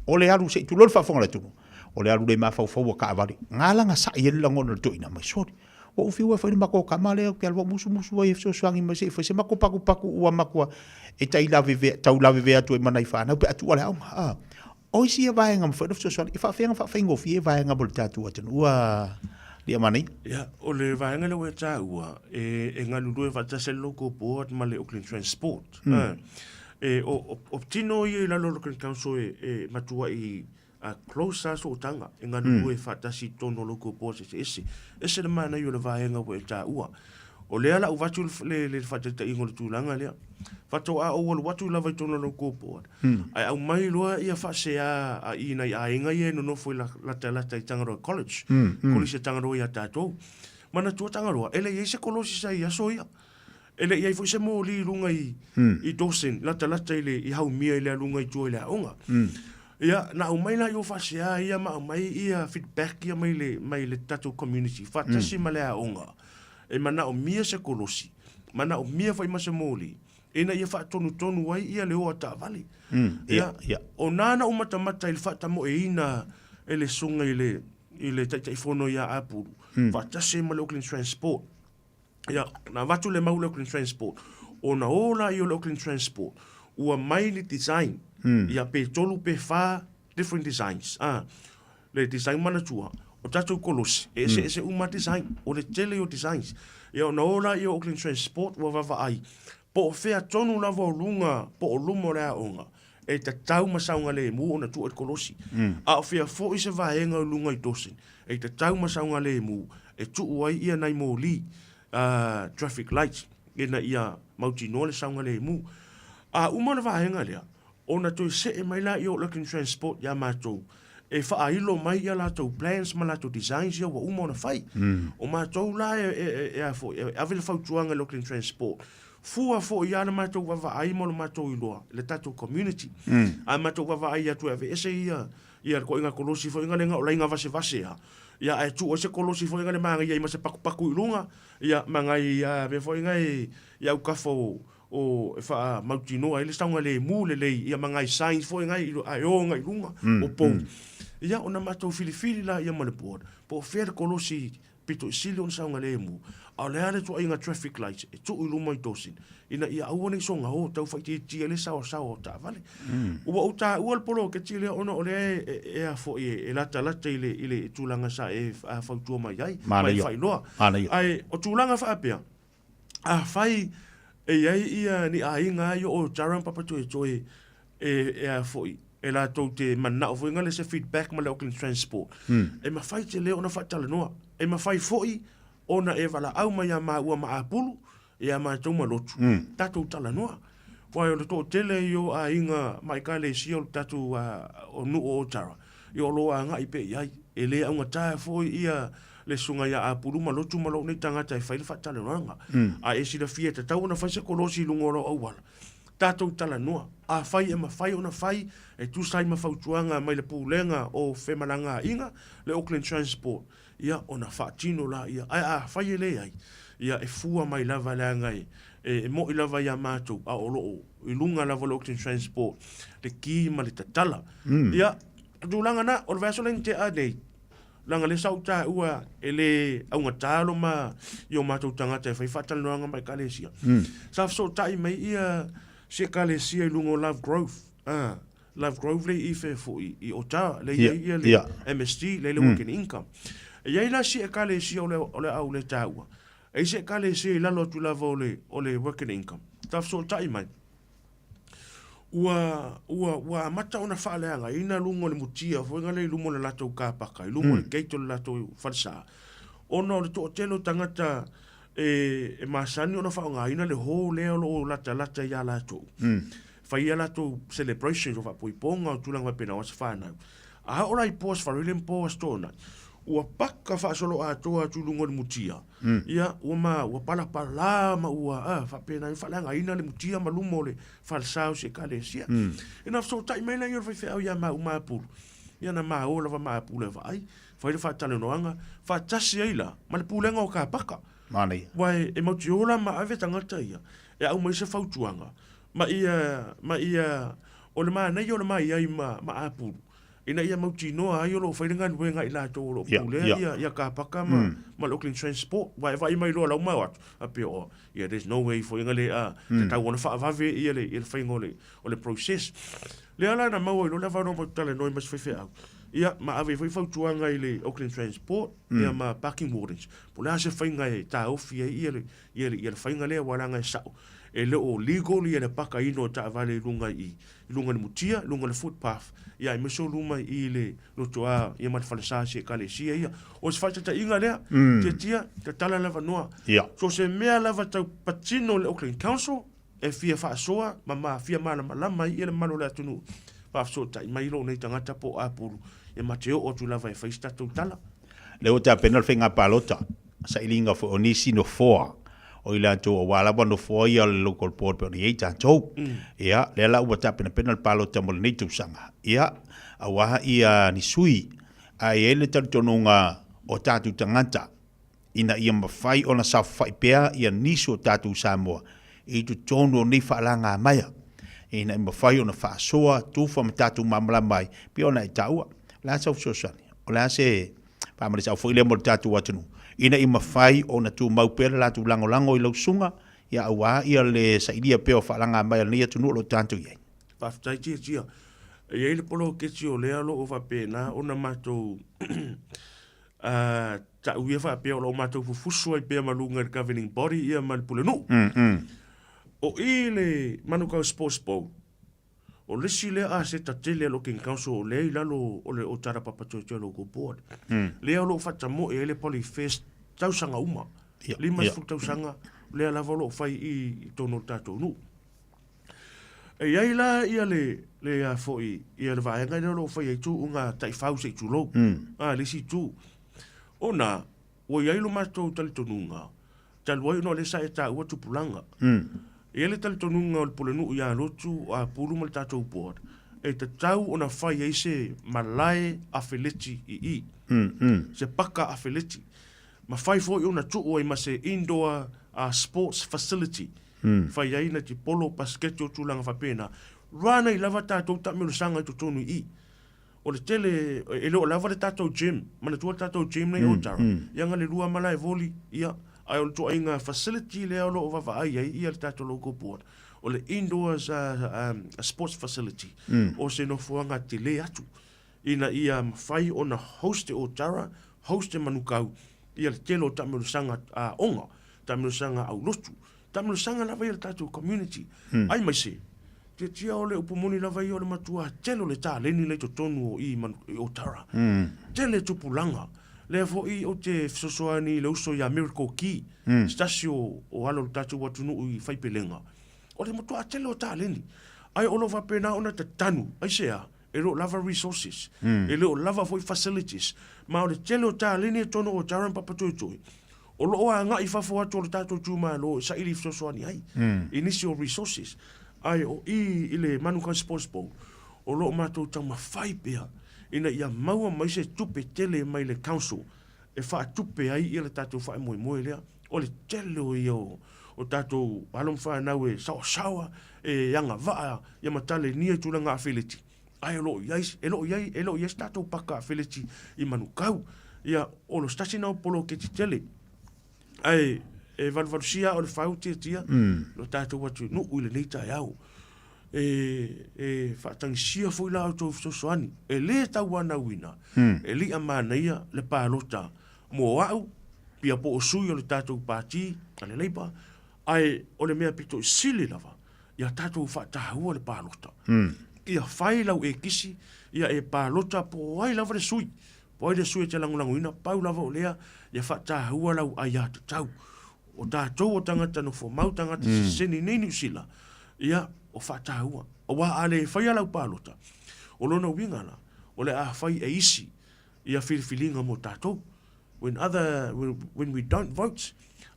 o le alu se I tulor whafonga le tunu o le alu le mawhau ka avari ngālanga sa I elango na to ina mai sori o fiwa fa mako kamale o ke alwa musu e so swangi ma se fa se mako paku ua mako e tai lave ve atu e mana I fa na pe atu ala o si e vai ngam fa so swangi fa fengo fi e vai ngam bol tatu atu ua dia mani ya o le vai ngale we ta ua e ngalu fa ta se loco port ma le Auckland Transport o tino I la local council e matua I a closer so tanga inga nue fatasi tono loko pose ese le mana yo le vaenga we ta ua o le ala uvatu le fatata ingo le tulanga le fato a o watu la vai tono loko po ai au mai loa ia fa se a ina a inga ye no foi la tala tanga college college tanga ro ia tato mana tu tanga ro ele ye se kolosi sai ya soia ele ia foi se mo li lunga I dosen la tala ile I hau mia ile lunga I tu ile onga ia na o mai la yo fa sia ia ma mai ia feedback ia mai le tato community fa tasi male a onga e mana o mia se kolosi mana o mia fa se moli ina ia fa tonu wai ia le o ta vale ia o nana o mata il fa tamo e ina ele sunga ile tai fono ia apu fa tasi male Auckland Transport ia na vatu le mau Auckland Transport o na ola I Auckland Transport ua mai le design ia pe tolu pe fa different designs le design mana tua o tatu kolosi ese uma design o le tele o designs ia na ola I Auckland Transport wa va ai po fea tonu la vo lunga po lumo la onga e ta tau masaunga le mu ona tu o kolosi a fea fo I se vaenga lunga I dosin e ta tau masaunga le mu e tu uai ia nai mo li traffic lights ina ia mauti no le saunga le mu a uma le vaenga lea ona to se e mai la I Auckland Transport ya matou e fa ailo mai ia la to plans ma la to designs ia wa uma na fai o matou la e avile fautuanga Auckland Transport fua fo ia na matou va ai mo matou I loa le tato community a matou va ai atu ave ese ia ko inga kolosi fo inga lenga o lenga vase ia e tu o se kolosi fo inga le manga ia ma se paku I lunga ia manga ia ve fo inga ia u kafo o fa mautino ai le saunga le mu le ia manga I signs fo ngai ai o ngai lunga o po ia ona matou filifili la ia ma le board po fer kolosi pito silion saunga le mu a le ale tu inga traffic lights e tu I mai tosin ina ia au ni songa ho tau fa ti le sao ta vale o ta o polo ke ti le ona ole e a fo e la ile tulanga sa e a fa tu mai ai mai fai loa ai o tulanga fa apia a fai e ai ia ni a inga yo o jaran papa tu e a foi e la to te mana o ngale se feedback ma le Auckland Transport e ma fai te le ona fa tala noa e ma fai foi ona e vala au mai ma ua ma apulu e a ma tau malotu tatu tala noa wai o to tele yo a inga mai ka le si o tatu o nu o tara yo lo anga i pe ai e le unga ta foi ia le sunga ya apuru malotu malo nei tangata e faile fatale ranga a e si la fieta tau na fase kolosi lungoro au wala tatou tala noa a fai e mawhai ona fai e tu sai mawhautuanga mai le pūlenga o whemalanga inga le Auckland Transport ia ona whaatino la ia a fai e le ai ia e fua mai lava le angai e mo I lava ia mātou a olo I lunga lava le Auckland Transport le ki ma le tatala ia dulanga na o le vaso len te a nei langa le sauta ua ele aunga talo ma yo mātou tangata e whai whatalanoanga mai kalesia sa so tai mai ia se kalesia I lungo Love Growth Live Grove le I fe fo I ota le ia le MSD le working income. Ia la si e kale si o le au le taua. E se kale si lalo tu lava o le working income. Taf so tai mai. Ua mata ona whaaleanga, ina lungo le mutia, fo inga le lungo le lato kāpaka, lungo le keito le lato whansa. Ona le to telo tangata e masani ona whaonga, ina le ho leo lo lata ia lato. Whaia lato celebrations o whapuiponga o tulanga pena o sa whanau. A ora I pos wharile mpos tōna. Ua paka whaasolo atoa tu lungo le mutia. Ia, ua pala ma ua, whapena I whalanga ina le mutia ma lumo le whalsau se kalesia. Ina so tai meina I ora whawhiau ia ma umapuru. Ia na ma ola wa maapule vai. Whaile whaatale noanga, whaatasi eila, ma le pulenga o ka paka. Mani. Wai, e mauti ola ma ave tangata ia. E au mai se whautuanga. Ma ia, o le maa nei o le maa ia I ma apuru. Ina ia mauti noa ai o lo whairinga nuenga I lato o lo pule ia ka paka ma lo clean transport. Wai mai loa lau mau atu. A pia o, yeah, there's no way for inga le te tau ona whaavave ia le whainga o le process. Le ala na mau lo lewa no tale noi mas whewhe au. Ia, ma ave whautuanga I le Auckland Transport, ia ma parking wardens. Po lea se whainga e tā ofi ia le whainga lea waranga e sao. E leo legal ia le paka ino ta vale lunga I lunga ni mutia, lunga le footpath. Ia I meso luma I le lotoa ia mat falesa se kale sia ia. O se whaitata inga lea, tia, te tala lava noa. So se mea lava tau patino le Auckland Council, e fia whaasoa, ma fia mana malama I le mano le atunu. Whaasoa tai mai lo nei tangata po apuru. E mateo o tu lava e whaista tau tala. Leo ta penal whenga palota, sa ilinga fo onisi no foa. O ila to o wala no foa ia le local board pe ni eita tau. Ia, le la ua ta penal palota mo le nei tu sanga. Ia, a waha ia ni sui, a ele talitonunga o tatu tangata. Ina ia mawhai o na sa whaipea ia niso o tatu Samoa. I tu tono ni whaalanga maya. Ina ia mawhai o na whaasoa, tufa ma tatu mamla mai, pia ona I taua. La sa usosani. O la se pamarisa au foile mo tatu watunu. Ina I mawhai o na tu maupera la tu lango I lau sunga, ia awa ia le sa ilia peo whaalanga mai ni atunu lo tantu iei. Whaftai tia. Ia le polo keti o lea lo o whapena, o na matou ta uia whapea o lo matou fufusu ai pea malunga le governing body ia malpule nu. O I le manukau sports bowl, o lesi lea a se tatele lo King Council o lea ilalo o le o tara papatoe lo go board. Lea lo whatamo e le Polyfest tausanga uma. Lima fu tausanga lea lava lo fai I tono tatou nu. E iai la ia le a foi ia le vaenga le lo fai tu unga taifau se tu lo. Lesi tu. Ona, o iai lo matou talitonunga. Talwai no le sa e ta ua tupulanga. E le talitonunga o le polenu ia lotu a pulu mal tatou board. E te tau ona fai eise malai a feleti I. Se paka a feleti. Ma fai foi ona tu o ma se indoor sports facility. Fai ai na ti polo basketi o tulanga whapena. Rana I lava tatou tamelu sanga I totonu I. O le tele, e leo lava le tatou gym. Mana tua tatou gym nei o tara. Ianga le lua mala e voli, ia. Ai o le toa inga facility leo lo o wawa ai ai, ia le tatou logo board. O le indoors sports facility. O se no fuanga te le atu. Ina ia mawhai o na hoste o tara, hoste manukau. Ia le tele o tamelu sanga onga. Tamelu sanga au lotu. Tamelu sanga lava ia le tatou community. Ai mai se. Te tia o le upumoni lava ia o le matua. Tele o le tā leni le totonu o tara. Tele tupulanga. Le fo I o te fisosoani le uso ia Miracle Key. Stasio o alo le tatou watunu I whaipelenga. O le matua tele o tā leni. Ai o lo wapena ona te tanu. Ai sea. E lo lava resources. E lo lava foi facilities. Ma o le tele o tā leni e tono o taran papatoitoi. O lo oa nga I fafo atu o le tatou tūma lo sa ili fisosoani ai. Initial resources. Ai o I le Manukau Sports Bowl. O lo matou tau mawhai pia. Ina ia maua mai se tupe tele mai le council. E wha tupe ai ia le tatou whae moe lea. O le tele o ia o tatou halom whanau e sawa e yanga vaa ia matale nia tulanga affiliate. Ai lo iai tatou paka affiliate I Manukau. Ia o lo stasi nao polo ke ti tele. Ai e valvalusia o le whau tia. Lo tatou watu nu ule neita e au. e whaatangisia fo ila o tō fisosoani. E le tau ana wina. E li a mānaia le pālota. Mo au, pia po o sui o le tātou pāti, a le leipa, ai o le mea pito i sili lava, ia tātou whaatahua le pālota. Ia whai lau e kisi, ia e pālota po ai lava le sui. Po ai le sui te langulanguina, pau lava o lea, ia whaatahua lau ai ata tau. O tātou o tangata no fo mau tangata seni nei ni usila. Ia o whaatahua. O wā ale whai alau pālota. O lona wingala, o le a whai e isi, ia whiriwhilinga mo tātou. When we don't vote,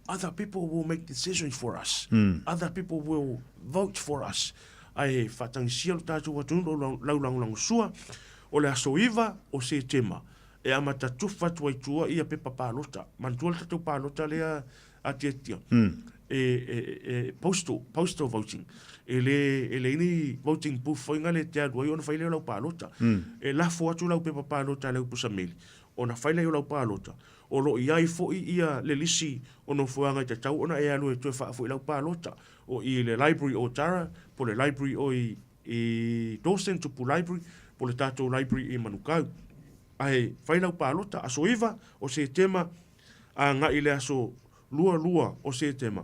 other people will make decisions for us. Other people will vote for us. Ai whatangisia o tātou atunu lau langulangu sua, o le aso iwa o se tema. E amata tufa tuaitua ia pepa pālota. Mantua le tātou pālota lea atiatia. Postal voting. E le ini voting booth whainga le te aduai ona whaile o lau pālota. E lafo atu lau pepa pālota lau pusameli. Ona whaile o lau pālota. O lo iai fo'i ia le lisi o no fuanga i te tau ona e anu e tue wha fo'i lau pālota. O i le library o Tara, po le library o i Dawson tupu library, po le tātou library i Manukau. Ai whai lau pālota, aso iwa o se tema, a ngā i le aso lua o se tema.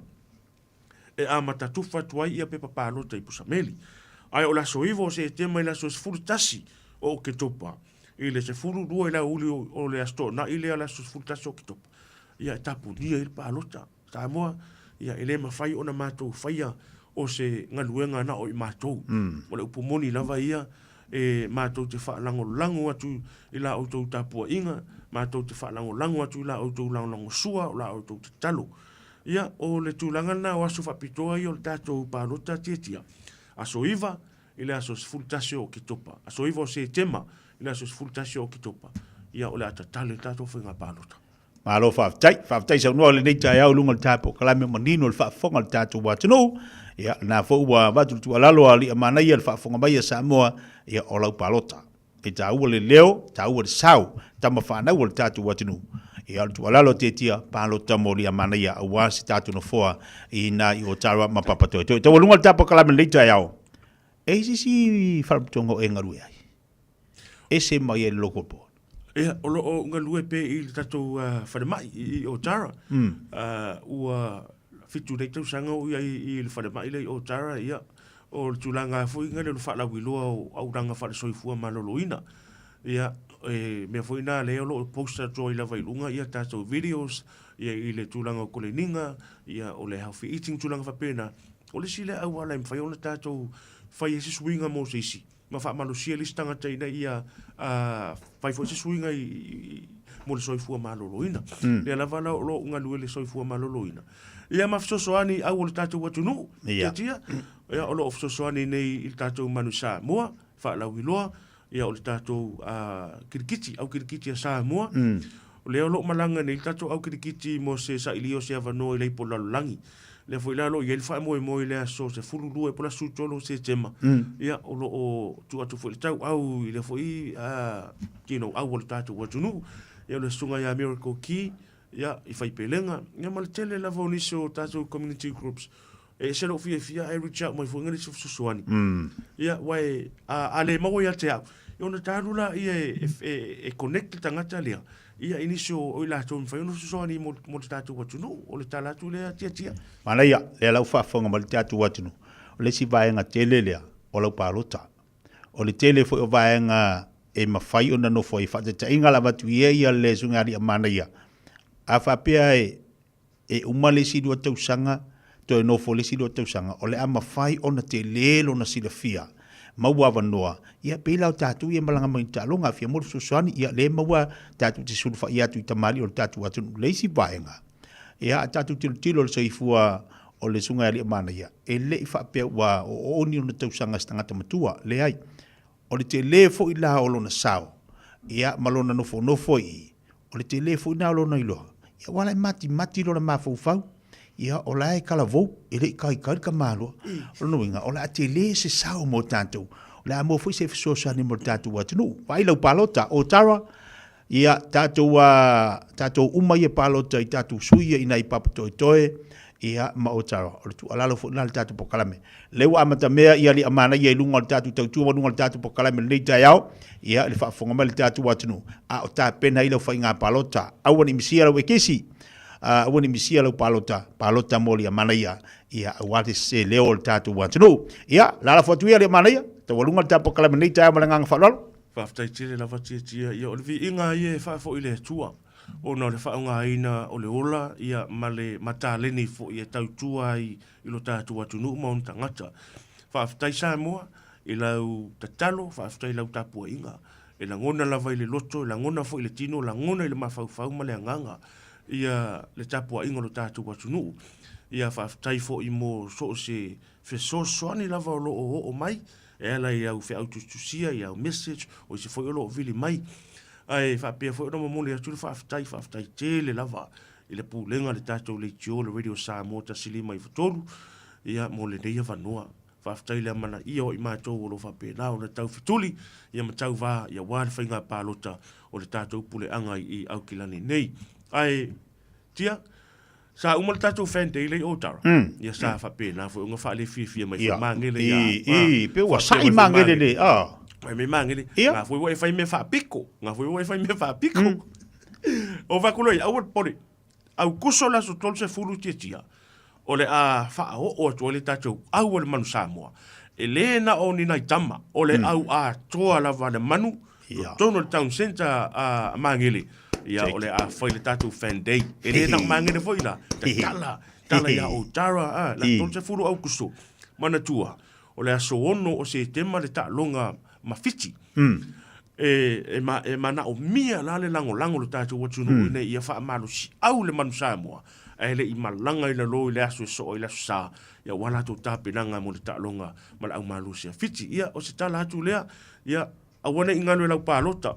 E a matatufa tuai ia pepa pālota i pusameli. Ai o le aso iwa o se tema i le aso sfurutasi o ke topa. I le se furu lua i la uli o le asto, na i le ala sfurutasi o ke topa. Ia tapu nia i le pālota. Tā moa, ia ele mawhai o na mātou whaia o se ngaluenga na o i mātou. O le upumoni lava ia, e mātou te whaalango atu i la autou tāpua inga, mātou te whaalango atu i la autou lango sua, o la autou te talo. Ia, o le tūlanga na o aso whapitoa i o le tātou pālota tietia. Aso iwa, i le aso sfurutasi o ke topa. Aso iwa o se tema, i le aso sfurutasi o ke topa. Ia, o le atatale tātou whainga pālota. Malo whaftai sa unua le nei tai au lunga le tāpo kalame manino le whaafonga le tātou watano. Ia, nā fōua watu tu alalo ali a manai le whaafonga mai a Samoa, ia o lau pālota. E tā ua le leo, tā ua le sau, tama whanau le tātou watano. Ia tu alalo te tia, pālota mo li a manai a wasi tātou no foa i nā i o Tara mapapatoe. Tā ua lunga le tāpo kalame nei tai au. E si wharaputongo e ngaru ai. E se mai e local board. Ea, o loo ngalue pe i le tatou whanemai i o Tara. Ua fitu rei tau sanga o i le whanemai le o Tara, ia, o le tūlanga fui ngale le whaalawi loa o auranga wharesoifua maloloina. Ia, mea fui nā leo lo poster joy la vailunga, ia tatou videos, ia i le tūlanga o Koleninga, ia o le healthy eating tūlanga whapena. O le sile au ala im whai o le tatou whai esi swinga mo se isi. Ma wha malusia listanga teina ia whai fo se swinga i mo le soifua maloloina. Lea lava la lo unga lue le soifua maloloina. Ia mafsosoani au o le tātou watunu. Ia, ia o lo ofsosoani nei i le tātou manusa mua, wha lau iloa, ia o le tātou kirikiti, au kirikiti a Samoa. Lea o lo malanga nei le tātou au kirikiti mo se sa ilio se avano i leipo lalolangi. Le foi la lo ye fa mo le so se fulu lu e pola su tolo se tema ya o lo tu atu foi tau au le foi au o tatu wa tunu ya le sunga ya miracle key ya i fai pelenga ya mal tele la voniso tatu community groups e se lo fia I reach out my foi ngani su suani ya wai ale mo ya te au yo na tarula e connect tangata le ia inisio o la ton fa no so ni mo tatu watunu o le tala tu le tia mana ia le lau fa fonga mo le tatu watunu o le si vai nga tele le o lau palota o le tele fo vai nga e mafai ona no foi fa te inga la batu ia le sunga ri mana ia a fa pia e umale si do tau sanga to no fo le si do tau sanga o le a mafai ona tele lo na silafia maua vanoa ia pela tatu ia malanga mai talonga fia mo soani ia le maua tatu te sulfa ia tu tamali o tatu atu leisi vaenga ia tatu tilo le soifua o le sunga ali mana ia e le fa pe wa o oni no tau sanga stanga matua le ai o le telefo ila o lona sao ia malona no fo i o le telefo ina o lona ilo ia wala mati lo na mafufau ia o lai kala vou ele kai ka malo o no inga o la tele se sao mo tanto la mo foi se so sa ni mo tanto wat no vai lo palota o Tara ia tato uma ye palota i tato suia ina i papato toe ia ma o taro o tu alalo fo na tatu po kalame le wa amata mea ia li amana ia lunga tatu tau lunga tatu po kalame le tayao ia le fa fonga mal tatu watunu a o ta pena ilo fa inga palota awani misia lo wekisi awani misia lo palota moli amana ia wati se leo tatu watunu ia la fo tu ia le amana ia to lunga tatu po kalame le tayao malanga fa lolo fa ftai tire la fati tia ia o vi inga ia fa fo ile tua o na le whaunga ina o le ola ia male mataleni fo ia tautua i lo tātu atunu maun tangata. Whaaftai sa mua i lau tatalo, whaaftai lau tapua inga. E la ngona lava i le loto, la ngona fo i le tino, la ngona i le mawhauwhau ma le anganga. Ia le tapua inga lo tātu atunu. Ia whaaftai fo i mo so se fesosoani lava o lo o mai. E ala i au whi aututusia, i au message, o i se fo i lo o vili mai. Ai fa pe fo no mo le tu fa ftai tele lava ile pu lenga le tato le tio le radio sa mota sili mai fotolu ia mo le dei va noa fa ftai le mana io i ma to lo fa pe na o le tau fituli ia ma tau va ia wa fa nga palota o le tato pu le anga i au kilani nei ai tia sa umol tato fan dei le otar ia sa fa pe na fo nga fa le fi mai fa mangele ia pe wa sa i mangele le Mai me mangele. Nga foi o fai me fa pico. Nga foi o fai me fa pico. O va kuloi au pori. Au kusola so tolse fulu tietia. O le a fa o to le tato au le manu Samoa. Elena o ni nai tama. O le au a toa la va le manu. Tono town center a mangele. Ia o le a foi le tato fan day. Elena mangele foi la. Tala ya o tara la tolse fulu au kuso. Mana tua. O le aso ono o se tema le ta longa mafiti. E mana o mia la le lango lo tatu watunu ne ia fa malu si au le manu Samoa. E le i malanga i la lo i le aso so i la sa ia wala to ta penanga mo le ta longa mal au malu si fiti ia o se tala atu lea ia awana ingalo la palota.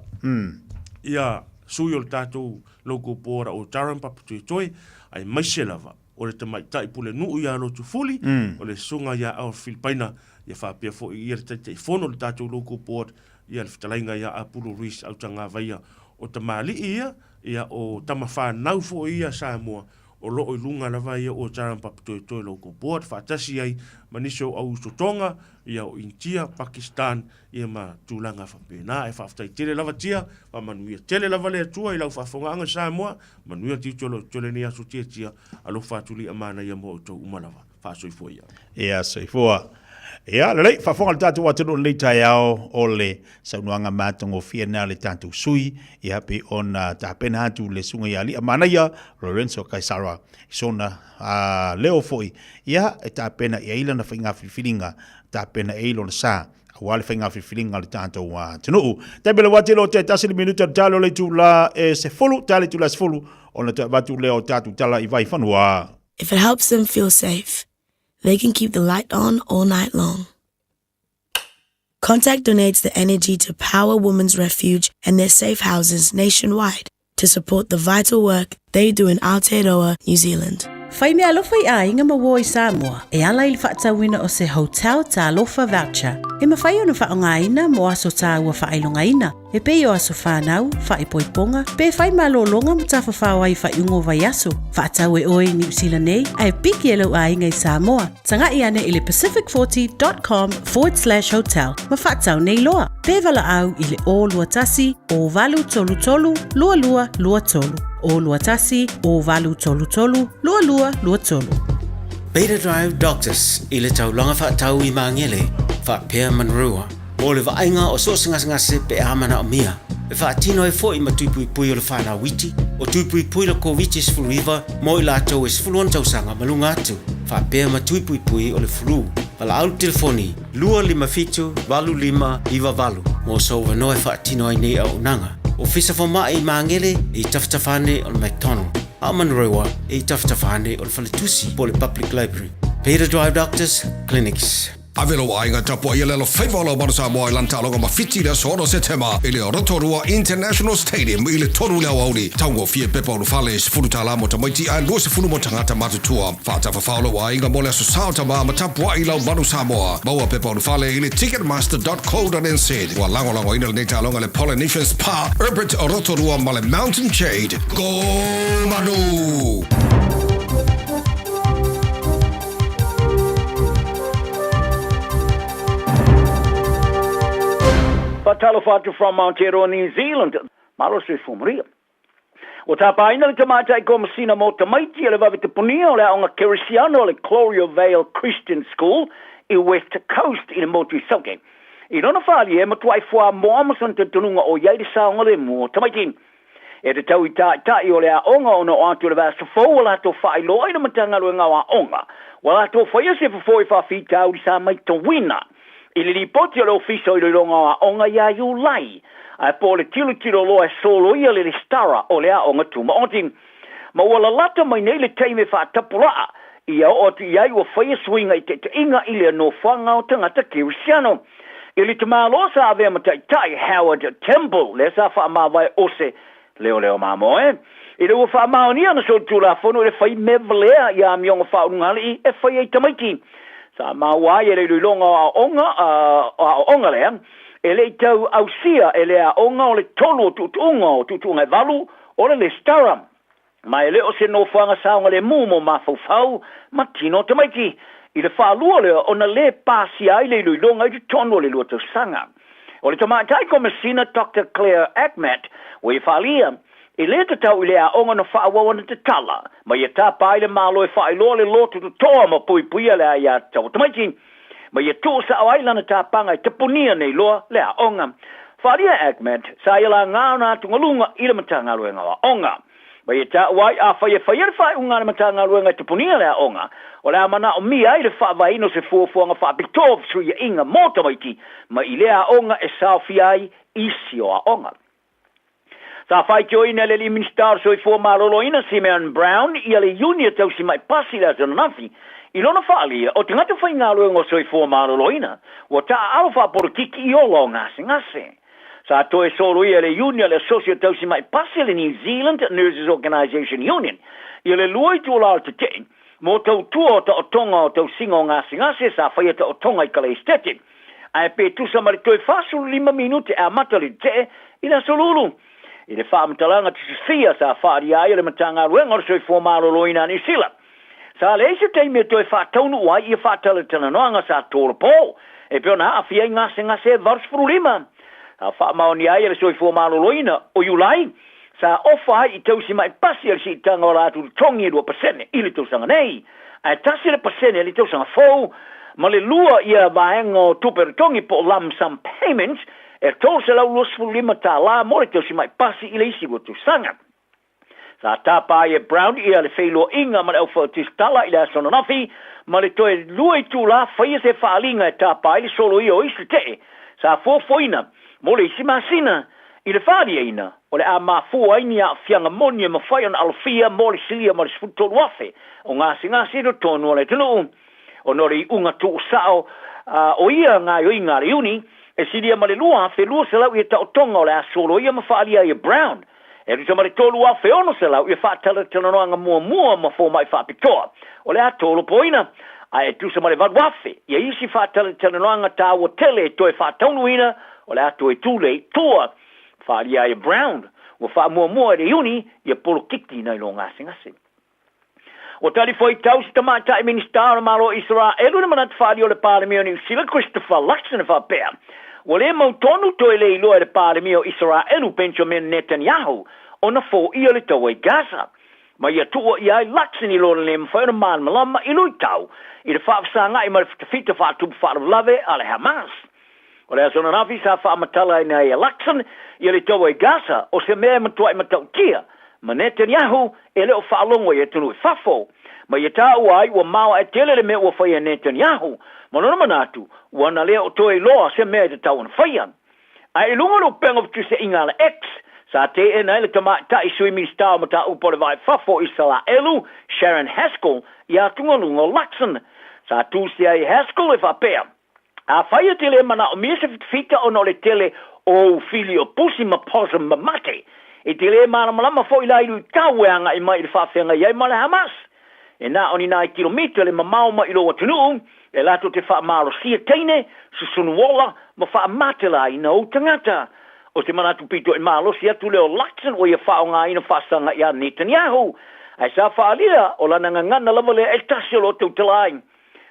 Ia suyo le tatu logo pora o taran papu toi ai maiselava o le tamai tai pule nuu ia lo tu fuli o le sunga ia au Filipaina ia fa pe fo ia te fono le tatu logo port ia le fitalainga ia apulu ris au tanga vaia o tamali ia o tamafa nau fo ia Samoa o lo i lunga lava ia o taran papu toi logo port fa tasi ai maniso au sotonga ia o India Pakistan ia ma tulanga fa pena e fa ftai tele lava tia pa manuia tele lava le tua i lau fa fonga anga Samoa manuia ti tole ni aso tia alo fa tuli amana ia mo to umalava fa soifo ia ia soifo ia le fa fonga tatu watu le taiao o le saunuanga matongo fiena le tatu sui ia pe ona ta pena tu le sunga ia li amana ia Lorenzo Kaisara sona leo foi ia ta pena ia ila na finga filinga ta pena ilo sa wale finga filinga le tanto wa tunu tabela watelo te tasili minuta talo le tu la se fulu tali tu la se fulu ona ta batu leo tatu tala i vai fanua. If it helps them feel safe, they can keep the light on all night long. Contact donates the energy to Power Women's Refuge and their safe houses nationwide to support the vital work they do in Aotearoa, New Zealand. Fai mea alofa I a inga maua I Samoa, e ala ili whaatawina o se hotel ta alofa voucher. E mawhai ona whaongaina mo aso ta ua whailongaina. E pei o aso whanau, whaipoiponga, pe whai malolonga mo ta whawhawai whaiungo vai aso. Whaatau e oe New Zealand nei, ai piki e lau a inga I Samoa. Tanga I ane ili pacific40.com/hotel. Ma whaatau nei loa. Pe wala au ili o lua tasi, o valu tolu tolu, lua lua lua tolu. O lua tasi, o valu tolu tolu, lua lua lua tolu. Beta Drive Doctors I le taulanga whaatau I mangele, whaapea manrua. O le vainga o so ngase pe amana o mia. E whaatino e fo I matupui pui o le whanau witi, o tupui pui lo COVID is flu river, mo I lato is flu on tausanga malunga atu. Whaapea matupui pui o le flu. Wala au telefoni, 255-25 mo so wano e whaatino ai nei au nanga. O fisa fo mai mangele I taftafane o McDonald. Amanrewa I taftafane o Faletusi po le Public Library. Beta Drive Doctors Clinics. Avelo ainga tapua ia lelo whaiwala marasa moa I lantaloga ma fiti le soro se tema I le Rotorua International Stadium I le toru leo auri taungo fie pepa o lufale se funu tala mo tamaiti a lua se funu mo tangata matutua whaata whawhaulo wa ainga mo le aso sao tama ma tapua I lau manu Samoa maua pepa o lufale I le ticketmaster.co.nz wa lango ina le neitaloga le Polynesian Spa Herbert o Rotorua ma le Mountain Shade Go Manu! Fatalofatu from Aotearoa, New Zealand. Malo se fumaria. O tapaina le tamata I Komasina mo tamaiti le vavi te punia o le aonga Kerisiano le Gloria Vale Christian School I West Coast I le Motu Sauke. I rona whaali e matuai fua mo amasan te tununga o iei de saonga le mua tamaiti. E te tau I tai o le aonga o no atu le vasa fau wala to whai loa ina matanga lue ngā aonga. Wala to whaia se fafoi whawhi tau di sa mai to wina. I le ripoti o le ofiso I le longa aonga ia yu lai. Ai po le tilo loa solo ia le stara o le aonga tuma oti. Ma wala lata mai nei le teime whaatapura. Ia o ti iai ua whaia swinga I te inga I le no whanga o tangata Kirisiano. I le te malo sa avea matai tai Howard Temple. Le sa wha mawai ose leo mamo I le ua wha maonia na so tula whono le whai mevlea ia mionga whaungali e whai ei tamaiti. Sa mawai e le luilonga a onga lea. E le tau ausia e le aonga o le tolo tutunga e valu o le stara. Ma e le o se no whanga saonga le mumo ma faufau ma tino tamaiti. I le whaalua lea o na le pasi ai le luilonga I te tono le lua tau sanga. O le tamatai Komasina Dr. Claire Ackmat o I whaalia. I le te tau I le aonga na whaawawa na te tala. Ma I tapa I le malo e whaailoa le lotu tu toa ma pui a le aia tau tamaiti. Ma ia tō sa o ailana tāpanga I te punia nei loa le aonga. Wharia Ackmat, sa ia la ngāna tungalunga I le matanga luenga wa onga. Ma ia tā wai a whaia whai unga le matanga luenga I te punia le aonga. O le amana o mia I le whaavaino se fuafuanga whaapitov sui inga mōta maiti. Ma I le aonga e sauwhiai isi o aonga. Sa whai kio ina le li ministar soi fua marolo ina Simeon Brown ia le unia tau si mai pasi la zananafi. I lona whaalia, o te ngata whai ngā luengo soi fua maroloina, wa ta alfa porotiki I olo ngase. Sa toe solo ia le union le socio tausi mai pasi le New Zealand Nurses Organisation Union. Ia le luai tu la te te, mo tau tua ta o tonga o tau singa o ngase sa whai ta o tonga I kala estete. Ai pe tu sa mari toi fasu 5 minute a matali te I la solulu. I le whaamatalanga te sia sa whaari ai le matanga luengo soi fua maroloina ni sila. Sa le se te me toi whaataunu wai I whaatala tana noanga sa tōra pō. E peo na awhia I ngase vars furulima. Sa whaamaoni ai le soi fua maroloina o iulai. Sa ofa I tausi mai pasi al si tanga o rātu tongi 2% I le tausanga nei. Ai tasi le pasene le tausanga fōu. Ma le lua ia vaenga o tupere tongi po lump sum payments. E tō se lau luas furulima tā la mo le tausi mai pasi I le isi wa tausanga. Sa tapa e Brown ia le whailo inga ma le au whautistala I le asona nafi, ma le toe lua I tū la whaia se whaalinga e tapa I le solo I o isi te. Sa fōfoina, mo le isi masina, I le whaalia ina, o le a mafua ini a whianga monia ma whai on alfia mo le silia ma le sfutonu afe, o ngasi no tonu o le tunu. O nore I unga tū sao, o ia ngā yo inga le uni, e silia ma le lua afe, lua se lau I ta o tonga o le a solo ia ma whaalia I Brown. E rita mare tolu a feono se lau, ia whaatala tana noanga mua ma fō mai whaapitoa. O le a tolu poina, a e tu se mare vadwafe, ia isi whaatala tana noanga tā o tele toe whaataunuina, o le a toe tūle toa, whaalia e Brown, o wha mua e uni, ia polo kiti nei lo ngase. O tali foi tau si tamata I ministara malo Israelu na manat whaali o le pāremio ni sila Christopher Luxon e whapea. O le mautonu toi le iloa le pāremio Israelu Benjamin Netanyahu o na fō ia le tau e Gaza. Ma ia tua ia I Luxon I lona le mwhaina maan malama I lui tau I le whaafsanga I mara fita whaatupu whaarawlave a le Hamas. O le asona nafi sa whaamatala I ia Luxon ia le tau e Gaza o se mea matua I matau kia. Ma Netanyahu e le o whaalongo ia tunu I whafo. Ma ia tā uai ua maua e tele le mea ua whaia Netanyahu. Ma nona manatu, wana lea o toe loa se mea te tau na whaia. A e lunga no penga tu se inga le X, sa te e nei le ta I sui minister ma ta upore vai whafo Israelu, Sharon Haskell, ia tunga lunga o Luxon. Sa tu se ai Haskell e whapea. A whaia tele mana o mia se fita o no le tele o fili o pusi ma posa ma mate. E tele mana malama fo I lairu kaweanga I mai I whawhenga iai ma le Hamas. E na oni nai kilomita le mamau ma ilo watunu, e lato te wha maro sia teine, susunuola, ma wha matela I na o tangata. O te manatu pito e malo sia tu leo Luxon o ia wha o ngā ina whasanga ia Netanyahu. Ai sa wha alia o lana ngangana lava le e tasio lo tau talai.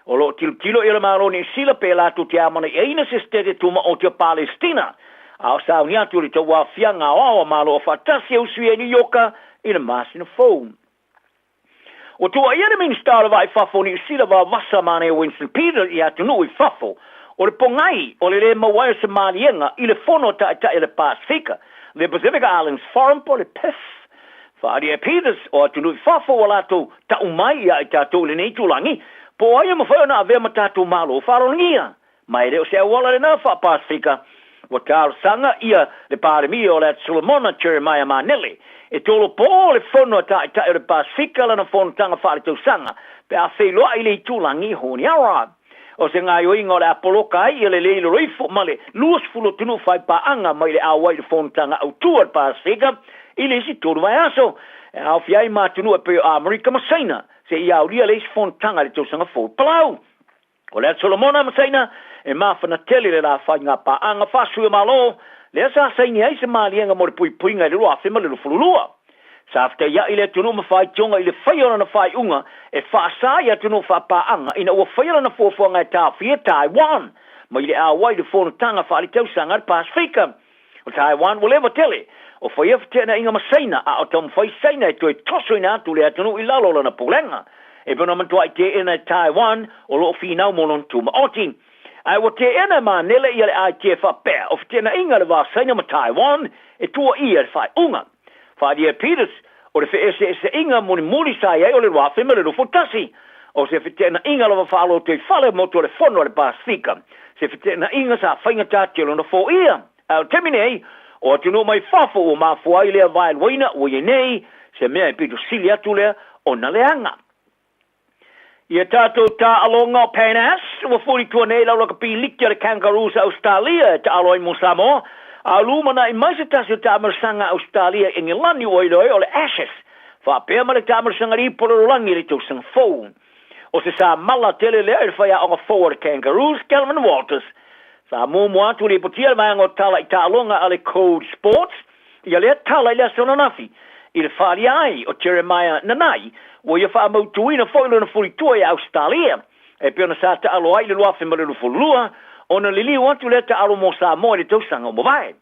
O lo tilo i le maro ni sila pe lato te amana e ina se stete tuma o te Palestina. A o sa unia tu le tau wa fianga o malo o fatasi o sui ni yoka ina masina phone. O tua ia min style vai fafo ni sila va vasa mane Winston Peter ia tunu I fafo. O le pongai o le mawai se malienga I le fono ta le Pasifika. Le Pacific Islands Forum po le PIF. Fadia Peters o tunu fafo wala to ta umai ia ta to le nei tulangi. Po ai mo fa na ave mata to malo farongia. Mai le o se wala le na fa Pasifika. O ta sanga ia le pare mi o le Solomona Jeremiah Manelli. E tolo po le fono ta le Pasifika la na fono tanga fa le to sanga. Pe a fe lo ai le tulangi honi ara. O se ngai o ingo le Apollo kai ia le leilo roifo male. Luas fulo tunu fai pa anga mai le awai le fono tanga au tua Pasifika. Ile si tolu vai aso. Au fiai ma tunu pe Amerika Masaina. Se ia uria le fon tanga le tosanga fo palau. O le Solomona Masaina e mafana tele le la fai nga pa anga fasu malo. Le sa saini ai se malienga mo le pui ngai le roa fema le fululua. Sa afta ia ile tunu ma fai tonga ile fai ona na fai unga e fa sa ia tunu fa pa anga ina o fai ona na fo fo ngai ta fi Taiwan. Ma ile a wai de fo tanga fa le tosanga Pasifika. O Taiwan will ever tele. O fai tena inga masaina a o tom fai saina e toi toso ina atu le atunu I lalo na pulenga. E pena mantua I te ina Taiwan o lo finau monon tu maoti. Ai o te ina ma nele I le ai te fa pea. O tena inga le va saina ma Taiwan e tua I le fai unga. Fai dia Peters o le fe ese inga muni sa ia o le wa fema le fotasi. O se tena inga le va falo te fale moto le fono le Pasifika. Se tena inga sa fainga tatelo na fo ia. Au temine o tino mai fafo o mafua I lea vai waina o yenei se mea I pitu sili atu lea o na leanga. Ia tato ta alonga Panas o furi tua nei lau laka pi likia le kangaroos Australia ta aloi mo Samoa. A lumana I maise tasi ta amarsanga Australia ingi lani o iloi o le Ashes. Fa pēma le ta amarsanga ripolo langi le tau sang fou. O se sa mala tele lea il faya o fo le kangaroos Calvin Walters. Sa mua tu le potia mai ngo tala I talonga ale Code Sports. Ia le tala I le sononafi. I le whari ai o Jeremiah Nanai. Wo ia wha mautuina foilo na furitua I Australia. E peona sa ta alo ai le luafe ma le lufulua. Ona le liu atu le ta alo mo sa moe le tausanga o mawai.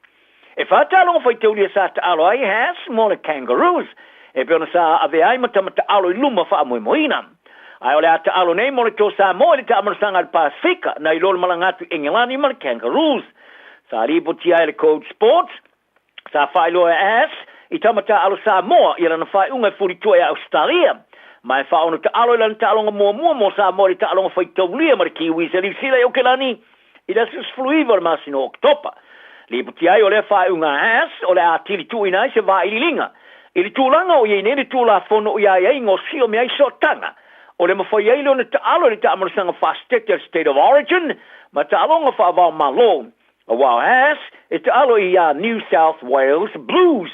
E wha ta alo fai taulia sa ta alo ai has mo le kangaroos. E peona sa ave ai matamata alo I luma wha moe moina. Ai ole ata alo nei mo le to sa mo le ta amarsanga al Pasifika na I lolo malangatu Engilani ma le kangaroos. Sa ripo tia le Code Sports. Sa whai loa as I tamata alo sa moa I lana whai unga furitua I Australia. Mai wha ono ta alo I lana ta alonga mua mo sa moa le ta alonga whai taulia ma le kiwis e li sila I okelani I la sus fluiva le masino oktopa. Ripo tia I ole whai unga as ole a tili tu inai se wa ililinga. I li tūlanga o iei nere tūla fono o iai ingo sio me ai so tanga. O le mawhai ai lona ta alo le ta amarasanga whastete State of Origin, ma ta alonga whaavao malo. A wao has, e ta alo I New South Wales Blues.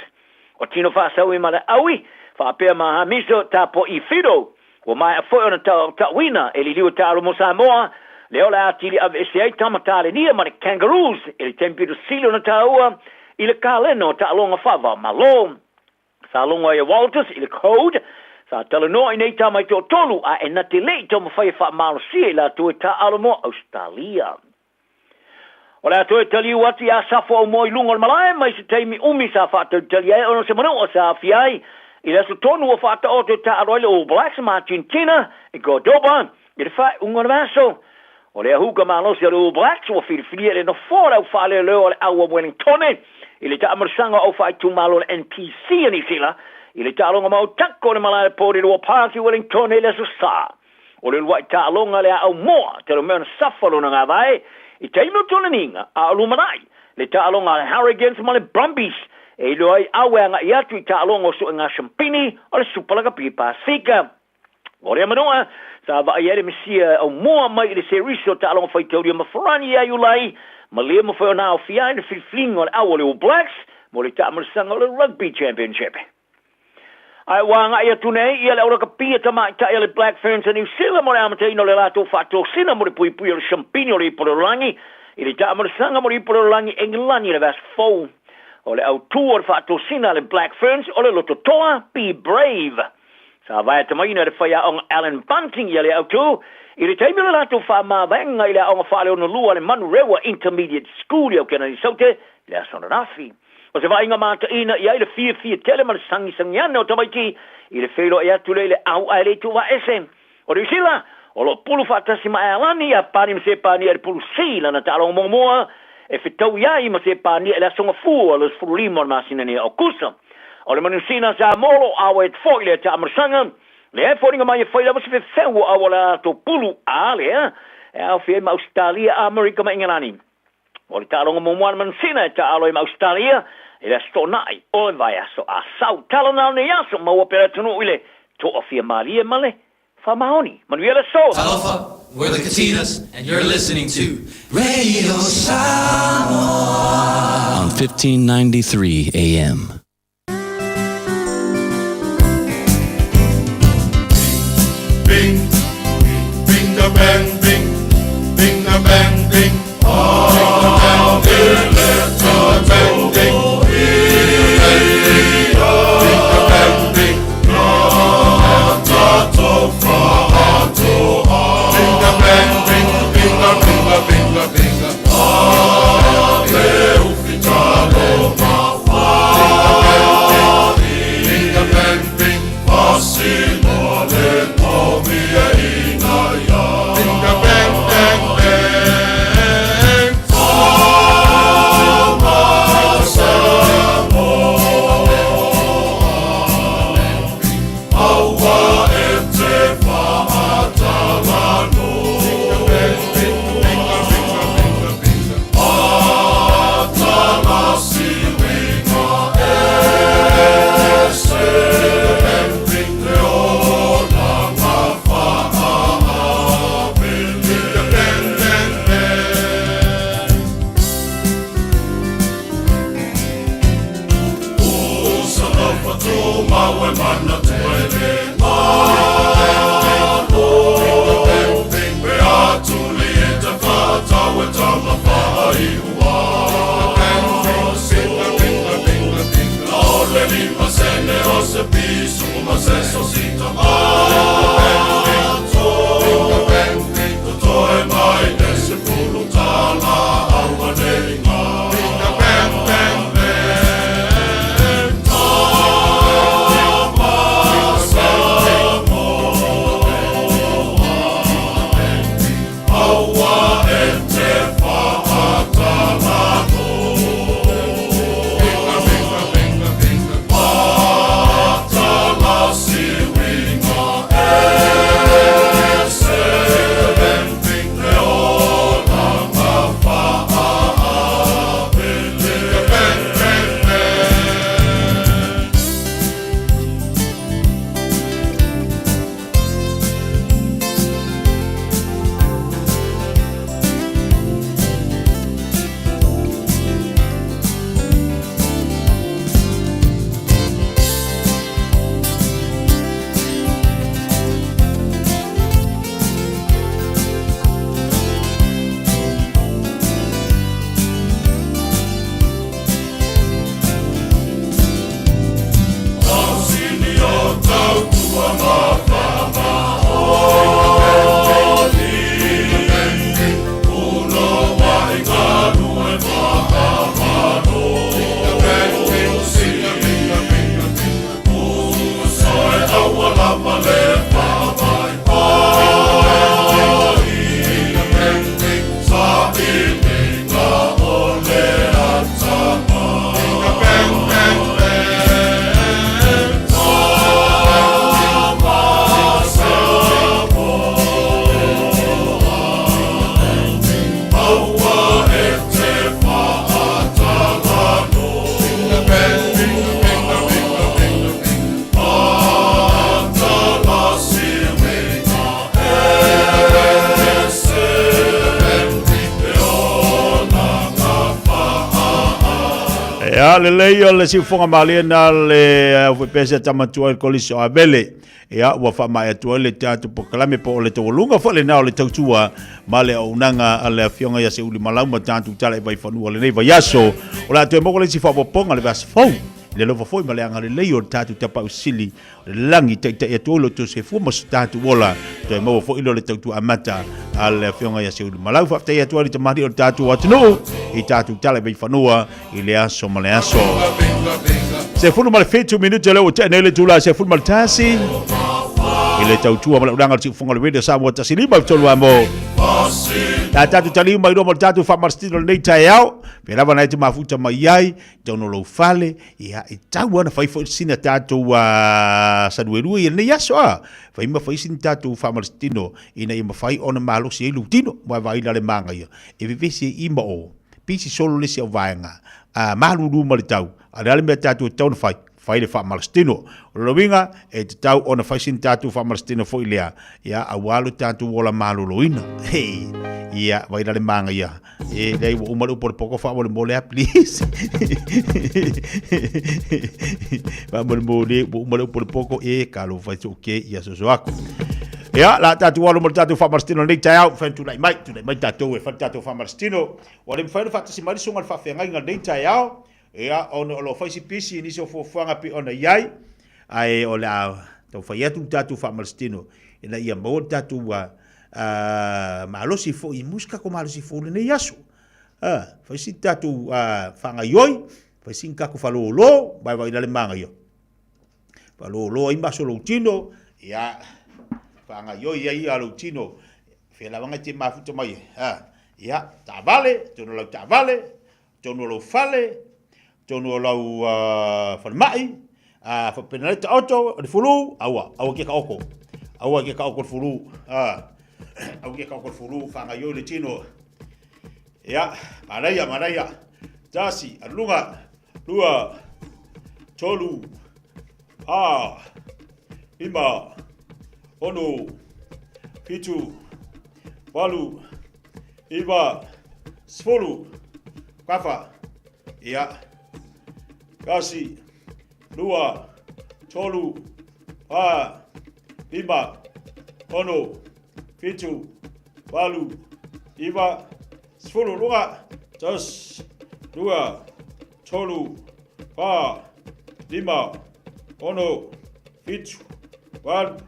O tino whaasau I mana aui, whaapea maha miso ta po I whiro. O mai a whoi ona ta wina, e li liwa ta alo mo Samoa, leo la atili av SCA tamatale nia ma le kangaroos, e li tempiru silo na ta ua, I le kaleno ta alonga whaavao malo. Sa alonga I Walters, I le Code, sa talanoa I nei tamai tō tolu a e na te lei tō mawhai wha malo sia la tue ta alomo Australia. O la tue tali wati a safo au moi lunga o malai mai se teimi umi sa whātou tali ai ono se manau o sa fiai I la su tonu o whāta o te ta aroile o Blacks ma Argentina I Cordoba I le whai unga na vaso. O le ahuka malo se o Blacks o whiriwhiria le no fōra au whale leo o le aua Wellingtone I le ta amarsanga au whai tu malo le NPC ani sila I le tālonga mau tako le malai pōri rua Parky Wellington e le su sā. O le luai tālonga le au moa, te lo mea na safalo na ngā vai, I teimo tona ninga, a alumanai, le tālonga le Harrogans ma le Brumbies, e luai aweanga I atu I tālonga o su ngā Champini, o le supalaga pi Pasifika. O le amanoa, sa va ai ere mesia au moa mai le seriso tālonga whai tauria mawharani ai ulai, ma lea mawhai o nā o fiai na whiwhinga o le au o le All Blacks, mo le tāmarasanga o le Rugby Championship. Ai wanga ia tunei ia le ora ka pia tama ta ia le Black Ferns a New Zealand mo le amateino le lato fato sina mo le pui o le Champino le Pololangi I le ta amarsanga mo le Pololangi Engilani le vas fou o le au tour fato sina le Black Ferns o le loto toa Be Brave Sa vai te mai na le fai on Alan Bunting ia le auto. I le taimi le lato wha mawenga i le aonga whale o na lua le Manurewa Intermediate School i au kena ni saute, le asona rafi. O se vainga mata ina i ai le fia tele ma le sangi ana o tamaiti, i le whelo e atu le au ai le tu wa ese. O le sila, o lo pulu whatasi ma e alani a pani ma se pani e le pulu sila na talo momoa, e whitau iai ma se pani e le asonga fua le sfurulimo na masina ni o kusa. O le manusina sa molo awe te fo i le ta amasanga, le e fōringa mai e whaila wasi fe whengu awala to pulu a lea, e au fie ma Australia a Amerika ma ingalani. O le tāronga momoana mansina e ta aloe ma Australia, e le stonai o e vai aso a sau talana ne aso ma wapera tunu ile to o fie mali e male, fa maoni, manuela so. Talofa, we're the Katinas, and you're listening to Radio Samoa on 1593 AM. Bing, bing a bang, bing, bing a bang, bing. Oh, bing a bang, bing, bing a bang, bing. Oh, tato frato, bing a bang, bing, bing a bing a bing a bing a. Oh, le ufficiale ma fa, bing a bang, bing, possimo le. le leio le si fonga malia na le pese tamatua il koliso abele ia ua fa mai atu le teatro pokalame po le tolunga fo le na le tautua ma le unanga ale afionga ya se uli malau ma tantu tala vai fanua le nei vai aso o la te mo le si fa poponga le vas fo le lova foi ma le anga le lei o tatu tapa usili langi te tolo to se fu ma tatu wola to mo fo ilo le tatu amata al fionga ya se malau fa te atu ali te mari o tatu atno I tatu tala be fanua I le aso ma le aso se fu ma le fetu minuto le o te nele tula se fu ma tasi I le tautua ma le uranga si funga le video sa mo tasi lima tolu amo tatu tali mai ro tatu fa marstino nei tai au pera va nai te mafuta mai ai tono lo fale ia I tau ana fai fo sina tatu wa sadueru I nei aso fai ma fai sin tatu fa marstino ina I ma fai ona malo si lutino wa vai le manga ia e vivesi I ma o pisi solo le se vaenga malu lu mal tau ale me tatu tau fai le fa marstino rovinga e tau ona fai sin tatu fa marstino fo ilea ia awalu tatu wola malu loina hey ia vai le manga ia e dai o malu por poco fa mole please va mole o malu por poco e calo fai okay ia so ako ia la tatu walo mo tatu fa marstino nei tau fa tu mai tatu e fa tatu fa marstino wale fa fa si mari songa fa fenga nei tau ia ono lo fai si pisi ni so fo fanga pi ona yai ai o la to fa yatu tatu fa marstino ina ia mo tatu wa malo si fo I muska ko malo si fo le yaso fa si tatu fanga yoi fa sin ka ko fa lo vai le manga yo fa lo I maso lo tino ia fanga yoi ia lo tino fe la vanga te mafuta mai ia ta vale tono lo fale tono lau falmai fa penaleta auto de fulu awa ke ka oko fulu ke ka oko fulu fa ngayo le tino ya maraya tasi alunga lua tolu ima ono pitu walu iva sfulu kafa ya kasi lua tolu lima ono pitu walu iva sfulu lua tos lua tolu lima ono pitu walu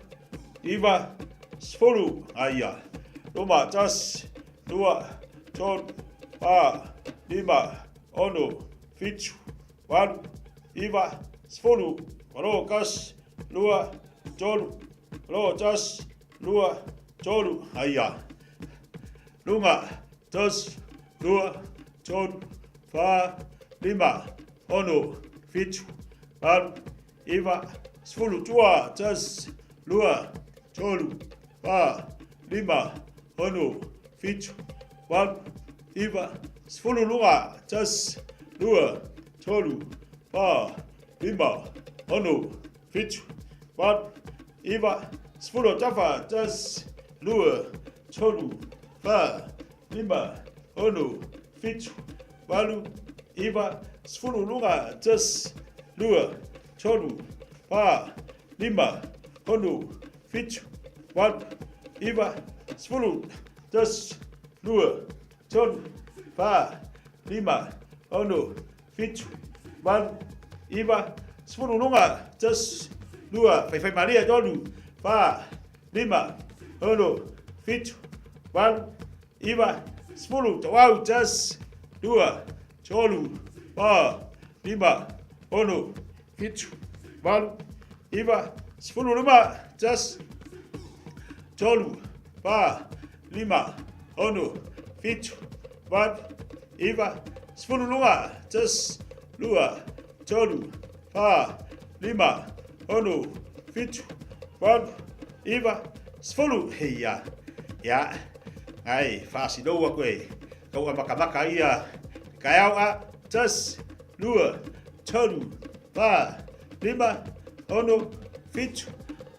iva sfulu aya luma tos lua tolu lima ono fitu walu iva sfulu ro kas lua tolu ro tas lua tolu aya lunga tas lua tolu lima ono fitu walu iva sfulu tua tas lua tolu lima ono fitu walu iva sfulu lunga tas lua tolu lima ono fitu walu iva sfulu tafa tas lua tolu lima ono fitu walu iva sfulu lunga tas lua tolu lima ono fitu walu iva sfulu tas lua tolu lima ono fitu walu iva sfulu lunga tas lua fai maria tolu lima ono fitu walu iva sfulu tawau tas lua tolu lima ono fitu walu iva sfulu luma tas tolu lima ono fitu walu iva sfulu luma tas lua tolu lima ono fitu walu iva sfulu heia ya ai fasi do wa koe kau maka ia kayau tas lua tolu lima ono fitu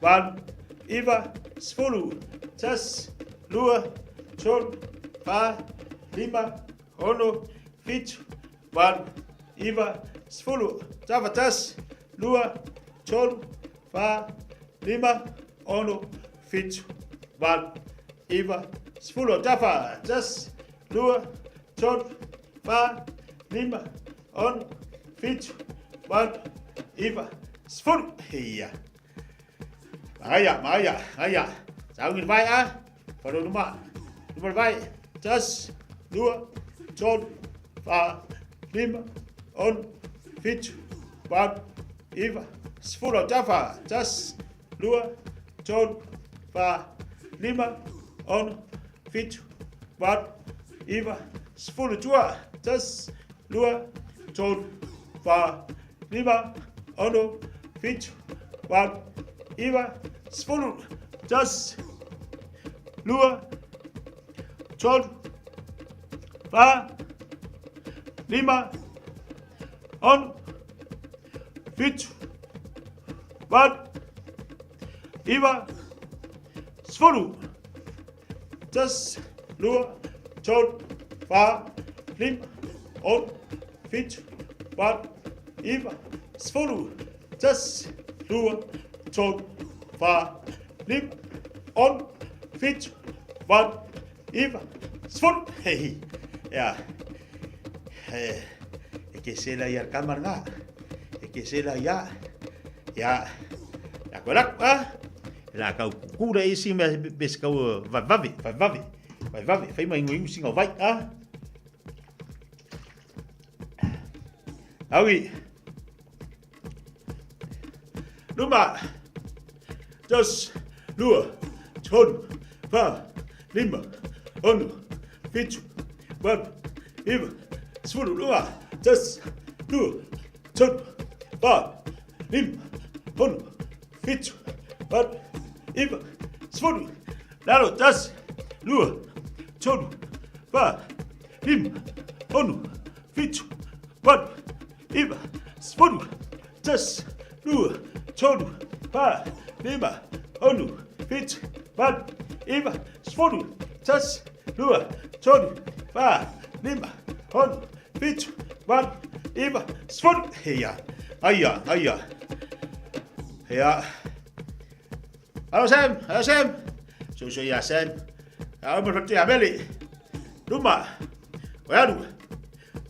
walu iva sfulu tas lua tolu lima ono fitu walu iva sfulu tafa tas lua tolu lima ono fitu walu iva sfulu tafa tas lua tolu lima ono fitu walu iwa, sfuru, heia. Maia. Sau ngin vai a, paro numa vai, tas, lua, ton, fa, lima, on, fitu, wan, iwa, sfuru, tafa, tas, lua, ton, fa, lima, on, fitu, wan, iwa, sfuru, tua, tas, lua, ton, fa, lima, ono, fitu, wan, iwa, sfuru, tas, lua, ton, fa, lima, on, fitu, wan, iwa, sfuru, tas, lua, ton, fa, lima, on, fitu, wan, iwa, sfuru, tas, lua, ton, fa, lima, on, fitu, wan, iwa, sfuru, hei. Ja. Ik is la hier kamar nga. Ik is la ja. Ja. Ja, kolak pa. La kau kura isi me bes kau vavi. Fai mai ngui singa vai a. Awi. Luma. Das lua. Ton. Fa. Lima. On. Fitu. Wan. Iwa. Sfuru lua. Das lua. Ton. Fa. Lima. On. Fitu. Wan. Iwa. Sfuru. Lalo. Das lua. Ton. Fa. Lima. On. Fitu. Wan. Iwa. Sfuru. Das lua. Ton. Fa. Lima. On. Fitu. Wan. Iwa. Sfuru. Tas. Lua. Ton. Fa. Lima. On. Fitu. Wan. Iwa. Sfuru. Heia. Aia. Ja. Hallo Sam. Zo ja Sam. Ja, maar wat ja belly. Doe maar. Ja doe.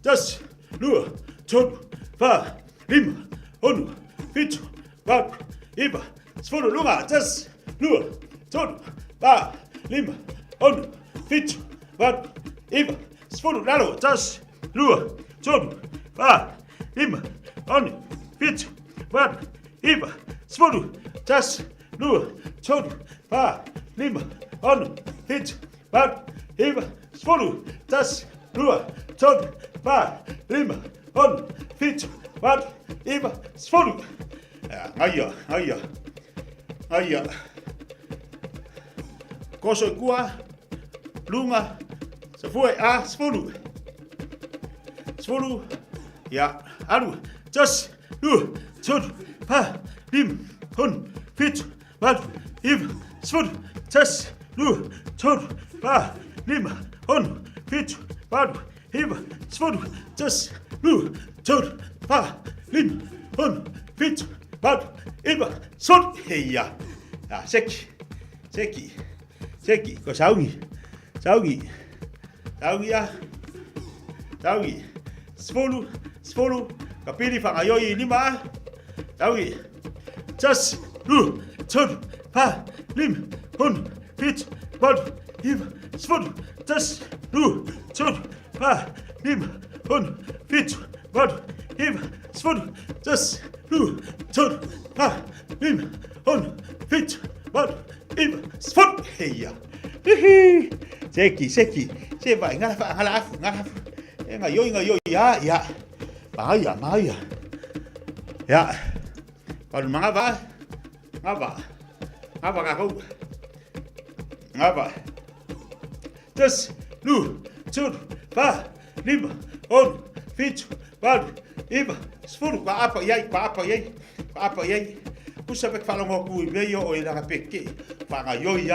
Das. Lua. Ton. Fa. Lima. On. Fitu. Wan. Iwa. Sfuru. Lua. Das. Lua. Ton. Fa. Lima. On. Fitu. Wan. Iwa. Sfuru. Lalo. Das. Lua. Ton. Fa. Lima. On. Fitu. Wan. Iwa. Sfuru. Das. Lua. Ton. Fa. Lima. On. Fitu. Wan. Iwa. Sfuru. Das. Lua. Ton. Fa. Lima. On. Fitu. Wan. Iwa. Sfuru. Aia. Koso kua. Lunga. Safue a sfuru. Sfuru. Ja. Alu. Tas. Lua. Ton. Fa. Lim. On. Fitu. Wan. Iwa. Sfuru. Tas. Lua. Ton. Fa. Lima. On. Fitu. Wan. Iwa. Sfuru. Tas. Lua. Ton. Fa. Lima. On. Fitu. Wan. Iwa. Sfuru. Heia. Ja, seki. Ko saugi. Saugi. Sfolu. Kapili whangaioi lima. Saugi. Tas. Lu. Ton. Pa. Lim. Hun. Fit. Wan. Iwa. Sfolu. Tas. Lu. Ton. Pa. Lim. Hun. Fit. Wan. Iwa. Sfolu. Tas. Lu. Ton. Pa. Lim. Hun. Fit. Wan. Iwa. Sfolu. Heia. Seki. Se vai ngalafu. Ngayoi. Ya. Maia. Ya. Kalau ngapa? Kau? Ngapa? Tas, lu, tur, pa, lima, on, fitu, wan, iwa, sfuru, apa yai. Kusa pek fala ngoku meio o ila peke. Fangayoi.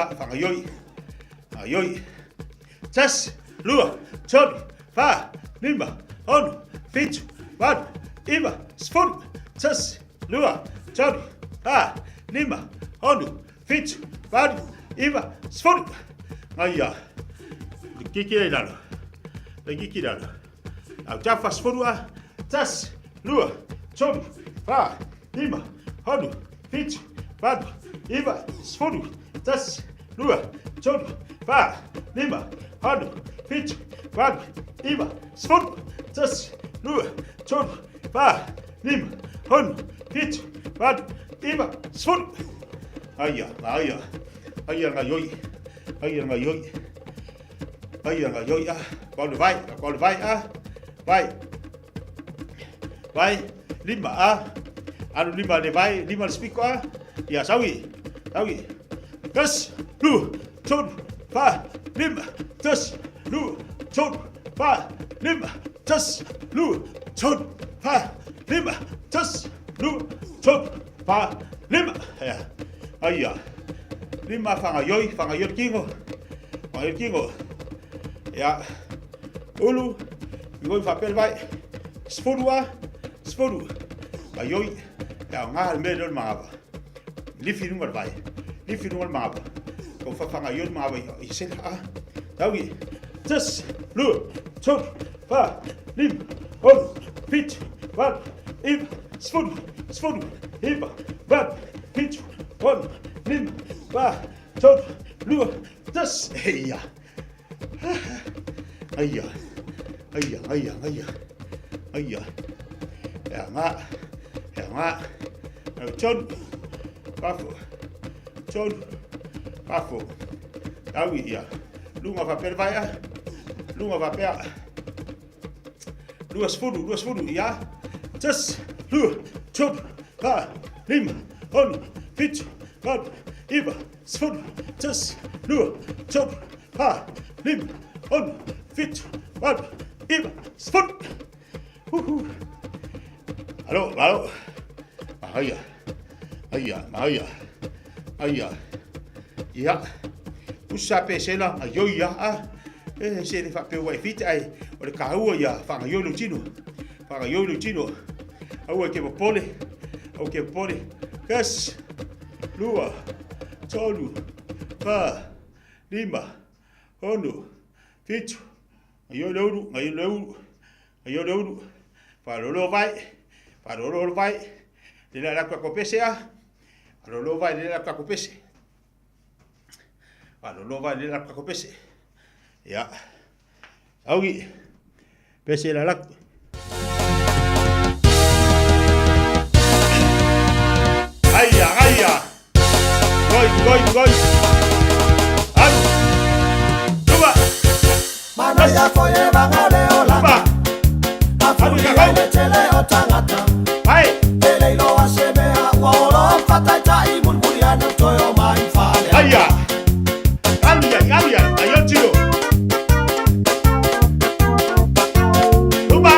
Tas, lua, tur, pa, lima, on, fitu, wan, iwa, sfuru, tas, lua, tur, pa, lima, on, fitu, wan, iwa, sfuru. Aia. Kiki lalo. Au tafa sfuru a, tas, lua, tur, pa, lima, honu, fitu, vadu, iva, sfuru, tas, lua, tolu, pa, lima, honu, fitu, vadu, iva, sfuru, tas, lua, tolu, pa, lima, honu, fitu, vadu, iva, sfuru. Aya, nga yoi, Qual vai, vai, lima, anu lima le vai, lima le spiko, ia sawi, tas, lu, tolu, pa, lima, tas, lu, tolu, pa, lima, tas, lu, tolu, pa, lima, tas, lu, tolu, pa, lima, aya, lima fangayoi kingo, ya, ulu, ngoi fapel vai, sfuru, ayoi, ya ngal medol mava, lifi nungal mava, kau fangayoi mava, isel tawi, tas, lu, tol, pa, lim, hon, fit, vat, iba, sfuru, iba, vat, fit, hon, lim, pa, tol, lu, tas, heya. Aya. Ya nga. Chon. Pafo. Tawi ya. Lunga papel vai. Luas fudu ya. Tas. Lu. Chon. Pa. Lim. Hon. Fit. Vat. Iba. Sfudu. Tas. Lu. Chon. Pa. Lim. Hon. Fit. Vat. Iba. Sfudu. Halo. Aya. Ya. Usa pesela ayo ya se le fa pe wai fit ai o le kaua ya fa yo lu chino. Au ke pole. Kas. Lua. Tolu. Pa. Lima. Hono. Fitu. Ayo leuru. Fa lo vai. Le la kwa pese a. Lo vai le la kwa pese. Lo vai le la kwa pese. Ya. Augi. Pese la lak. Aya. Goi. Anu. Tuba. Mana ya foye bangale ola. Afu ya le tele otangata. Hai. Tele lo aseme a wolo fatata ibulbulia no toyo mai fale. Aya. Ayo tiro. Tuba.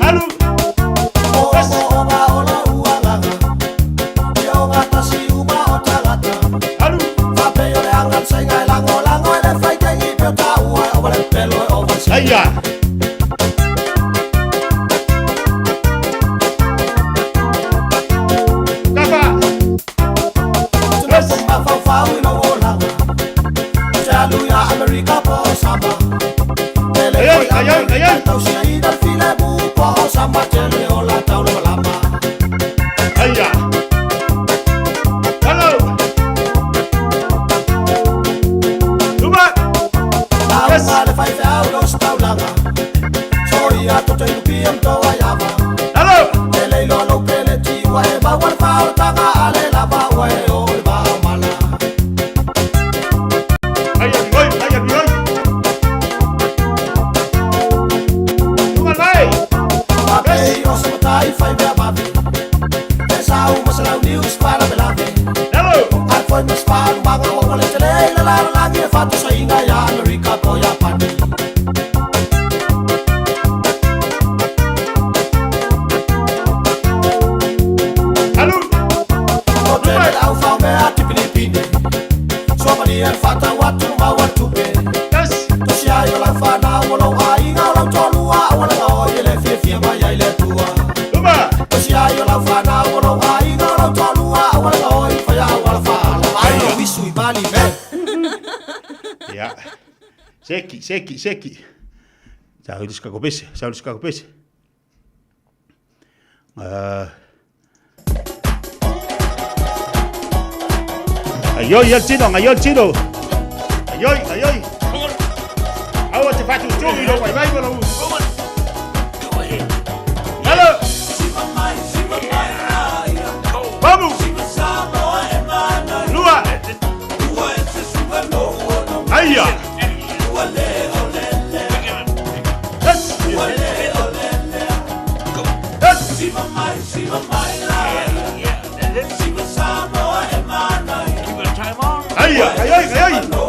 Anu. Ola ualaga. Yo gata si uma otangata. Anu. Fape yo le angat sengai lango ele faite ngi peta ua over pelo over. Aya. America po samba. Ayay. Tau si dal file bu po samba tele ola tau lo lama. Aya. Hello. Tuba. Yes. Ale fai tau lo stau langa. Soy a to te lupiam to ayava. Hello. Tele lo pele ti wa e ba war fa tanga ale la ba wa e o ba mala. Fai via babi. Esa uma sala news para belave. Hello. Al foi mas para manga o le tele la lagi fatu sainga ya America po ya pani. Hello. O tele au fa me ati Pilipine. So mani el fata watu ma watu be. Yes. To sia yo la fa na o lo ainga o lo tolua o la o ile fie ma ya ile tua. Yo la fana wala ai ngoro tolua wala oi fa ya wala fa ai no bisu ibali me ya seki Saudis kakopese Ayoi, el chino, ayoi, chino. Ayoi, ayoi. Awa te fatu chungi lo, vai, vai, lo. Hello. Vamos. Lua. Aya. Aya, ayoi, ayoi.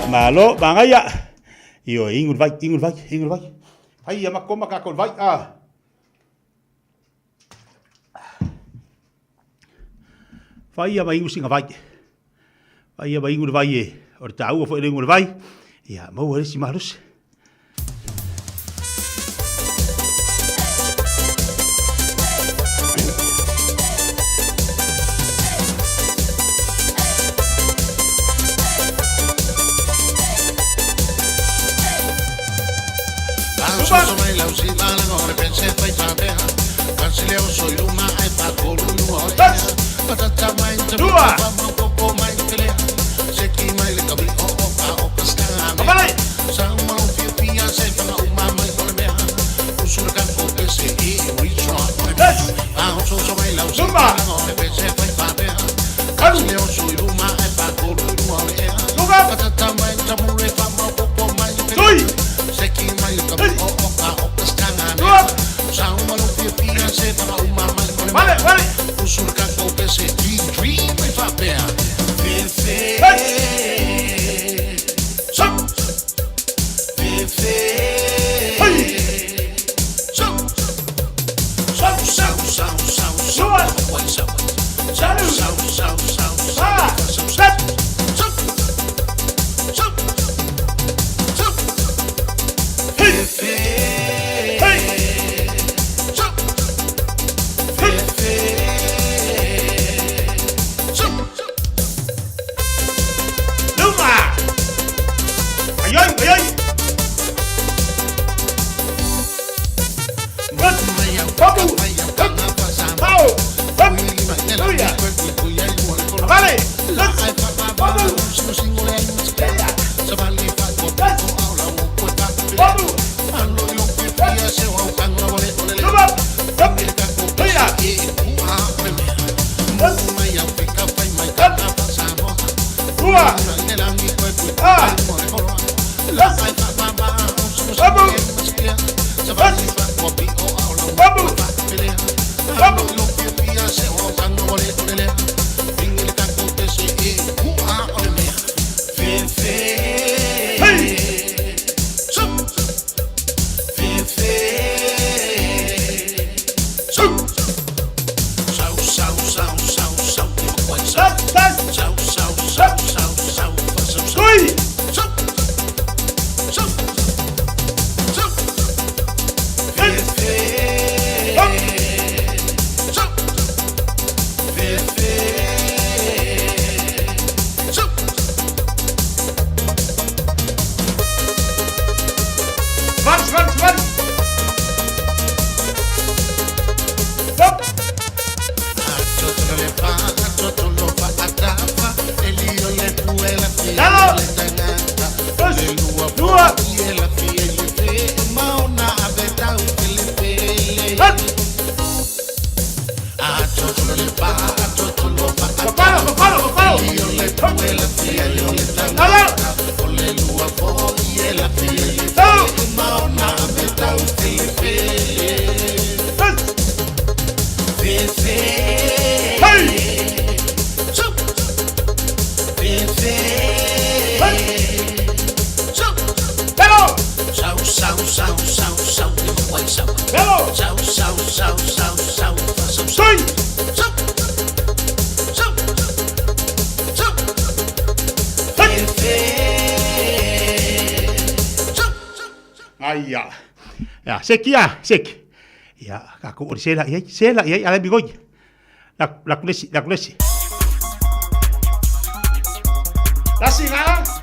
Malo, bangaya. Yo, ingul vai. Hai ya makoma ka kol vai. Vai ya vai singa vai. Vai ya vai ingul vai. Or tau fo ingul vai. Ya, mau hari si malus. Seki. Ya, aku ori sela ia ala bigoi. La kulesi. Lasi nga.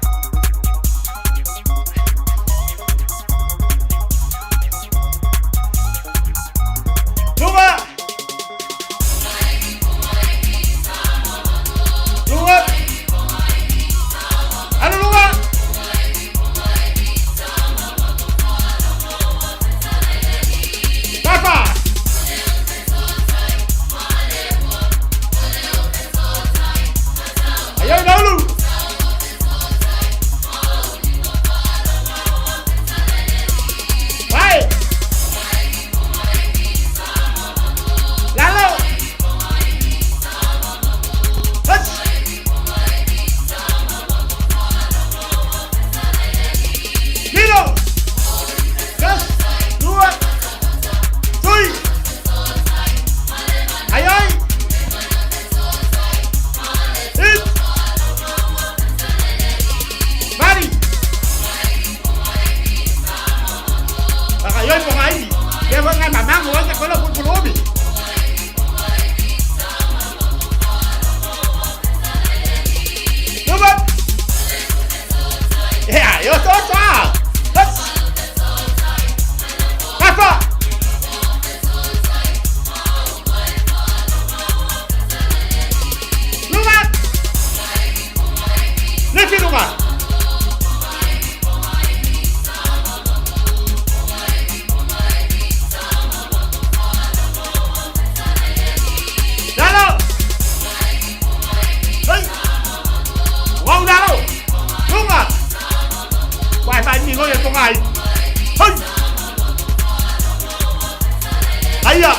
Aya.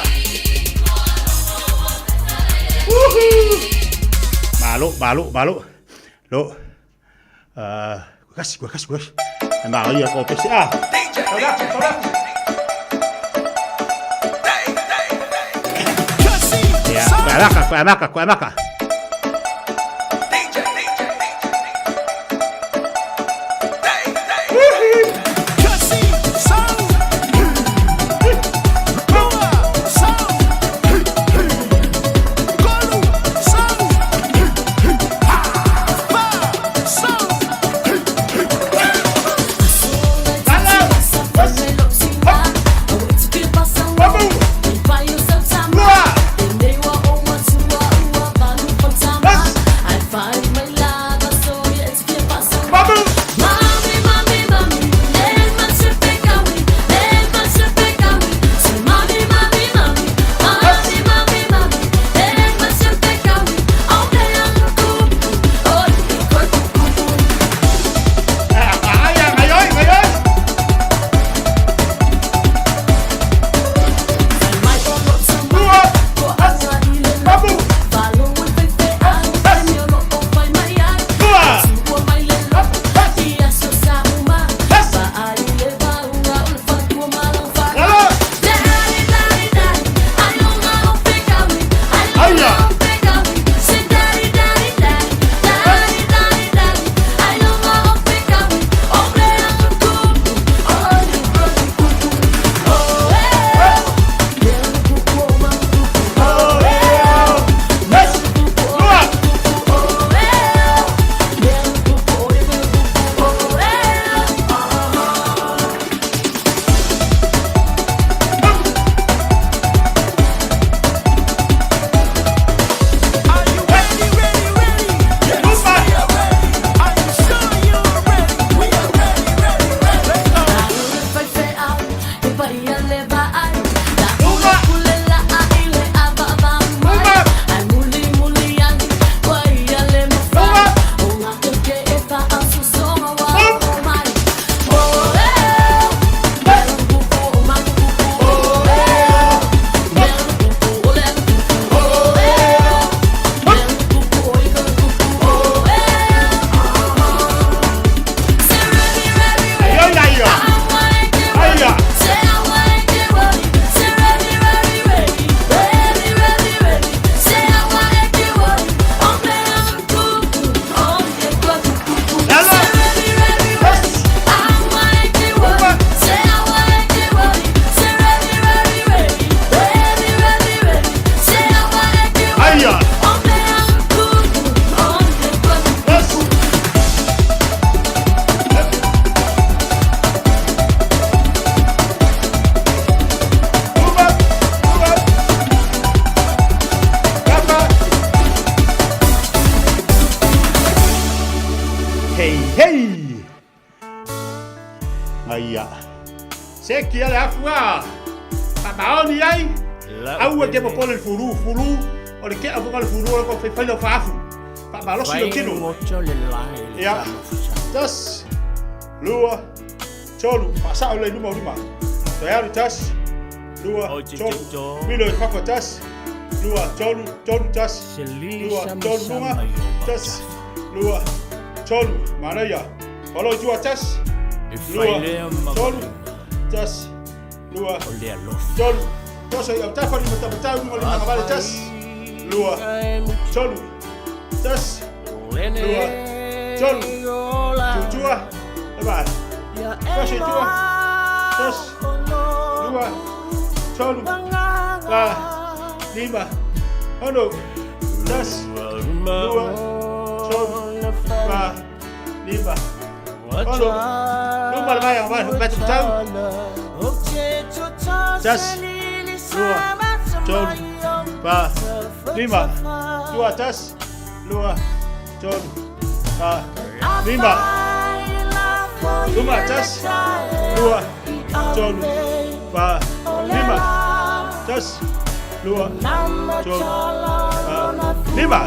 Malu. Lo. Kasih. Nah, iya kau pesi. Ya, kuamaka. Sekia le afua. Papaoni ai. Au ke mo pole furu. O le ke afu le furu ko fe fai lo fafu. Papalo si lo kino. Ya. Tas. Lua. Cholu. Pasa le numa rima. Tayari tas. Lua. Cholu. Milo papa tas. Lua. Cholu tas. Lua. Cholu numa. Tas. Lua. Cholu. Maraya. Palo jua tas. Lua. Cholu. Tas. Lua. Cholu. Tosa ya tafa ni mtabata ni mali ngabale tas. Lua. Cholu. Tas. Lua. Cholu. Jua. Eba. Tosa jua. Tas. Lua. Cholu. La. Lima. Ono. Tas. Lua. Cholu. La. Lima. Ono. Luma mai mai betu tau. Tas. Lua. Cholu. Ba. Lima. Lua tas. Lua. Cholu. Ba. Lima. Luma tas. Lua. Cholu. Ba. Lima. Tas. Lua. Cholu. Ba. Lima.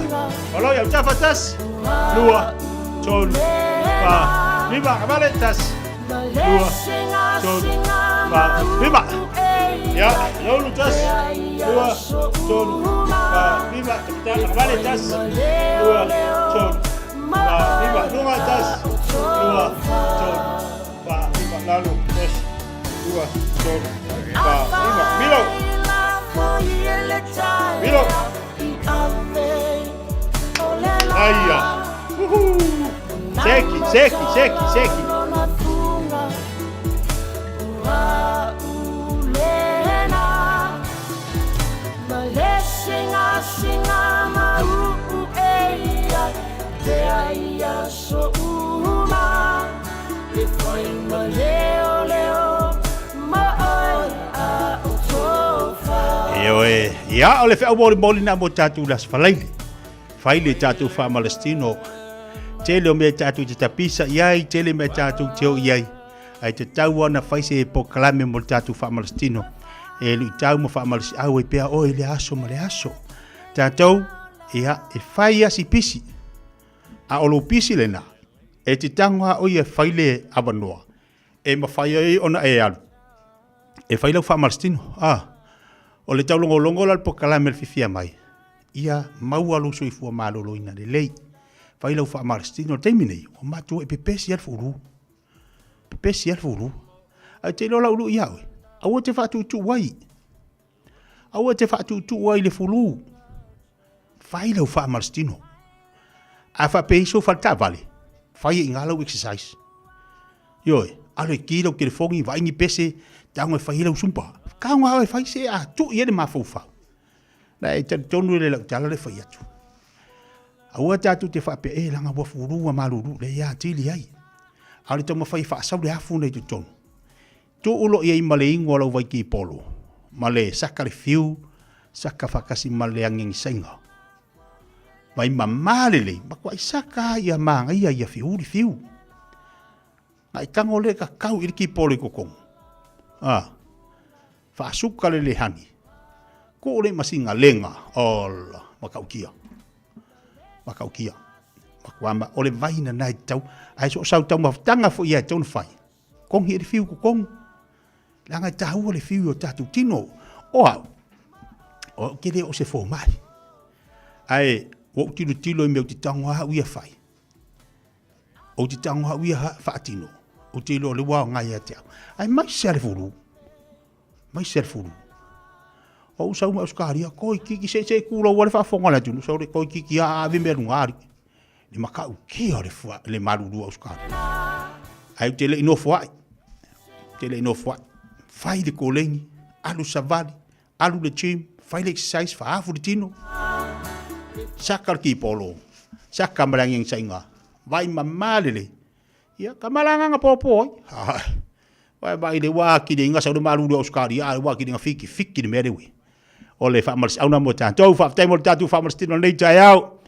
Kalau yang tafa tas. Lua. Cholu. Ba. Lima. Kembali tas. Lua. Cholu. Ba. Lima. Ya, lalu tas 2 ton lima kita kembali tas 2 ton lima dua tas 2 ton lima lalu tas 2 ton lima Milo Aya Seki Ya ole fe boli na mo tatu las falaile. Faile tatu fa Palestino. Tele me tatu te tapisa yai tele me tatu teo yai. Ai te tau na faise po kalame mo tatu fa Palestino. E lu tau mo fa Palestino au e pe o le aso mo le aso. Tatu ia e faia si pisi. A olo pisi lena. E te tangwa o ia faile abanoa. E ma faia e ona e alu. E faile fa Palestino. O le tau longo lal po kalame fifia mai. Ia mau so i fua malolo ina le lei. Fai lau fa Palestino terminei. O matu e pepesi al furu. Pepesi al furu. Ai te lo lau ia we. Au te fa tu wai. Au te fa tu wai le furu. Fai lau fa Palestino. A fa peiso fa ta vale. Fai ingalo exercise. Yoi, ale kilo ke fongi vai ni pese tango fai lau sumpa. Kaunga fai se a tu ia de mafufa. Na e tonu le tala le fai atu. Aua tatu te whape e langa wa furua maruru le ia tili ai. Ale tau mawhai whaasau le hafu nei tu tonu. Tu ulo ia i male ingo alau vai ki polo. Male saka le fiu, saka whakasi male angeng sainga. Mai mamale le, makwa i saka ia maanga ia fiu li fiu. Ngai kango le ka kau i ki polo i kokong. Whaasuka le hani. Ko le masinga lenga. Ola, makaukia. Makwama, ole vaina nai tau. Ai so sau tau maftanga fo ia tau fai. Kong hi fiu ko kong. Langa tau le fiu o tatu tino. O kere o se fo mai. Ai, o tilo i meu ti tango ha uia fai. O ti tango ha uia fa tino. O tilo le wa ngai atia. Ai mai sele furu. O sau ma uskaria koi kiki se kula wale fa fonga la tunu sau le koi kiki a vi merungari ni maka uki ole fua le maruru uskari ai tele ino fua fai de kolengi alu savali alu le chim fai le exercise fa afu de tino sakar ki polo sakar marangeng sainga vai mamalele ya kamalanga nga popo vai de wa ki de nga sau de maruru uskari a wa ki de fiki de merewe ole fa mal sauna mo tanto fa temo tatu fa Palestino nei taiao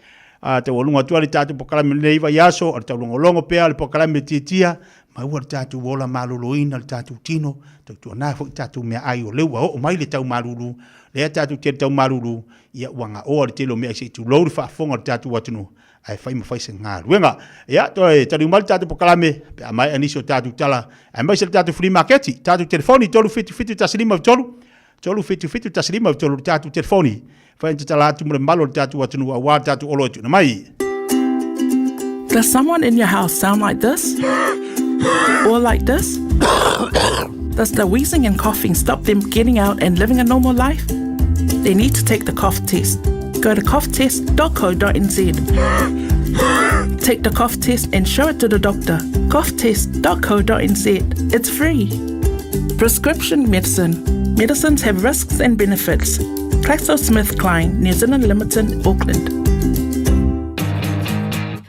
te wolunga tu ali tatu pokalame nei va yaso o te longo pe al pokalame titia ma ua tatu wola maluluina al tatu tino tu na fo tatu me ai o lewa o mai le tau malulu le tatu te tau malulu ia wanga o le telo me ai tu lo fa fonga tatu watunu ai fai ma fai se nga ruenga ia to e tatu mal tatu pokalame pe mai aniso tatu tala ai mai se tatu free market tatu telefoni tolu fitu taslima tolu fitu taslima tolu tatu telefoni fa inte tala tu mo malo tatu watunu wa tatu olo tu na mai. Does someone in your house sound like this? Or like this? Does the wheezing and coughing stop them getting out and living a normal life? They need to take the cough test. Go to coughtest.co.nz. Take the cough test and show it to the doctor. coughtest.co.nz. It's free. Prescription medicine. Medicines have risks and benefits. GlaxoSmithKline, New Zealand Limited, Auckland.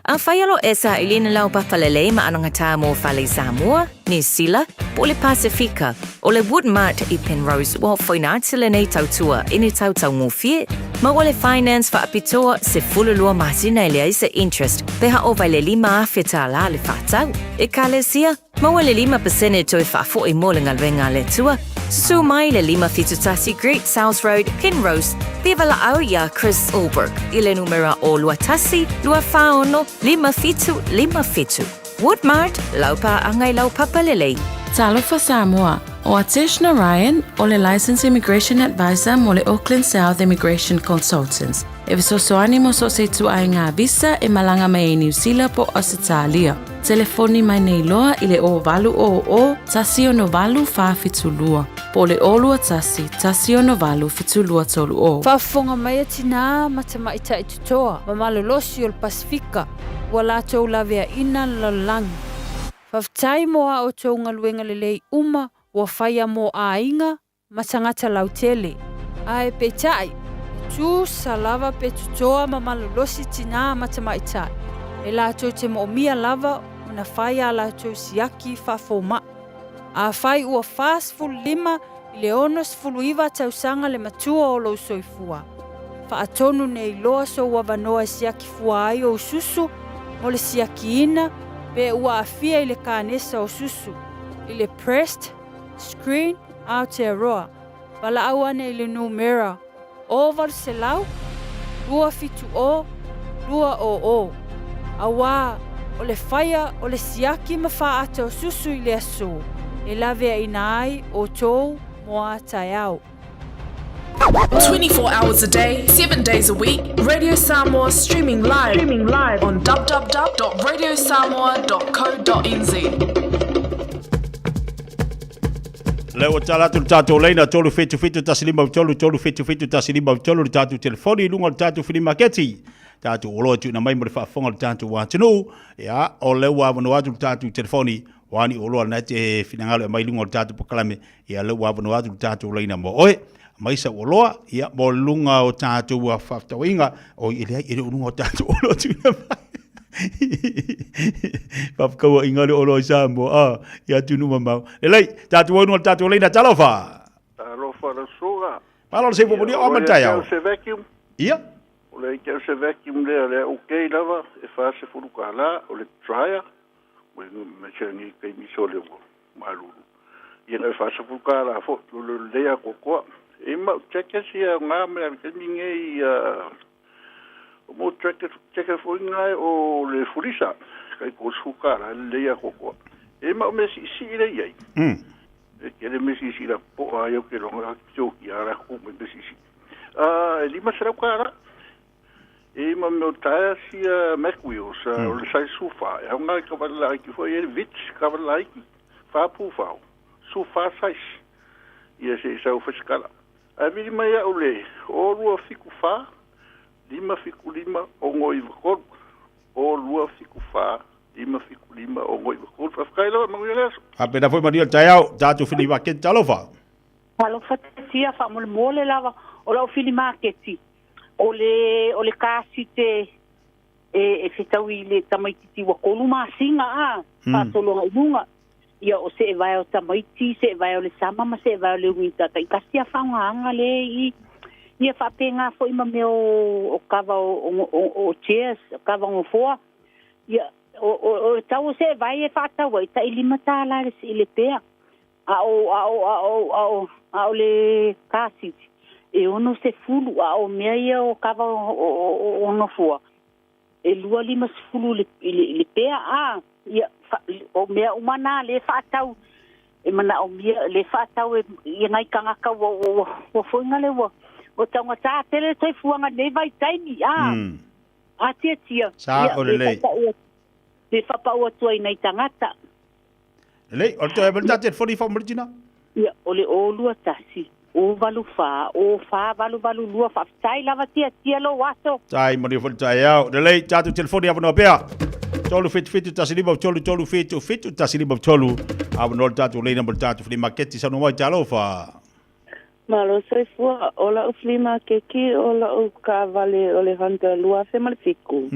Ang whaialo esa ilina lau papalelei maananga tā mō whale Samoa, New Zealand, po le Pasifika, o le Woodmart i Penrose wa whainatila nei tautua ini tautau ngōwhie, ma wale finance whaapitoa se fululua masina ele aisa interest, peha o vai le 5 awhita la le whatau. E ka le sia, ma wale 5% toi whaafo i mōlenga renga le tua, su mai le 5 fitutasi Great South Road, Penrose, Viva la au ia Chris Ulberg, ile numera o luatasi, lua whaono, 5 fitu. Woodmart, laupa angai lau papalelei. Talofa Samoa. O Atish Narayan, o le Licensed Immigration Advisor mo le Auckland South Immigration Consultants. E visosoani mo so se tuai ngā visa e malanga mai e New Zealand po Australia. Telefoni mai nei loa i le o valu o tasio no valu whawhitulua. Po le olua tasi o no valu whitulua tolu o. Whafonga mai atina matama ita i tutoa, ma malolosi o le Pasifika, wa la tau lavea ina lalangi. Whaftai moa o tau ngaluenga lelei uma, wa whaia mo a inga, matangata lautele. Ae pe tai, tu salava pe tutoa ma malolosi tina matama ita. E la tau te mo mia lava, una whaia la tau siaki whafoma. A whai ua lima i le onos fuluiva tausanga le matua o lo soifua. Whaatonu nei loa so ua wanoa siaki fua ai o susu, mo le siaki ina, pe ua afia i le kānesa o susu. I le pressed, screen, Aotearoa. Wala awane i le numera. Oval se lau, lua fitu o, lua o. Awa, o le whaia o le siaki mawhaata o susu i le aso. E lawea ina ai o tōu moa tai au. 24 hours a day, 7 days a week, Radio Samoa streaming live on www.radiosamoa.co.nz. Leo tala tu tatu leina tolu fitu tasilima tolu fitu tasilima tolu tatu telefoni lunga tatu filima keti. Tatu olo tu na mai mo fa fonga tatu wa tunu ya o le wa no atu tatu telefoni wani olo na te finangalo mai lunga tatu pokalame ya le wa no atu tatu leina mo oi mai sa olo ya mo lunga o tatu wa fa tawinga o ile lunga o tatu olo tu na Papkawa ingalo olo Samoa ya tunu mama elai tatu wonu tatu leina talofa la soga palo se bo dia o mataya se vacuum ia le ke se vacuum le okay lava e fa se furukala o le dryer we me cheni ke mi sole malu ye le fa se furukala fo le ya koko e ma check si nga me ke ninge mo check fo ngai o le furisa kai ko sukara le ya koko e ma me si le ye e ke le me si la po ayo ke lo nga jo ya ra ku me si lima será cara e ma me taia si McWheels o le sai sufa e nga ka vala ki foi ele vit ka vala ki fa pu fa sufa sai e se sa o fiskala a vi mai o le o lua fiku fa lima fiku lima o ngoi ko o lua fiku fa lima fiku lima o ngoi ko fa kailo ma ngeles a pena foi maria taiao tatu fini va ke talofa Palo fatia fa mole lava o la fili marketi o le kasi te e fitawi le tamaiti wa koluma singa fa solo ngunga ia o se vai o tamaiti se vai o le sama ma se vai o le winta tai kasi fa nga le ia fa penga fo ima me o kava o chairs kava o fo ia o tau se vai e fa tau ta ilimata la le pea a le kasi e ono se fulu o mea o kava o no fua e lua lima se fulu le pea ia o mea umana le fatau e mana o mea le fatau e ngai kanga ka o foinga le o tanga ta tele toi fuanga nei vai taimi a tia sa o le fapa o tua nei tangata le o te e te fori fa margina ia o le o lua tasi o valu valu lua fa tai lava tia lo waso tai mo fo tai au le tatu telefoni ava no pea tolu fitu tasiliba tolu fitu tasiliba tolu ava no tatu le number tatu fli maketi sa no mai talo fa malo se fua ola u fli makeki ola u ka vale ole hanta lua fe mal fiku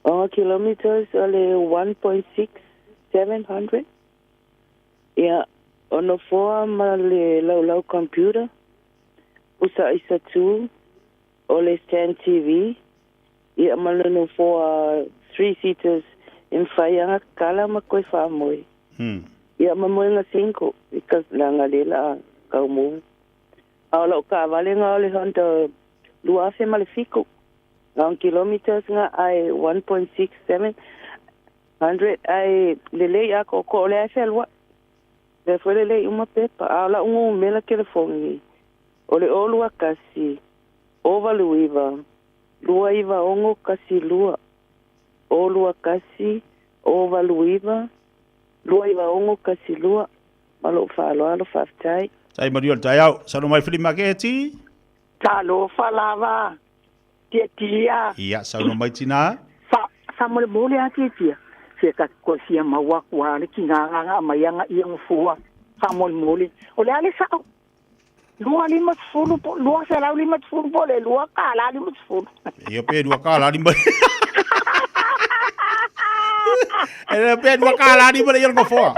o kilometers ole 1.6 700 ia ono forma le lau computer usa isa tu ole stand TV ia malano for 3 seaters in faya kala makoi fa moi ia mamoi nga 5 because langa lela kaumu ala ka vale nga ole honto lua fe malefico ang kilometers nga ai 1.67 100 ai lele ya ko le felwa Le foi le uma pepa. Ala ungo mela telefoni. Ole olua kasi. Ova luiva. Lua iva ongo kasi lua. Olua kasi. Ova luiva. Lua iva ongo kasi lua. Malo falo alo faftai. Tai Mariol tai au. Sano mai Fili Maketi. Talo falava. Tia. Ia, sano mai tina. Sa mole tia. Se ka ko sia mawa kwa le kinga mai anga iang fua. Sa mole. Ole ale sa. Lua lima fulu po. Lua sa lau lima fulu po le. Lua ka la lima fulu. Ia pe dua kala lima. Ia pe dua kala lima le yelko fua.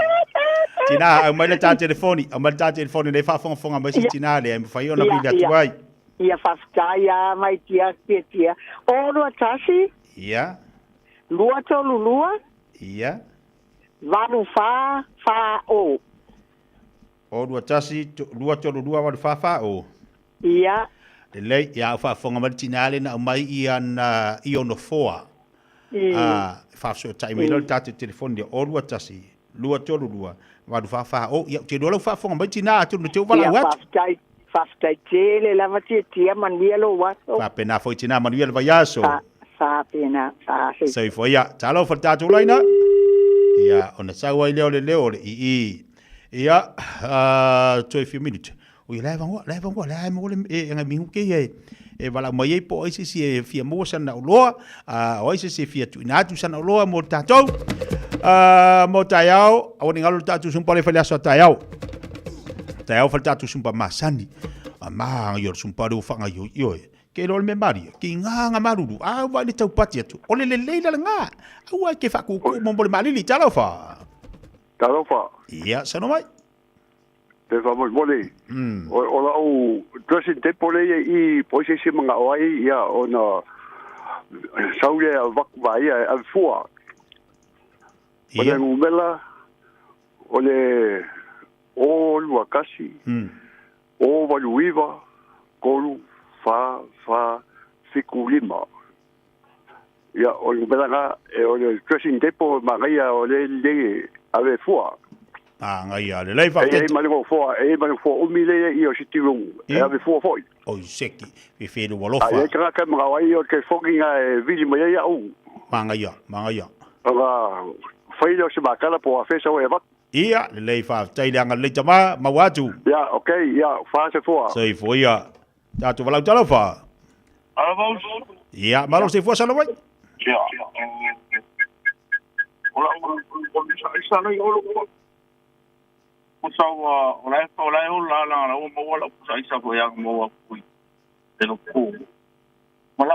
Tina, au mai le tā telefoni. Au mai le tā telefoni le whafonga mai si tina le. Ai mwhai ona bila tuai. Ia whafkaya mai tia. O lua tasi. Ia. Lua tolu lua. Ia. Valu fa o. O lua tasi, lua tolu lua walu fa o. Ia. Le lei, ia whafonga mai tina le na mai i ono foa. Whafso tai mai lo tā telefoni o lua tasi. Lua tolu lua. Walu fa o. Ia, te lua whafonga mai tina atu no te uwala watu. Faftai tele lava tia manuelo wato. Pena foi tina manuelo vayaso. Pena. Sai foi ia. Talo fa tatu laina. Ia, ona sawa i leo le i. Ia, 12 minutes. O ia leva ngwa, mo le nga mingu ke ye. E wala mai e po isi si fia mo sana uloa. O isi si fia tu inatu sana uloa mo tatou. Mo tayao, awani ngalo tatu sumpa le faliaso tayao. Tayao fa tatu sumpa masani. Ma yor sumpa do fanga yo. Ke lo me mari ki nga maruru wa le tau pati atu o le leila nga wa ke fa ku mo mo malili talofa ia sano mai te fa mo bole o la o dressing te pole i poise se manga o ai ia ona saule va vai a fua o le ngumela o le o lua kasi o valuiva kolu fa fikulima ya o belanga e o dressing depo maria o le ave fua ngai le lei fa e malingo fua o mile i o sitilung e ave fua foi o seki e fedo wolofa e kra ka mawai o ke fokinga e vili mo ya o manga ya anga failo se makala po a fesa o eva ia le lei fa tai langa le tama mawatu ya okay ya fa se fua sai foi ya Tatu walau talofa. Ia, malo se fua sana mai. Ia. Ola isa na yo lo. Usawa ola la o mo wala isa ko ya mo wa ku. Teno ku. Mala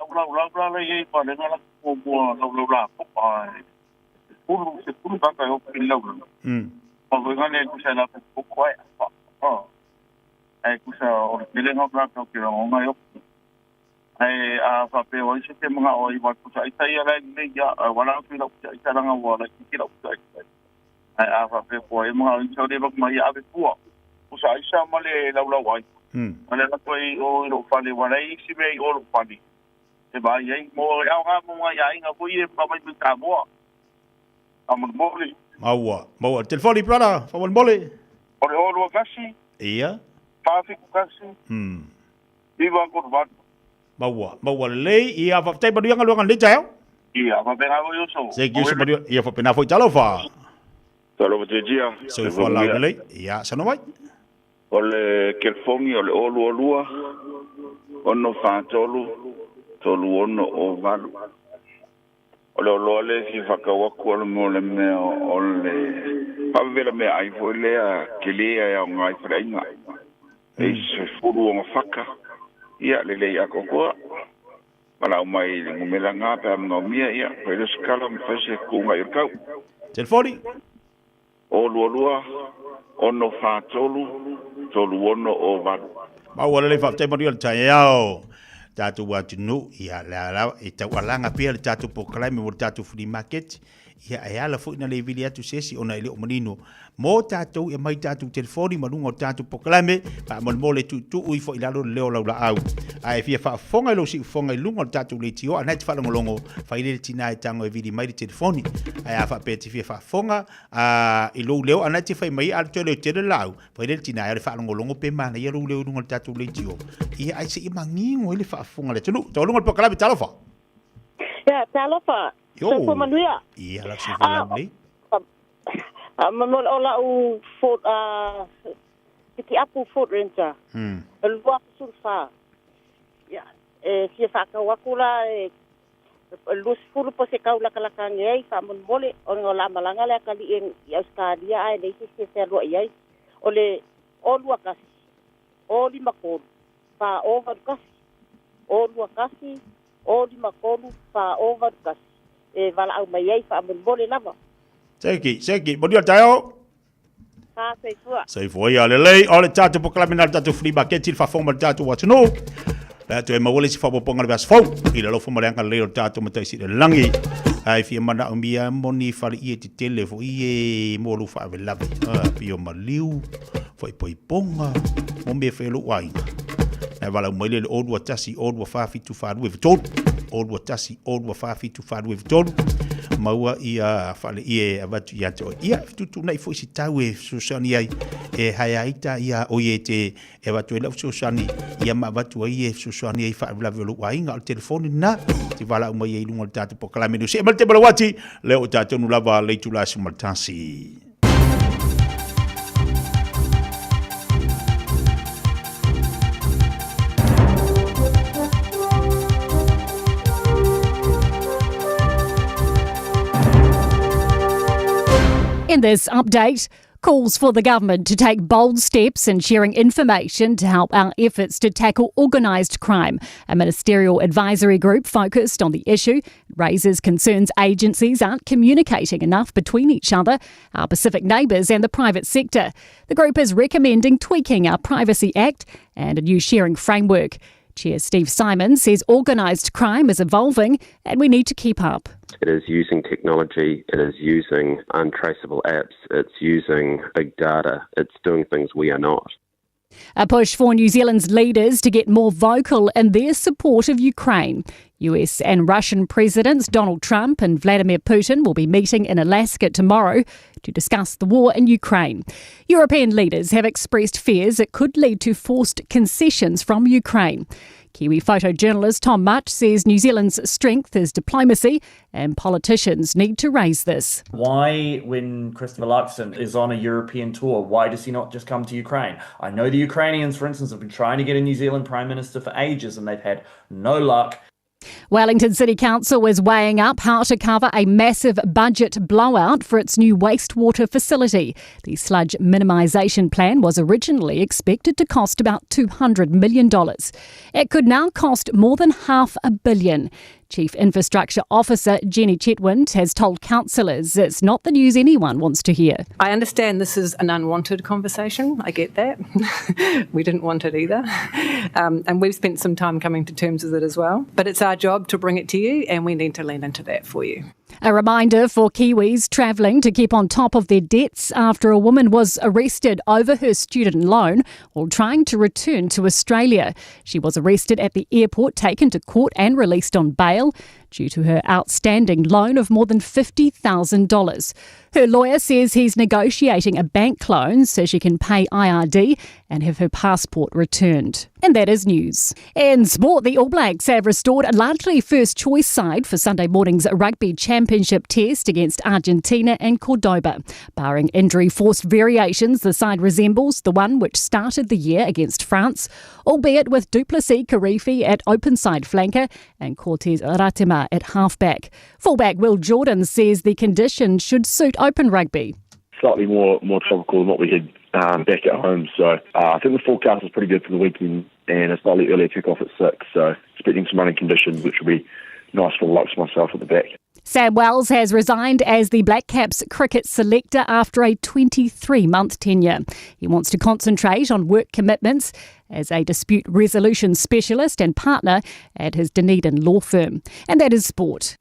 la ye pa le na ko mo la pa. Puru ka yo pila. Pa ko ngane ku sa la ko ko ya. Ai kusa o le no plaka ke o nga yo ai a fa pe o se te mga o i wa kusa isa ia la ni ya wala ku la kusa isa nga wala ki la kusa ai a fa pe po e mga o so de bak mai ave pu kusa isa male la wai male la ko i o lo fa le wala i si me o lo fa ni e ba ye mo ya nga mo ya nga pu i pa mai ta mo amor mole maua telefoni brother fa mole o lo kasi ia Pafi kasi. Iwa ko ba. Maua lei ia fa tai badu nga luanga le tau. Ia fa pena yo so. Se ki so badu ia fa pena foi talofa. Talofa te dia. So fa la lei ia sano mai. Ole kelfongi ole olua. Ono fa tolu ono o valu. Ole si fa ka wa ko mo le me ole. Pa vela me ai foi le kelia ya ngai fra inga. Se furu o faka ia le ia ko mala mai ngumela nga pa ngomia ia pelo skala me fase ku ngai kau telefoni o lua ono fa tolu ono o va ma wala le fa te mo dio tai yao tātou watu no, ia la e tau alanga pia le tātou pokalame mo le tātou free market, ia e ala fo ina le vili atu sesi ona ele o manino, mo tātou e mai tātou telefoni malunga o tātou pokalame, pa mo le tu ui fo ilalo leo lau la au. Ai fia fa fonga lo si fonga lunga o tātou le tio, anai te whalongolongo, fa ile tina e tango e vili mai le telefoni, ai a fa peti fia fa fonga, i lo leo anai te fai mai al tele tele lau, fa ile tina e le whalongolongo pe mana, ia lo leo lunga o tātou le tio. Ia ai se i mangingo ele fa fonga le tunu, tau lunga o pokalame talofa. Yeah, talofa. Yo. So manuia. Ia la si fa lau Manol ola u fort Tiki apu fort renta. Lua sulfa. Ya. Si fa ka wakula lus fulu po se kaula kala kangai fa mon mole on ola malanga la kali en Australia ai nei se ro ai. Ole olua kasi. Oli makon. Fa over kasi. Olua kasi. Oli makon fa over kasi. Vala au mai ai fa mon mole lava. Seki, bodi al tayo. Sei foi ia lelei, ole tātou pokalame nal tātou free market il fa fonga tātou watu no. Tātou e mawale si whapoponga le vas fau, i le lofo mareanga leo tātou matai si le langi. Ai fia mana umbia moni whare i e te tele fo i e molu whaave lawe. Pio maliu, fai poiponga, mombe whelo wainga. Nai wala umaile le odua tasi, odua whaafi tu whaadue vitolu. Odua tasi, odua whaafi tu whaadue vitolu. Maua ia fale ie avatu ia to ia tutu nai foi si tau e susani ai e hayaita ia oie te e avatu e lau susani ia ma avatu ai e susani ai fa la velo wainga al telefoni na ti vala uma ia ilunga tatu pokalame no se mal te balawati leo tatu no lava leitu la sumaltansi. In this update, calls for the government to take bold steps in sharing information to help our efforts to tackle organised crime. A ministerial advisory group focused on the issue raises concerns agencies aren't communicating enough between each other, our Pacific neighbours and the private sector. The group is recommending tweaking our Privacy Act and a new sharing framework. Chair Steve Simon says organised crime is evolving and we need to keep up. It is using technology, it is using untraceable apps, it's using big data, it's doing things we are not. A push for New Zealand's leaders to get more vocal in their support of Ukraine. US and Russian presidents Donald Trump and Vladimir Putin will be meeting in Alaska tomorrow to discuss the war in Ukraine. European leaders have expressed fears it could lead to forced concessions from Ukraine. Kiwi photojournalist Tom Much says New Zealand's strength is diplomacy and politicians need to raise this. Why, when Christopher Luxon is on a European tour, why does he not just come to Ukraine? I know the Ukrainians, for instance, have been trying to get a New Zealand Prime Minister for ages and they've had no luck. Wellington City Council is weighing up how to cover a massive budget blowout for its new wastewater facility. The sludge minimisation plan was originally expected to cost about $200 million. It could now cost more than $500 million. Chief Infrastructure Officer Jenny Chetwynd has told councillors it's not the news anyone wants to hear. I understand this is an unwanted conversation. I get that. We didn't want it either. And we've spent some time coming to terms with it as well. But it's our job to bring it to you and we need to lean into that for you. A reminder for Kiwis travelling to keep on top of their debts after a woman was arrested over her student loan while trying to return to Australia. She was arrested at the airport, taken to court and released on bail due to her outstanding loan of more than $50,000. Her lawyer says he's negotiating a bank loan so she can pay IRD and have her passport returned. And that is news. In sport, the All Blacks have restored a largely first-choice side for Sunday morning's Rugby Championship test against Argentina and Cordoba. Barring injury-forced variations, the side resembles the one which started the year against France, albeit with Duplessis Karifi at open-side flanker and Cortez Ratima at halfback. Fullback Will Jordan says the conditions should suit open rugby. Slightly more tropical than what we had back at home. So I think the forecast is pretty good for the weekend and a slightly earlier kick-off at 6. So expecting some running conditions, which will be nice for the likes of myself at the back. Sam Wells has resigned as the Black Caps cricket selector after a 23-month tenure. He wants to concentrate on work commitments as a dispute resolution specialist and partner at his Dunedin law firm. And that is sport.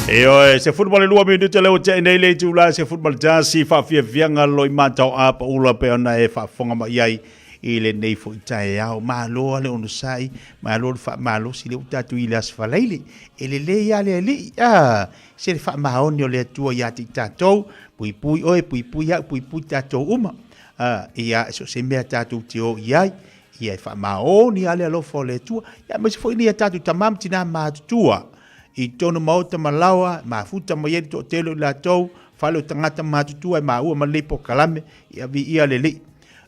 Eo se football e 2 minuto leo te nei le tula se football jasi fa fia vianga loi matau a pa ula pe ona e fa fonga ma iai i le nei fo tai ao malo le onu sai malo fa malo si le utatu i las fa leile e le ia le li se fa ma oni le tua ia ti tatou pui pui tatou uma ia so se me tatou tio iai ia fa ma oni ale lo fo le tua ia ma se fo ni tatou tamam tina ma tua I tono mauta malawa, mafuta ma yeto telo la tau, falo tangata matutua, ma ua ma lepo kalame, ia vi ia lele.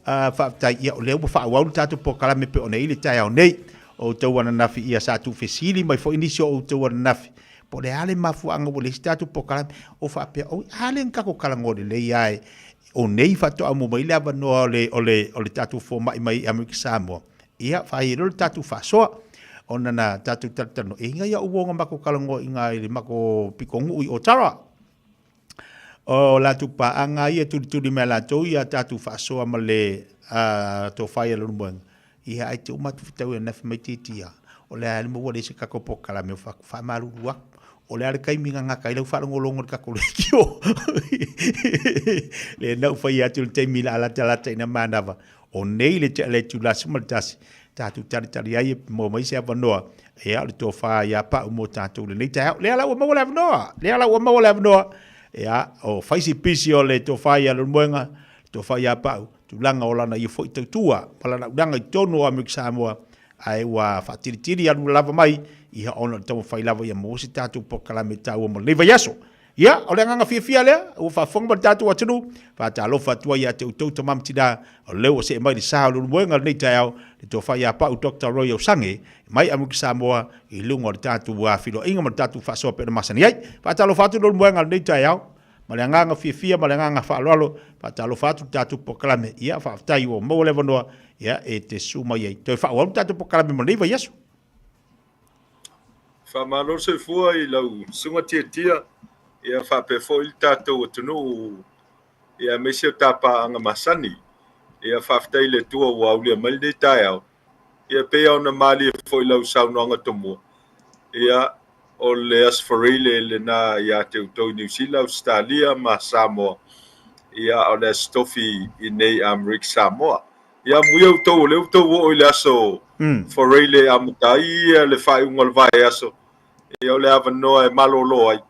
Whaatai ia o leo wha awau tatu po kalame pe o nei le tai au nei, o tau wana nafi ia satu fesili, mai fo inisio o tau wana nafi. Po le ale mafu anga o le tatu po kalame, o wha apea, o ale nkako kalangore le iai, o nei whato amu mai lava noa o le tatu fo mai Amerika Samoa. Ia whaero le tatu whasoa, ona na tatu tatano e nga ia uonga mako kalango inga ile mako pikongu i otara o la tu pa anga ia tu di mela to ia tatu faso amale to fire lu mbang ia ai tu matu tau na fmetitia o le ale mo wole se kako pokala me fa malu wa o le ale kai minga ngaka ile fa ngolongo ka ko lekio le na fa ia tu te mila ala tala te na manava o nei le tu la smaltas tatu tari ai mo mai se avanoa e ale to fa ia pa mo tatu le nei tau le ala mo le avanoa ia o faisi pisi o le to fa ia lo moenga to fa ia pa tu langa o lana i foi tua pala na danga tono a mixa mo ai wa fatiri alu lava mai ia ona to fa lava ia mo se tatu po kala meta o mo leva yaso ia o le nganga fia le o fa fonga tatu atunu fa ta lo fa tua ia te to mam tida o le o se mai sa lo moenga nei tau to fa ia pa o Dr. Royal Sange mai amu Samoa i lungo tatu wa filo inga mo tatu fa so pe masani ai fa ta lo fa tu lo moenga nei tau malanga fia malanga fa lolo fa ta lo fa tu tatu poklame ia fa tai o mo le vono ia e te suma ia to fa o tatu poklame mo nei va yesu fa malo se fu ai lau sunga tia ia fa pe fo il tatu o tunu ia me se tapa anga masani ia fa tai le tua wa uli mal de tai ia pe ona mali fo lau sau no anga tomo ia o le asfarile le na ia te utou New Zealand, Australia, ma Samoa. Ia o le stofi i nei Amerika Samoa. Ia muia utou, le utou o le aso farile amutai, ia le fai ungal vai aso. Ia o le avanoa e malolo ai.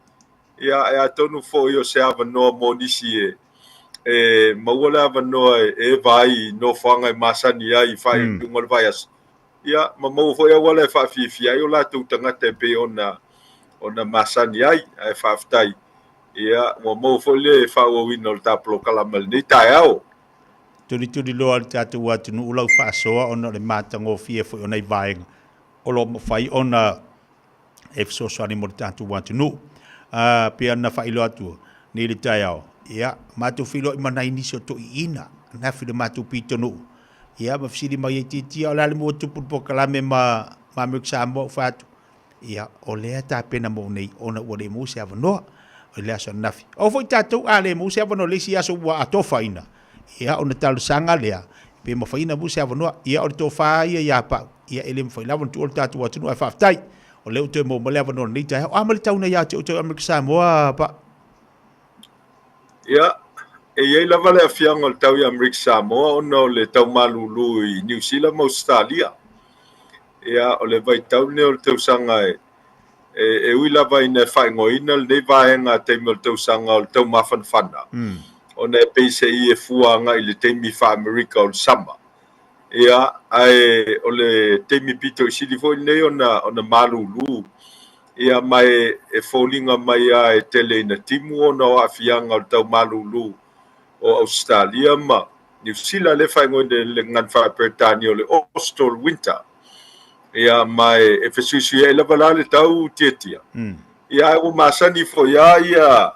Ia e atonu fo i o se avanoa monisi e maua le avanoa e vai no fanga i masani ai fai ungal vai aso. Ia ma mau fo ia wale fa fifi ai o la tu tangata pe ona masani ai e faftai ia mo fole fa o wino ta plokala mal ni taao tuli lo al tatu wa tunu ulau fa soa ona le matango fie fo ona vai o lo fai ona e so so ani mo tatu wa tunu pe na fa ilo atu ni le taao ia matu filo i mana inicio to ina na filo matu pitonu ia ma fsiri mai titi ala le mo tu plokala me ma mixamo fatu ia o lea ta pena mo nei ona o le musa avanoa o le aso nafi o foi tatu a le musa avanoa le si aso wa atofaina ia ona talu sanga lea pe mo faina musa avanoa ia o to fa ia pa ia ele mo faina von tu o tatu wa tunu fa tai o le to mo le avanoa nei ta o amal tau na ia te o Amerika Samoa pa ia e ia la vale afianga o tau i Amerika Samoa ona le tau malulu i New Zealand, Australia. Ia o le vai tau ne o le tau sanga e uila vai ne whai ngoina le vaenga te mo le tau sanga o le tau mawhanwhana. O ne peise i e fuanga i le teimi wha Amerika o le sama. Ia ai o le teimi pito i silifo i nei o na malulu. Ia mai e fōlinga mai a e tele ina timu o na o afianga o le tau malulu o Australia ma. New Zealand le whai ngoina le nganwha Britania o le Austral Winter. Ia mai e fesuisi e lava le tau tietia. Ia o masani fo ia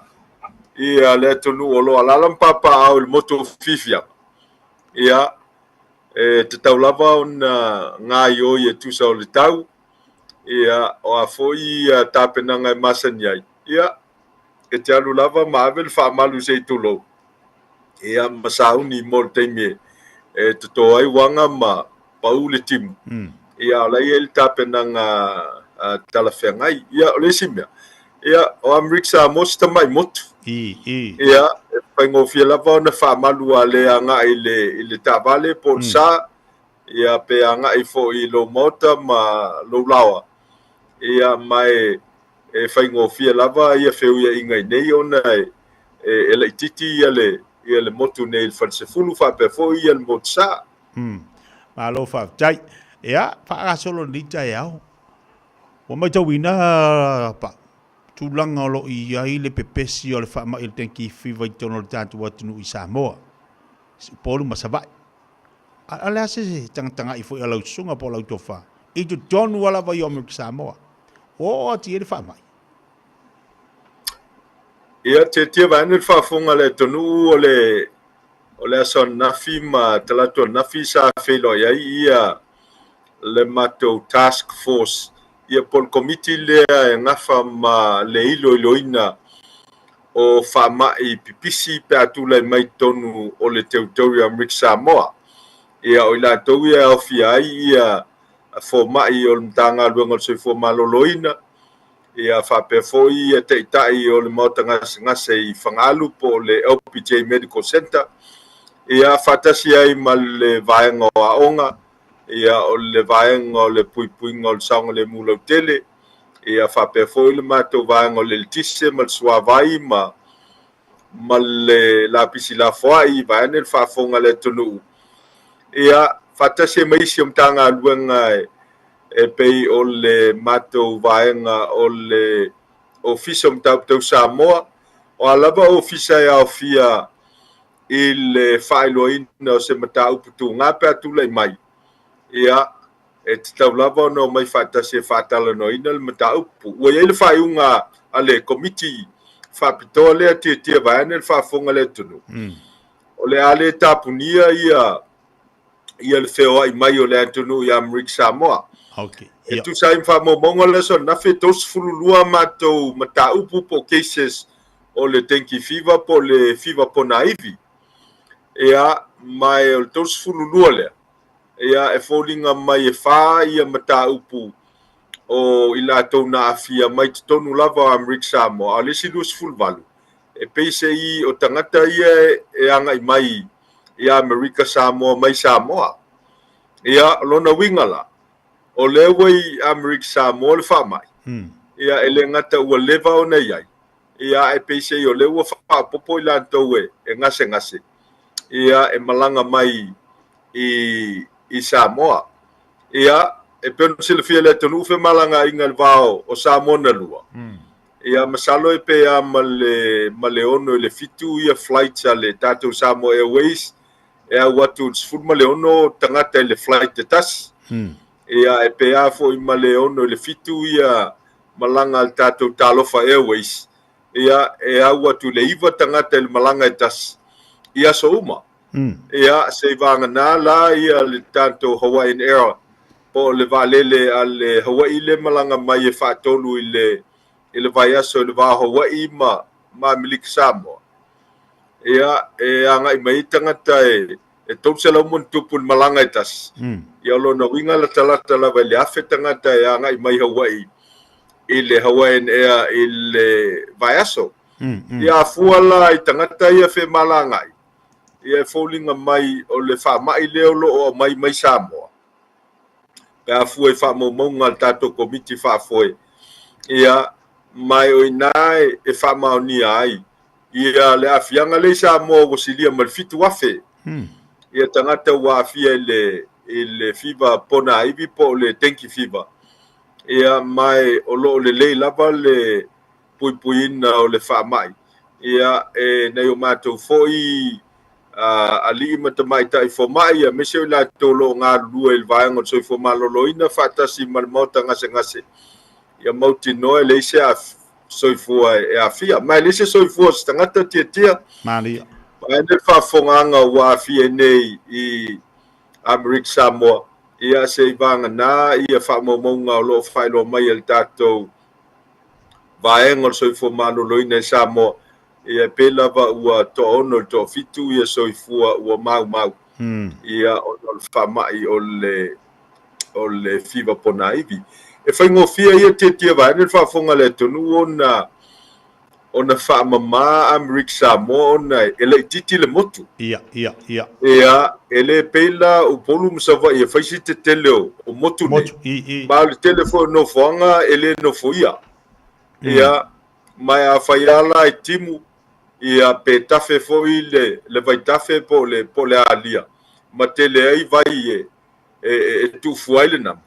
le tonu o lo alalam papa au le moto fifia. Ia te tau lava ona ngā io i e tusa o le tau. Ia o a fo ia tāpenanga e masani ai. Ia e te alu lava maavel wha malu se tulo. Ia masauni mo le teime e tuto ai wanga ma pau le timu. Ia la ia el tapenanga talafengai ia le simia ia o Amerika Samoa sta mai motu ia faigofia lava ona faamalu a le agaʻi le tavale po le sa ia pe agaʻi foʻi lou mota ma lou laoa ia mai e faigofia lava ia feuiaʻiga i nei ona e laʻititi ia le motu nei le falasefulu faapea foʻi ia le motasa malo faafetai ia faagasolo-lita e ao ua maitauina pa tulaga o loʻi ai le pepesi o le faamaʻi o le tenki fiva i tono o le tatou atunuu i Samoa polu ma savaʻi a le ase tagatagaʻi foʻi a laususuga po o lautofā i totonu a lava i o Amerika Samoa o atie le faamaʻi ia tiatia vaena le faafoga le atunuu o le asoanafi ma talatu anafi sa feiloai ai ia le matou task force ia po le komiti lea e gafa ma le iloiloina o faamaʻi pipisi pe atulai mai tonu o le teuteu i Amerika Samoa ia o i latou ia aofia ai ia fomaʻi o le matagaluega o le soifua malōlōina ia faapea foʻi ia taʻitaʻi o le maota gasegase i fagalu po le LPJ Medical Center ia faatasi ai ma le vaega o aʻoga ia o le vaega o le puipuiga o le saoga le mulautele ia faapea foʻi le matou vaega o le letise ma le suavai ma le lapisi lafoaʻi vaena le faafoga le atunuu ia faatasi e maisi o matagaluega e pei o le matou vaega o le ofisa o matauputau Samoa o alava ofisa e aofia i le faailoaina o se matauputuga pe atulai mai ia e tatau lava ona o mai faatasi e faatalanoina le mataupu ua iai le faaiuga a le komiti faapitoa lea tiatia vaena le faafoga le atunuu o le a le tapunia ia le feoaʻi mai o le atunuu i Amerika Samoa e tusai ma faamomoga le asoanafi 22 matou mataupu po cases o le tenki fiva po le fiva ponaivi ia mai o le 22 lea ia e foliga mai e fā ia mataupu o i latou na afia mai totonu lava o Amerika Samoa o le 28 e pei seʻi o tagata ia e agaʻi mai i Amerika Samoa mai Samoa ia lona uiga la o le ua i Amerika Samoa le faamaʻi ia e le gata ua leva ona iai ia e pei seʻi o le ua faapopo i latou e gasegase ia e malaga mai i Samoa ia e pena silafia le atunuu fe malagaʻiga le vao o Samoa na lua ia masalo e pea ma le ono i le fitu ia flights a le tatou Samoa Airways e au atu le 16 tagata i le flight e tasi ia e pea foʻi ma le ono i le fitu ia malaga le tatou talofa Airways ia e au atu le iva tagata i le malaga e tasi ia so uma ia se vagana la ia le tatou Hawaiian Air po le valele a le Hawaii le malaga mai e faatolu i le vaiaso i le va Hawaii ma Amerika Samoa ia e agaʻi mai tagata e tausalau mo tupu le malaga e tasi ia lona uiga la talata lava i le afe tagata e agaʻi mai Hawaii i le Hawaiian Air i le vaiaso ia afua la i tagata ia femalagaʻi ia e foliga mai o le faamaʻi lea o loo mai Samoa pe afua i faamoumauga le tatou komiti faafoe ia mai o inā e faamaonia ai ia le afiaga lei Samoa ua silia ma le fitu afe ia tagata ua afia i le fiva ponaivi po o le tenki fiva ia mai o loo lelei lava le puipuina o le faamaʻi ia e nei o matou foʻi alii ma tamaitaʻi fomaʻi ia mese o i latou loo galulua i le vaega o le soifua malōlōina faatasi ma le maota gasegase ia mautinoa e leise soifua e afia ma e leise soifua se tagata tiatia malia ae le faafogaga ua afia nei i Amerika Samoa ia se vagana ia faamoumauga o loo faailoa mai e le tatou vaega o le soifua malōlōina e Samoa ia pe lava ua toʻaono le toʻafitu ia soifua ua maumau ia ona o le faamaʻi o le fiva ponaivi e faigofia ia tiatia vaene le faafoga le atunuu ona faamamā Amerika Samoa ona e laʻitiiti le motu ia ia e lē pei la upolu masavaʻi e faisi tetele o motu nei ma o le tele foi nofoaga e lē nofoia ia mai a faia la e timu ia pe tafe foi le vaitafe po le alia ma tele ai vai e tufu ai le nama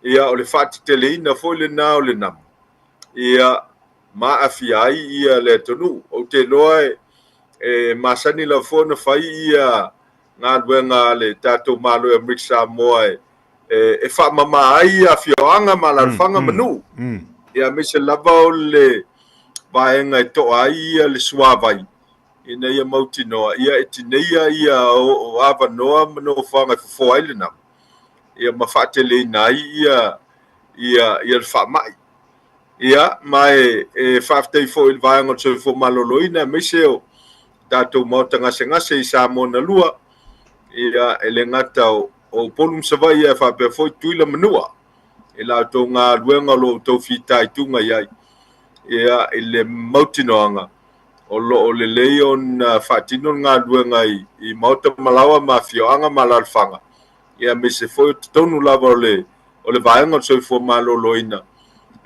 ia o le faatiteleina foi lenā o le nama ia ma afia ai ia le tonu o te loa e masani la foi na fai ia galuega le tatou malo e Amerika Samoa e faamamā ai afioaga ma lalofaga manu ia me se lava o le vaega e toʻa ai ia le suavai ina ia mautinoa ia e tineia ia o avanoa manofaga e fofo ai lenama ia ma faateleina ai ia le faamaʻi ia ma e faafetai foʻi le vaega o le soifo malōlōina e maise o tatou maotagasegase i sa mona lua ia e le gata o polu masavai ia e faapea foʻi tuila manua e latou galuega o loo tou fitaituga i ai ia i le mautinoaga o loo lelei ona faatino le galuega i maota malawa ma afioaga ma lalofaga ia me se foi tonu lava o le vaenga o soifua malōlōina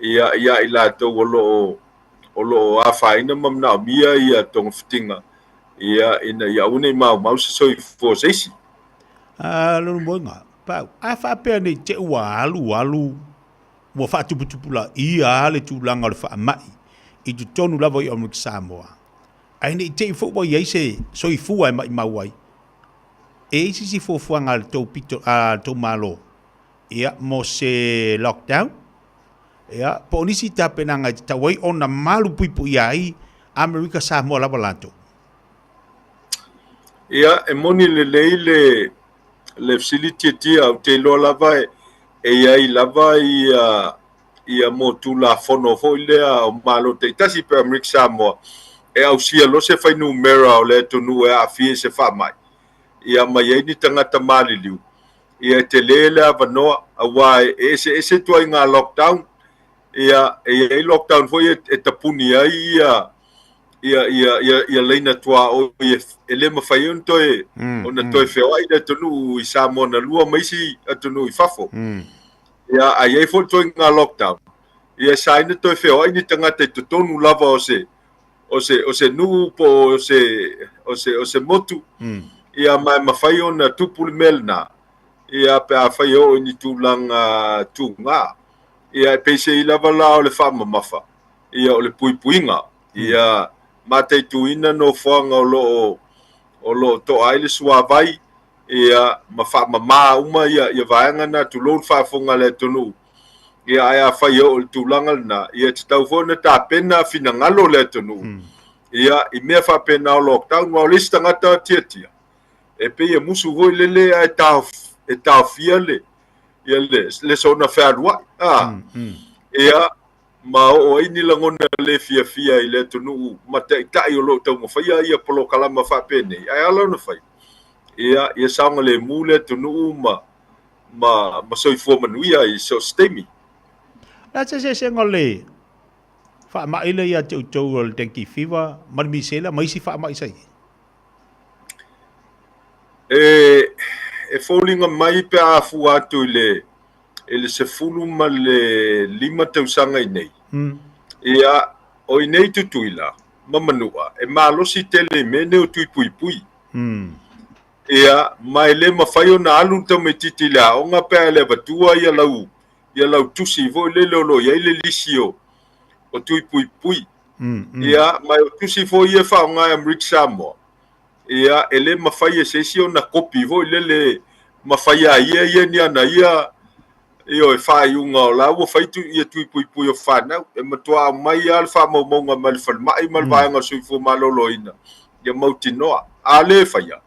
ia i latou o loo afaina ma manaʻomia ia togafitiga ia ina ia una i maumau se soifua seisi lolu moiga pau a faapea nei te ua alu ua faatuputupu la ia le tulaga o le faamaʻi i totonu lava i Amerika Samoa ai nei teʻi foʻi ua iai se soifua e maʻimau ai e isi si fuafuaga le tou pito a tou malo ia mo se lockdown ia po o nisi tapenaga i tatau ai ona malu puipui ai Amerika Samoa lava latou ia e moni lelei le fesilitia au te iloa lava e iai lava ia mo tulafono foʻi lea o malo taitasi pe Amerika Samoa e ausia lo se fainumera o le atunuu e aafia se faamaʻi ia mai ai ni tagata maliliu ia te lē le avanoa auā e ese tuaiga lockdown ia ai lockdown foi e tapuni ai ia leina tuaʻo e lē mafai ona toe ona toe feoaʻi le atunuu i sa mona lua maisi atunuu i fafo ia ai ai foi tuaiga lockdown ia saina toe feoaʻi ni tagata i totonu lava o se nuu po o se motu ia mai mafai ona tupu le mea lenā ia pe a fai o ni tulaga tuga ia e peisei lava la o le faamamafa ia o le puipuiga ia mataituina nofoaga o loo toʻa ai le suavai ia ma faamamā uma ia vaega na tulou le faafoga le atunuu ia ae afai o le tulaga lenā ia tatau foi na tapena finagalo le atunuu ia i mea faapena o lockdown ma o lesi tagata tiatia e peia musu foi lele ae taofia ia le sona fealuaʻi ia ma o ai ni lagona le fiafia i le atunuu ma taʻitaʻi o loo taumafaia ia polokalama faapenei ae ala ona fai ia saoga lemu le atunuu ma soifua manuia i so stemi la sesega o le faamaʻi le ia te outou o le dengue fever ma le misela ma isi faamaʻi sai e foliga mai pe afu atu i le sefulu ma le 5 tausaga i nei ia o i nei tutuila ma manua e malosi tele mene o tuipuipui ia mai le mafai ona alu taumaititi le aʻoga pea le avatua ia lau tusi foi le leolo iai le lisi o tuipuipui ia mai o tusi foi ia faaoga e Amerika Samoa ia e lē mafai e seisi ona kopi foi le mafai ia ni ana ia o e faaiuga o la ua faitu ia tuipuipui o fanau e matuā mai a le faamaumauga ma le falemaʻi ma le vaega o soifua malōlōina ia mautinoa a lē faia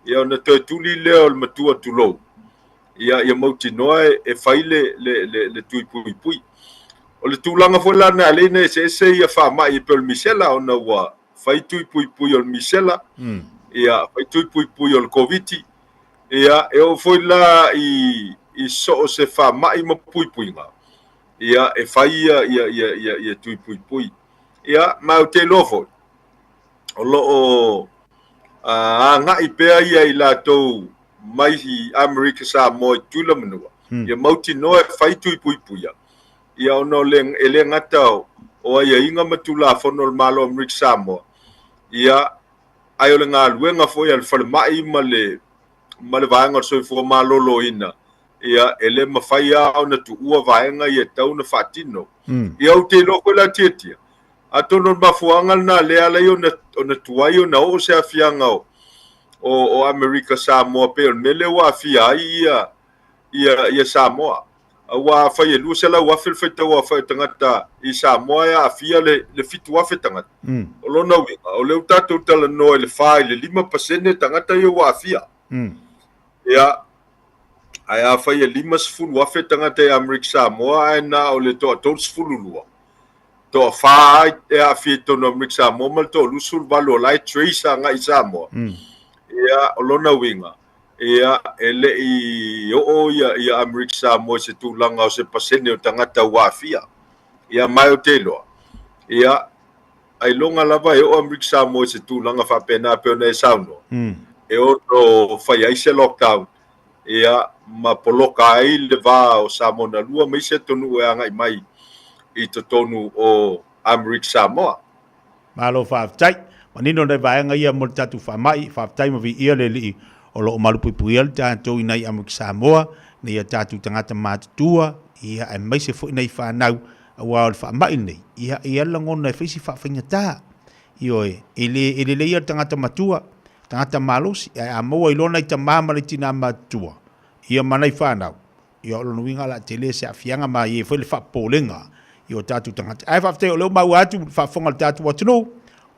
ia ona toe tuli lea o le matua tulou ia mautinoa e fai le tuipuipui o le tulaga foi lana aleina ese ia faamaʻi pe o le misela ona ua fai tuipuipui o le misela ia fai tuipuipui o le koviti ia e o foi la i so o se faamaʻi ma puipuiga ia e fai ia tui pui ia mau te lofo o loo ngai pea ia i latou mai hi Amerika Samoa tula manua ia mauti no e fai tui pui ia ono le ngata o ia inga matula fono le malo Amerika Samoa ia ai o le ngā luenga foi al whalemai ma le vaenga soifua malolo ina ia ele mawhai au na tu ua vaenga ia tau na whatino ia au te loko la tietia atono mafuanga na lea lai o na tuai o na o se afianga o Amerika Samoa pe o mele wa afia ia Samoa wa fai lu se la wa fil feta wa fa tangata i Samoa ia afia le fitu wa fetanga o lona winga o le utatu tala no le fai le 5% tangata ia wa afia ia ai fai le 5 wa fetanga i Amerika Samoa na o le to lua to fa e afia to no Amerika Samoa mal to lusul valo lai trace nga i Samoa ia o lona winga ia ele i ia Amerika Samoa se tulanga o se pasene o tangata wafia ia mai o te loa ia ai longa lava e o Amerika Samoa se tulanga fa pena pe ona e sauno e o no fai ai se lockdown ia ma poloka ai le va o Samoa na lua mai se tonu e anga i mai i to tonu o Amerika Samoa malo fa tai manino le vaenga ia mo tatu fa mai fa tai mo vi ia le li o lo malupu puial tātou i nei Amerika Samoa, nei a tātou tangata mātutua, ia ai mai se fwoi nei whanau, a wā o le whamai nei, ia langona e whisi whawhinga tā, ioe, ele leia tangata matua, tangata malosi, a maua i lona i ta māmale tina matua, ia manai whanau, ia o lona winga la te le se a fianga ma i e whoi le whapolenga, i o tātou tangata, ai whawhtei o leo mau atu, whawhonga le tātou watano,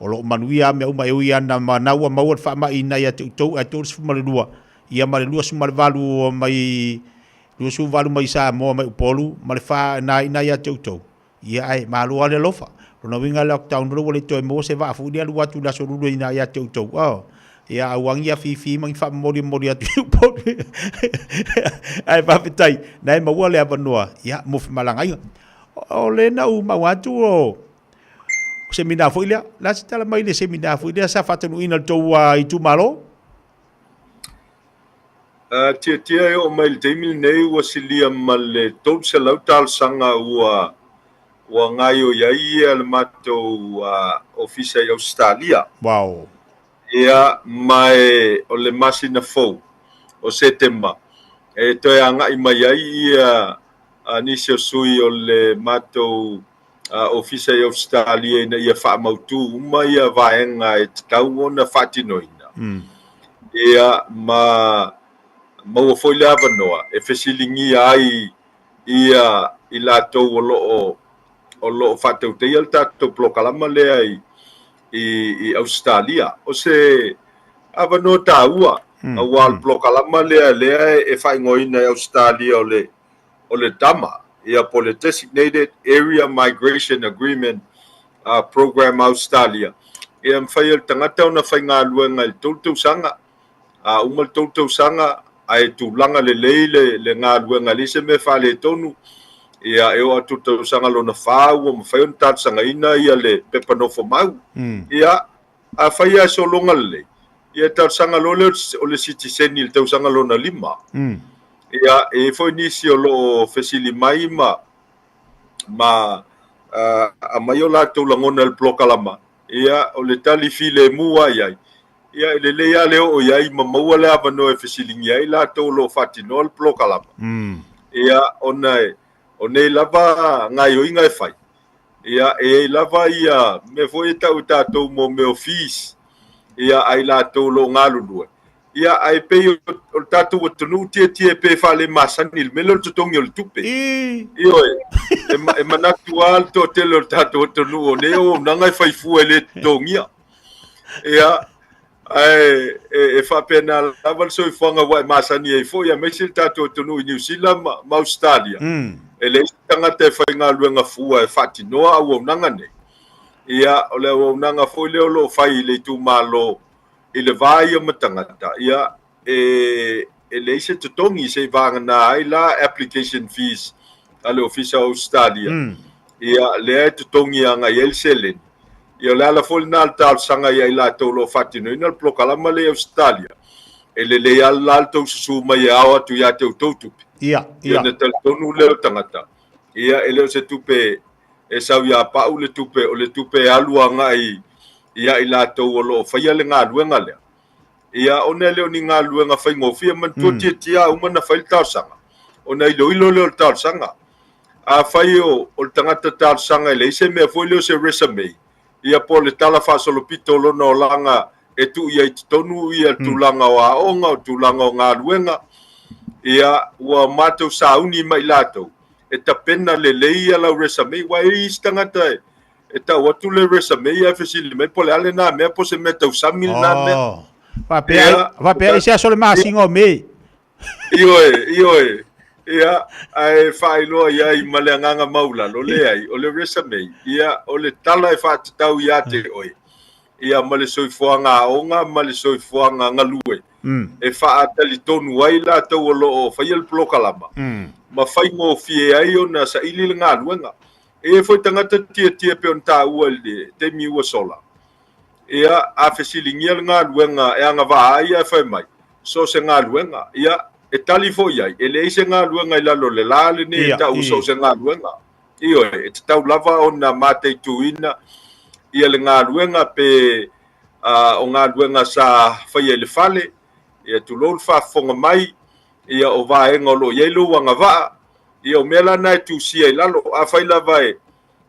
o lo manuia me uma eu ia na manaua maua fa mai na ia tu atu su malua ia malua su malvalu mai lu su valu mai sa mo mai polu mal fa na ia tu ia ai malua le lofa no winga lockdown ro le to mo se va fu dia lu atu la so lu ina ia tu oh ia awang ia fi mang fa mori atu po ai va pitai nai maua le avanua ia mo malangai o le na u mawatu o seminar foi la tala mai le seminar foi sa fatanu ina toa i tu malo tia o mai te mil nei wa silia mal to se lautal sanga wa ngai o yai al mato ofisa i Australia wow ia mai o le masina fo o setembra e to anga i mai ia ni se sui o le mato ofisa i Australia na ia wha mautu uma ia vaenga e tau ona whatinoina. Ia maua foi le avanoa e whesilingi ai ia i lātou o loo whatau te ial tātou plokalama lea i Australia. O se avanoa tāua a wal plokalama lea e whaingoina i Australia o le tama. Ia po le Designated Area Migration Agreement Program Australia. Ia mwhai tangata o na whai ngā luenga i tautou sanga. Umal tautou sanga ai tūlanga le ngā luenga li se me whale tonu. Ia eo atu tau sanga lo na whāua ma whai on tātu sanga ina ia le pepanofo mau. Ia a whai a so longa le. Ia tātu sanga lo le o le citizen il tau sanga lo na 5. Ia e foi nisi o lo fesili mai ma a mai o lātou langona le plokalama. Ia o le tali file mua iai. Ia le lea leo o iai ma maua le avano e fesilingi ai lātou lo whatino le plokalama. Ia o nei lava ngai o inga e whai. Ia e lava ia me foi tau tātou mo me office. Ia ai lātou lo ngalulua. Ia ai pe o tatu o tonu tie pe fale masani il melo tutongi o tupe. Io e manatu alto telo tatu o tonu o neo nanga fai fu ele tongia. Ia ai e fa pena laval so fanga wa masani e fo ia mesil tatu o tonu New Zealand ma Australia. Ele tanga te fai nga luenga fu e fati noa o nanga ne. Ia o le o nanga fo le lo fai le tu malo i le vai o matangata ia e le se tutongi se vanga na ai la application fees ale ofisa Australia ia le tutongi anga yelselen ia le ala fol na tal sanga ia ila to lo fatino ina plokalama le Australia ele le ala to susuma ia atu ia te utotu ia ne tal tonu le tangata ia ele se tupe e sau ia pa le tupe aluanga ia ila to lo fa ia le ngaluenga le ia ona le ni ngaluenga fa ngofia man tia uma na fa tal sanga ona ilo le tal sanga a fai o tangata tal sanga le se me foi le se resume ia po le tala fa solo pitolo no langa e tu ia tonu ia tulanga wa onga tulanga ngaluenga ia wa mato sauni mai lato e tapena le leia la resume wa istangata e ta watu le resume ia fesili me po le ale na me po se meta usamil na me va pe sia solo masingo me io ia ai failo ia I maleanga maula lo le ai o le resume ia o le tala e fa tau ia te oi ia male soifoanga onga male soifoanga ngalue e fa atali tonu ai la to lo fa il plokalama ma fai mo fie ai ona sa ili ngaluenga e foi tangata tia pe on ta uale te mi wa sola ia a fesilingia ngaluenga e anga va ai fa mai so se ngaluenga ia e tali fo ia e le se ngaluenga ila lo le lale ne ta uso se ngaluenga io e tau lava ona mate tuina ia le ngaluenga pe o ngaluenga sa fai le fale ia tu lo fa fonga mai ia o vaenga lo yelo wanga va ia o mela na tu sia lalo a fai lava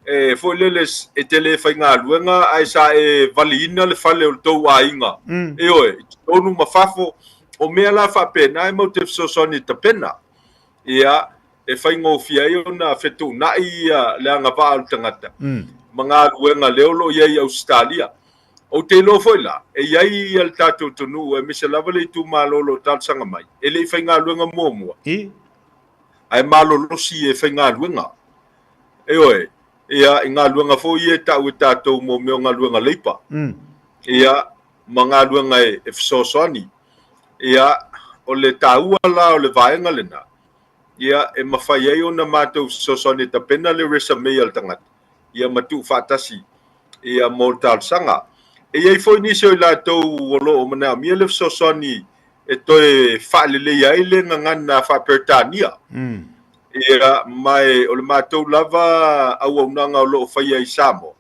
e foi leles e tele fai ngaluenga ai sa e valina le fale o tou ainga io e tonu mafafo o mea la fa pena e mo te sosoni te pena ia e fai ngofia io na fetu na ia le anga va al tangata manga luenga leolo ia Australia o te lo foi la e ia al tatu tunu e misa lava le tu malolo tal sanga mai e le fai nga luenga momo ai malolo si e fai nga luenga e oi ia nga luenga fo ia tau tatu mo me nga luenga leipa ia manga luenga e fsosoni ia o le taua la o le vaenga lena ia e mawhai ai o na mātou sosoni ta pena le resume al tangat ia matu fatasi ia moltal sanga e ia foi nisi o la tau wolo o mana mia le sosoni e toe whaalele ia ile ngana wha pertania ia mai o le mātou lava au au nanga o lo whai ai samo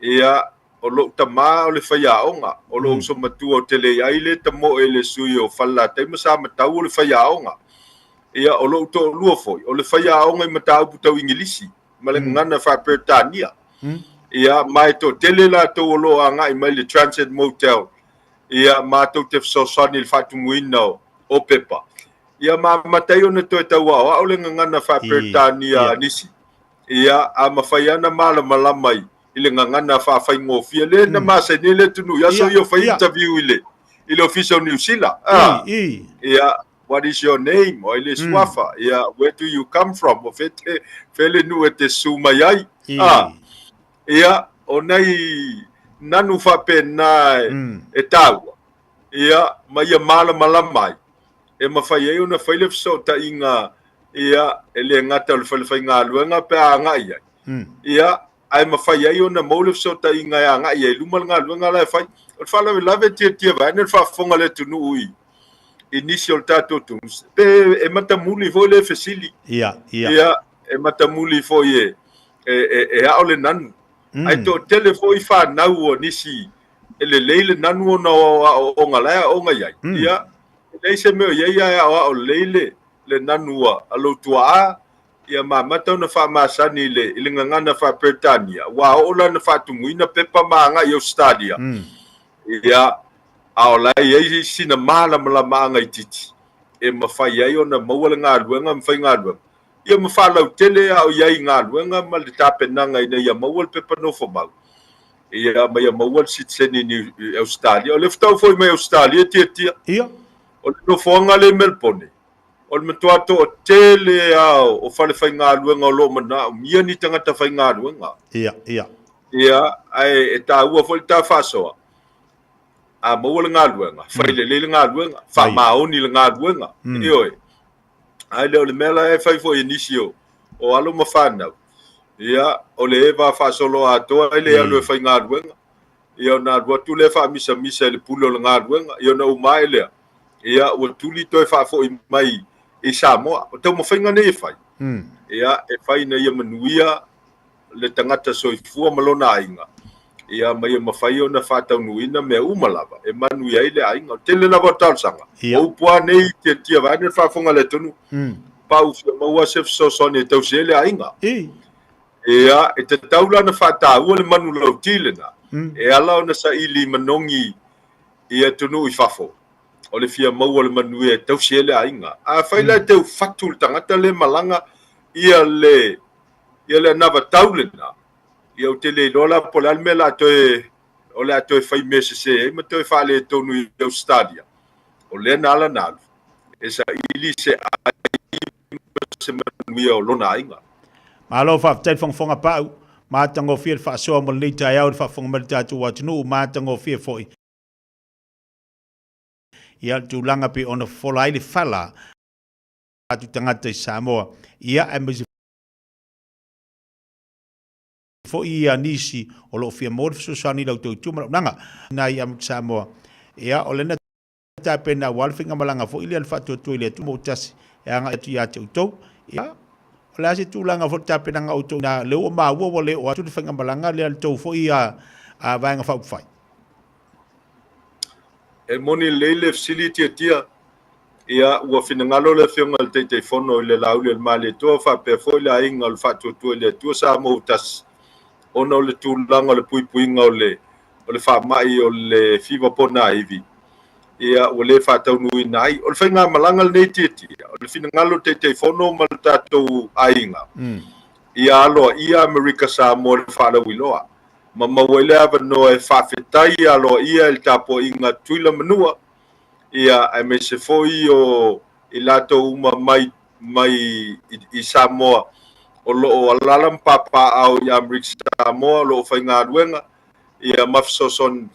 ia o lo tama o le whaia onga o lo so matua o tele aile tamo e le sui o whala te masa matau o le whaia onga ia o lo to lua foi o le whaia onga I matau putau ingilisi ma le ngana wha pertania ia mai to tele la to o lo anga I mai le Transit Motel ia mātou te wsosani le whatumuina o pepa ia matai o na to e taua o le ngana wha pertania nisi ia a mawhaiana malamai ile ngana fa fa ngofia le na masa ni le tunu ya so yo fa interview ile official New Zealand yeah what is your name o ile swafa yeah where do you come from o fete fele nu ete sumayai yeah onai nanu fa pena e taua yeah mai mala mai e ma fa ye una fa le so ta inga yeah ele ngata le fa nga luenga pe anga yeah ai mawhai ai o na maulef so ta inga ia nga ia lumal nga luenga la fai o fala we lave tia vai ne fa fonga le tunu ui initial tato tums pe e mata muli fo le fesili ia e mata muli fo ye e a ole nan ai to telefo I fa na o nisi ele leile nanu no o ngala o nga ia le se me ia o leile le nanua alo tua ia mata na fa masani le ngana fa pertania wa ola na fa tumuina pepa manga I Australia ia aola ia sina mala manga ititi e mafai ai ona mawala nga luenga mfai nga luenga ia mafala utele au ia nga luenga ma le tapenanga ina ia mawal pepa no fomau ia ma ia mawal sitseni ni Australia o le ftau foi mai Australia tia ia o no fonga le Melbourne o le matuato o tele au o fale fai ngā luenga o lo mana mia ni tangata fai ngā luenga ia ai e tā ua fole tā whasoa a maua le ngā luenga fai le ngā luenga wha maoni le ngā luenga ioi ai leo le mela e fai fo inisi o o alo mafana ia o le eva fa solo ato ele alo fa ngaruenga ia na watu le fa misa le pulo le ngaruenga ia na umai le ia o tuli to fa fo mai e Samoa o te mo fainga nei fai ia e fai na ia manuia le tangata soifua malona ainga ia mai mafai ona fa taunuina me umalava e manuia ile ainga te le lava talsanga o pua nei te tia va ne fa fonga le tonu pau se maua se so sone tau se le ainga ia e te taula na fa ta o le manu lo tilena e ala ona sa ili manongi ia tonu I fafo o le fia mau le manu e tau se le ainga a faila te fatul tangata le malanga ia le nava taulena ia o te le lola po le almela o le ato e fai mese se ma te fa le tonu I Australia o le nala nalu e sa ili se se manu ia o lona ainga malo fa tel fonga pau ma tango fie fa so mo le tai au fa fonga ma tu wa tunu ma tango fie foi ia tu langa pe ona fola ile fala atu tangata I Samoa ia e mezi fo ia nisi o lo fia mo so sani lo tu nanga na ia Samoa ia o le na ta pena walfinga malanga fo ile fa tu ile tu mo tasi anga tu ia tu ia la se tu langa fo ta pena auto na le o ma wo le o tu finga malanga le tu fo ia a vanga fa fai e moni leile facility tia ia ua finangalo le fionga le te fono le lau le male to fa pe fo le inga le fa tu le tu sa mo tas ono le tu langa le pui nga o le fa mai o le fiva pona ivi ia o le fa tau nui nai o le finga malanga le tia o le finangalo te fono mal tatu ainga ia alo ia America sa mo le fa la wiloa mama wele ava no e fa fetai alo ia el tapo inga tuila manua ia ai me se foi o ilato uma mai I Samoa o lo alalam papa au ya America Samoa lo fainga duenga ia mafsoson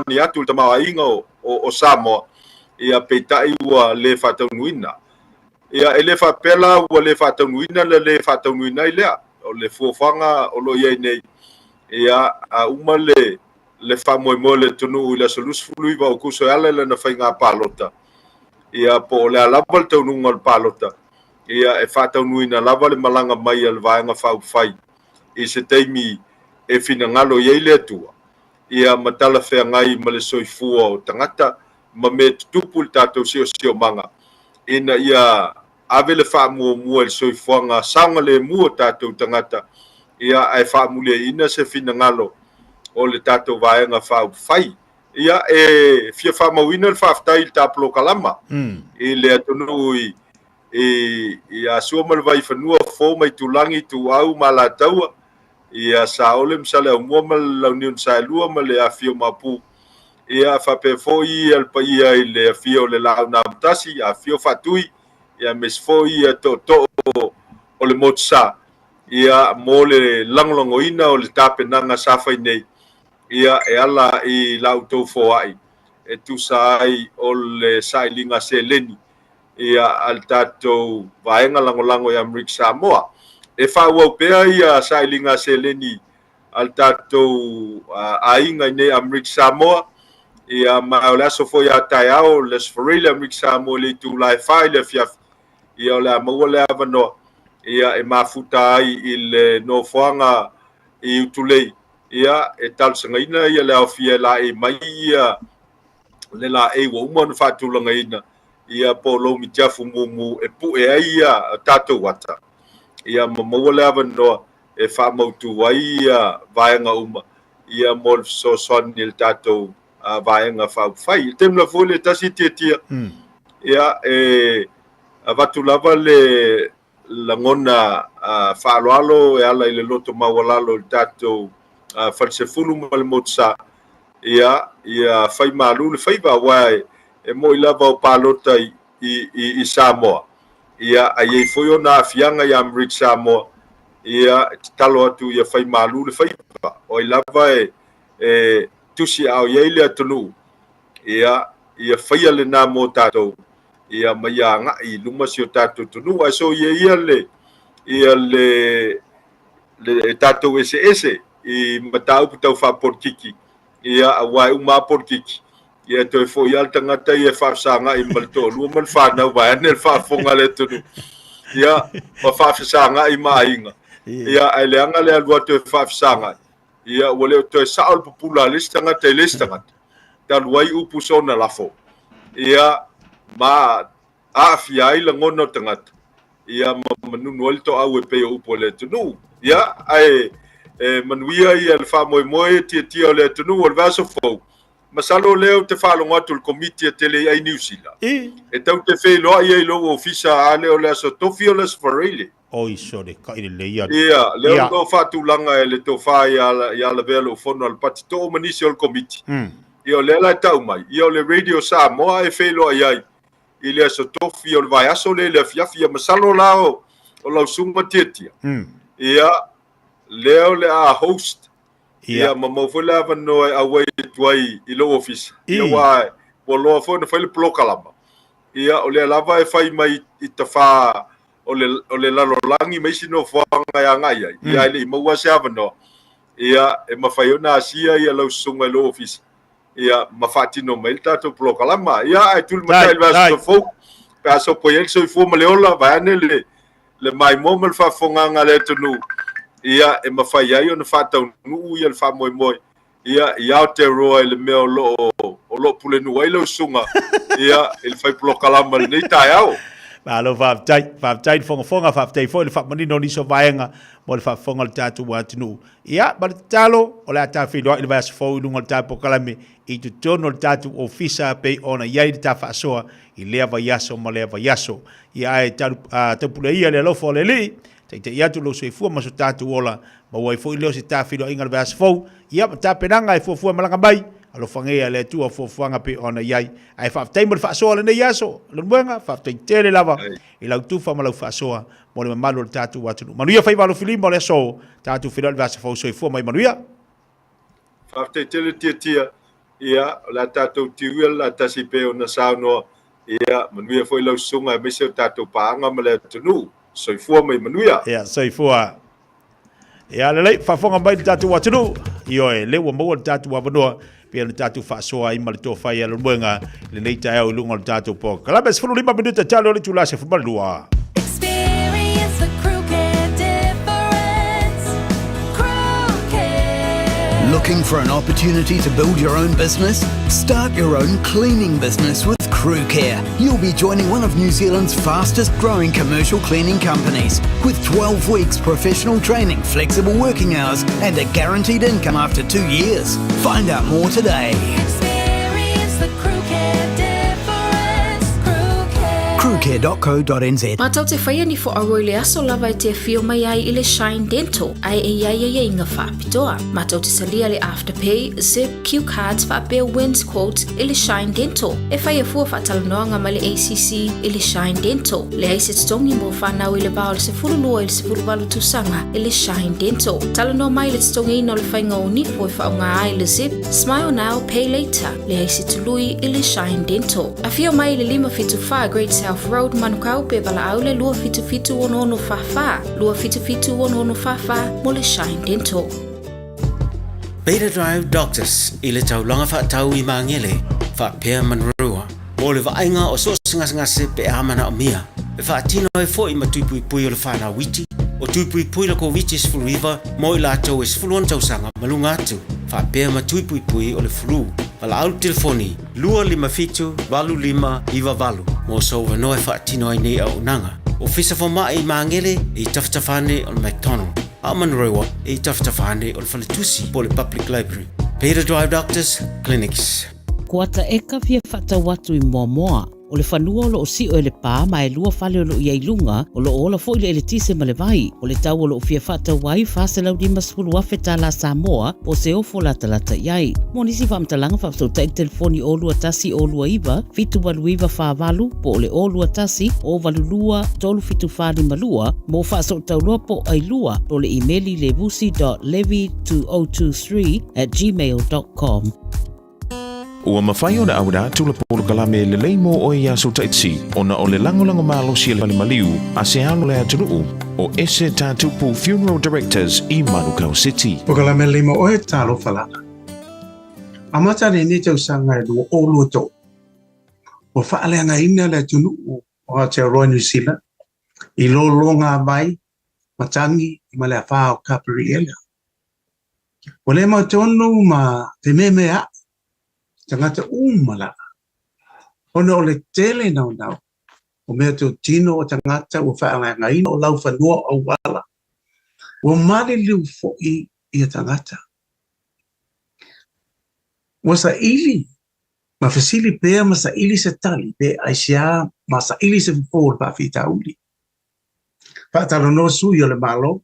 ya tu tama inga o Samoa ia petai wa le fatanuina ia ele fa pela wa le fatanuina le fatanuina ile o le fofanga o lo ye nei ia a uma le fa mo le tunu le solus flui va o kuso ala le na fainga palota ia po le alabal tunu ngol palota ia e fatanuina lava le malanga mai al vaanga fa fai I se teimi e finangalo ye le tua ia matala fe ngai ma le soifua o tangata ma me tupul tato sio manga ina ia ave le fa mo el soifuanga sanga le mu tato tangata ia ai fa mule ina se finangalo o le tato vaenga fa fai ia e fia fa mawina fa ftai taplo kalama e le atonu ia suama le vai fanua fo mai tulangi tu au malataua ia saole msale o mo mal la union sa lua ma le afio mapu ia fa pe foi al paia ile afio le la na tasi afio fatui ia mes foi to o le motsa ia mo le langlongoina o le tapenanga safai nei ia e ala I lautou foai e tu sai o le sailinga seleni ia al tatou vaenga langolango ya America Samoa e fa wa pea ia sailinga seleni al tatou ainga nei America Samoa ia ma o la so foi atai ao les forele America Samoa le tu lai fai le fiaf ia la mo le avano ia e mafuta ai I le no foanga I utulei ia e tal sangaina ia le afia la e mai ia le la e wo mon fatulanga ina ia polo mi tiafu mumu e pu e ia tato wata ia mo le avano e fa mautu wai ia vaenga uma ia mol so son il tato vaenga fa fai tem la vole tasi tia ia e avatu lava le langona fa'aloalo e ala I le loto mawalalo il tato falsefulu mal motsa ia fai malu le fai va wai e mo lava o palota I Samoa ia ai foi ona fianga ya America Samoa ia talo atu ia fai malu le fai o lava e tusi au ye le atunu ia fai le na mo tato ia maianga I luma si o tātou tunu ai so ia le tātou ese I matau putau whaporkiki ia awai uma porkiki ia toi fo ia tangata ia whaafsanga I malto lua man whanau vai ane whaafonga le tunu ia ma whaafsanga I mainga ia ai leanga le alua toi whaafsanga ia wale toi saol popula listanga te listanga taluai upu sona lafo ia ma afia I langono tangata ia manunu al to au pe upu le tunu ia ai manuia ia le whamoemoe tia le tunu o le vaso fau masalo leo te whalonga tu le komiti tele ai New Zealand e tau te whailoa ia I lo ofisa a leo le aso tofi o le sfarele oi sore ka I le ia leo no whatulanga e le to whai ia le velo fono al pati to manisi o le komiti ia le la tau mai ia le radio Samoa e whailoa iai I le aso tofi o le vai aso le fiafia masalo lao o lau sunga tietia ia leo le a host ia mamofula vano away tuai I lo office ia wai polo fo no file plokalama ia ole lava e fai mai I tafa ole lalo langi mai sino fanga ya ngai ia le maua se avano ia e mafaiona asia ia lo sunga lo office ia mafatino mai tato plokalama ia ai tul matai vas fo paso poel so fo maleola vane le mai momel fa fonga ngale tunu ia e mafai ai ona fatau nu ia le famoemoe ia te roa le meo lo pule nu ai lo sunga ia il fai plokalama nei tai au Malo vai fonga vai foi le famani no ni so vaenga mo le fonga le tatu wa tinu ia ba talo o le ta filo il va se fo lungo le tapo kalame I tu tono le tatu ofisa pe ona ia I ta fa soa I le va yaso mo le va yaso ia e ta pule ia le lo fo le li te ia tu lo se fu ma so tatu ola ma wai fo le se ta filo inga le va se fo ia ta penanga e fo malanga bai alo fangea le tua fo fanga pe ona iai ai fa taimor fa so le yaso le mwenga fa tele lava I la tu fa malo fa so mo le malo tatu watu manuia fa valo filimo le so tatu final va se fo so fo mai manuia fa tele tia ia la tatu tiwel la tasipe ona sauno ia manuia foi lo sunga me se tatu paanga male tunu so fo mai manuia ia so fo ia le fa fonga mai tatu watu io le wo mo tatu wa no pia le tatu fa so ai mal to fa ia le mwenga le nei tai au lungo le tatu po kala bes fu 5 minuta talo le tula se fu balua Experience the Crewcare difference. Crewcare. Looking for an opportunity to build your own business? Start your own cleaning business with Crewcare. You'll be joining one of New Zealand's fastest growing commercial cleaning companies with 12 weeks professional training, flexible working hours and a guaranteed income after 2 years. Find out more today. Experience the Crewcare difference. Crewcare.co.nz. Matau te whaia ni fo aroi le aso lava I te fio mai ai I le Shine Dental. Ai ai inga whapitoa. Matau te salia le Afterpay, Zip, Q Cards, whapea Wins Quotes I le Shine Dental. E whaia fua whatalanoanga ma le ACC I le Shine Dental. Le aise tongi mo whanau I le bao le se furulua I le se furuwalu tusanga I le Shine Dental. Talano mai le tongi ino le whainga o nifo I whaunga ai le Zip, Smile Now, Pay Later. Le aise tului I le Shine Dental. A fio mai le 5 Great South Road Manukau pe wala aule lua fitu ono fafa. Lua fitu ono fafa mo le Shine Dental. Beta Drive Doctors I le taulanga whaatau I mangele whapea manrua mo le vaenga o so ngase pe amana o mia e whaatino e fo I matupui pui o le whana witi o tupui pui la ko witi sfuluiva mo I la tau e sfuluan tausanga malunga atu whapea matupui pui o le fulu wala au telefoni 255 mo so vano e whaatino ai nei au nanga o fisa fo mai I mangele I taftafane o le McDonald a manrewa I taftafane o le Faletusi po le Public Library. Beta Drive Doctors Clinics. Kuata eka fia whata watu I moa o le whanua o lo o si o le pā mai lua whale o lo I ailunga o lo ola fo I le tise ma le vai o le tau o lo fia whata wai whaselau di masfulu wafe la Samoa o se ofo la talata iai. Mo nisi whamtalanga whapso ta I telefoni o lua tasi o lua iwa fitu walu iwa whavalu po o le o lua tasi o valulua tolu fitu whali malua mo whaso taulua po ai lua o le emaili levusi.levy2023@gmail.com. Ua mawhai o na awada tula polo kalame le leimo o ia so taitsi o na o le langolango malo si le maliu a se alo le atunuu o ese tātupu Funeral Directors i Manukau City. O kalame leimo o e talo falana. Amata ne ni tau sanga e lua o loto. O whaalea ina le atunuu o Aotearoa New Zealand i lo ngā vai matangi i ma le awhao kapiri ela. O le mautonu ma te meme a tangata umala. Ona o le tele nau nau. O mea teo tino o tangata o whaanga ina o lau whanua o wala. O mali liu fo'i i a tangata. O sa ili, ma fasili pea ma sa ili se tali, pe aisia ma sa ili se fōr pa fita uli. Whaatalo no sui o le malo,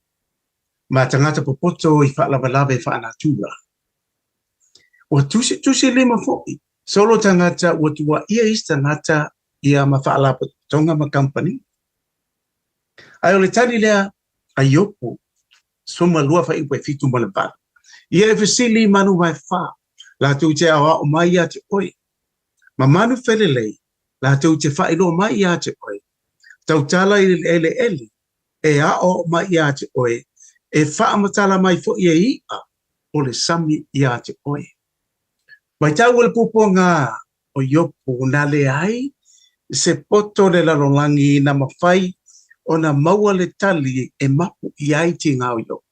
ma tangata popoto i whaalawalawe whaanatura. O tusi lima fo'i. Solo tangata o tua ia is tangata ia ma whaalapo tonga ma company. Ai o le tani lea a yopo, soma lua wha iwe fitu ma le pala. Ia e fasili manu mai wha, la tu te awa o mai ia te oi. Ma manu whelelei, la tu te wha ilo mai ia te oi. Tau tala i ele e a o mai ia te oi. E wha amatala mai fo ia ia, o le sami ia te oi. Mai tau le pupo ngā o yopo na le ai, se poto le larolangi na mawhai o na maua le tali e mapu i ai ti ngā o yopo.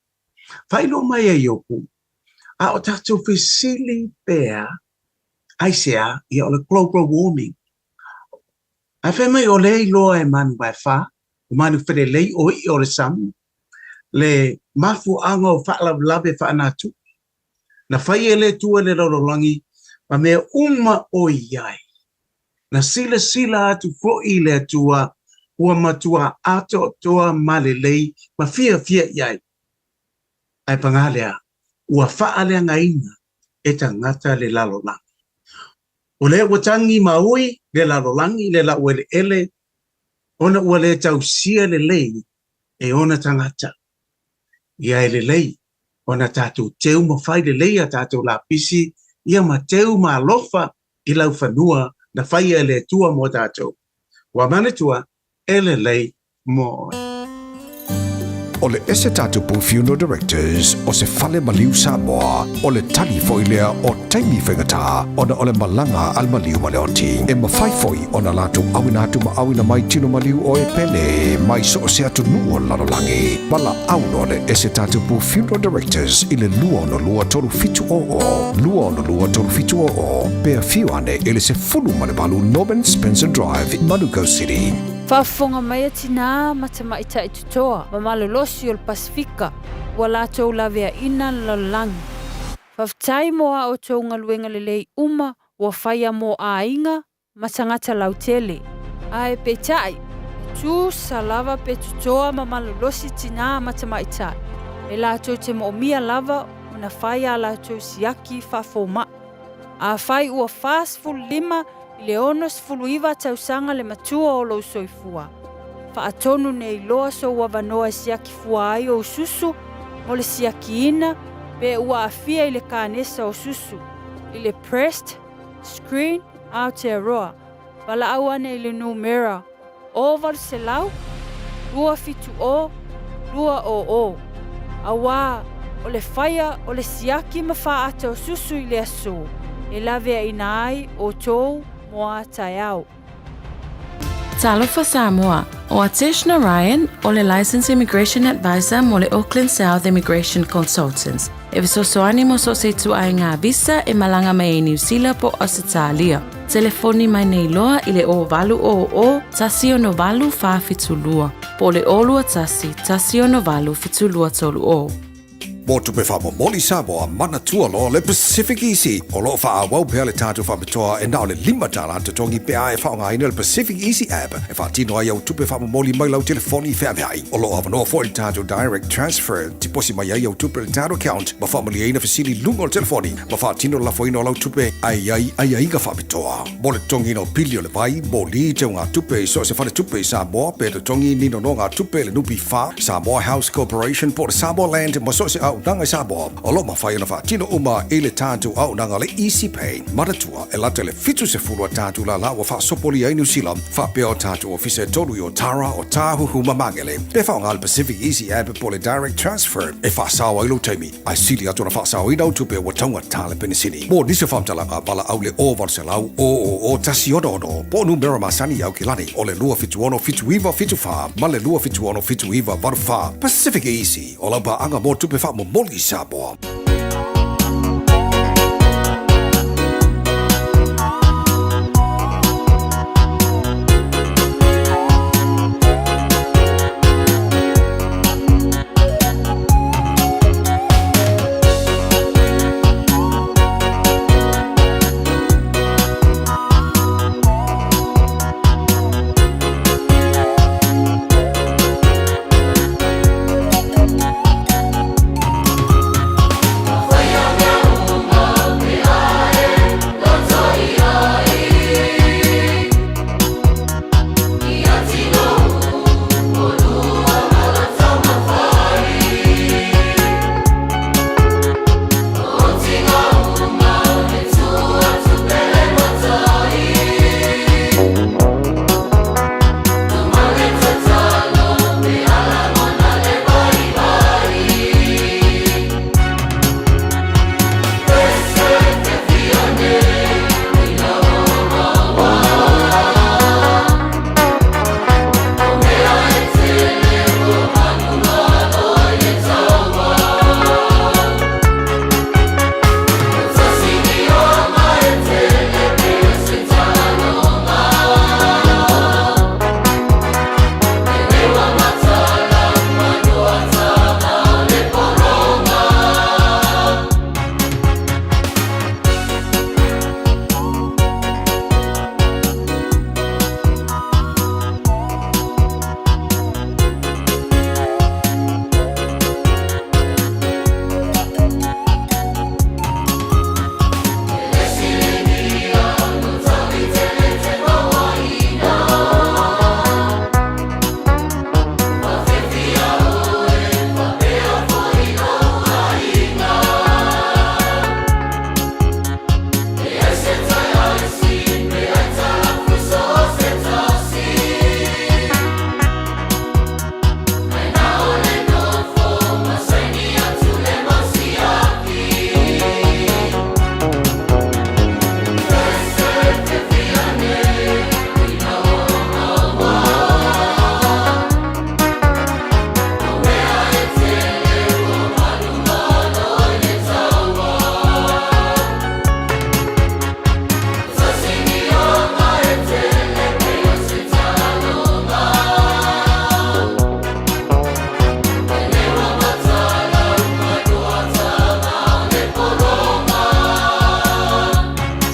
Whailo mai e yopo, a o tātou whisili pēr, aisea i o le global warming. A whemai o le iloa e manu mai wha, o manu where lei o i o le samu, le mafu anga o whaalawe whaanatu. Na whai e le tua le larolangi, ma mea o iai. Na sila atu fo i le atua, ua matua ato toa malelei, ma fia iai. Ai pangalea, ua whaalea ngaina e tangata le lalolangi. O le watangi maui le lalolangi, le la uele ele, ona ua le tausia le lei, e ona tangata. Ia le lei, ona tātou teu mawhai le lei a tātou la pisi, ia ma teu ma alofa i lau whanua na whaia le tua mo tātou. Wa manatua ele lei mo. O le ese tātupu Funeral Directors o se whale maliu Samoa o le tali foilea o taimi whengata o na o le malanga al maliu maleoti. E mawhai foi o na lātou awina atu ma awina mai tino maliu o e pele mai so o se atu nua lalolangi. Wala auno le ese tātupu Funeral Directors i le lua no lua tolu fitu o. Lua no lua tolu fitu o. Pea fiu ane ele se fulu male balu Norman Spencer Drive in Manukau City. Whaafonga mai atina matama ita i tutoa, ma malolosi o le Pasifika, ua lātou lawea ina lalangi. Whaftai moa o tau ngaluenga lelei uma, ua whaia mo a inga, ma tangata lautele. A e peitai, tu sa lava pe tutoa ma malolosi tina matama ita. E lātou te mo mia lava, una whaia lātou siaki whafoma. A whai ua fast full 5, I le onos fuluiva tausanga le matua o lo soifua. Whaatonu nei loa so ua wanoa siaki fua ai o susu, mo le siaki ina, pe ua afia I le kānesa o susu. I le pressed, screen, Aotearoa, wala awane I le numera, oval se lau, lua fitu o, lua o. Awa, o le whaia o le siaki mawhaata o susu I le aso, e lavea ina ai o tou, Moa Taiao. Talofa Samoa, o Ateshna Ryan, o le Licensed Immigration Advisor mo le Auckland South Immigration Consultants. E visosoani mo so se tu ai ngā visa e malanga mai e New Zealand po Australia. Telefoni mai nei loa I le o valu o, tasi o no valu wha fitulua. Po le olua tasi o no valu fitulua tolu o. Mo tupe wha moli Samoa mana tua lo le Pacific Easy. O lo wha awau pea le tātou wha matoa e nao le 5 tala te tongi pea e wha ngā ina le Pacific Easy app. E wha tino ai au tupe wha moli mai lau telefoni wha mehai. O lo awanoa fo le tātou direct transfer. Ti posi mai ai au tupe le tātou account. Ma wha moli eina fasili lunga o telefoni. Ma wha tino la foino lau tupe ai ka wha matoa. Mo le tongi no pili o le vai. Mo li te ngā tupe so se whale tupe Samoa. Pe le tongi nino no ngā tupe le nupi wha. Samoa House Corporation po le Samoa Land. Ma so se au au nanga Samoa o lo mawhai na whaatino uma e le tātou au nanga le Easy Pay maratua e lata le fitu se fulua tātou la la wa whaasopoli ai New Zealand whapea o tātou ofisa e tolu o Tara o Tāhuhu Mamangele e whaonga Pacific Easy app po le direct transfer e whaasawa ilo teimi ai sili atu na whaasawa inau tupe wa taunga tāle penisini mo nise whamtalanga pala au le o varselau o tasi odo po numero masani au kilani o le lua fitu ono fitu iwa fitu wha ma le lua fitu ono fitu iwa varu wha Pacific Easy o lau anga mo tupe wha mo moli Samoa.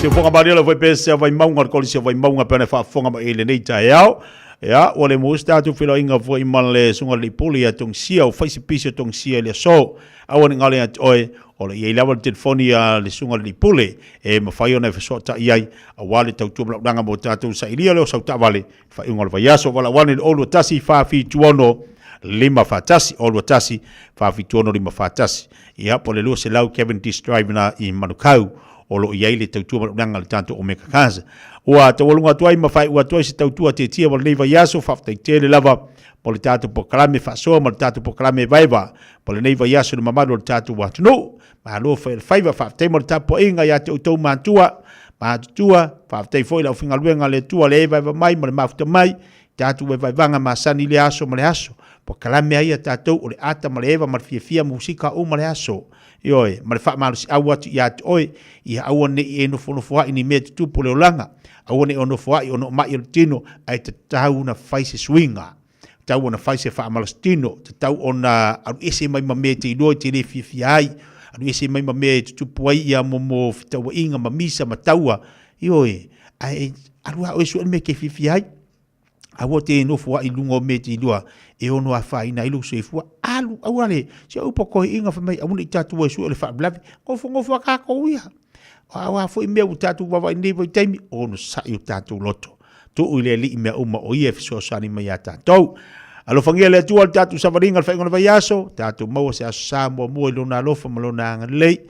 Se fonga barela vai pese vai maunga ko se vai maunga pene fa fonga ma ele nei ta ya o le musta tu filo inga foi manle sunga li poli atong sia o faisi pisi atong sia le so awan ngale at oi o le ia level telefonia le sunga li poli e ma fai ona so ta iai a wale tau tu danga mo tatu sa ilia le so ta vale fa ingol va yaso wala wani o lo tasi fa fi tuono lima fatasi o lo tasi fa fi tuono lima fatasi ia po le lo se lau Kevin Dish Drive na i Manukau o lo iai le tautua malunanga le tanto o meka kansa. Ua te walunga tuai mawhai ua tuai se tautua te tia wala neiva yaso whaftai tele lava po le tātu po kalame whasoa ma le tātu po kalame vaiva po le neiva yaso le mamadu le tātu watu no ma lo whaiva whaftai ma le tātu po inga ya te utau mātua whaftai fwoi lau whinga luenga le tua le vaiva mai ma le mafuta mai tātu e vaivanga ma sani le aso ma le aso po kalame aia tātou o le ata ma le eva ma le fia musika o ma le aso Ioi, ma le wha malu si au atu i atu oi, i aua ne i eno whanofua i ni mea tutu po leo langa. Aua ne ono fua i ono mai o tino, ai te tau na whaise swinga. Tau na whaise wha malu tino, te tau ona, aru ese mai ma mea te iloi te le fia ai, aru ese mai ma mea tutu puai i a momo fitaua inga ma misa ma taua. Ioi, ai, aru hao e suan me ke fia ai. Aua te eno fua i lungo me te ilua, e ono a whaina ilu se fua, alu, au ale, se upa koe inga whamai, au ni tatu e sua le whaablavi, ngofo kako ia. Awa fo i mea u tatu wawa i nevo i teimi, ono sa i u tatu loto. Tu ui le li i mea uma o ia fiso sani mai a tatou. Alo fangia le tua tatu savaringa le whaingon vai aso, tatu maua se aso sa mua mua i lona alofa ma lona anga lei,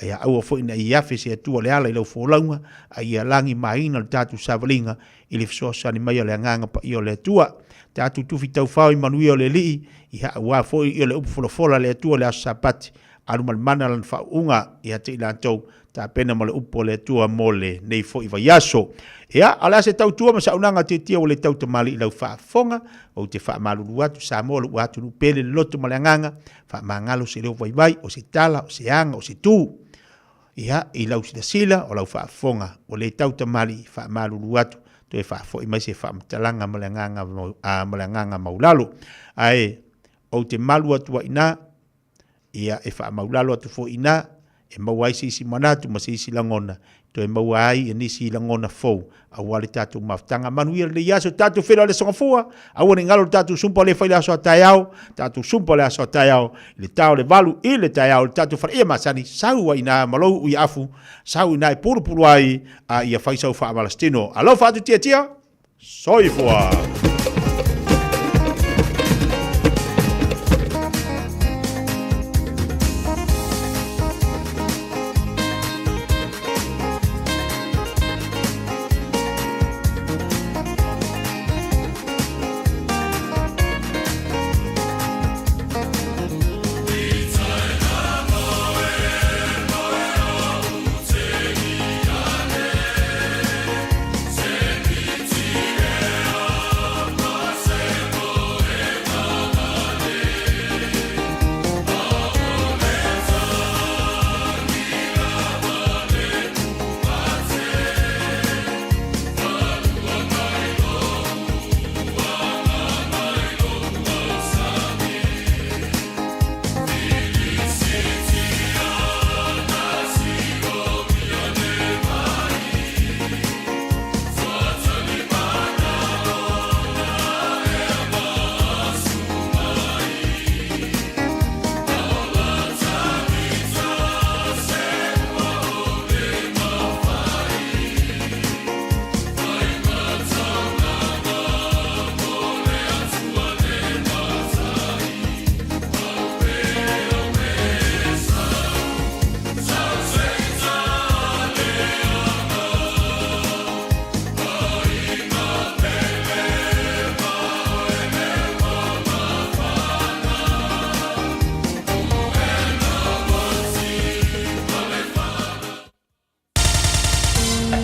ai aua fo ina i afe se atua le ala i lau fōlaunga, ai a langi maina le tatu savaringa, i le fisosani mai o le anganga pa i o le atua, tatu tufi tau whao i manui o le lii, i haa wā fo i o le upu fola le atua le aso sapati, alu malmana lan whaunga i hate i lantou, ta pena ma le upo le atua mo le nei fo i vai aso. Ia, ala se tau tua ma sa unanga te tia o le tau tamali i lau whaafonga, o te whaamalulu atu, sa mo lu atu nu pele le loto ma le anganga, whaamangalo se leo vai vai, o se tala, o se anga, o se tū. Ia, i lau sila sila, o lau whaafonga, o le tau tamali whaamalulu atu, to e whaafo i mai se whaamtalanga ma le anganga maulalo. Ai, o te malu atua ina, ia e whaamaulalo atu fo ina, e maua ai si manatu ma si langona, to e maua ai e nisi langona fou, a wale tatu maftanga manuia le yaso tatu whera le songafua, a wane ngalo tatu sumpa le whaile aso a taiao, tatu sumpa le aso a taiao, le tau le valu i le taiao, le tatu whare ia masani, sau wa ina malou ui afu, sau ina e puru ai, a ia whaisau wha amalastino. Alo whaatu tia, soifua.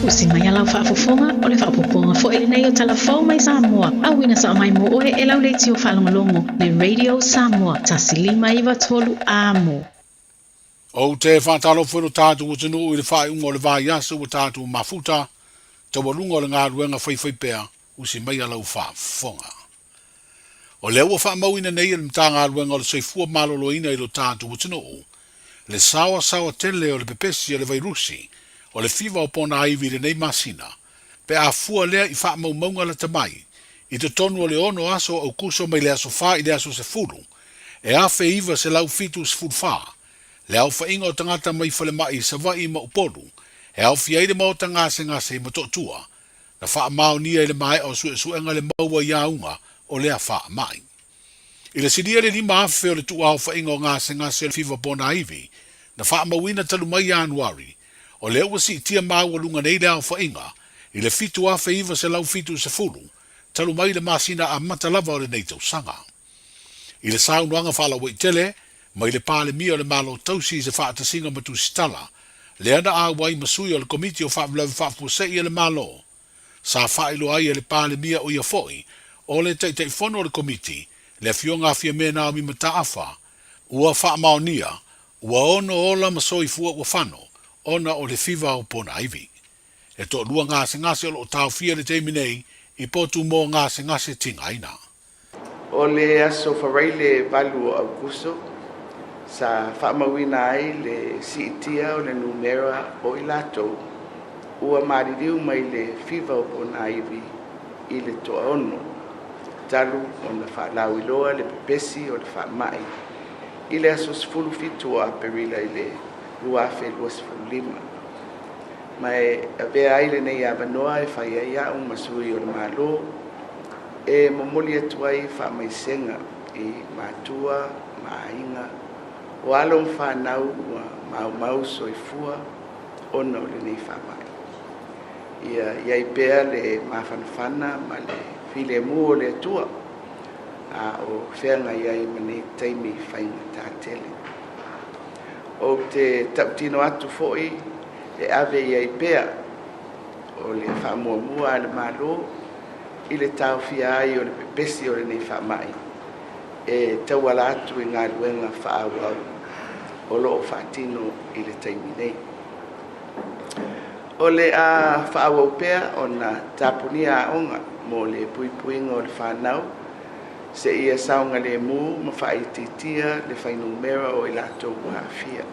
Usi mai alau whaafofonga o le whaapoponga fo ele nei o talafou mai Samoa. Awina sa mai mo oe e lau leiti o whalongolongo le Radio Samoa. Tasilima iwa tolu amo. O te whaatalo whero tātu o tenu i le whae unga o le vai asa o tātu mafuta, te walunga o le ngā ruenga whai pēa, usi mai alau whaafonga. O le ua whaamauina nei le mta ngā ruenga o le soifua maloloina i lo tātu o tenu, le sawa tele o le pepesi o le vairusi, o le fiva o pona aivi le nei masina, pe a fua lea i wha maunga la tamai, i te tonu o le ono aso au kuso mai le aso wha i le aso se furu, e a fe iwa se lau fitu se furu wha, le au wha inga o tangata mai whale mai sa wa i ma uporu, e au fia i le mao ngase i ma totua, na wha mao nia i le mai o suenga le maua i aunga o lea wha mai. I le sidia le lima afe o le tu au wha inga o ngase o le fiva pona aivi, na wha mawina talu mai Januari, o le ua si tia maua lunga nei lea o whainga, i le fitu a whaiva se lau fitu se furu, talu mai le masina a matalava o le nei tau sanga. I le saunuanga whala wai tele, mai le pāle mia o le malo tausi se wha atasinga matu stala, le ana a wai masui o le komiti o whaavlawe whaapusei e le malo. Sa whailo ai e le pāle mia o ia foi, o le tei whono o le komiti, le fionga fia mena o mi mataafa, ua wha maonia, ua ono ola masoi fua ua whano, ona o le fiva o pona aivi. E to lua ngase o lo tau fia le teimi nei, i potu mō ngase tinga aina. O le aso whareile valu o Augusto, sa whaamawina ai le siitia o le numera o i lato, ua maririu mai le fiva o pona aivi i le toa ono, talu o na whaalau iloa le pepesi o le whaamai, i le aso sifulu fitu o aperila i le luafe lua sifulu lima. Mai avea ai le nei avanoa e whai ai au masui o le malo, e momoli atu ai whaamaisenga i mātua, māinga, o alo whanau mau soifua ona o le nei whamai. Iai pēr le mawhanawhana ma le while mua o le atua a o whenga iai mane taimi whainga tātele. O te tautino atu fo'i e ave iai pēr o le whamuamua le malo i le tau fia ai o le pepesi o le nei whamai e tauala atu i ngā ruenga whaawau o loo whaatino i le taimi nei. O le a whaawau pēr o na tāpunia a onga mo le puipuinga o le whanau se ia saunga le mū ma whaititia le whainumera o i latou hawhia.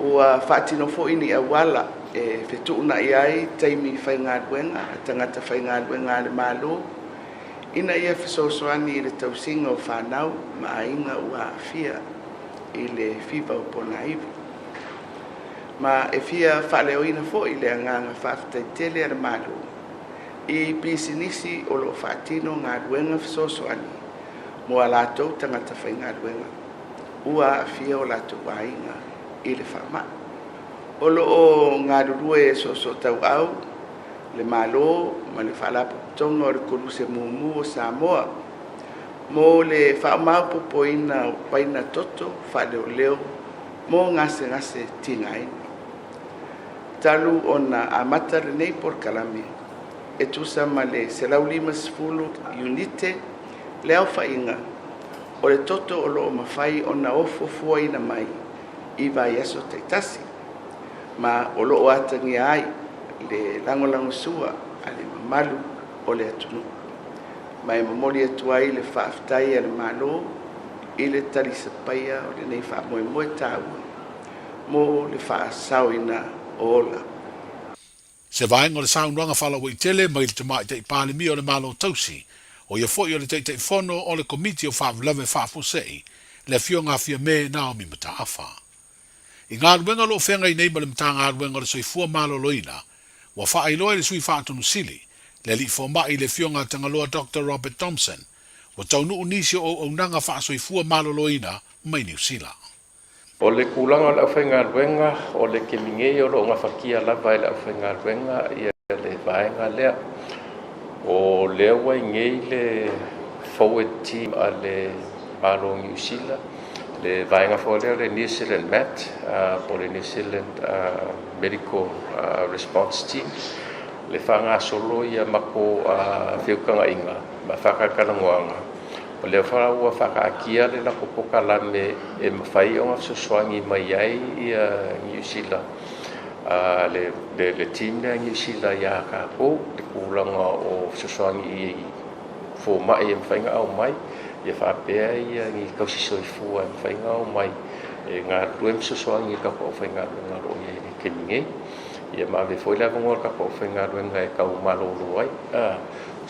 Ua whaatino fo ini a wala e whetuna i ai taimi whaingaruenga, tangata whaingaruenga le malo, ina ia whesosoani i le tausinga o whanau ma inga ua hawhia i le whipa o pona iwi. Ma e fia whaleo ina fo i le anganga whaftaitele ar malo. I pisinisi o lo whaatino ngā ruenga whesosoani mo a lātou tangata whai ngā ruenga. Ua a fia o lātou wainga i le whama. O lo o ngā rurue e soso tau au, le malo ma le whalapu tonga o le kuruse mumu o Samoa. Mo le whaamau popoina o paina toto, whaleo leo, mo ngase tingaini. Talu ona amata renei por kalame. E tusa ma le selau lima sifulu unite le au whainga. O le toto o loo mawhai ona ofo fuaina mai i vai aso taitasi. Ma o loo atangi ai le langolango sua a le mamalu o le atunu. Ma e mamoli atu ai le whaaftai a le malo i le talisapaya o le nei wha moe moe tāua. Mo le whaasauina ola. Se vaenga o le saunwanga whala o i tele mai le tamai te ipāle mi o le malo tausi o ia foi o le te whono o le komiti o whaafulawe whaafusei le fionga fia me na o mi mata awha. I ngā ruenga lo whenga i nei ma le mata ngā ruenga o le soifua malo loina wa whaailoa le sui whaatunu sili le li mai le fionga tangaloa Dr. Robert Thompson wa taunu unisi o nanga wha soifua malo loina mai New Zealand. O le kulanga le awhenga ruenga, o le kemingei o lo ngā whakia lava i le awhenga ruenga i le vaenga lea. O lea wai ngei le forward team a le malo New Zealand, le vaenga fo lea le New Zealand MAT, po le New Zealand Medical Response Team, le whanga solo i a mako whiukanga inga, ma whakakalangoanga. O le wharaua whakaakia le la popoka lame e mawhai o ngā suswangi mai ai i New Zealand. Le team le New Zealand ia ka po, le kulanga o suswangi i fo mai e mwhainga au mai, ia whapea i ngi kausiso i fua e mwhainga au mai. E ngā ruem suswangi ka po whainga runga ro i keninge. Ia mawe foila kongor ka po whainga runga e kau malo ruai.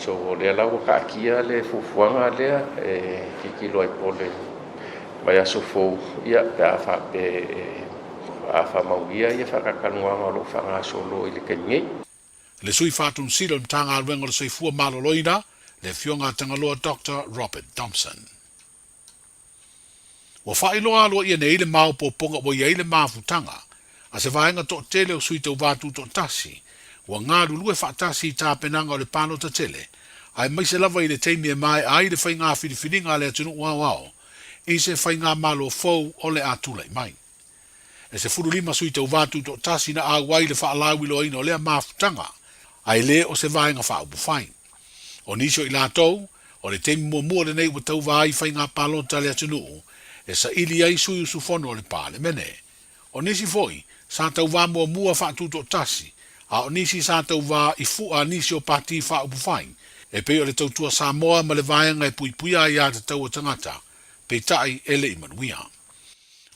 So le lau ka kia le fufuanga lea e kikilo ai pole mai aso fo ia pe afa pe afa mauia ia whakakanuanga lo whanga solo i le kenye. Le sui whātun silo mtanga alwenga le soifua malo loina le fionga tangaloa Dr. Robert Thompson. Wa whailoa alo ia nei le mau po ponga o iei le mawutanga a se vaenga to tele o sui tau vātu to tasi wa ngā lulue whaatasi i tā penanga o le pāno ta tele, ai mai se lava i le teimi e mai ai le whai ngā whiriwhiringa le atunu wao, i se whai ngā malo fau o le atulai mai. E se furu lima sui tau vātu to tasi na awai le whaalawi lo ino lea mawutanga, ai le o se vaenga whaupu whai. O nisio i lātou, o le teimi mua le nei wa tau vai whai ngā pālota le atunu, e sa ili ai sui usufono o le pāle mene. O nisi foi, sa tau vā mua whaatu to tasi, a o nisi sa tau wā i fua nisi o pati wha upu whain, e pei o le tautua Samoa ma le vaenga e puipuia i a te tau o tangata, pei tai ele i manuia.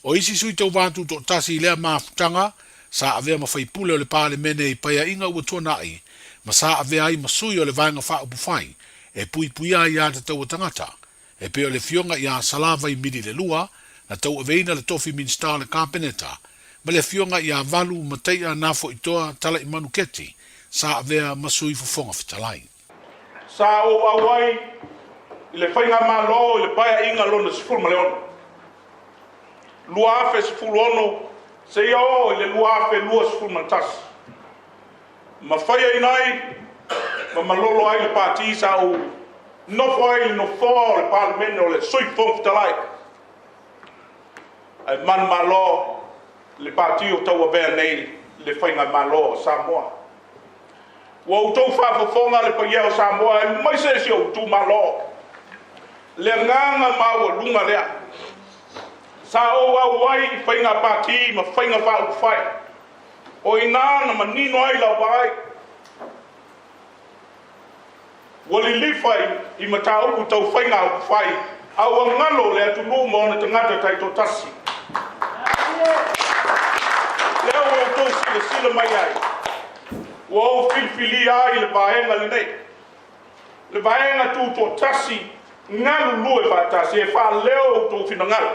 O isi sui tau wātu to tasi i lea mawhutanga, sa avea ma whaipule o le pāle mene i paia inga ua tuana ai, ma sa avea i masui o le vaenga wha upu whain, e puipuia i a te tau o tangata, e pei o le fionga i a salava i midi le lua, na tau aveina le tofi minsta le kāpeneta, ma le fionga i a valu mateia nafo itoa tala i manuketi, sa avea masui fufonga fitalai. Sa o awai i le whainga malo i le paia inga lona sifuru ma le ono. Lua afe sifuru ono se ia o i le lua afe lua sifuru ma tasi. Ma whaia inai ma malolo ai le pāti sa o nofo ai le nofoa o le palemene o le sui fonfutalai. Ai man malo le pāti o tau avea nei le whainga malo o Samoa. Wa utou whafafonga le paia o Samoa e mai se si o utu malo. Le nganga mau o lunga lea. Sa o au wai i whainga pāti ma whainga wha uwhai. O ina na manino ai lau wai. Wali lifai i mata uku tau whainga uwhai. Au a ngalo le atu luma o na tangata tai to tasi. Leo o utou sila sila mai ai. Wa o filfili ai le vaenga le nei. Le vaenga tu to tasi ngalu lue fatasi e fa leo to fina ngalu.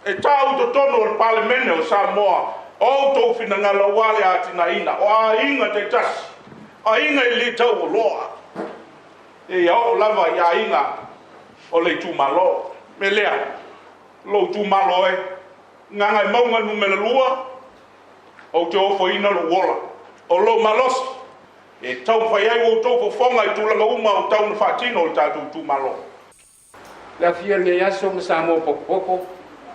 E tau to tono o palemene o Samoa o to fina ngalu wale ati na ina o a inga te tasi. A inga i le tau o loa. E ia o lava ia inga o le tu malo. Me lea, lo tu malo e. Nganga i maunga numele lua o te ofo ina lo wola. O lo malosi. E tau whai ai o tau fonga i tūlanga uma o tau na whaatino o tātou tu malo. La fia nge yaso msamo pokopoko.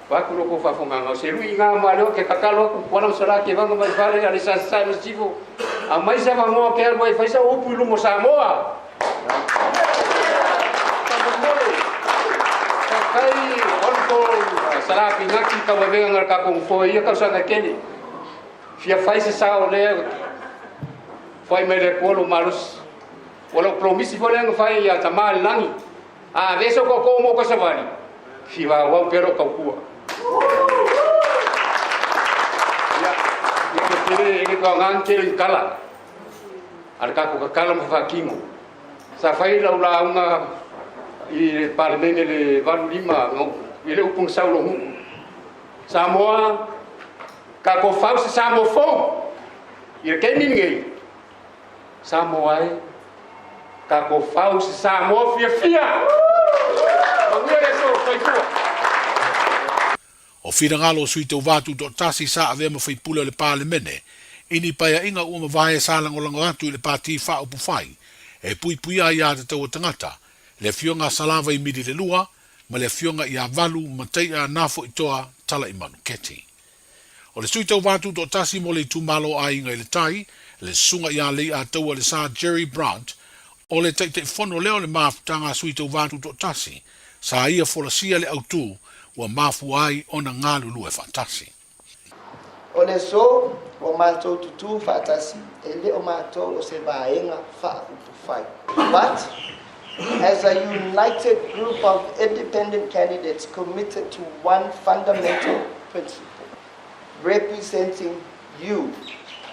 Waku loko whafonganga o se lui ngā maleo ke kakalo ku kwana usara ke vanga mai whare ale sa sa masivo. A mai sa vangoa ke alwa i whaisa upu ilu mo Samoa. Kakai onko sarapi ngaki kawawenga ngar kakong fo ia kausanga keni. Fia whaisa sa o lea fai mai le polo malus. Wala promisi fo lenga fai ya tamali langi. A veso ko mo ko savani. Fiwa wa pero kaukua. Ya ke ke ko ngan ke kala. Arka ko kala mo fakingo. Sa fai la unga i parlemene le valu lima no ile upung saulo hu. Samoa ka ko fausi Samoa fo. Ia ke ninguém. Samoa ka ko fausi Samoa fia. O whira ngalo sui tau wātu do tasi sa a vema whai pula le palemene, ini paia inga ua mawae sa langolango atu i le pāti wha upu whai, e pui pui a ia te tau tangata, le fionga salava i midi le lua, ma le fionga i a valu ma tei a nafo i toa tala i manu keti. O le sui tau wātu do tasi mo le tumalo a inga i le tai, le sunga i a lei a tau a le sa Jerry Brandt, o le te whono leo le mafutanga sui tau wātu do tasi, sa ia folasia le autu, wa mafu ai ona ngalulu e fantasi. O le so, o mātou tutu fatasi, e le o mātou o se vaenga wha upufai. But, as a united group of independent candidates committed to one fundamental principle, representing you,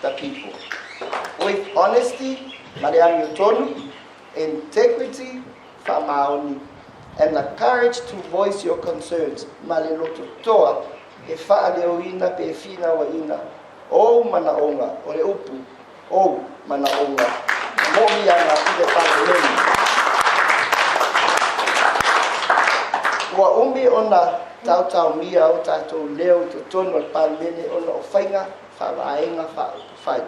the people, with honesty, Mariam Yutonu, integrity, Famaoni, and the courage to voice your concerns. Maleloto toa, e wha le o ina pe fina wa ina, o mana onga, o le upu, o mana onga, mohi ana i le palemene. Ua umi ona tau mia o tātou leo to tono al palemene ona o whainga, whawaenga, whai,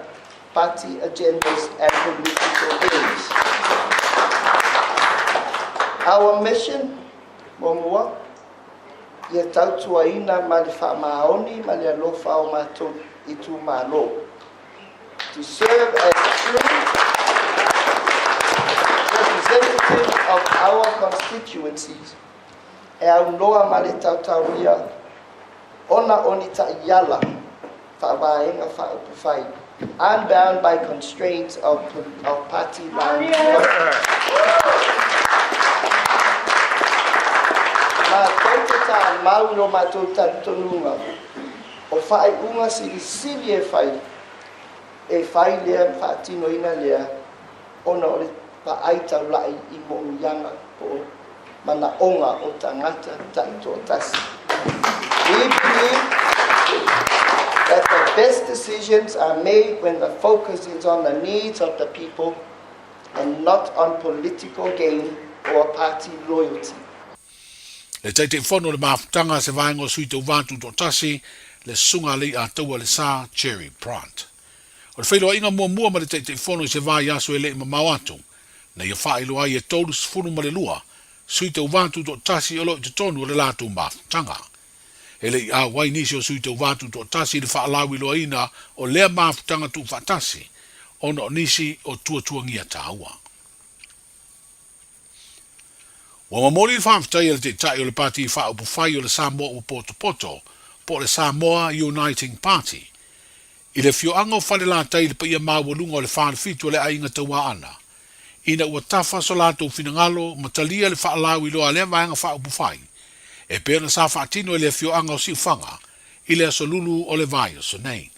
party agendas and political aims. Our mission, Momua, ia tautua ina ma le whamaoni ma le alofa o mātou i tū mālo. To serve as true representative of our constituencies, e au noa ma le tautauria, ona onita iala, whawaenga whaupufai, unbound by constraints of party line. Ma tautata mau no mātou tantonunga, o whae unga sili e whai lea whaatino ina lea, ona o le paaitau lai i mo uianga po mana onga o tangata taito tasi. We believe that the best decisions are made when the focus is on the needs of the people and not on political gain or party loyalty. Le tai te whono le mafutanga se vaenga o sui te uvantu to tasi, le sunga li a taua le sa Cherry Plant. O le whailoa inga mua ma le tai te whono se vai aso e le ima mawatu, na ia whaeloa i e tolu sifunu ma le lua, sui te uvantu to tasi o lo i te tonu o le latu mafutanga. E le a wai nisi o sui te uvantu to tasi le whaalawi loa ina o lea mafutanga tu whatasi, ona o nisi o tuangia tāua. Wa mamori le whaafitai le te tai o le pati whaupu whai o le Samoa o Poto, po le Samoa Uniting Party. I le fioanga o whale la tai le paia mawalunga o le whaalifitu o le ainga taua ana. Ina ua tafa so lato finangalo matalia le whaalawi loa le vaenga whaupu whai. E pēna sa whaatino le fioanga o siwhanga, i le aso lulu o le vai o so nei.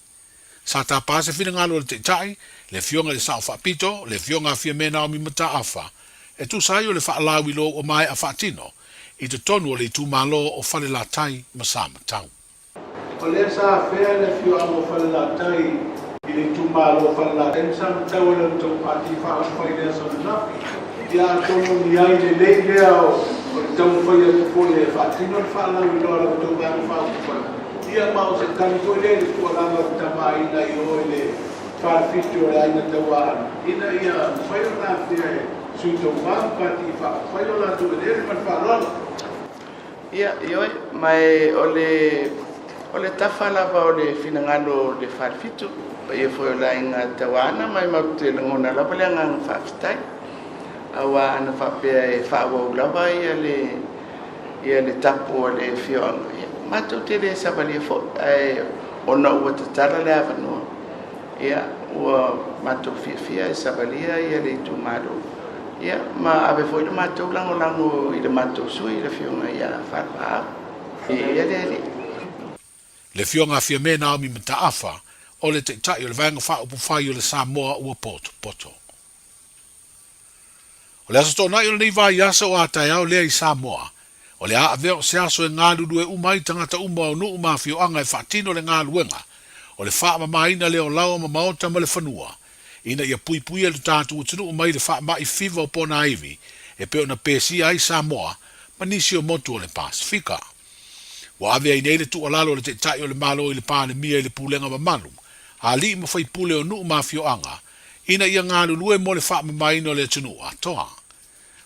Sa ta pase finangalo le te tai, le fionga le sao whaapito, le fionga fia mena o mi mata afa, e tu sai o le whaalawi lo o mai a whaatino, i te tonu o le tūmalo o whale la tai masama tau. O le sa whea le fionga o whale la tai, i le tūmalo o whale la tai masama tau e le tau pati whaafai le aso nafi. Ia tonu ni ai le lei lea o tau whaia tupo le whaatino le whaalawi lo ala tau mai whaafai. Ia mao se tani koe le kua langa tamai na i o le whaafitu o le aina tau ana. Ina ia whaio na whia suito wang pati whaio la tu le man whaarala. Ia, ioi, mai o le tafa lava o le finangalo le whaafitu, pa ia whaio la inga tau ana, mai mau te langona lava le angang whaafitai. Awa ana whapea e whaawau lava ia le tapu o le whioanga. Matou te le savalia fo ona ua tatala le avanua. Ia, ua matou fiafia e savalia ia le tumalo. Ia, ma ave foi le matou lango i le matou sui i le whionga ia whaapaa. Ia le. Le whionga fia mena o mi mata afa, o le te tai o le vaenga whaupu whai o le Samoa ua poto. O le aso tōna i o le nei vai asa o atai au lea i Samoa, o le a veo se aso e ngā lulu e umai tangata uma o nuu mawhio anga e whaatino le ngā luenga, o le wha mamaina leo lau ma maota ma le whanua, ina ia pui e le tātu utinu umai le wha mai fiva o pona iwi, e peo na pēsi ai Samoa, ma nisi o motu o le Pasifika. Wa ave ai nei le tu alalo le te tai o le malo i le pāne mia i le pūlenga mamalu, a li ma whai pule o nuu mawhio anga, ina ia ngā lulue mo le wha mamaina o le tunu atoa.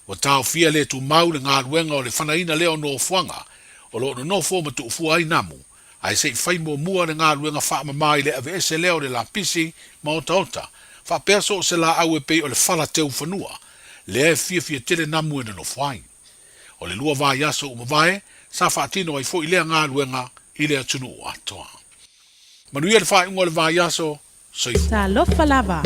Wa tau fia le tu mau le ngā luenga o le whanaina leo no fuanga, o lo no fo ma tu ufua ai namu, ai sei whai mua le ngā luenga wha mamai le ave ese leo le la pisi ma ota, wha perso se la au e pei o le whala teu whanua, le e fia tele namu e no fuai. O le lua vai aso umavae, sa whaatino ai fo i lea ngā luenga i lea tunu atoa. Manuia le whai ungo le vai aso, Talofa lava